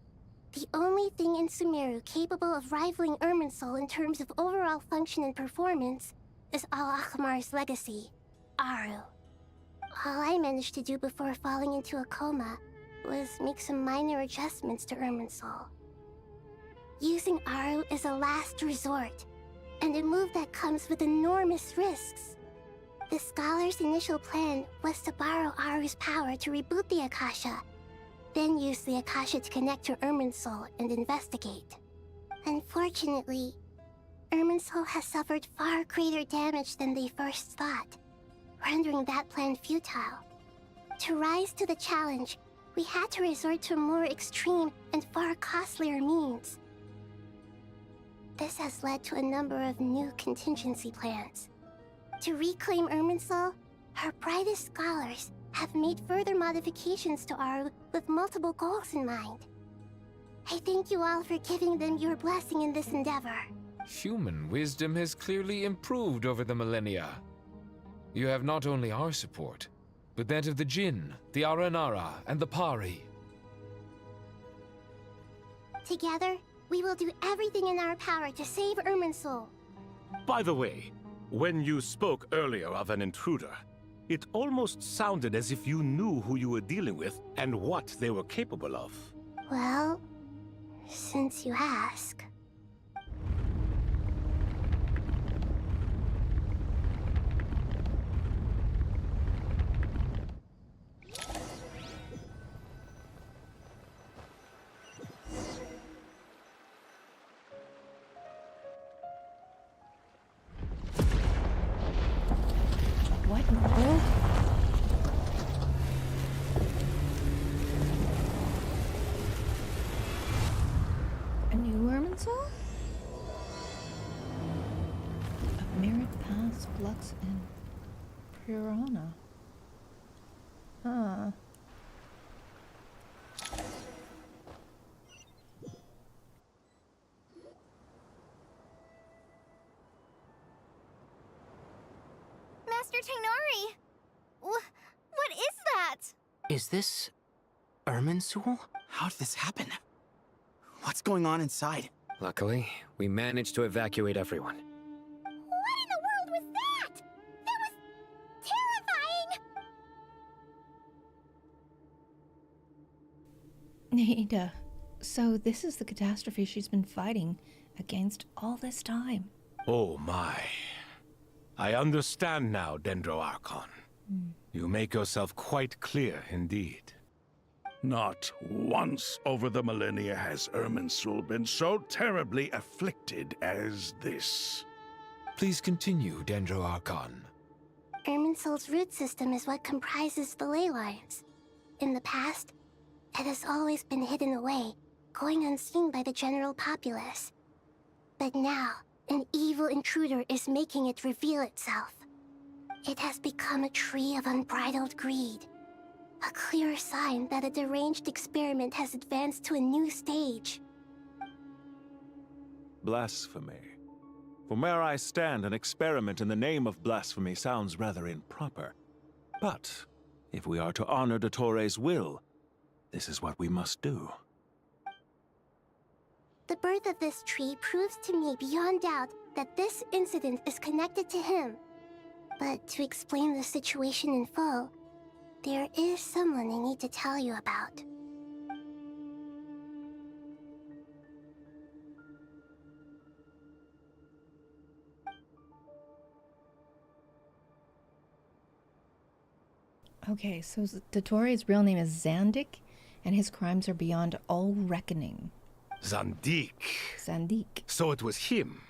The only thing in Sumeru capable of rivaling Irminsul in terms of overall function and performance is Al-Akhmar's legacy, Aru. All I managed to do before falling into a coma was make some minor adjustments to Irminsul. Using Aru is a last resort, and a move that comes with enormous risks. The Scholar's initial plan was to borrow Aru's power to reboot the Akasha, then use the Akasha to connect to Irminsul and investigate. Unfortunately, Irminsul has suffered far greater damage than they first thought, rendering that plan futile. To rise to the challenge, we had to resort to more extreme and far costlier means. This has led to a number of new contingency plans. To reclaim Irminsul, our brightest scholars have made further modifications to Aru with multiple goals in mind. I thank you all for giving them your blessing in this endeavor. Human wisdom has clearly improved over the millennia. You have not only our support, but that of the Jinn, the Aranara, and the Pari. Together, we will do everything in our power to save Irminsul. By the way, when you spoke earlier of an intruder, it almost sounded as if you knew who you were dealing with and what they were capable of. Well, since you ask. What in the world? A new Irminsul? A Merit Pass, Flux, and Piranha. Huh. Master Tainari! What is that? Is this Irminsul? How did this happen? What's going on inside? Luckily, we managed to evacuate everyone. What in the world was that? That was terrifying! Ada, so this is the catastrophe she's been fighting against all this time. Oh my. I understand now, Dendro Archon. You make yourself quite clear indeed. Not once over the millennia has Irminsul been so terribly afflicted as this. Please continue, Dendro Archon. Irminsul's root system is what comprises the ley lines. In the past, it has always been hidden away, going unseen by the general populace. But now, an evil intruder is making it reveal itself. It has become a tree of unbridled greed. A clear sign that a deranged experiment has advanced to a new stage. Blasphemy. From where I stand, an experiment in the name of blasphemy sounds rather improper. But if we are to honor Dottores' will, this is what we must do. The birth of this tree proves to me beyond doubt that this incident is connected to him. But to explain the situation in full, there is someone I need to tell you about. Okay, so Dottores' real name is Zandik, and his crimes are beyond all reckoning. Zandik. Zandik. So it was him.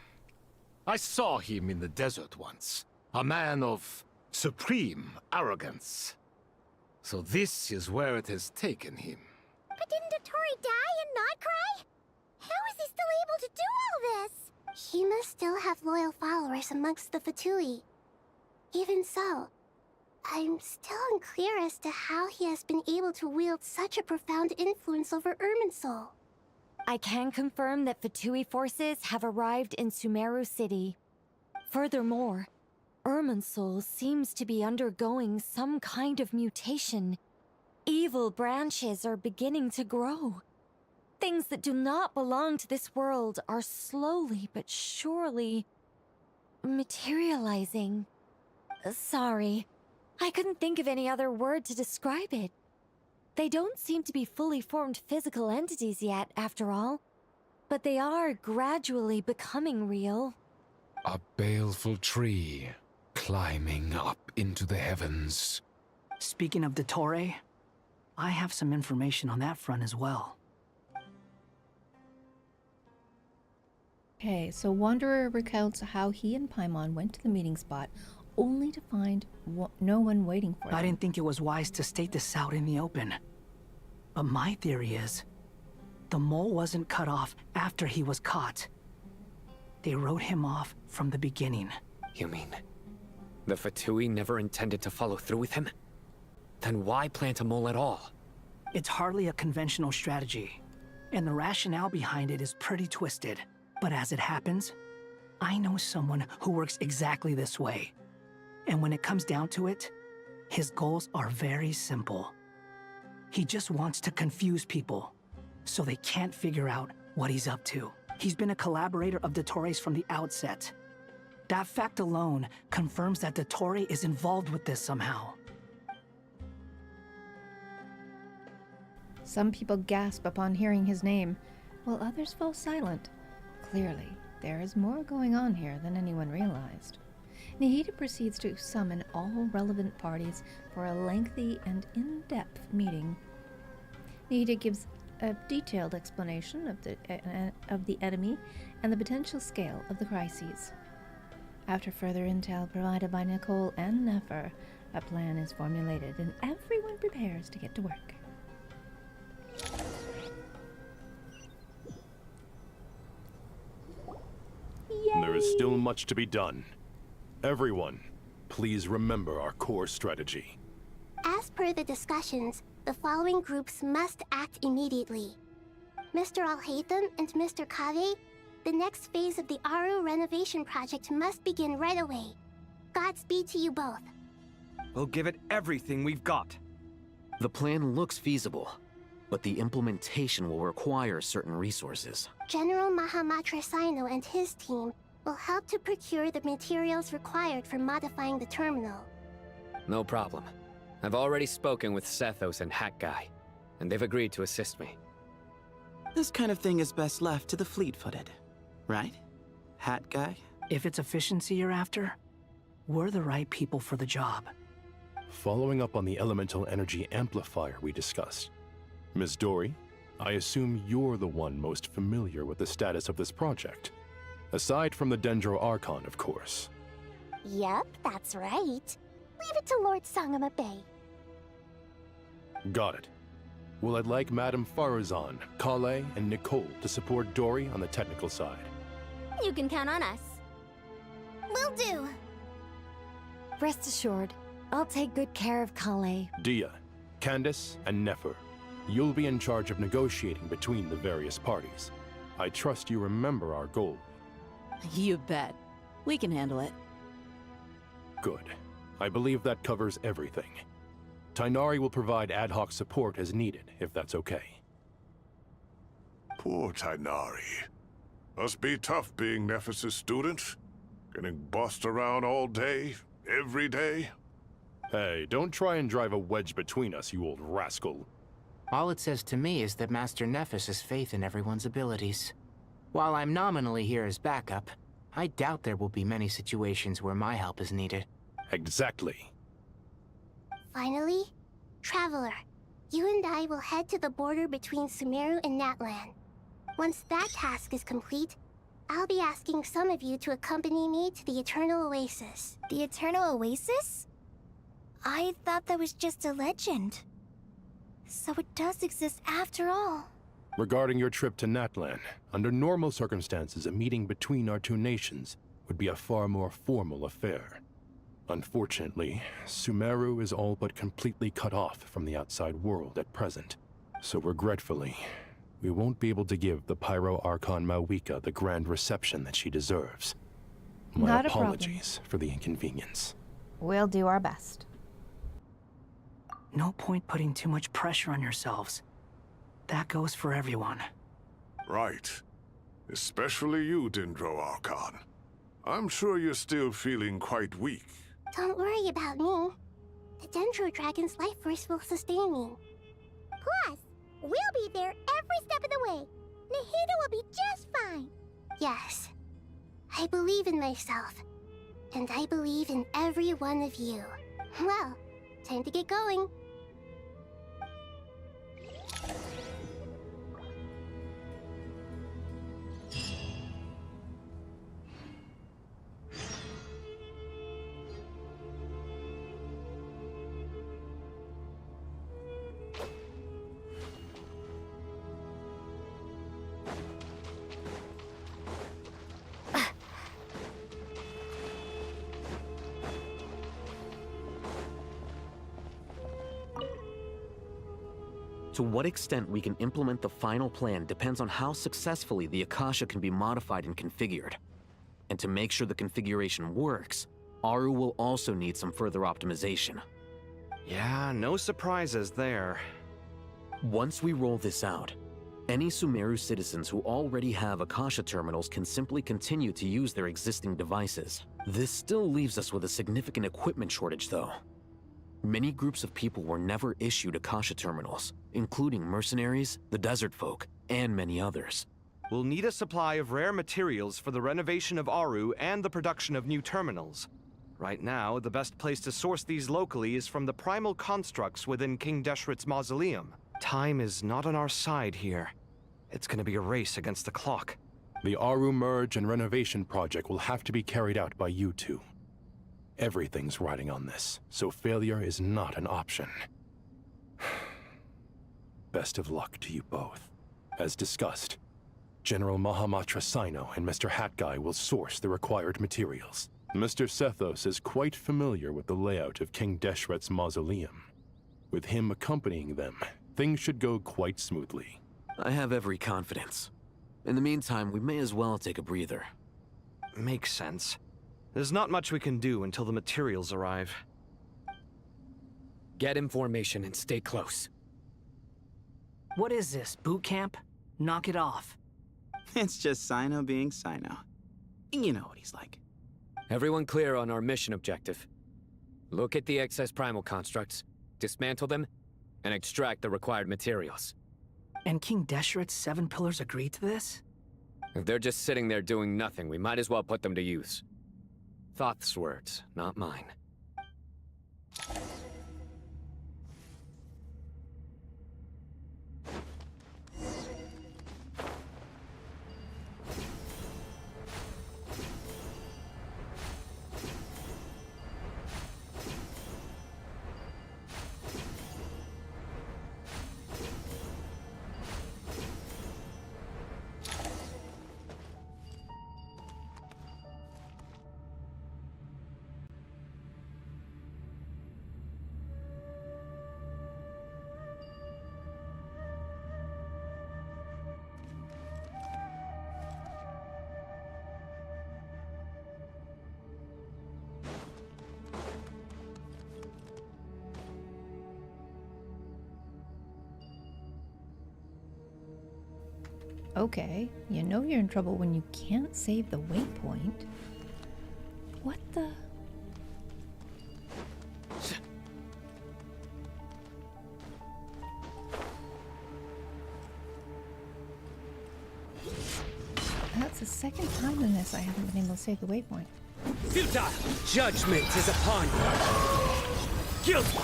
I saw him in the desert once. A man of supreme arrogance. So this is where it has taken him. But didn't Dottore die and not cry? How is he still able to do all this? He must still have loyal followers amongst the Fatui. Even so, I'm still unclear as to how he has been able to wield such a profound influence over Irminsul. I can confirm that Fatui forces have arrived in Sumeru City. Furthermore, Irminsul seems to be undergoing some kind of mutation. Evil branches are beginning to grow. Things that do not belong to this world are slowly but surely materializing. Sorry, I couldn't think of any other word to describe it. They don't seem to be fully formed physical entities yet, after all. But they are gradually becoming real. A baleful tree, climbing up into the heavens. Speaking of Dottore, I have some information on that front as well. Okay, so Wanderer recounts how he and Paimon went to the meeting spot only to find no one waiting for them. I didn't think it was wise to state this out in the open. But my theory is, the mole wasn't cut off after he was caught. They wrote him off from the beginning. You mean the Fatui never intended to follow through with him? Then why plant a mole at all? It's hardly a conventional strategy, and the rationale behind it is pretty twisted. But as it happens, I know someone who works exactly this way. And when it comes down to it, his goals are very simple. He just wants to confuse people, so they can't figure out what he's up to. He's been a collaborator of Dottore's from the outset. That fact alone confirms that Dottore is involved with this somehow. Some people gasp upon hearing his name, while others fall silent. Clearly, there is more going on here than anyone realized. Nahida proceeds to summon all relevant parties for a lengthy and in-depth meeting. Nahida gives a detailed explanation of the enemy and the potential scale of the crises. After further intel provided by Nicole and Nefer, a plan is formulated and everyone prepares to get to work. There is still much to be done. Everyone, please remember our core strategy. As per the discussions, the following groups must act immediately. Mr. Al-Haytham and Mr. Kave, the next phase of the Aru renovation project must begin right away. Godspeed to you both. We'll give it everything we've got. The plan looks feasible, but the implementation will require certain resources. General Mahamatra Sino and his team will help to procure the materials required for modifying the terminal. No problem. I've already spoken with Sethos and Hat Guy, and they've agreed to assist me. This kind of thing is best left to the fleet-footed, right? Hat Guy? If it's efficiency you're after, we're the right people for the job. Following up on the elemental energy amplifier we discussed, Ms. Dory, I assume you're the one most familiar with the status of this project. Aside from the Dendro Archon, of course. Yep, that's right. Leave it to Lord Sangama Bay. Got it. Well, I'd like Madame Farazan, Collei, and Nicole to support Dory on the technical side. You can count on us. Will do. Rest assured, I'll take good care of Collei. Dia, Candace, and Nefer, you'll be in charge of negotiating between the various parties. I trust you remember our goal. You bet. We can handle it. Good. I believe that covers everything. Tighnari will provide ad hoc support as needed, if that's okay. Poor Tighnari. Must be tough being Nephis' student. Getting bossed around all day, every day. Hey, don't try and drive a wedge between us, you old rascal. All it says to me is that Master Nephis has faith in everyone's abilities. While I'm nominally here as backup, I doubt there will be many situations where my help is needed. Exactly. Finally, Traveler, you and I will head to the border between Sumeru and Natlan. Once that task is complete, I'll be asking some of you to accompany me to the Eternal Oasis. The Eternal Oasis? I thought that was just a legend. So it does exist after all. Regarding your trip to Natlan, under normal circumstances, a meeting between our two nations would be a far more formal affair. Unfortunately, Sumeru is all but completely cut off from the outside world at present. So regretfully, we won't be able to give the Pyro Archon Mawika the grand reception that she deserves. My Not a problem. apologies for the inconvenience. We'll do our best. No point putting too much pressure on yourselves. That goes for everyone. Right. Especially you, Dendro Archon. I'm sure you're still feeling quite weak. Don't worry about me. The Dendro Dragon's life force will sustain me. Plus, we'll be there every step of the way. Nahida will be just fine. Yes. I believe in myself. And I believe in every one of you. Well, time to get going. To what extent we can implement the final plan depends on how successfully the Akasha can be modified and configured. And to make sure the configuration works, Aru will also need some further optimization. Yeah, no surprises there. Once we roll this out, any Sumeru citizens who already have Akasha terminals can simply continue to use their existing devices. This still leaves us with a significant equipment shortage, though. Many groups of people were never issued Akasha terminals, including mercenaries, the desert folk, and many others. We'll need a supply of rare materials for the renovation of Aru and the production of new terminals. Right now, the best place to source these locally is from the primal constructs within King Deshret's mausoleum. Time is not on our side here. It's gonna be a race against the clock. The Aru merge and renovation project will have to be carried out by you two. Everything's riding on this, so failure is not an option. Best of luck to you both. As discussed, General Mahamatra Sino and Mr. Hat Guy will source the required materials. Mr. Sethos is quite familiar with the layout of King Deshret's mausoleum. With him accompanying them, things should go quite smoothly. I have every confidence. In the meantime, we may as well take a breather. Makes sense. There's not much we can do until the materials arrive. Get in formation and stay close. What is this, boot camp? Knock it off. It's just Sino being Sino. You know what he's like. Everyone clear on our mission objective. Look at the excess primal constructs, dismantle them, and extract the required materials. And King Deshret's 7 pillars agreed to this? If they're just sitting there doing nothing, we might as well put them to use. Thoth's words, not mine. Okay, you know you're in trouble when you can't save the waypoint. What the? That's the second time in this I haven't been able to save the waypoint. Futile! Judgment is upon you! Guilty!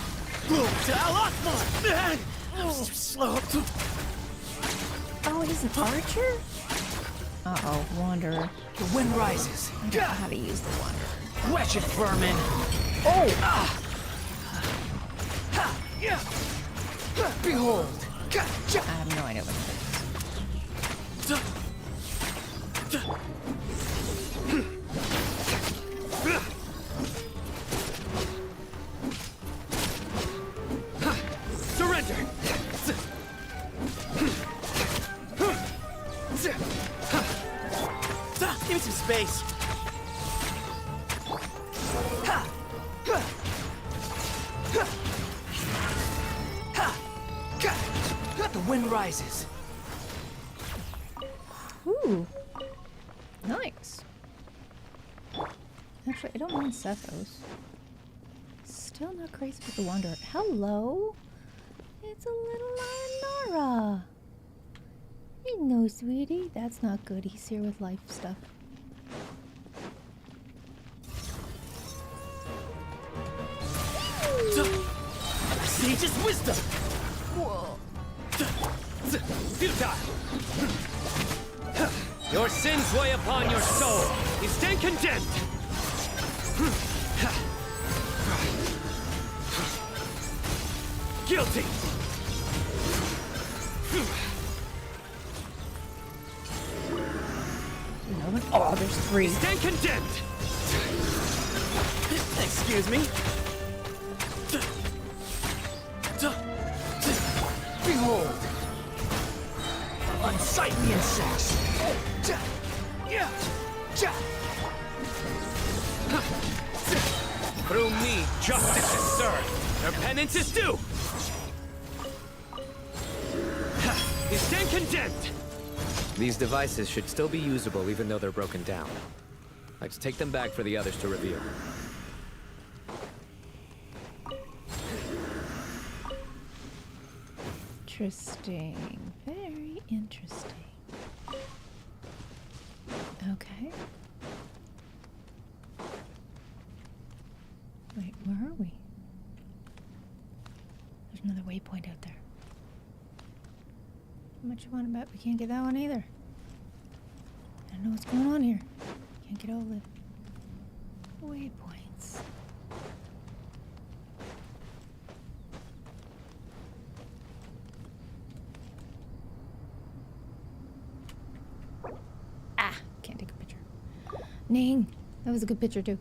Boom to Al-Akbar! Oh, slow. Oh, he's an archer? Uh-oh, Wanderer. The wind rises. I don't know how to use the Wanderer. Wretched vermin! Oh! Behold! I have no idea what it is. Surrender! Give me some space. The wind rises. Ooh. Nice. Actually, I don't mind Sethos. Still not crazy with the Wanderer. Hello? It's a little Nara. No, sweetie. That's not good. He's here with life stuff. Sage's wisdom! Whoa. Futile! Your sins weigh upon your soul. You stand condemned! Guilty! Oh, there's 3. Stand condemned! Excuse me? Behold! Unsightly insects! Through me, justice is served. Their penance is due! You stand condemned! These devices should still be usable even though they're broken down. Let's take them back for the others to review. Interesting. Very interesting. Okay. Wait, where are we? There's another waypoint out there. How much you want to bet we can't get that one either? I don't know what's going on here. Can't get all the waypoints. Ah, can't take a picture. Ning, that was a good picture too.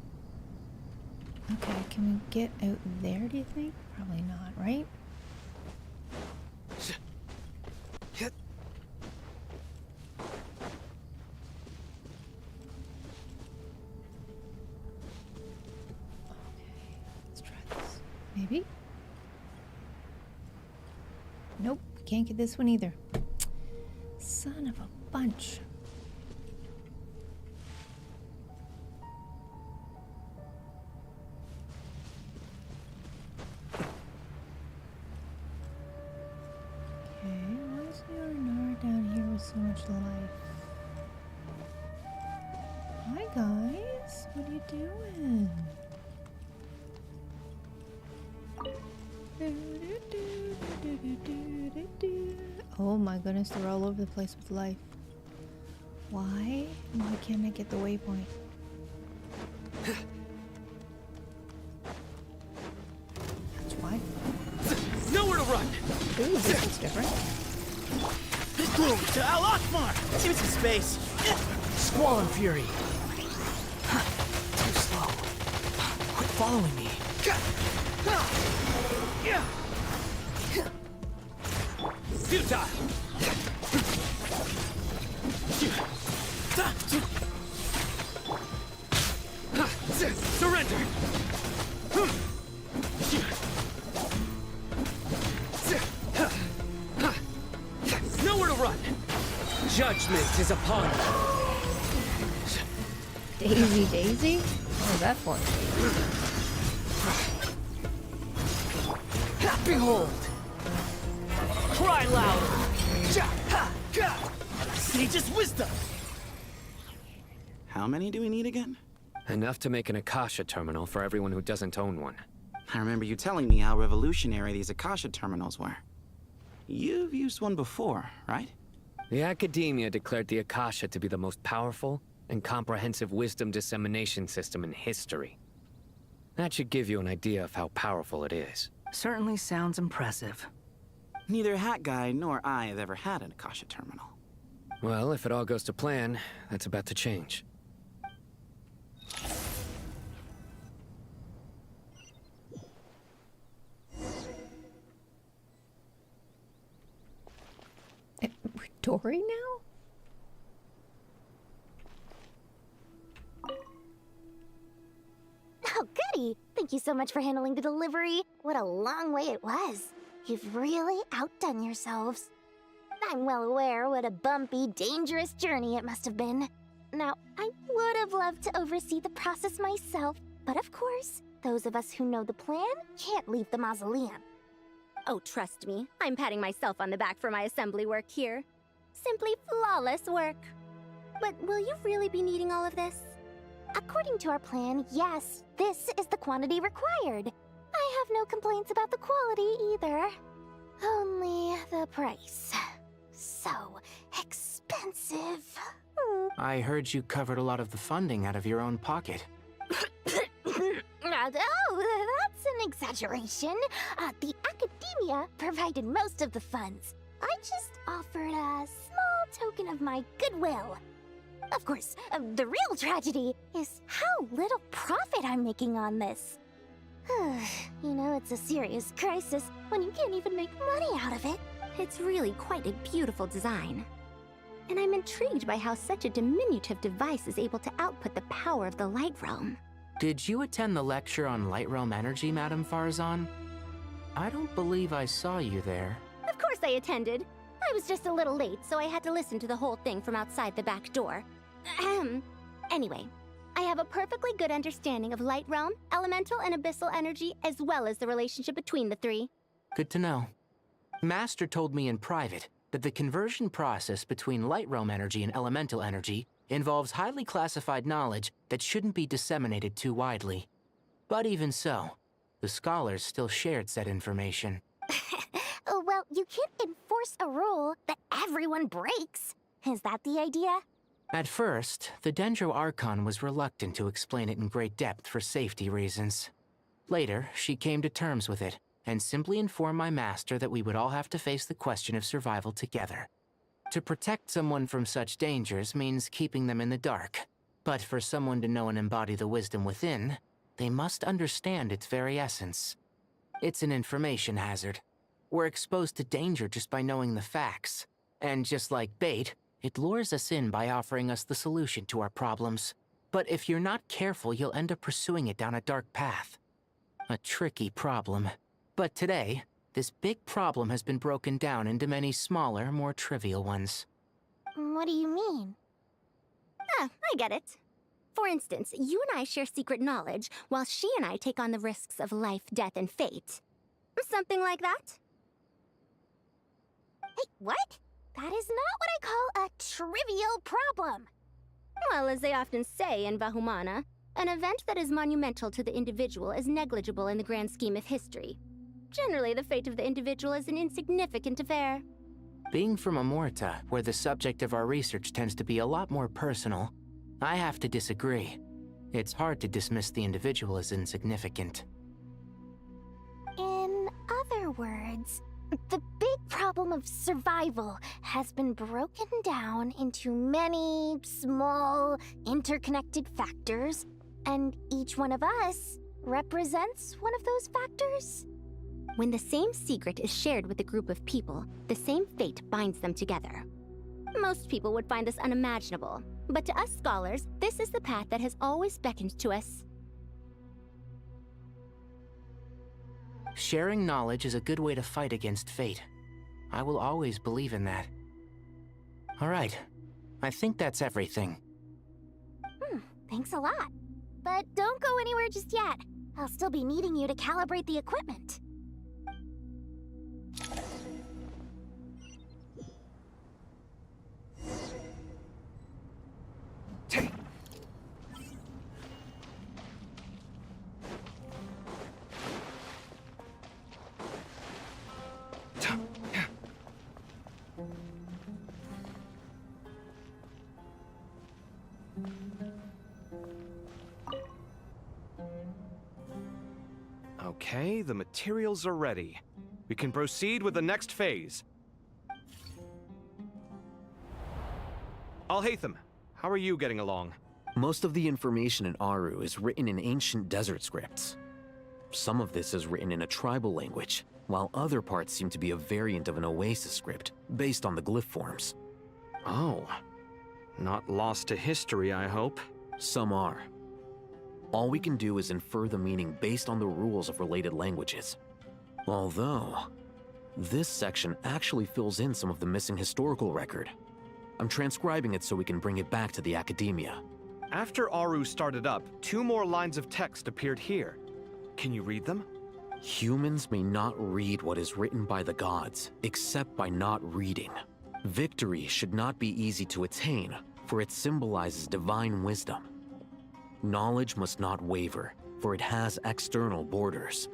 Okay, can we get out there, do you think? Probably not, right? Maybe? Nope, can't get this one either. Son of a bunch. Okay, why is Leonora down here with so much life? Hi guys, what are you doing? Oh my goodness, they're all over the place with life. Why? Why can't I get the waypoint? That's why. Nowhere to run! Ooh, this is different. Boom to Al-Akbar! Give me some space! Squall and fury! Too slow. Quit following me. Futile! Surrender! Nowhere to run! Judgment is upon you. Daisy Daisy? What was that for? Behold! Cry louder! Sage's wisdom! How many do we need again? Enough to make an Akasha terminal for everyone who doesn't own one. I remember you telling me how revolutionary these Akasha terminals were. You've used one before, right? The Academia declared the Akasha to be the most powerful and comprehensive wisdom dissemination system in history. That should give you an idea of how powerful it is. Certainly sounds impressive. Neither Hat Guy nor I have ever had an Akasha terminal. Well, if it all goes to plan, that's about to change. Dory now? Oh, goody! Thank you so much for handling the delivery. What a long way it was. You've really outdone yourselves. I'm well aware what a bumpy, dangerous journey it must have been. Now, I would have loved to oversee the process myself, but of course, those of us who know the plan can't leave the mausoleum. Oh, trust me, I'm patting myself on the back for my assembly work here. Simply flawless work. But will you really be needing all of this? According to our plan, yes, this is the quantity required. I have no complaints about the quality either. Only the price. So expensive. I heard you covered a lot of the funding out of your own pocket. Oh, that's an exaggeration. The Academia provided most of the funds. I just offered a small token of my goodwill. Of course, the real tragedy is how little profit I'm making on this. You know, it's a serious crisis when you can't even make money out of it. It's really quite a beautiful design. And I'm intrigued by how such a diminutive device is able to output the power of the Light Realm. Did you attend the lecture on Light Realm energy, Madame Farzan? I don't believe I saw you there. Of course I attended. I was just a little late, so I had to listen to the whole thing from outside the back door. Anyway, I have a perfectly good understanding of Light Realm, elemental and abyssal energy, as well as the relationship between the three. Good to know. Master told me in private that the conversion process between Light Realm energy and elemental energy involves highly classified knowledge that shouldn't be disseminated too widely. But even so, the scholars still shared said information. Well, you can't enforce a rule that everyone breaks. Is that the idea? At first, the Dendro Archon was reluctant to explain it in great depth for safety reasons. Later, she came to terms with it, and simply informed my master that we would all have to face the question of survival together. To protect someone from such dangers means keeping them in the dark. But for someone to know and embody the wisdom within, they must understand its very essence. It's an information hazard. We're exposed to danger just by knowing the facts. And just like bait, it lures us in by offering us the solution to our problems. But if you're not careful, you'll end up pursuing it down a dark path. A tricky problem. But today, this big problem has been broken down into many smaller, more trivial ones. What do you mean? I get it. For instance, you and I share secret knowledge, while she and I take on the risks of life, death, and fate. Something like that? Hey, what? That is not what I call a trivial problem. Well, as they often say in Vahumana, an event that is monumental to the individual is negligible in the grand scheme of history. Generally, the fate of the individual is an insignificant affair. Being from Amorta, where the subject of our research tends to be a lot more personal, I have to disagree. It's hard to dismiss the individual as insignificant. In other words, the big problem of survival has been broken down into many small, interconnected factors, and each one of us represents one of those factors. When the same secret is shared with a group of people, the same fate binds them together. Most people would find this unimaginable, but to us scholars, this is the path that has always beckoned to us. Sharing knowledge is a good way to fight against fate. I will always believe in that. All right, I think that's everything. Thanks a lot. But don't go anywhere just yet. I'll still be needing you to calibrate the equipment. Okay, the materials are ready. We can proceed with the next phase. Alhaitham, how are you getting along? Most of the information in Aru is written in ancient desert scripts. Some of this is written in a tribal language, while other parts seem to be a variant of an oasis script, based on the glyph forms. Oh. Not lost to history, I hope. Some are. All we can do is infer the meaning based on the rules of related languages. Although, this section actually fills in some of the missing historical record. I'm transcribing it so we can bring it back to the academia. After Aru started up, 2 more lines of text appeared here. Can you read them? Humans may not read what is written by the gods, except by not reading. Victory should not be easy to attain, for it symbolizes divine wisdom. Knowledge must not waver, for it has external borders.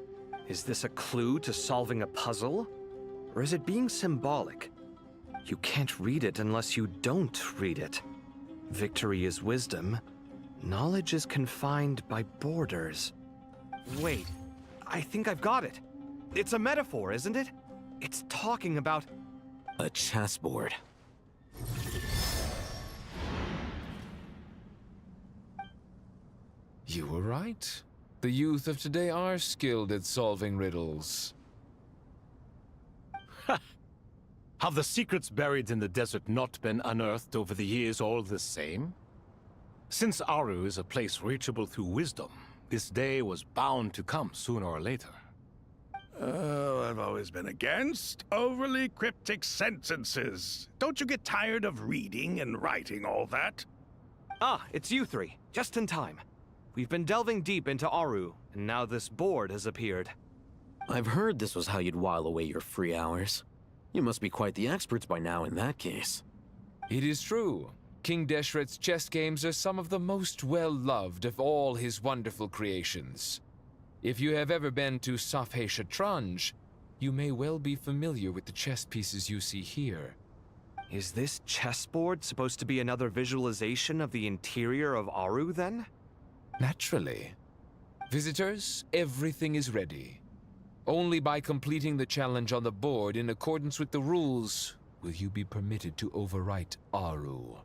Is this a clue to solving a puzzle? Or is it being symbolic? You can't read it unless you don't read it. Victory is wisdom. Knowledge is confined by borders. Wait, I think I've got it. It's a metaphor, isn't it? It's talking about... a chessboard. You were right. The youth of today are skilled at solving riddles. Have the secrets buried in the desert not been unearthed over the years all the same? Since Aru is a place reachable through wisdom, this day was bound to come sooner or later. Oh, I've always been against overly cryptic sentences. Don't you get tired of reading and writing all that? Ah, it's you 3. Just in time. We've been delving deep into Aru, and now this board has appeared. I've heard this was how you'd while away your free hours. You must be quite the experts by now in that case. It is true. King Deshret's chess games are some of the most well-loved of all his wonderful creations. If you have ever been to Safhe Shatranj, you may well be familiar with the chess pieces you see here. Is this chessboard supposed to be another visualization of the interior of Aru, then? Naturally. Visitors, everything is ready. Only by completing the challenge on the board in accordance with the rules will you be permitted to overwrite Aru.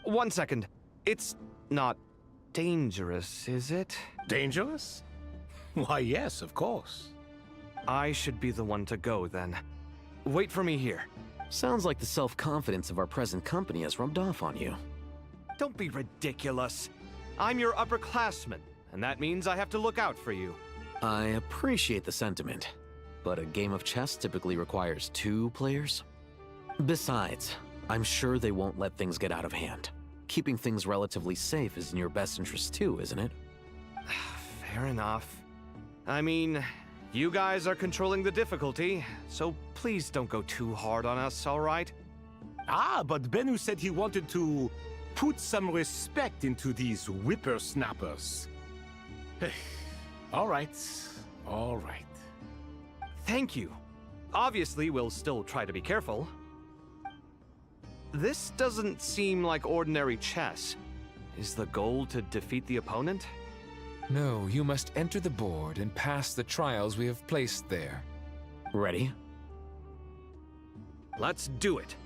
1 second. It's not dangerous, is it? Dangerous? Why, yes, of course. I should be the one to go, then. Wait for me here. Sounds like the self-confidence of our present company has rubbed off on you. Don't be ridiculous. I'm your upperclassman, and that means I have to look out for you. I appreciate the sentiment, but a game of chess typically requires 2 players. Besides, I'm sure they won't let things get out of hand. Keeping things relatively safe is in your best interest too, isn't it? Fair enough. I mean, you guys are controlling the difficulty, so please don't go too hard on us, all right? Ah, but Bennu said he wanted to put some respect into these whippersnappers. All right, all right. Thank you. Obviously, we'll still try to be careful. This doesn't seem like ordinary chess. Is the goal to defeat the opponent? No, you must enter the board and pass the trials we have placed there. Ready? Let's do it.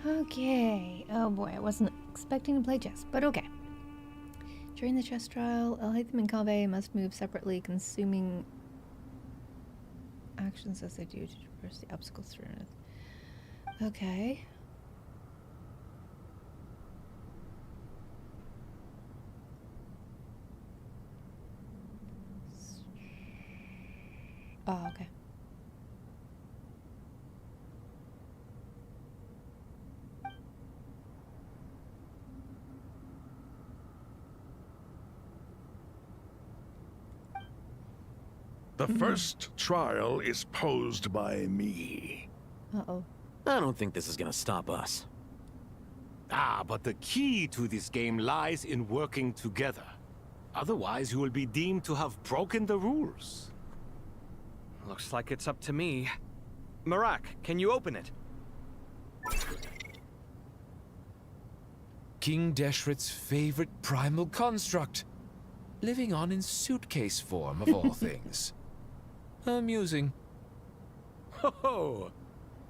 Okay. Oh boy, I wasn't expecting to play chess, but okay. During the chess trial, Alhaitham and Collei must move separately, consuming actions as they do to traverse the obstacles through it. Okay. The first trial is posed by me. Uh-oh. I don't think this is gonna stop us. Ah, but the key to this game lies in working together. Otherwise, you will be deemed to have broken the rules. Looks like it's up to me. Marak, can you open it? King Deshret's favorite primal construct. Living on in suitcase form, of all things. Amusing. Ho ho!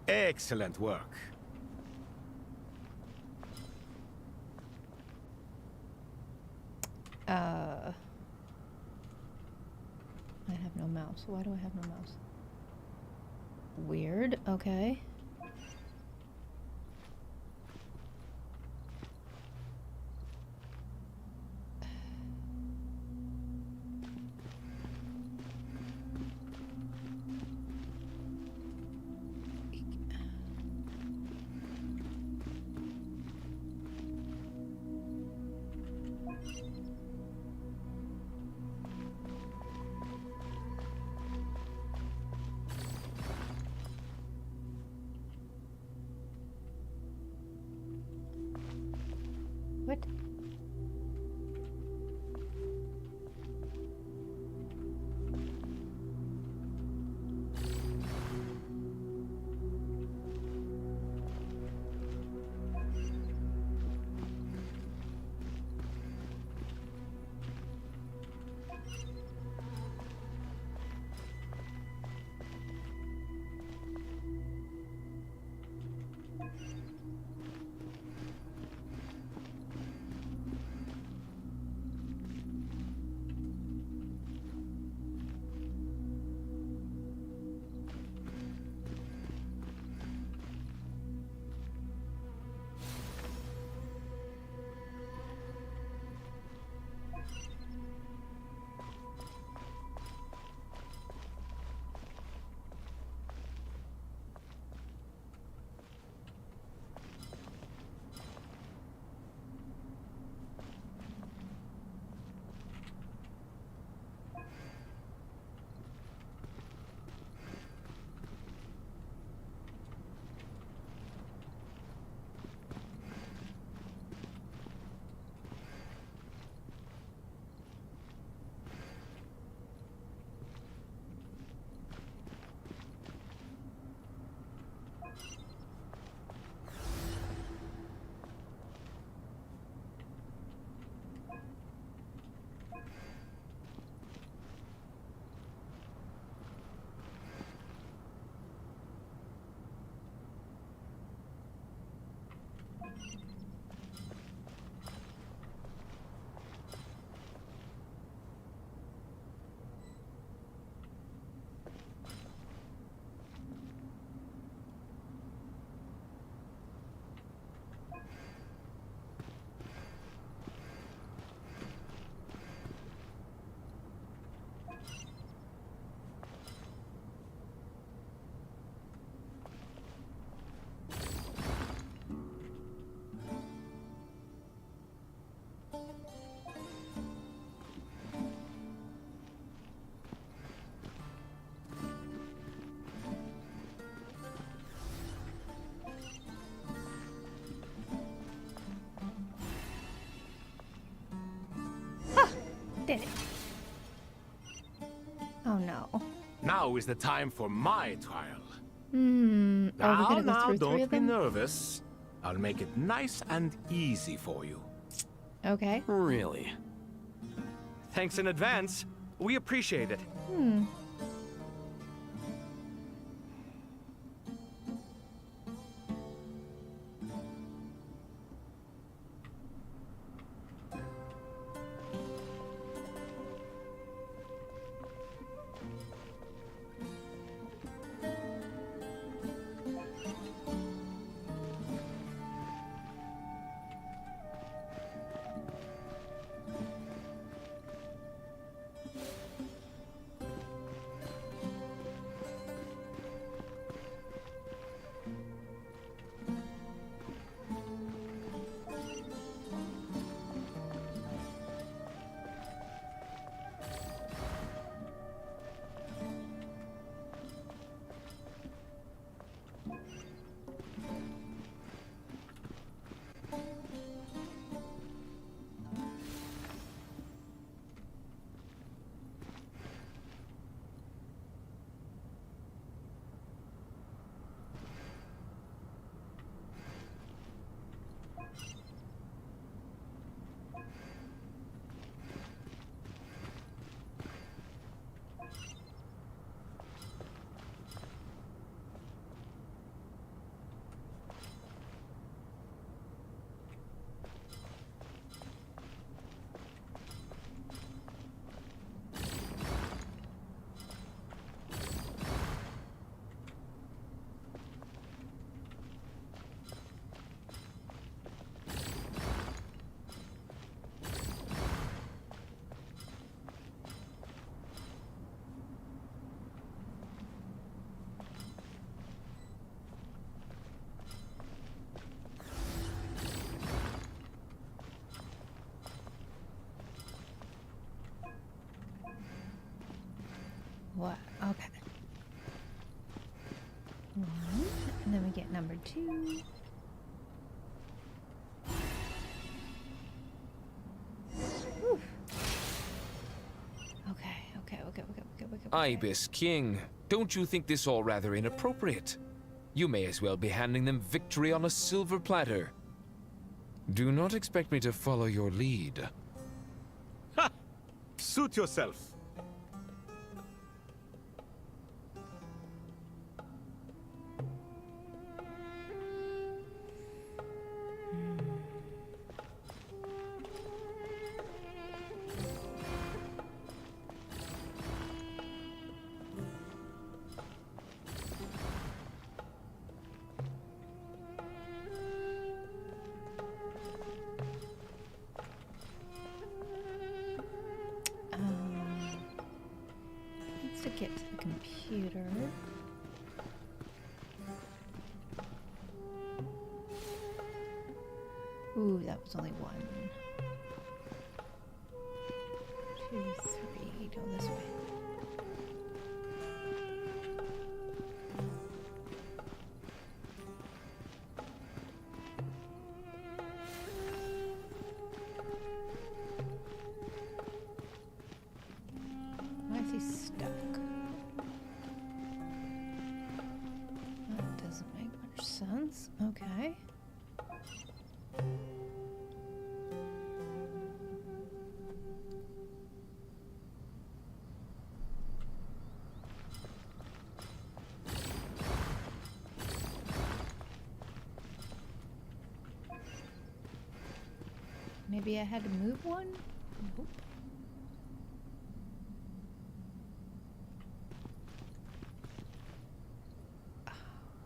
Excellent work. I have no mouse. Why do I have no mouse? Weird. Okay. What? Did it. Oh no. Now is the time for my trial. Are we gonna go Now, through three don't of be them? nervous. I'll make it nice and easy for you. Okay. Really? Thanks in advance. We appreciate it. What? Okay. 1, and then we get number 2. Whew. Okay. Ibis King, don't you think this all rather inappropriate? You may as well be handing them victory on a silver platter. Do not expect me to follow your lead. Ha! Suit yourself. To get to the computer. Ooh, that was only 1. 2, 3. Go this way. Why is he stuck? That doesn't make much sense. Okay. Maybe I had to move one? Nope.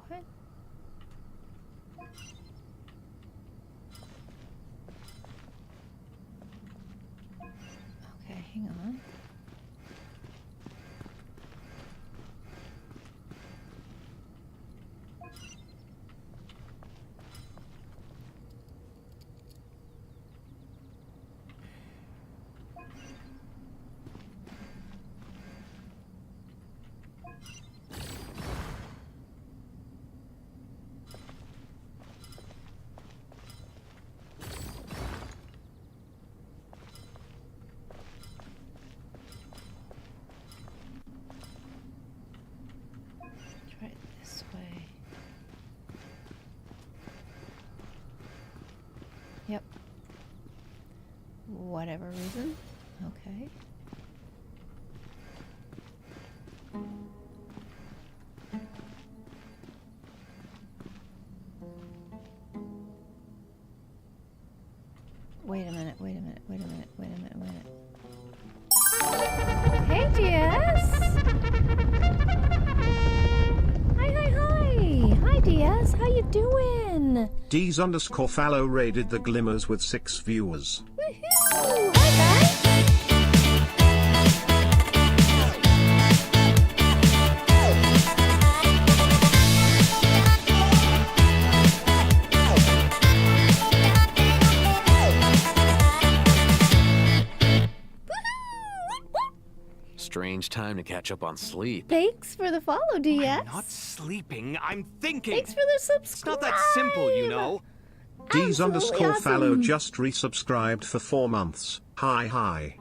What? Okay, hang on. Try it this way. Yep. Whatever reason. Okay. Wait a minute. Hey, DS! Hi, DS. How you doing? Ds_Fallow raided the Glimmers with 6 viewers. Woohoo! Hi, guys! Strange time to catch up on sleep. Thanks for the follow, DS. I'm not sleeping, I'm thinking. Thanks for the subscribe. It's not that simple, you know. Ds_Fallow just resubscribed for 4 months. Hi. Hi.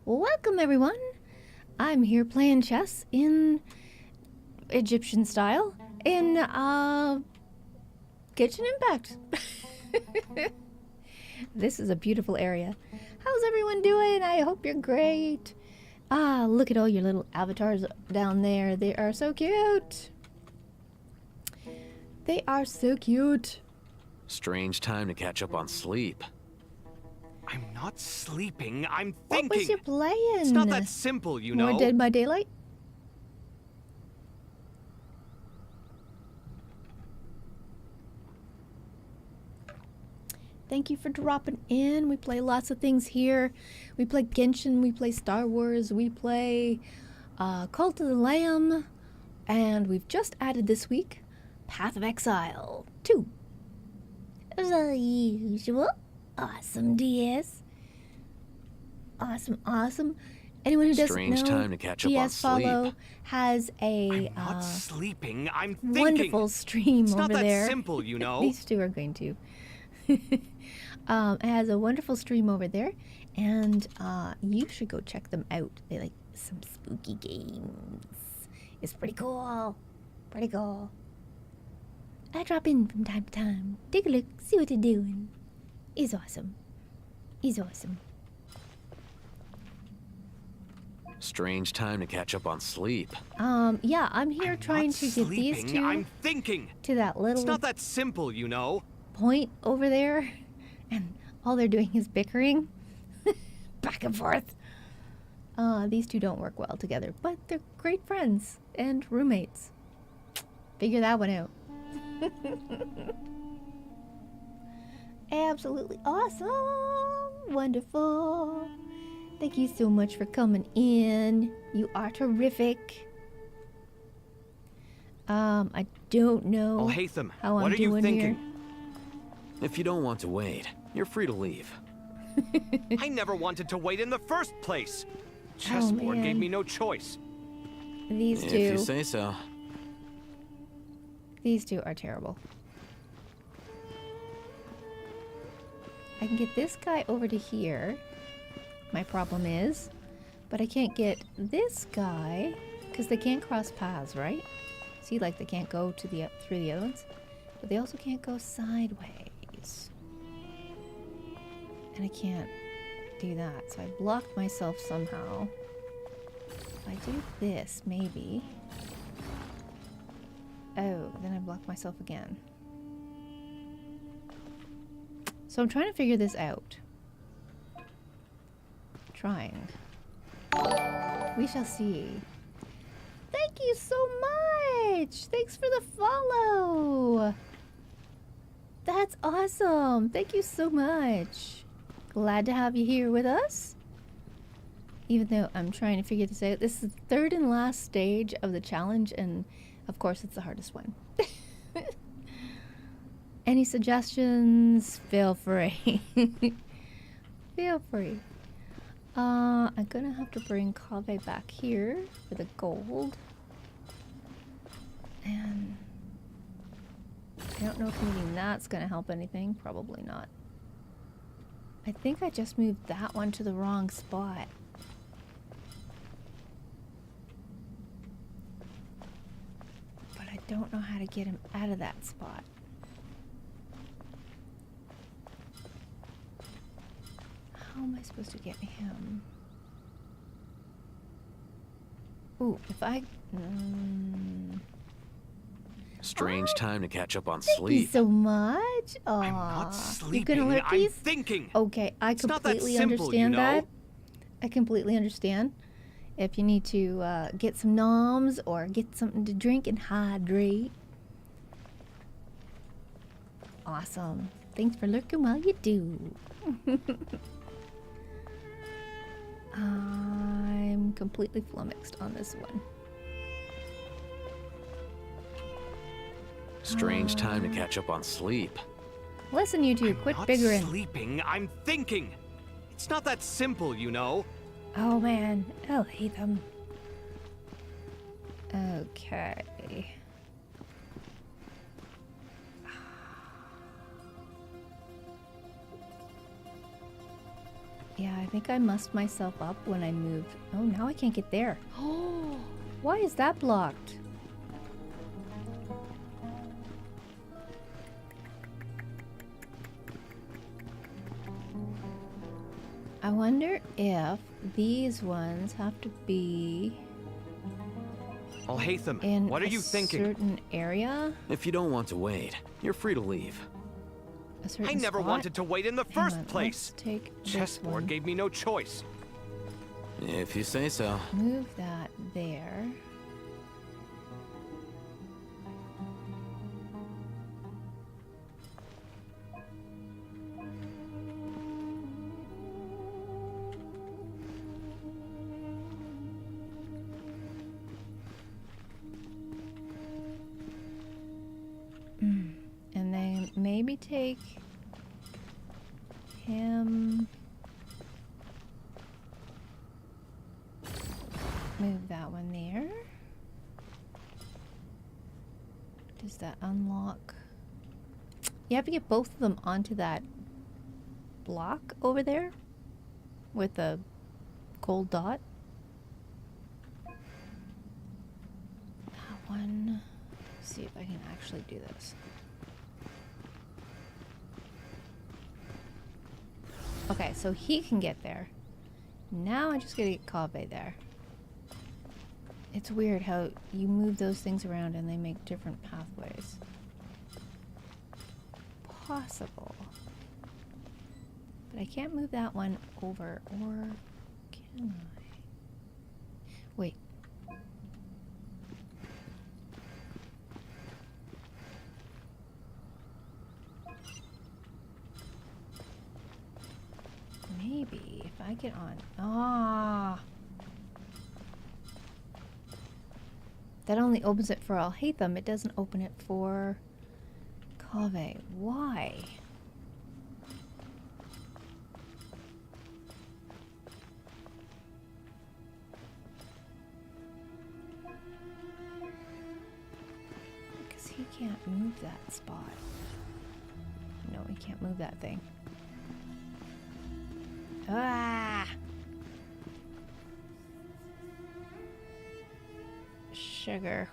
Welcome, everyone. I'm here playing chess in Egyptian style in Genshin Impact. This is a beautiful area. How's everyone doing? I hope you're great. Ah, look at all your little avatars down there. They are so cute. They are so cute. Strange time to catch up on sleep. I'm not sleeping, I'm thinking. What was you playing? It's not that simple, you know. More Dead by Daylight? Thank you for dropping in. We play lots of things here. We play Genshin, we play Star Wars, we play Cult of the Lamb, and we've just added this week Path of Exile 2. As usual. Awesome, DS. Awesome. Anyone who doesn't Strange know, time to catch up on PS Follow sleep. has a Not sleeping, I'm thinking. wonderful stream It's over not that there. simple, you know. These two are going to. It has a wonderful stream over there, and you should go check them out. They like some spooky games. It's pretty cool. Pretty cool. I drop in from time to time. Take a look, see what they're doing. It's awesome. It's awesome. Strange time to catch up on sleep. Yeah, I'm here trying to get these two I'm thinking. to that little It's not that simple, you know. point over there, and all they're doing is bickering back and forth. These two don't work well together, but they're great friends and roommates. Figure that one out. Absolutely awesome. Wonderful. Thank you so much for coming in. You are terrific. I don't know Oh, Hatham, how what I'm are you doing thinking? here. If you don't want to wait, you're free to leave. I never wanted to wait in the first place. Chessboard gave man. me no choice. These If two. you say so. These two are terrible. I can get this guy over to here. My problem is, but I can't get this guy because they can't cross paths, right? See, like they can't go to the through the other ones, but they also can't go sideways. And I can't do that, so I blocked myself somehow. If I do this, maybe. Oh, then I blocked myself again. So I'm trying to figure this out. Trying. We shall see. Thank you so much! Thanks for the follow! That's awesome! Thank you so much. Glad to have you here with us. Even though I'm trying to figure this out. This is the third and last stage of the challenge, and of course it's the hardest one. Any suggestions? Feel free. Feel free. I'm gonna have to bring Collei back here for the gold. And I don't know if moving that's gonna help anything. Probably not. I think I just moved that one to the wrong spot. But I don't know how to get him out of that spot. How am I supposed to get him? Ooh, if I... Strange time to catch up on Thank you sleep. so much. Aw, you're gonna let I'm these? thinking. Okay, I It's not that completely simple, understand you know? that. I completely understand. If you need to get some noms or get something to drink and hydrate. Awesome. Thanks for lurking while you do. I'm completely flummoxed on this one. Strange time to catch up on sleep. Listen, you two, quit Not bickering. sleeping, I'm thinking. It's not that simple, you know. Oh man, I'll hate them. Okay. Yeah, I think I mussed myself up when I moved. Oh, now I can't get there. Oh, why is that blocked? I wonder if these ones have to be I'll hate them. in What are a you thinking? certain area. If you don't want to wait, you're free to leave. A certain I never spot? wanted to wait in the Hang first on, place. let's take this Chessboard one. gave me no choice. If you say so. Move that there. And then maybe take him Move that one there. Does that unlock? You have to get both of them onto that block over there with the gold dot. That one. Let's see if I can actually do this. Okay, so he can get there. Now I just gotta get Collei there. It's weird how you move those things around and they make different pathways. Possible. But I can't move that one over, or can I? Wait. Maybe if I get on. Ah. That only opens it for I'll hate them. It doesn't open it for Collei. Why? Because he can't move that spot. No, he can't move that thing. Ah! Sugar.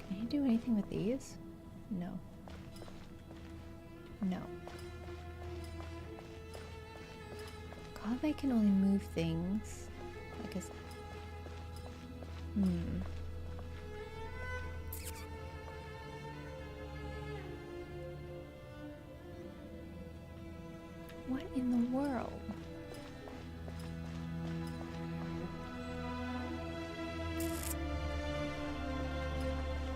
Can you do anything with these? No. No. Collei can only move things. I guess. What in the world?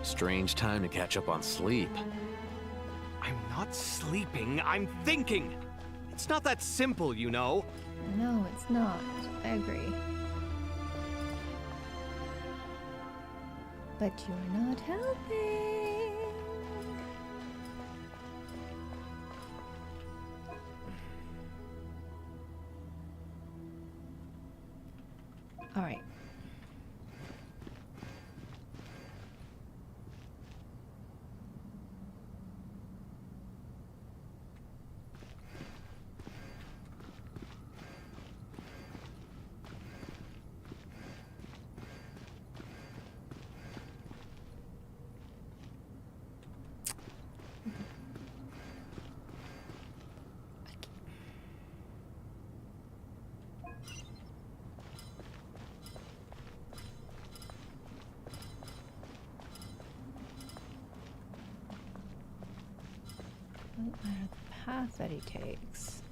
Strange time to catch up on sleep. I'm not sleeping, I'm thinking! It's not that simple, you know. No, it's not. I agree. But you're not helping. All right. The path that he takes.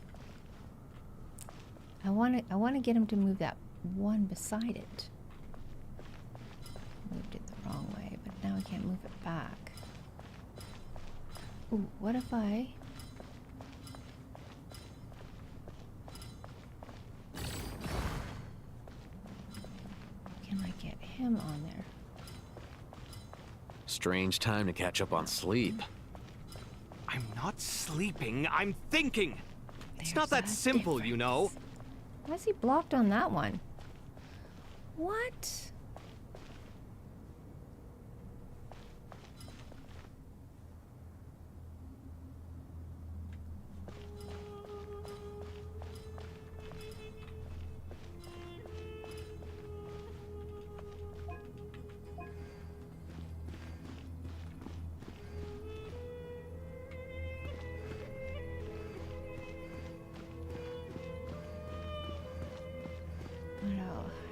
I want to get him to move that one beside it. Moved it the wrong way, but now I can't move it back. Ooh, what if I can I get him on there? Strange time to catch up on sleep. I'm not sleeping, I'm thinking! It's not that simple, you know. Why is he blocked on that one? What?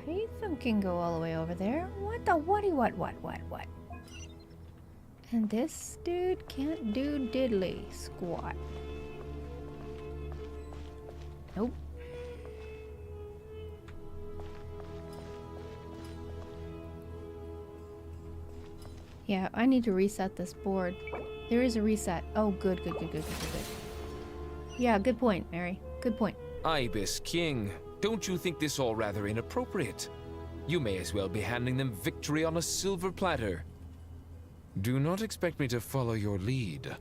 Tatum can go all the way over there. What the what? And this dude can't do diddly squat. Nope. Yeah, I need to reset this board. There is a reset. Oh, good. Yeah, good point, Mary. Good point. Ibis King, Don't you think this all rather inappropriate? You may as well be handing them victory on a silver platter. Do not expect me to follow your lead.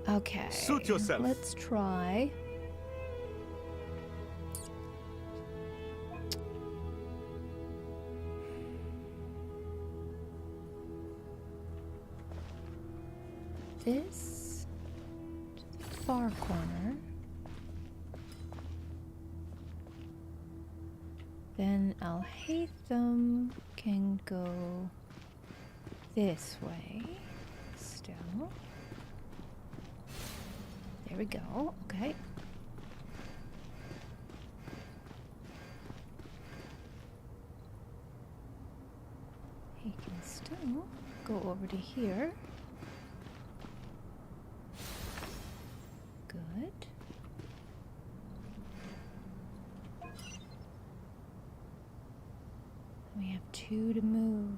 Okay. Suit yourself. Let's try. This to the far corner. Then I'll hate them can go this way still. There we go. Okay. He can still go over to here. Good. We have 2 to move.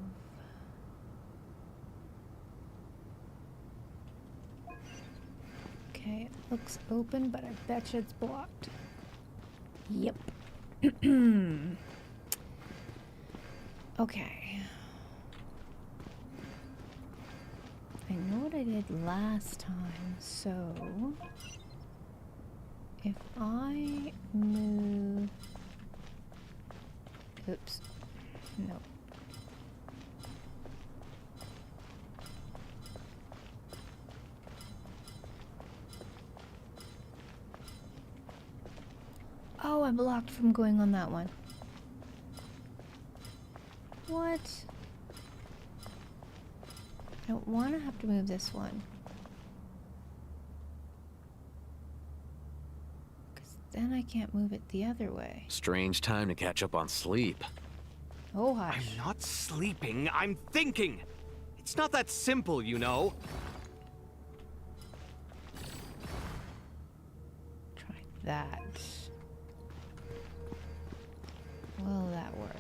Okay, it looks open, but I bet you it's blocked. Yep. Okay. I know what I did last time, so if I move... Oops. No. Oh, I'm blocked from going on that one. What? I don't want to have to move this one. Because then I can't move it the other way. Strange time to catch up on sleep. Oh, hush. I'm not sleeping, I'm thinking. It's not that simple, you know. Try that. Will that work?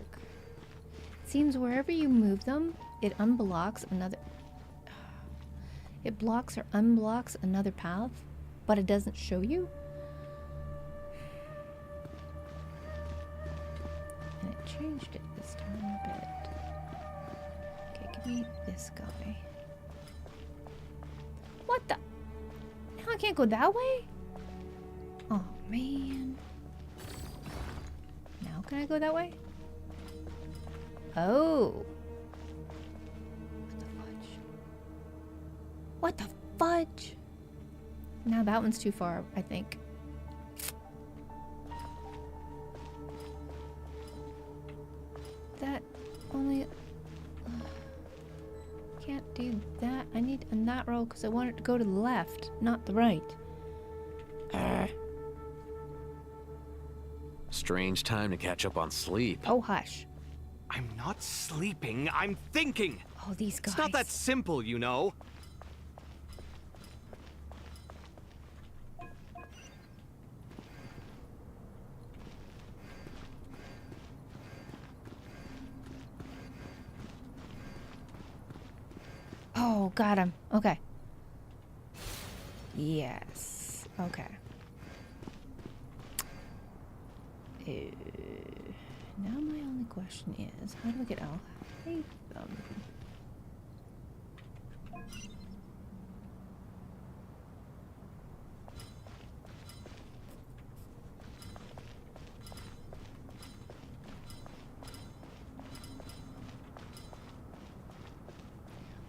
It seems wherever you move them, it unblocks another... It blocks or unblocks another path, but it doesn't show you. And it changed it this time a bit. Okay, give me this guy. What the? Now I can't go that way? Oh, man. Now can I go that way? Oh. What the fudge? Now that one's too far, I think. That only... can't do that. I need in that row because I want it to go to the left, not the right. Strange time to catch up on sleep. Oh, hush. I'm not sleeping, I'm thinking. Oh, these guys. It's not that simple, you know. Oh, got him. Okay. Yes. Okay. Now my only question is, how do I get out? Hey,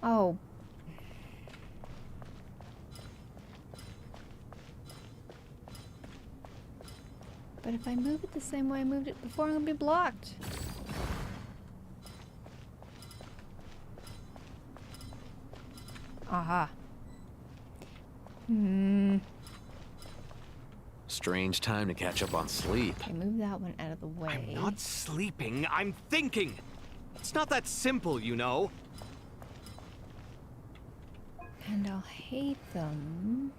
Oh. But if I move it the same way I moved it before, I'm gonna be blocked. Aha. Strange time to catch up on sleep. Okay, move that one out of the way. I'm not sleeping, I'm thinking. It's not that simple, you know. And I'll hate them.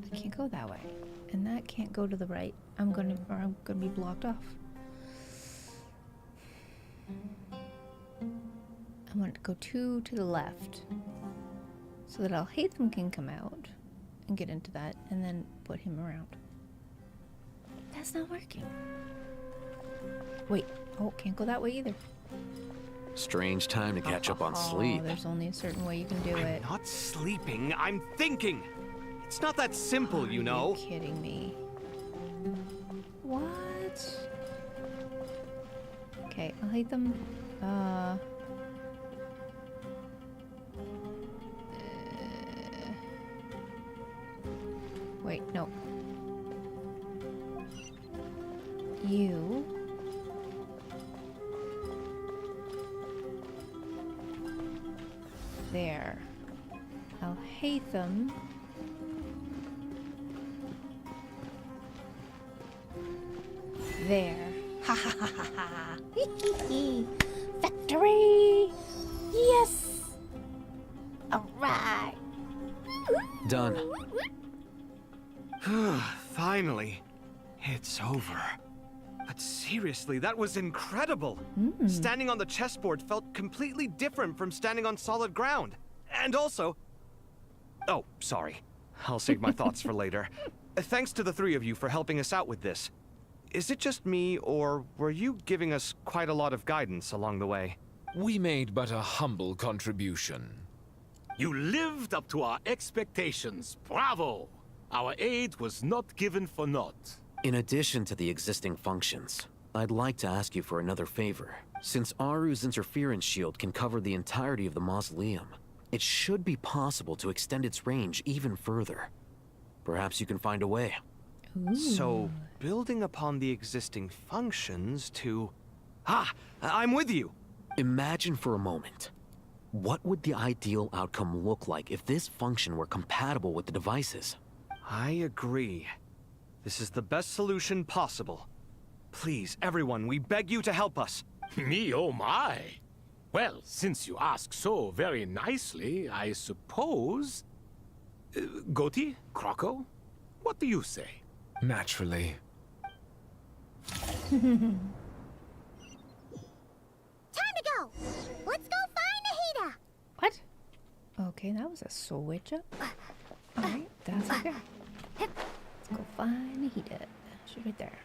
I can't go that way. And that can't go to the right I'm gonna be blocked off. I want to go two to the left, so that Al-Haytham can come out and get into that, and then put him around. That's not working. Wait, oh, can't go that way either. Strange time to catch up on sleep. There's only a certain way you can do it. I'm not sleeping, I'm thinking. It's not that simple, you know. Are you kidding me? What? Okay, Al-Haytham. Wait, no. You. There. Al-Haytham. There. Ha ha ha ha ha. Victory! Yes! Alright. Done. Finally. It's over. But seriously, that was incredible. Standing on the chessboard felt completely different from standing on solid ground. And also... Oh, sorry. I'll save my thoughts for later. Thanks to the three of you for helping us out with this. Is it just me, or were you giving us quite a lot of guidance along the way? We made but a humble contribution. You lived up to our expectations. Bravo! Our aid was not given for naught. In addition to the existing functions, I'd like to ask you for another favor. Since Aru's interference shield can cover the entirety of the mausoleum, it should be possible to extend its range even further. Perhaps you can find a way. So, building upon the existing functions to... Ah! I'm with you! Imagine for a moment. What would the ideal outcome look like if this function were compatible with the devices? I agree. This is the best solution possible. Please, everyone, we beg you to help us. Me, oh my! Well, since you ask so very nicely, I suppose... Goti? Croco? What do you say? Naturally. Time to go! Let's go find Nahida! What? Okay, that was a switch up. Alright, that's okay. Let's go find Nahida. She's right there.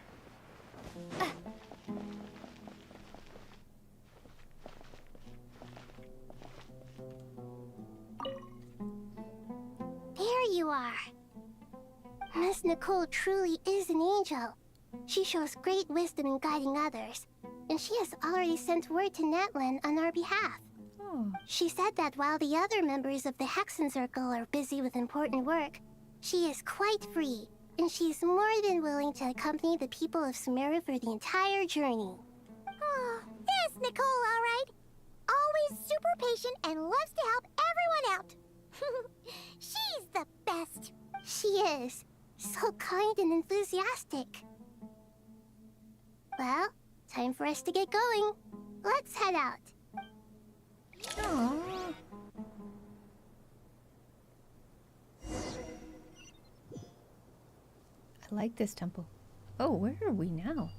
There you are. Miss Nicole truly is an angel. She shows great wisdom in guiding others, and she has already sent word to Natlan on our behalf. She said that while the other members of the Hexen Circle are busy with important work, she is quite free, and she's more than willing to accompany the people of Sumeru for the entire journey. Oh, that's Nicole, all right. Always super patient and loves to help everyone out. She's the best. She is. So kind and enthusiastic. Well, time for us to get going. Let's head out. Aww. I like this temple. Oh, where are we now?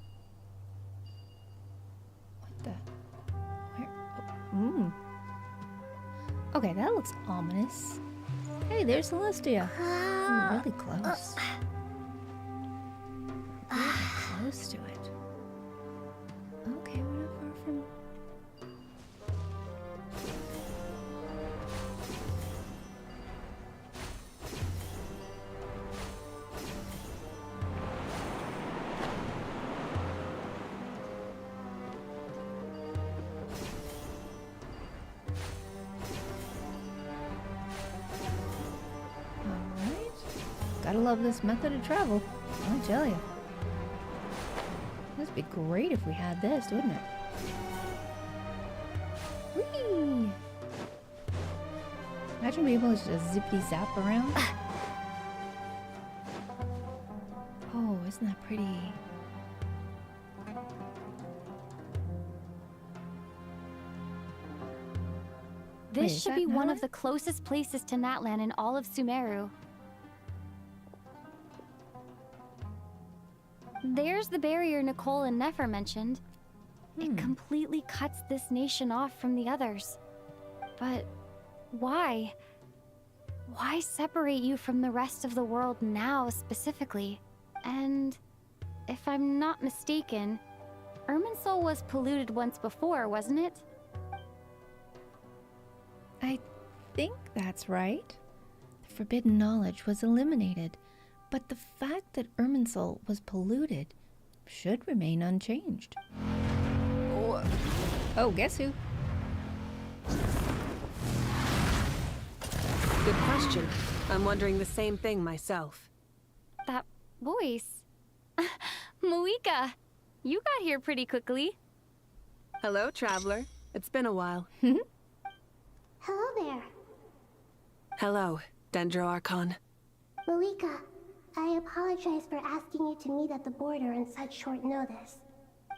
What the? Where? Oh, okay, that looks ominous. Hey, there's Celestia. Really close. Really close to it. Okay, we're not far from... Gotta love this method of travel, I tell you. This would be great if we had this, wouldn't it? Whee! Imagine being able to just zippity zap around. Oh, isn't that pretty? This should be one of the closest places to Natlan in all of Sumeru. There's the barrier Nicole and Nefer mentioned. It completely cuts this nation off from the others. But why? Why separate you from the rest of the world now specifically? And if I'm not mistaken, Irminsul was polluted once before, wasn't it? I think that's right. The forbidden knowledge was eliminated, but the fact that Irminsul was polluted should remain unchanged. Oh, guess who? Good question. I'm wondering the same thing myself. That voice. Malika, you got here pretty quickly. Hello, traveler. It's been a while. Hello there. Hello, Dendro Archon. Malika, I apologize for asking you to meet at the border on such short notice.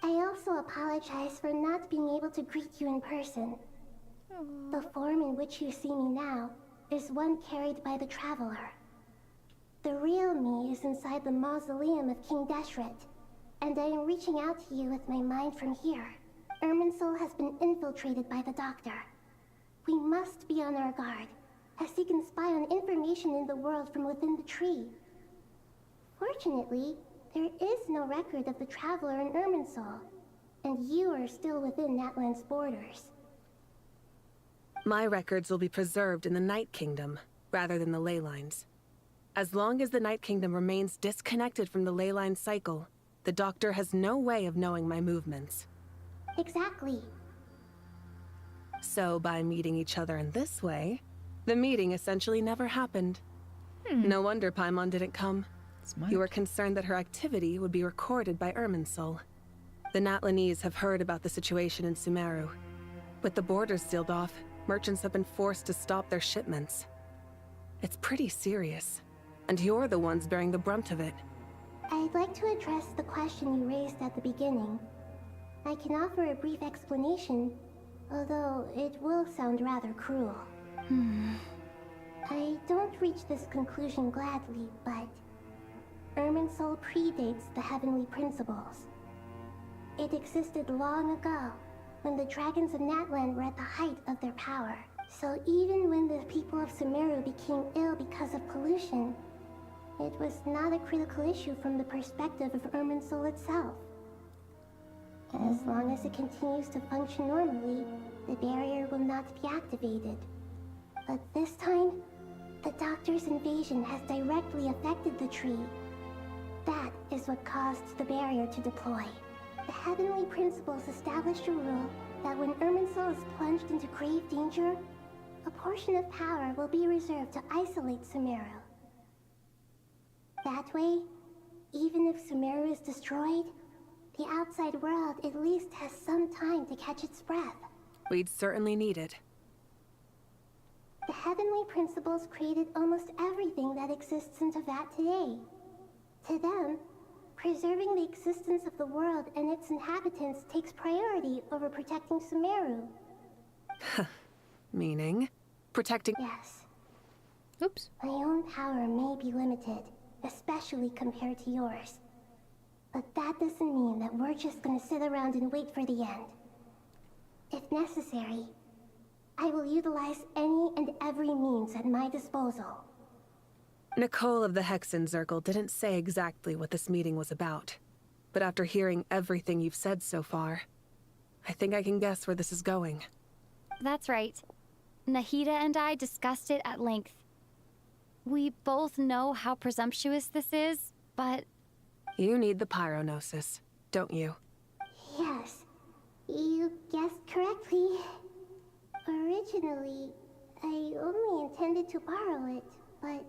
I also apologize for not being able to greet you in person. The form in which you see me now is one carried by the Traveler. The real me is inside the mausoleum of King Deshret, and I am reaching out to you with my mind from here. Irminsul has been infiltrated by the Doctor. We must be on our guard, as he can spy on information in the world from within the tree. Fortunately, there is no record of the Traveler in Irminsul, and you are still within Natlan's borders. My records will be preserved in the Night Kingdom, rather than the ley lines. As long as the Night Kingdom remains disconnected from the ley line cycle, the Doctor has no way of knowing my movements. Exactly. So by meeting each other in this way, the meeting essentially never happened. No wonder Paimon didn't come. Smart. You were concerned that her activity would be recorded by Irminsul. The Natlanese have heard about the situation in Sumeru. With the borders sealed off, merchants have been forced to stop their shipments. It's pretty serious, and you're the ones bearing the brunt of it. I'd like to address the question you raised at the beginning. I can offer a brief explanation, although it will sound rather cruel. I don't reach this conclusion gladly, but Irminsul predates the Heavenly Principles. It existed long ago, when the dragons of Natlan were at the height of their power. So even when the people of Sumeru became ill because of pollution, it was not a critical issue from the perspective of Irminsul itself. As long as it continues to function normally, the barrier will not be activated. But this time, the Doctor's invasion has directly affected the tree. That is what caused the barrier to deploy. The Heavenly Principles established a rule that when Irminsul is plunged into grave danger, a portion of power will be reserved to isolate Sumeru. That way, even if Sumeru is destroyed, the outside world at least has some time to catch its breath. We'd certainly need it. The Heavenly Principles created almost everything that exists in Teyvat today. To them, preserving the existence of the world and its inhabitants takes priority over protecting Sumeru. Meaning? Protecting— Yes. Oops. My own power may be limited, especially compared to yours. But that doesn't mean that we're just gonna sit around and wait for the end. If necessary, I will utilize any and every means at my disposal. Nicole of the Hexen Circle didn't say exactly what this meeting was about. But after hearing everything you've said so far, I think I can guess where this is going. That's right. Nahida and I discussed it at length. We both know how presumptuous this is, but... You need the pyronosis, don't you? Yes, you guessed correctly. Originally, I only intended to borrow it, but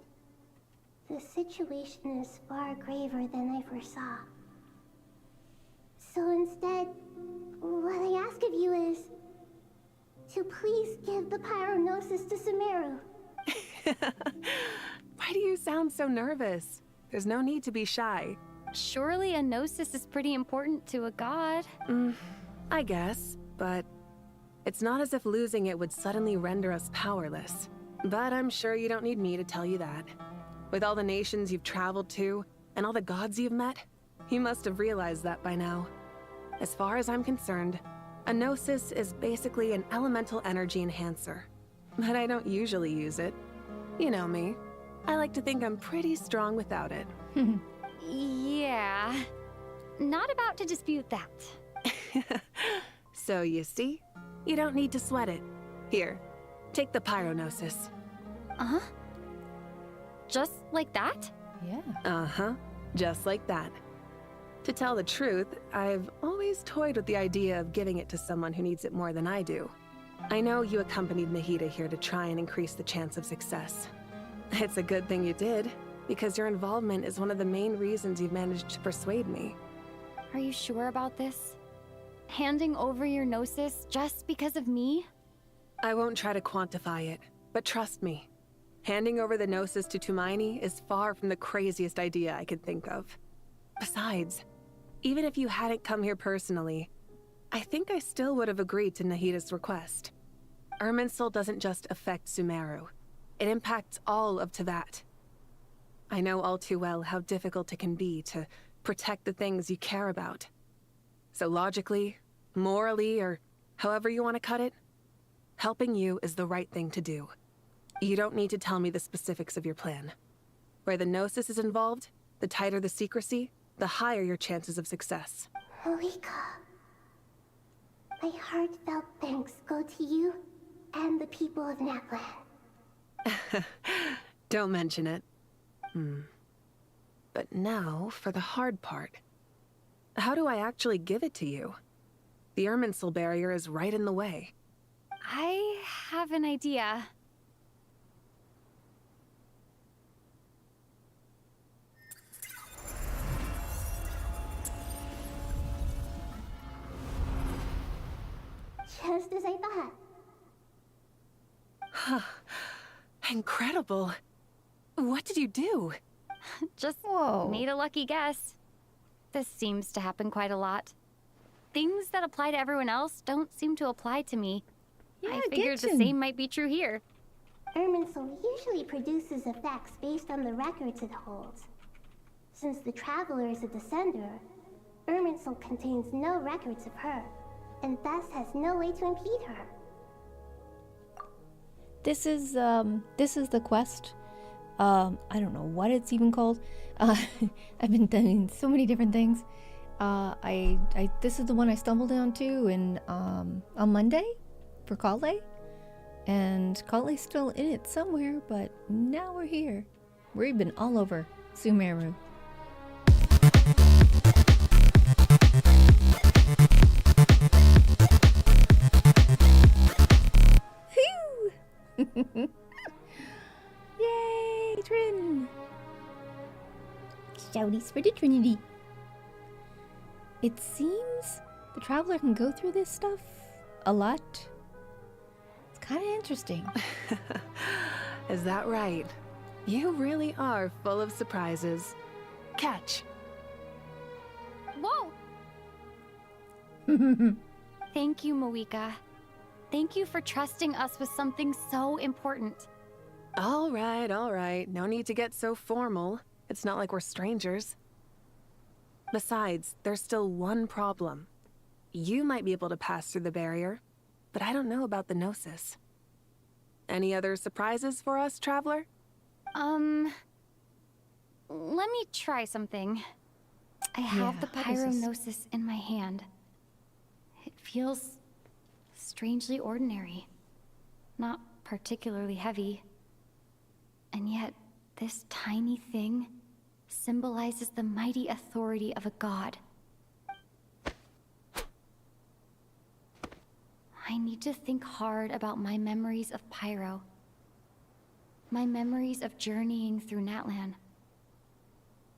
the situation is far graver than I foresaw. So instead, what I ask of you is to please give the pyronosis to Sumeru. Why do you sound so nervous? There's no need to be shy. Surely a gnosis is pretty important to a god. I guess, but it's not as if losing it would suddenly render us powerless. But I'm sure you don't need me to tell you that. With all the nations you've traveled to, and all the gods you've met, You must have realized that by now. As far as I'm concerned, a Gnosis is basically an elemental energy enhancer. But I don't usually use it. You know me. I like to think I'm pretty strong without it. Yeah. Not about to dispute that. So you see? You don't need to sweat it. Here, take the Pyronosis. Uh-huh. Just like that? Yeah. Uh-huh. Just like that. To tell the truth, I've always toyed with the idea of giving it to someone who needs it more than I do. I know you accompanied Nahida here to try and increase the chance of success. It's a good thing you did, because your involvement is one of the main reasons you've managed to persuade me. Are you sure about this? Handing over your Gnosis just because of me? I won't try to quantify it, but trust me. Handing over the Gnosis to Tumaini is far from the craziest idea I could think of. Besides, even if you hadn't come here personally, I think I still would have agreed to Nahida's request. Irminsul doesn't just affect Sumeru. It impacts all of Teyvat. I know all too well how difficult it can be to protect the things you care about. So logically, morally, or however you want to cut it, helping you is the right thing to do. You don't need to tell me the specifics of your plan. Where the Gnosis is involved, the tighter the secrecy, the higher your chances of success. Moika, my heartfelt thanks go to you and the people of Natlan. Don't mention it. But now for the hard part. How do I actually give it to you? The Irminsul barrier is right in the way. I have an idea. Just as I thought. Incredible. What did you do? Just made a lucky guess. This seems to happen quite a lot. Things that apply to everyone else don't seem to apply to me. Yeah, I figured the Genshin. same might be true here. Irminsul usually produces effects based on the records it holds. Since the Traveler is a descender, Irminsul contains no records of her, and thus has no way to impede her. This is the quest. I don't know what it's even called. I've been doing so many different things. This is the one I stumbled onto on Monday for Collei. And Collei's still in it somewhere, but now we're here. We've been all over Sumeru. Phew! Yay, Trin! Shouties for the Trinity. It seems the Traveler can go through this stuff a lot. It's kind of interesting. Is that right? You really are full of surprises. Catch. Whoa! Thank you, Moika. Thank you for trusting us with something so important. All right. No need to get so formal. It's not like we're strangers. Besides, there's still one problem. You might be able to pass through the barrier, but I don't know about the Gnosis. Any other surprises for us, Traveler? Let me try something. I have the Pyronosis in my hand. It feels strangely ordinary. Not particularly heavy. And yet, this tiny thing symbolizes the mighty authority of a god. I need to think hard about my memories of Pyro. My memories of journeying through Natlan.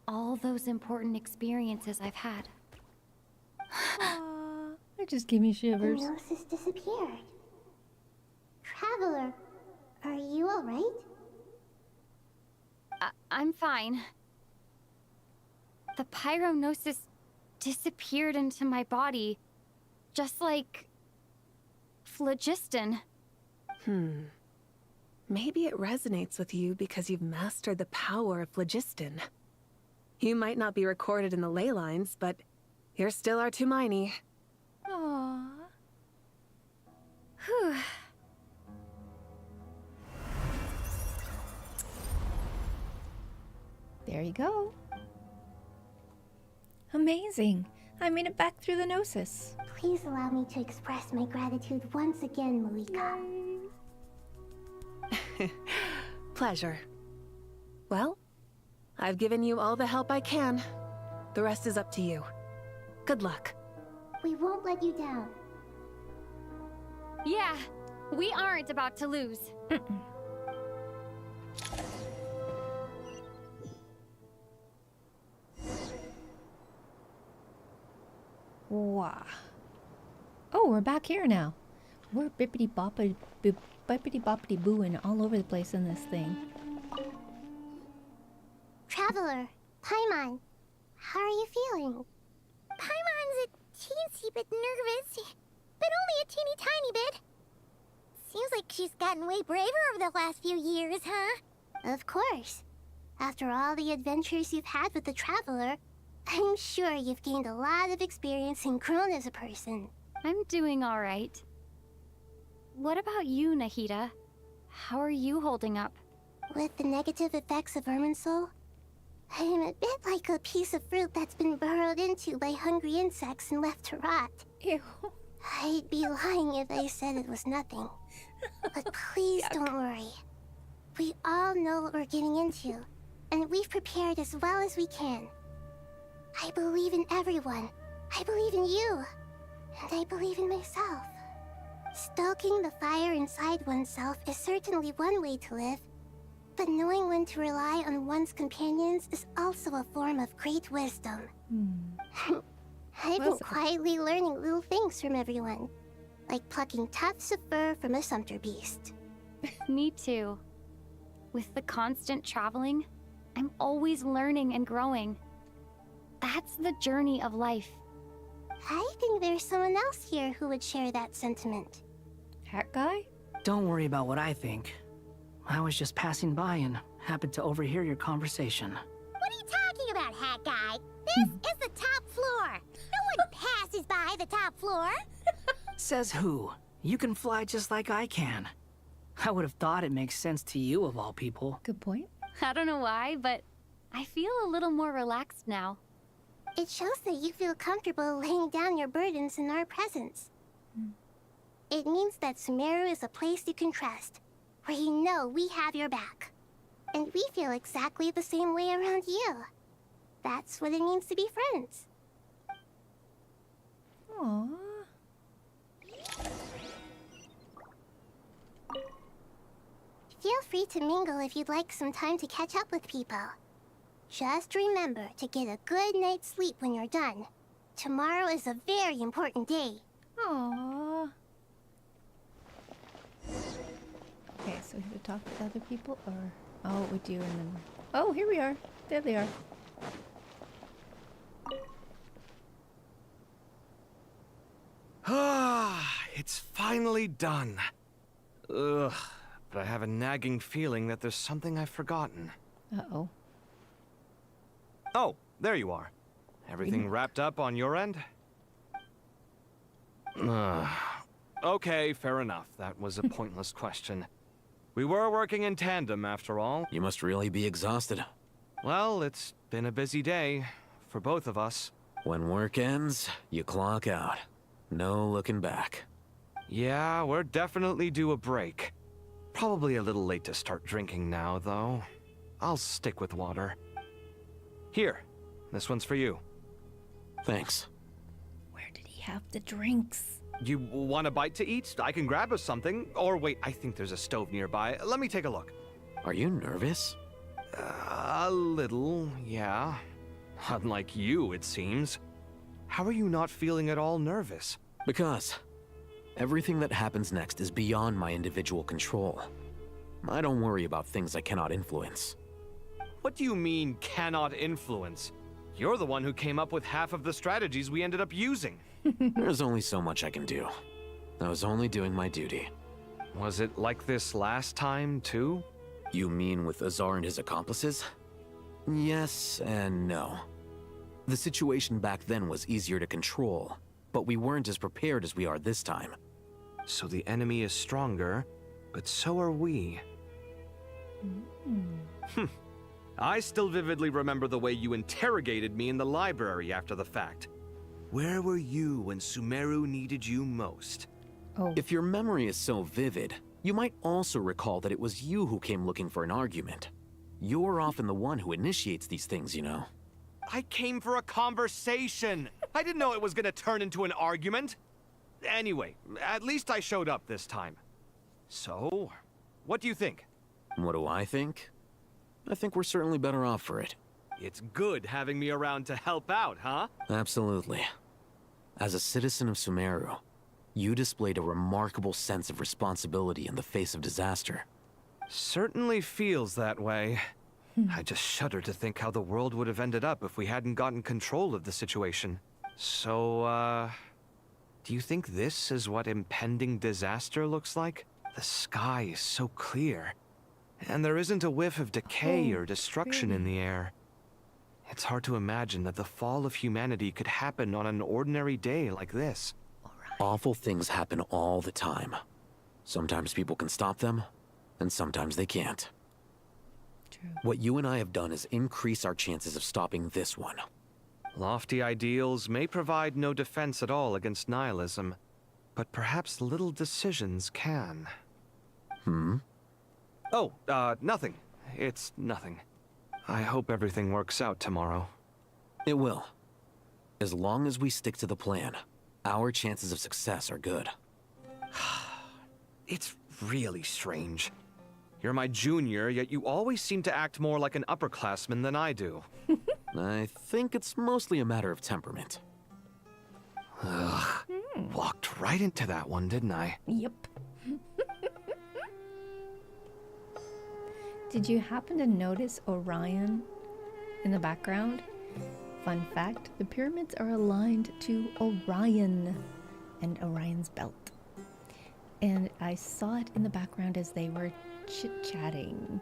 All those important experiences I've had. That just gave me shivers. The Gnosis disappeared. Traveler, are you alright? I'm fine. The Pyronosis disappeared into my body, just like phlogiston. Maybe it resonates with you because you've mastered the power of phlogiston. You might not be recorded in the ley lines, but you're still our Tumaini. Aww. Whew. There you go. Amazing. I made it back through the Gnosis. Please allow me to express my gratitude once again, Malika. Pleasure. Well, I've given you all the help I can. The rest is up to you. Good luck. We won't let you down. Yeah, we aren't about to lose. Wow. Oh, we're back here now. We're bippity boppity booing all over the place in this thing. Traveler, Paimon, how are you feeling? Paimon's a teensy bit nervous, but only a teeny tiny bit. Seems like she's gotten way braver over the last few years, huh? Of course. After all the adventures you've had with the Traveler, I'm sure you've gained a lot of experience and grown as a person. I'm doing all right. What about you, Nahida? How are you holding up? With the negative effects of Irminsul, I'm a bit like a piece of fruit that's been burrowed into by hungry insects and left to rot. Ew. I'd be lying if I said it was nothing. But please don't worry. We all know what we're getting into, and we've prepared as well as we can. I believe in everyone. I believe in you. And I believe in myself. Stoking the fire inside oneself is certainly one way to live, but knowing when to rely on one's companions is also a form of great wisdom. I've been quietly learning little things from everyone, like plucking tufts of fur from a sumpter beast. Me too. With the constant traveling, I'm always learning and growing. That's the journey of life. I think there's someone else here who would share that sentiment. Hat guy? Don't worry about what I think. I was just passing by and happened to overhear your conversation. What are you talking about, Hat Guy? This is the top floor. No one passes by the top floor. Says who? You can fly just like I can. I would have thought it makes sense to you of all people. Good point. I don't know why, but I feel a little more relaxed now. It shows that you feel comfortable laying down your burdens in our presence. It means that Sumeru is a place you can trust, where you know we have your back. And we feel exactly the same way around you. That's what it means to be friends. Aww. Feel free to mingle if you'd like some time to catch up with people. Just remember to get a good night's sleep when you're done. Tomorrow is a very important day. Aww. Okay, so we should talk to other people, or... Oh, we do, and then... Oh, here we are. There they are. Ah, it's finally done. Ugh, but I have a nagging feeling that there's something I've forgotten. Uh-oh. Oh, there you are. Everything wrapped up on your end? Okay, fair enough. That was a pointless question. We were working in tandem, after all. You must really be exhausted. Well, it's been a busy day for both of us. When work ends, you clock out. No looking back. Yeah, we're definitely due a break. Probably a little late to start drinking now, though. I'll stick with water. Here, this one's for you. Thanks. Where did he have the drinks? You want a bite to eat? I can grab us something. Or wait, I think there's a stove nearby. Let me take a look. Are you nervous? A little, yeah. Unlike you, it seems. How are you not feeling at all nervous? Because everything that happens next is beyond my individual control. I don't worry about things I cannot influence. What do you mean, cannot influence? You're the one who came up with half of the strategies we ended up using. There's only so much I can do. I was only doing my duty. Was it like this last time, too? You mean with Azar and his accomplices? Yes and no. The situation back then was easier to control, but we weren't as prepared as we are this time. So the enemy is stronger, but so are we. I still vividly remember the way you interrogated me in the library after the fact. Where were you when Sumeru needed you most? If your memory is so vivid, you might also recall that it was you who came looking for an argument. You're often the one who initiates these things, you know. I came for a conversation. I didn't know it was gonna turn into an argument. Anyway, at least I showed up this time. So, what do you think? What do I think? I think we're certainly better off for it. It's good having me around to help out, huh? Absolutely. As a citizen of Sumeru, you displayed a remarkable sense of responsibility in the face of disaster. Certainly feels that way. I just shudder to think how the world would have ended up if we hadn't gotten control of the situation. So, do you think this is what impending disaster looks like? The sky is so clear, and there isn't a whiff of decay or destruction in the air. It's hard to imagine that the fall of humanity could happen on an ordinary day like this. Awful things happen all the time. Sometimes people can stop them, and sometimes they can't. True. What you and I have done is increase our chances of stopping this one. Lofty ideals may provide no defense at all against nihilism, but perhaps little decisions can. Oh, nothing. It's nothing. I hope everything works out tomorrow. It will. As long as we stick to the plan, our chances of success are good. It's really strange. You're my junior, yet you always seem to act more like an upperclassman than I do. I think it's mostly a matter of temperament. Ugh. Walked right into that one, didn't I? Yep. Did you happen to notice Orion in the background? Fun fact, the pyramids are aligned to Orion and Orion's belt. And I saw it in the background as they were chit-chatting.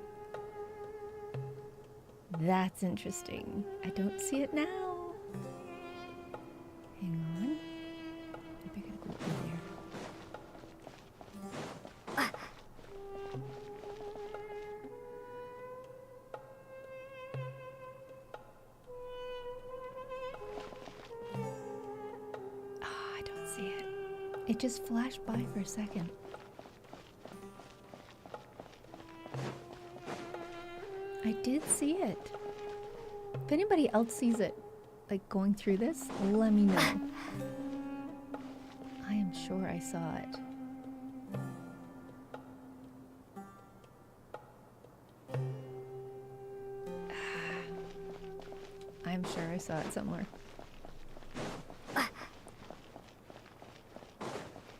That's interesting. I don't see it now. Hang on. Maybe I gotta go over there. I don't see it. It just flashed by for a second. I did see it. If anybody else sees it, like going through this, let me know. I am sure I saw it. I'm sure I saw it somewhere.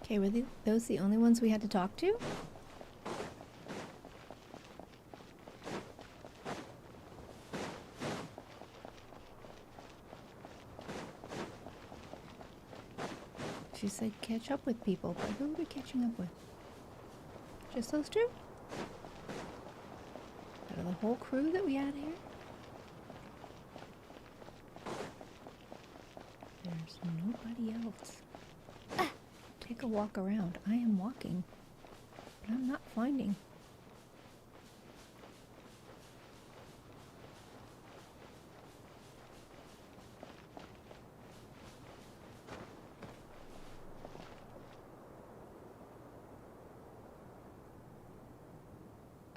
Okay, were those the only ones we had to talk to? She said catch up with people, but who are we catching up with? Just those two? Out of the whole crew that we had here? There's nobody else. Take a walk around. I am walking, but I'm not finding.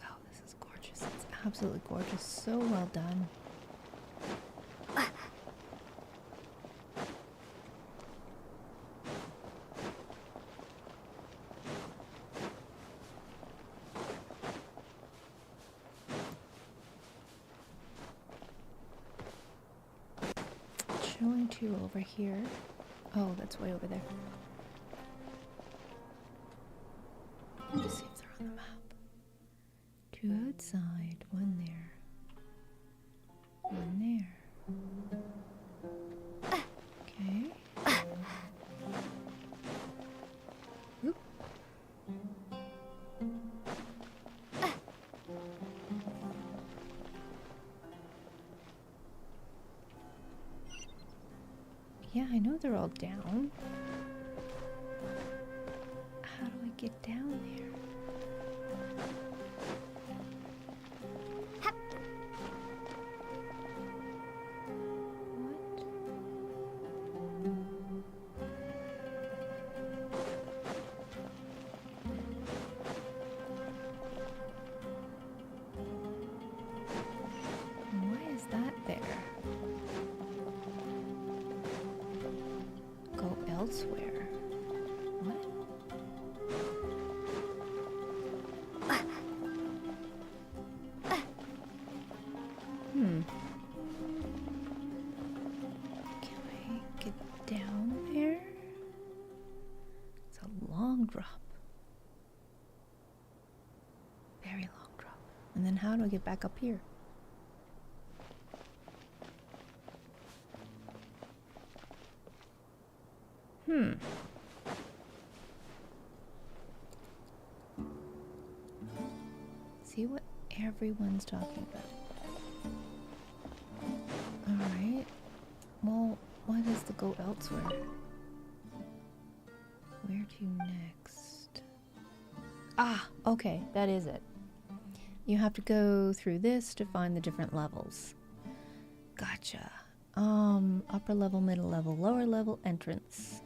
Oh, this is gorgeous. It's absolutely gorgeous. So well done. Showing two over here. Oh, that's way over there. Let me see if they're on the map. Two outside, one there. One there. Okay. Oop. know they're all down. How do I get down there? Why is that there? Go elsewhere. What? Can I get down there? It's a long drop. Very long drop. And then how do I get back up here? See what everyone's talking about. Alright. Well, what is the go elsewhere? Where to next? Ah, okay, that is it. You have to go through this to find the different levels. Gotcha. Upper level, middle level, lower level, entrance.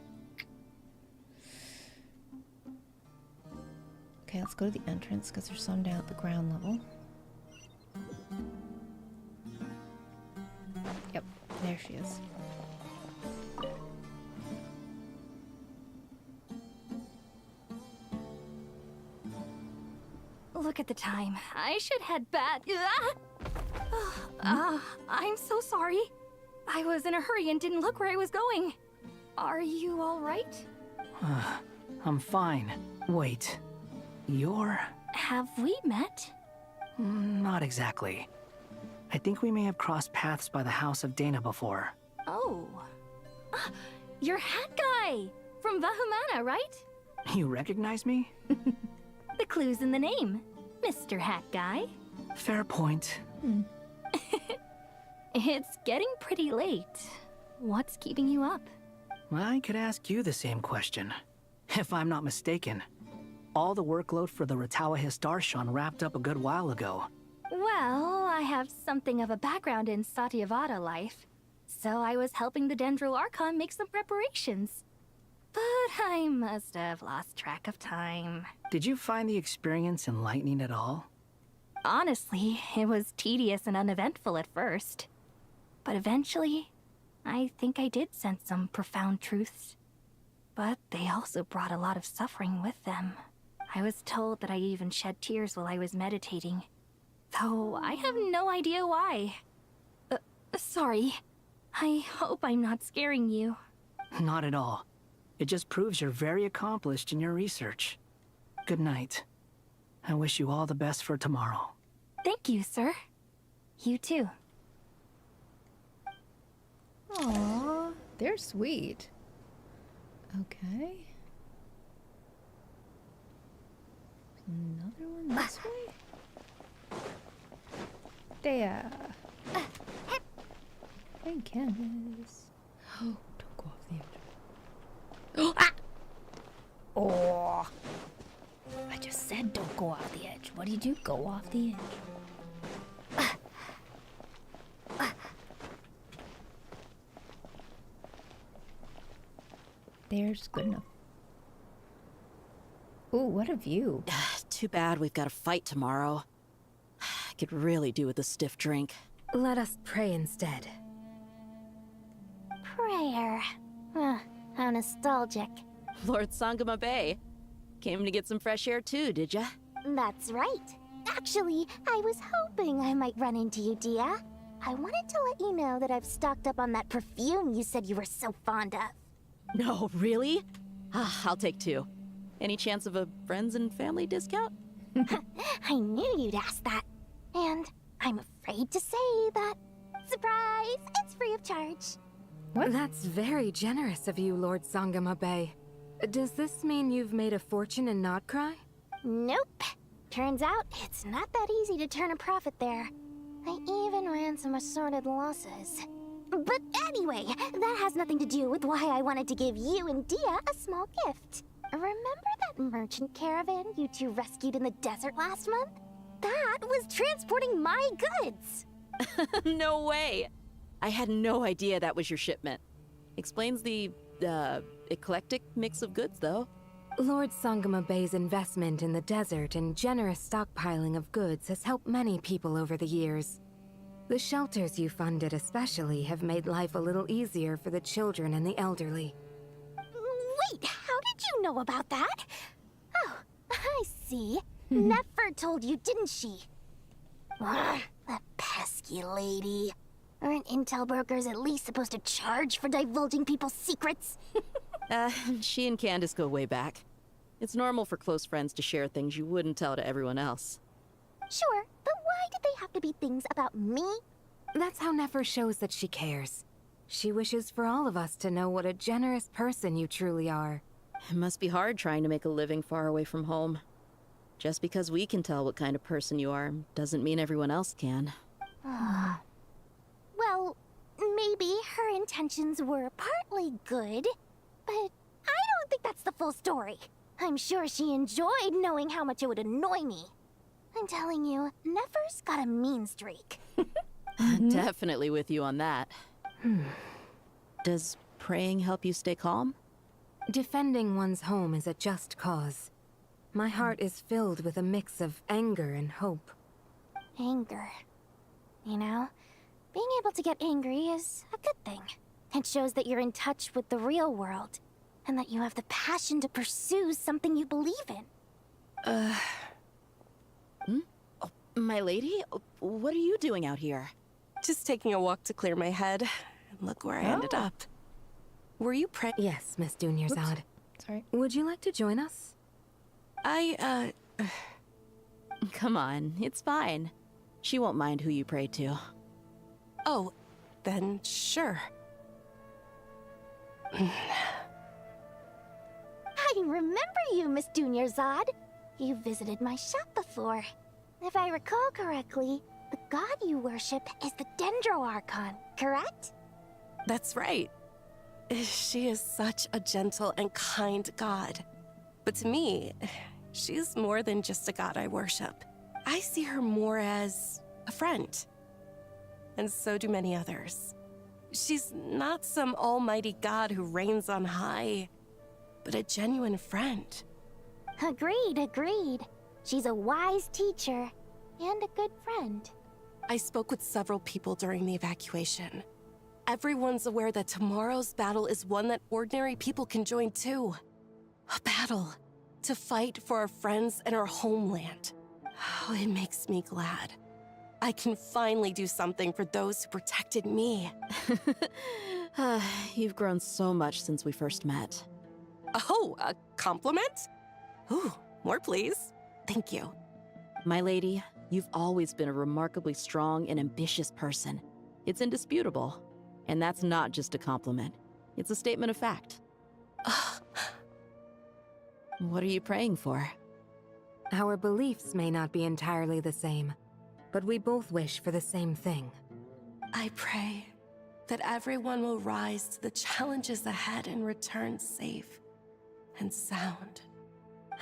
Okay, let's go to the entrance because there's some down at the ground level. Yep, there she is. Look at the time. I should head back. I'm so sorry. I was in a hurry and didn't look where I was going. Are you all right? I'm fine. Wait. You're... Have we met? Not exactly. I think we may have crossed paths by the house of Dana before. Oh. You're Hat Guy! From Vahumana, right? You recognize me? The clue's in the name. Mr. Hat Guy. Fair point. It's getting pretty late. What's keeping you up? I could ask you the same question. If I'm not mistaken, all the workload for the Ratawa Histarshan wrapped up a good while ago. Well, I have something of a background in Satyavada life, so I was helping the Dendro Archon make some preparations. But I must have lost track of time. Did you find the experience enlightening at all? Honestly, it was tedious and uneventful at first. But eventually, I think I did sense some profound truths. But they also brought a lot of suffering with them. I was told that I even shed tears while I was meditating. Though I have no idea why. Sorry. I hope I'm not scaring you. Not at all. It just proves you're very accomplished in your research. Good night. I wish you all the best for tomorrow. Thank you, sir. You too. Aww, they're sweet. Okay. Another one this way? There. Hey, canvas. Oh, don't go off the edge. Ah! Oh! I just said don't go off the edge. What do you do? Go off the edge. There's good enough. Ooh, what a view. Too bad we've got a fight tomorrow. I could really do with a stiff drink. Let us pray instead. Prayer. How nostalgic. Lord Sangama Bay. Came to get some fresh air too, did ya? That's right. Actually, I was hoping I might run into you, Dia. I wanted to let you know that I've stocked up on that perfume you said you were so fond of. No, really? I'll take 2. Any chance of a friends and family discount? I knew you'd ask that. And I'm afraid to say that. Surprise! It's free of charge. What? That's very generous of you, Lord Sangama Bay. Does this mean you've made a fortune in Notcry? Nope. Turns out it's not that easy to turn a profit there. I even ran some assorted losses. But anyway, that has nothing to do with why I wanted to give you and Dia a small gift. Remember that merchant caravan you two rescued in the desert last month? That was transporting my goods! No way! I had no idea that was your shipment. Explains the, eclectic mix of goods, though. Lord Sangama Bay's investment in the desert and generous stockpiling of goods has helped many people over the years. The shelters you funded especially have made life a little easier for the children and the elderly. Wait, how did you know about that? Oh, I see. Nefer told you, didn't she? Ugh, that pesky lady. Aren't intel brokers at least supposed to charge for divulging people's secrets? She and Candace go way back. It's normal for close friends to share things you wouldn't tell to everyone else. Sure, but why did they have to be things about me? That's how Nefer shows that she cares. She wishes for all of us to know what a generous person you truly are. It must be hard trying to make a living far away from home. Just because we can tell what kind of person you are doesn't mean everyone else can. Well, maybe her intentions were partly good, but I don't think that's the full story. I'm sure she enjoyed knowing how much it would annoy me. I'm telling you, Nefer's got a mean streak. Definitely with you on that. Does praying help you stay calm? Defending one's home is a just cause. My heart is filled with a mix of anger and hope. Anger. You know, being able to get angry is a good thing. It shows that you're in touch with the real world, and that you have the passion to pursue something you believe in. Oh, my lady? What are you doing out here? Just taking a walk to clear my head. And look where I ended up. Were you Yes, Miss Dunyarzad. Sorry. Would you like to join us? Come on, it's fine. She won't mind who you pray to. Oh, then sure. I remember you, Miss Dunyarzad. You visited my shop before. If I recall correctly, the god you worship is the Dendro Archon, correct? That's right. She is such a gentle and kind god. But to me, she's more than just a god I worship. I see her more as a friend. And so do many others. She's not some almighty god who reigns on high, but a genuine friend. Agreed. She's a wise teacher and a good friend. I spoke with several people during the evacuation. Everyone's aware that tomorrow's battle is one that ordinary people can join too. A battle to fight for our friends and our homeland. Oh, it makes me glad. I can finally do something for those who protected me. You've grown so much since we first met. Oh, a compliment? Ooh, more please. Thank you. My lady, you've always been a remarkably strong and ambitious person. It's indisputable. And that's not just a compliment. It's a statement of fact. What are you praying for? Our beliefs may not be entirely the same, but we both wish for the same thing. I pray that everyone will rise to the challenges ahead and return safe and sound.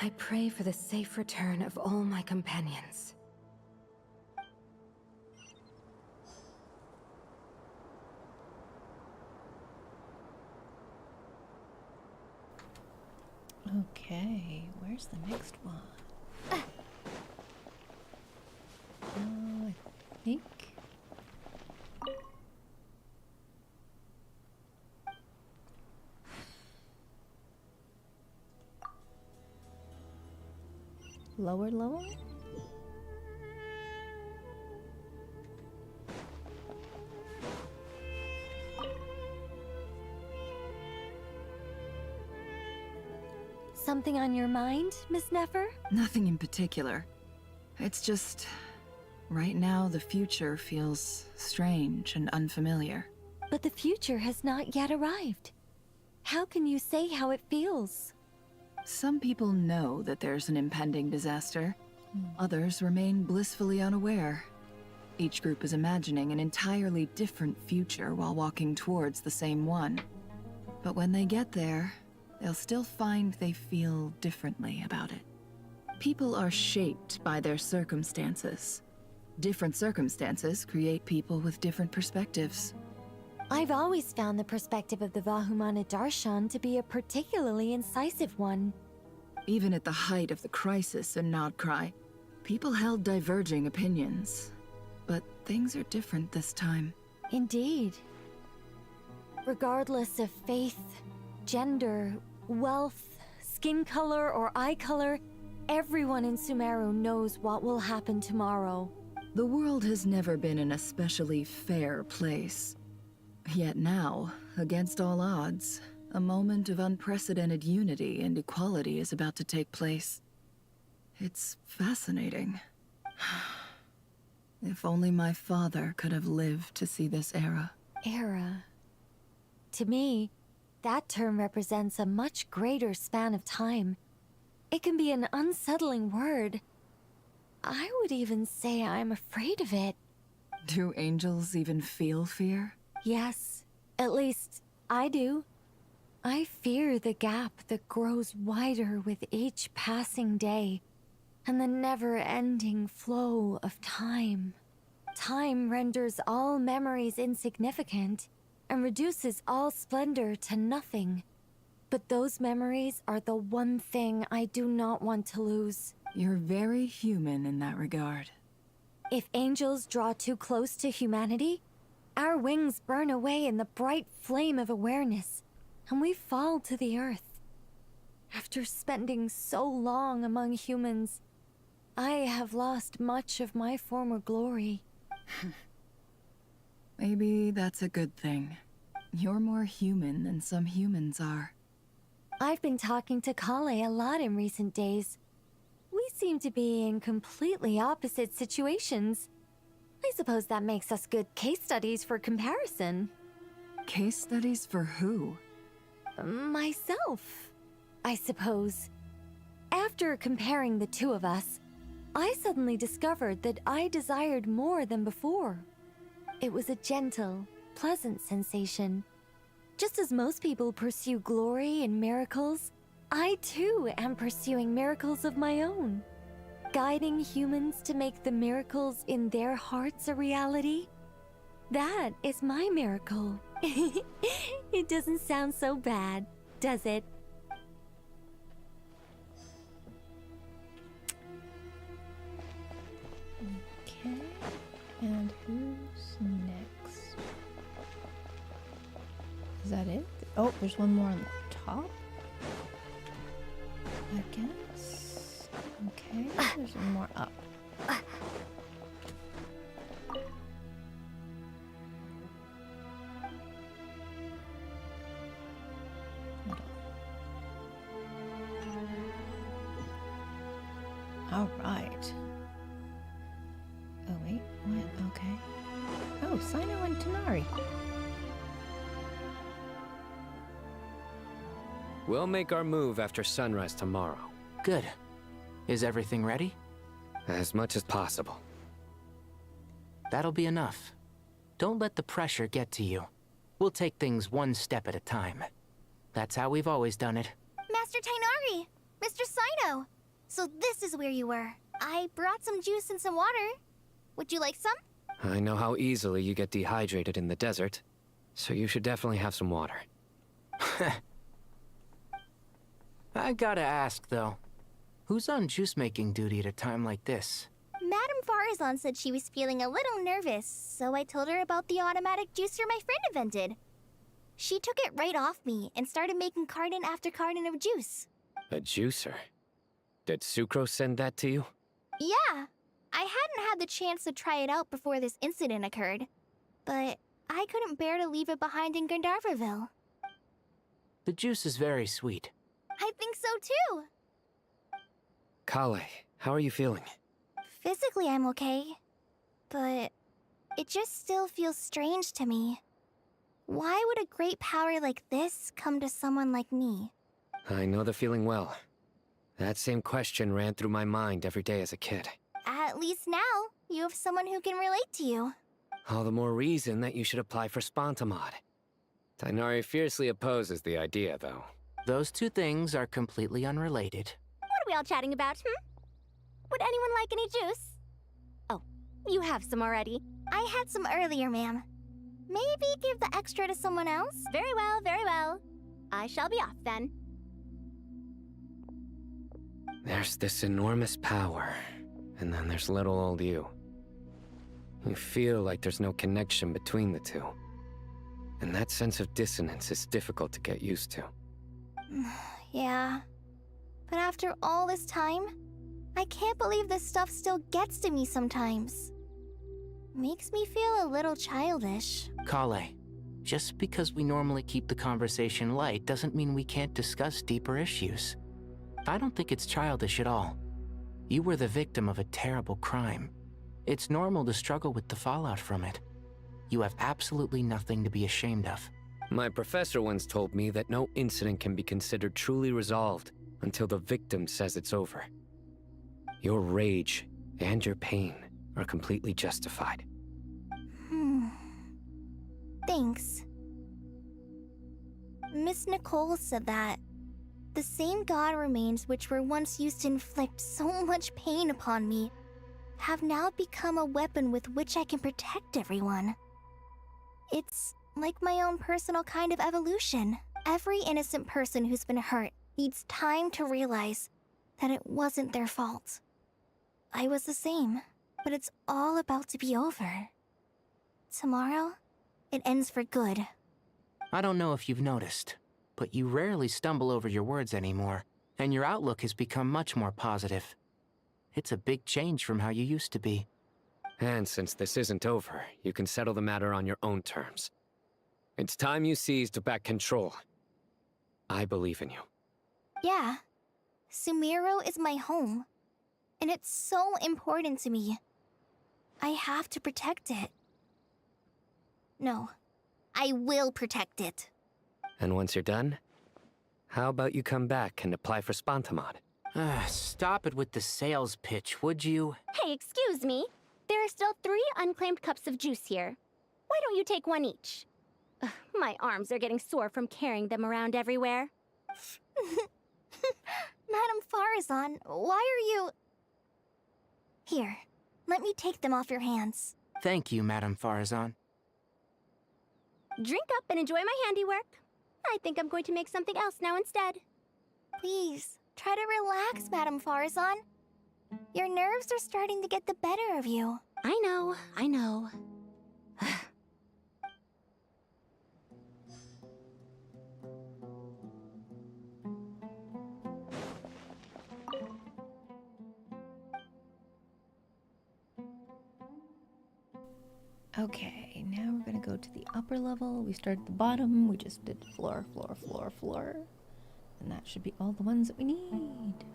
I pray for the safe return of all my companions. Okay, where's the next one? I think. Lower? Something on your mind, Miss Nefer? Nothing in particular. It's just... right now, the future feels strange and unfamiliar. But the future has not yet arrived. How can you say how it feels? Some people know that there's an impending disaster. Others remain blissfully unaware. Each group is imagining an entirely different future while walking towards the same one. But when they get there, they'll still find they feel differently about it. People are shaped by their circumstances. Different circumstances create people with different perspectives. I've always found the perspective of the Vahumana Darshan to be a particularly incisive one. Even at the height of the crisis in Nodcry, people held diverging opinions. But things are different this time. Indeed. Regardless of faith, gender, wealth, skin color, or eye color, everyone in Sumeru knows what will happen tomorrow. The world has never been an especially fair place. Yet now, against all odds, a moment of unprecedented unity and equality is about to take place. It's fascinating. If only my father could have lived to see this era. Era. To me, that term represents a much greater span of time. It can be an unsettling word. I would even say I'm afraid of it. Do angels even feel fear? Yes, at least I do. I fear the gap that grows wider with each passing day, and the never-ending flow of time. Time renders all memories insignificant, and reduces all splendor to nothing. But those memories are the one thing I do not want to lose. You're very human in that regard. If angels draw too close to humanity, our wings burn away in the bright flame of awareness, and we fall to the earth. After spending so long among humans, I have lost much of my former glory. Maybe that's a good thing. You're more human than some humans are. I've been talking to Collei a lot in recent days. We seem to be in completely opposite situations. I suppose that makes us good case studies for comparison. Case studies for who? Myself, I suppose. After comparing the two of us, I suddenly discovered that I desired more than before. It was a gentle, pleasant sensation. Just as most people pursue glory and miracles, I too am pursuing miracles of my own. Guiding humans to make the miracles in their hearts a reality. That is my miracle. It doesn't sound so bad, does it? Okay, and who's next? Is that it? Oh, there's one more on the top. I guess. Okay, there's one more up. All right. Oh, wait. What? Okay. Oh, Sino and Tanari. We'll make our move after sunrise tomorrow. Good. Is everything ready? As much as possible. That'll be enough. Don't let the pressure get to you. We'll take things one step at a time. That's how we've always done it. Master Tainari! Mr. Sino! So this is where you were. I brought some juice and some water. Would you like some? I know how easily you get dehydrated in the desert, so you should definitely have some water. I gotta ask, though. Who's on juice-making duty at a time like this? Madame Farazan said she was feeling a little nervous, so I told her about the automatic juicer my friend invented. She took it right off me and started making carton after carton of juice. A juicer? Did Sucrose send that to you? Yeah. I hadn't had the chance to try it out before this incident occurred, but I couldn't bear to leave it behind in Gandharvaville. The juice is very sweet. I think so too. Collei, how are you feeling? Physically, I'm okay, but it just still feels strange to me. Why would a great power like this come to someone like me? I know the feeling well. That same question ran through my mind every day as a kid. At At least now, you have someone who can relate to you. All the more reason that you should apply for Spontamod. Tighnari fiercely opposes the idea, though. Those two things are completely unrelated. What are we all chatting about, Would anyone like any juice? Oh, you have some already. I had some earlier, ma'am. Maybe give the extra to someone else? Very well, very well. I shall be off then. There's this enormous power, and then there's little old you. You feel like there's no connection between the two. And that sense of dissonance is difficult to get used to. Yeah. But after all this time, I can't believe this stuff still gets to me sometimes. Makes me feel a little childish. Collei, just because we normally keep the conversation light doesn't mean we can't discuss deeper issues. I don't think it's childish at all. You were the victim of a terrible crime. It's normal to struggle with the fallout from it. You have absolutely nothing to be ashamed of. My professor once told me that no incident can be considered truly resolved until the victim says it's over. Your rage and your pain are completely justified. Thanks. Miss Nicole said that the same god remains which were once used to inflict so much pain upon me have now become a weapon with which I can protect everyone. It's like my own personal kind of evolution. Every innocent person who's been hurt needs time to realize that it wasn't their fault. I was the same, but it's all about to be over. Tomorrow, it ends for good. I don't know if you've noticed, but you rarely stumble over your words anymore, and your outlook has become much more positive. It's a big change from how you used to be. And since this isn't over, you can settle the matter on your own terms. It's time you seized back control. I believe in you. Yeah. Sumeru is my home. And it's so important to me. I have to protect it. No. I will protect it. And once you're done, how about you come back and apply for Spontamod? Stop it with the sales pitch, would you? Hey, excuse me. There are still 3 unclaimed cups of juice here. Why don't you take one each? My arms are getting sore from carrying them around everywhere. Madame Farazan, why are you... Here, let me take them off your hands. Thank you, Madame Farazan. Drink up and enjoy my handiwork. I think I'm going to make something else now instead. Please, try to relax, Madame Farazan. Your nerves are starting to get the better of you. I know, I know. Okay, now we're gonna go to the upper level. We started at the bottom. We just did floor, floor, floor, floor. And that should be all the ones that we need.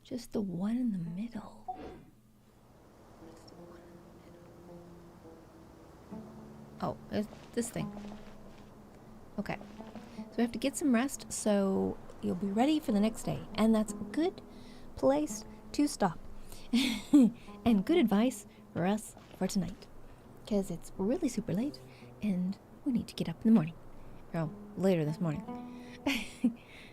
Just the one in the middle. Oh, it's this thing. Okay. So we have to get some rest, so you'll be ready for the next day. And that's a good place to stop. And good advice for us for tonight. Because it's really super late, and we need to get up in the morning. Or later this morning.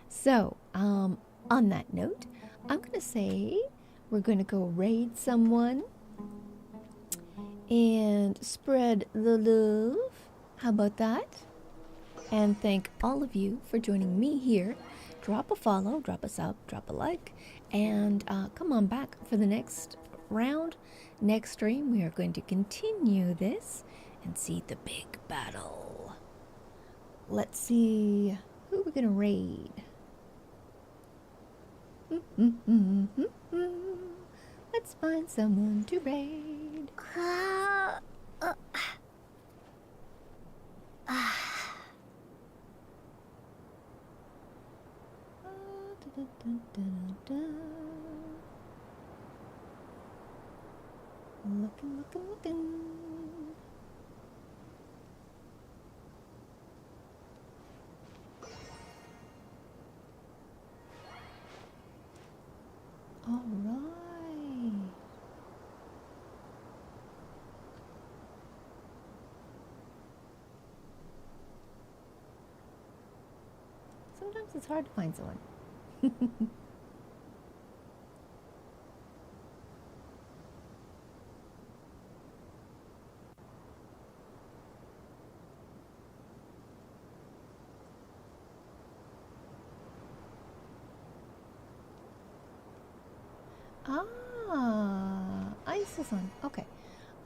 So, on that note, I'm gonna say we're gonna go raid someone and spread the love. How about that? And thank all of you for joining me here. Drop a follow, drop a sub, drop a like, and come on back for the next round. Next stream, we are going to continue this and see the big battle. Let's see who we're gonna raid. Let's find someone to raid. Looking. Sometimes it's hard to find someone. Ah, ice is on. Okay,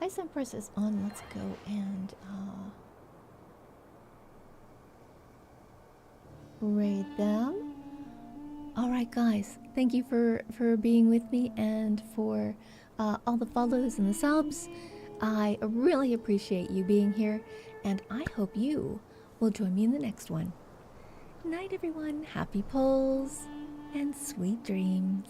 ice empress is on. Let's go and raid them. All right, guys. Thank you for being with me and for all the follows and the subs. I really appreciate you being here, and I hope you will join me in the next one. Night, everyone. Happy pulls and sweet dreams.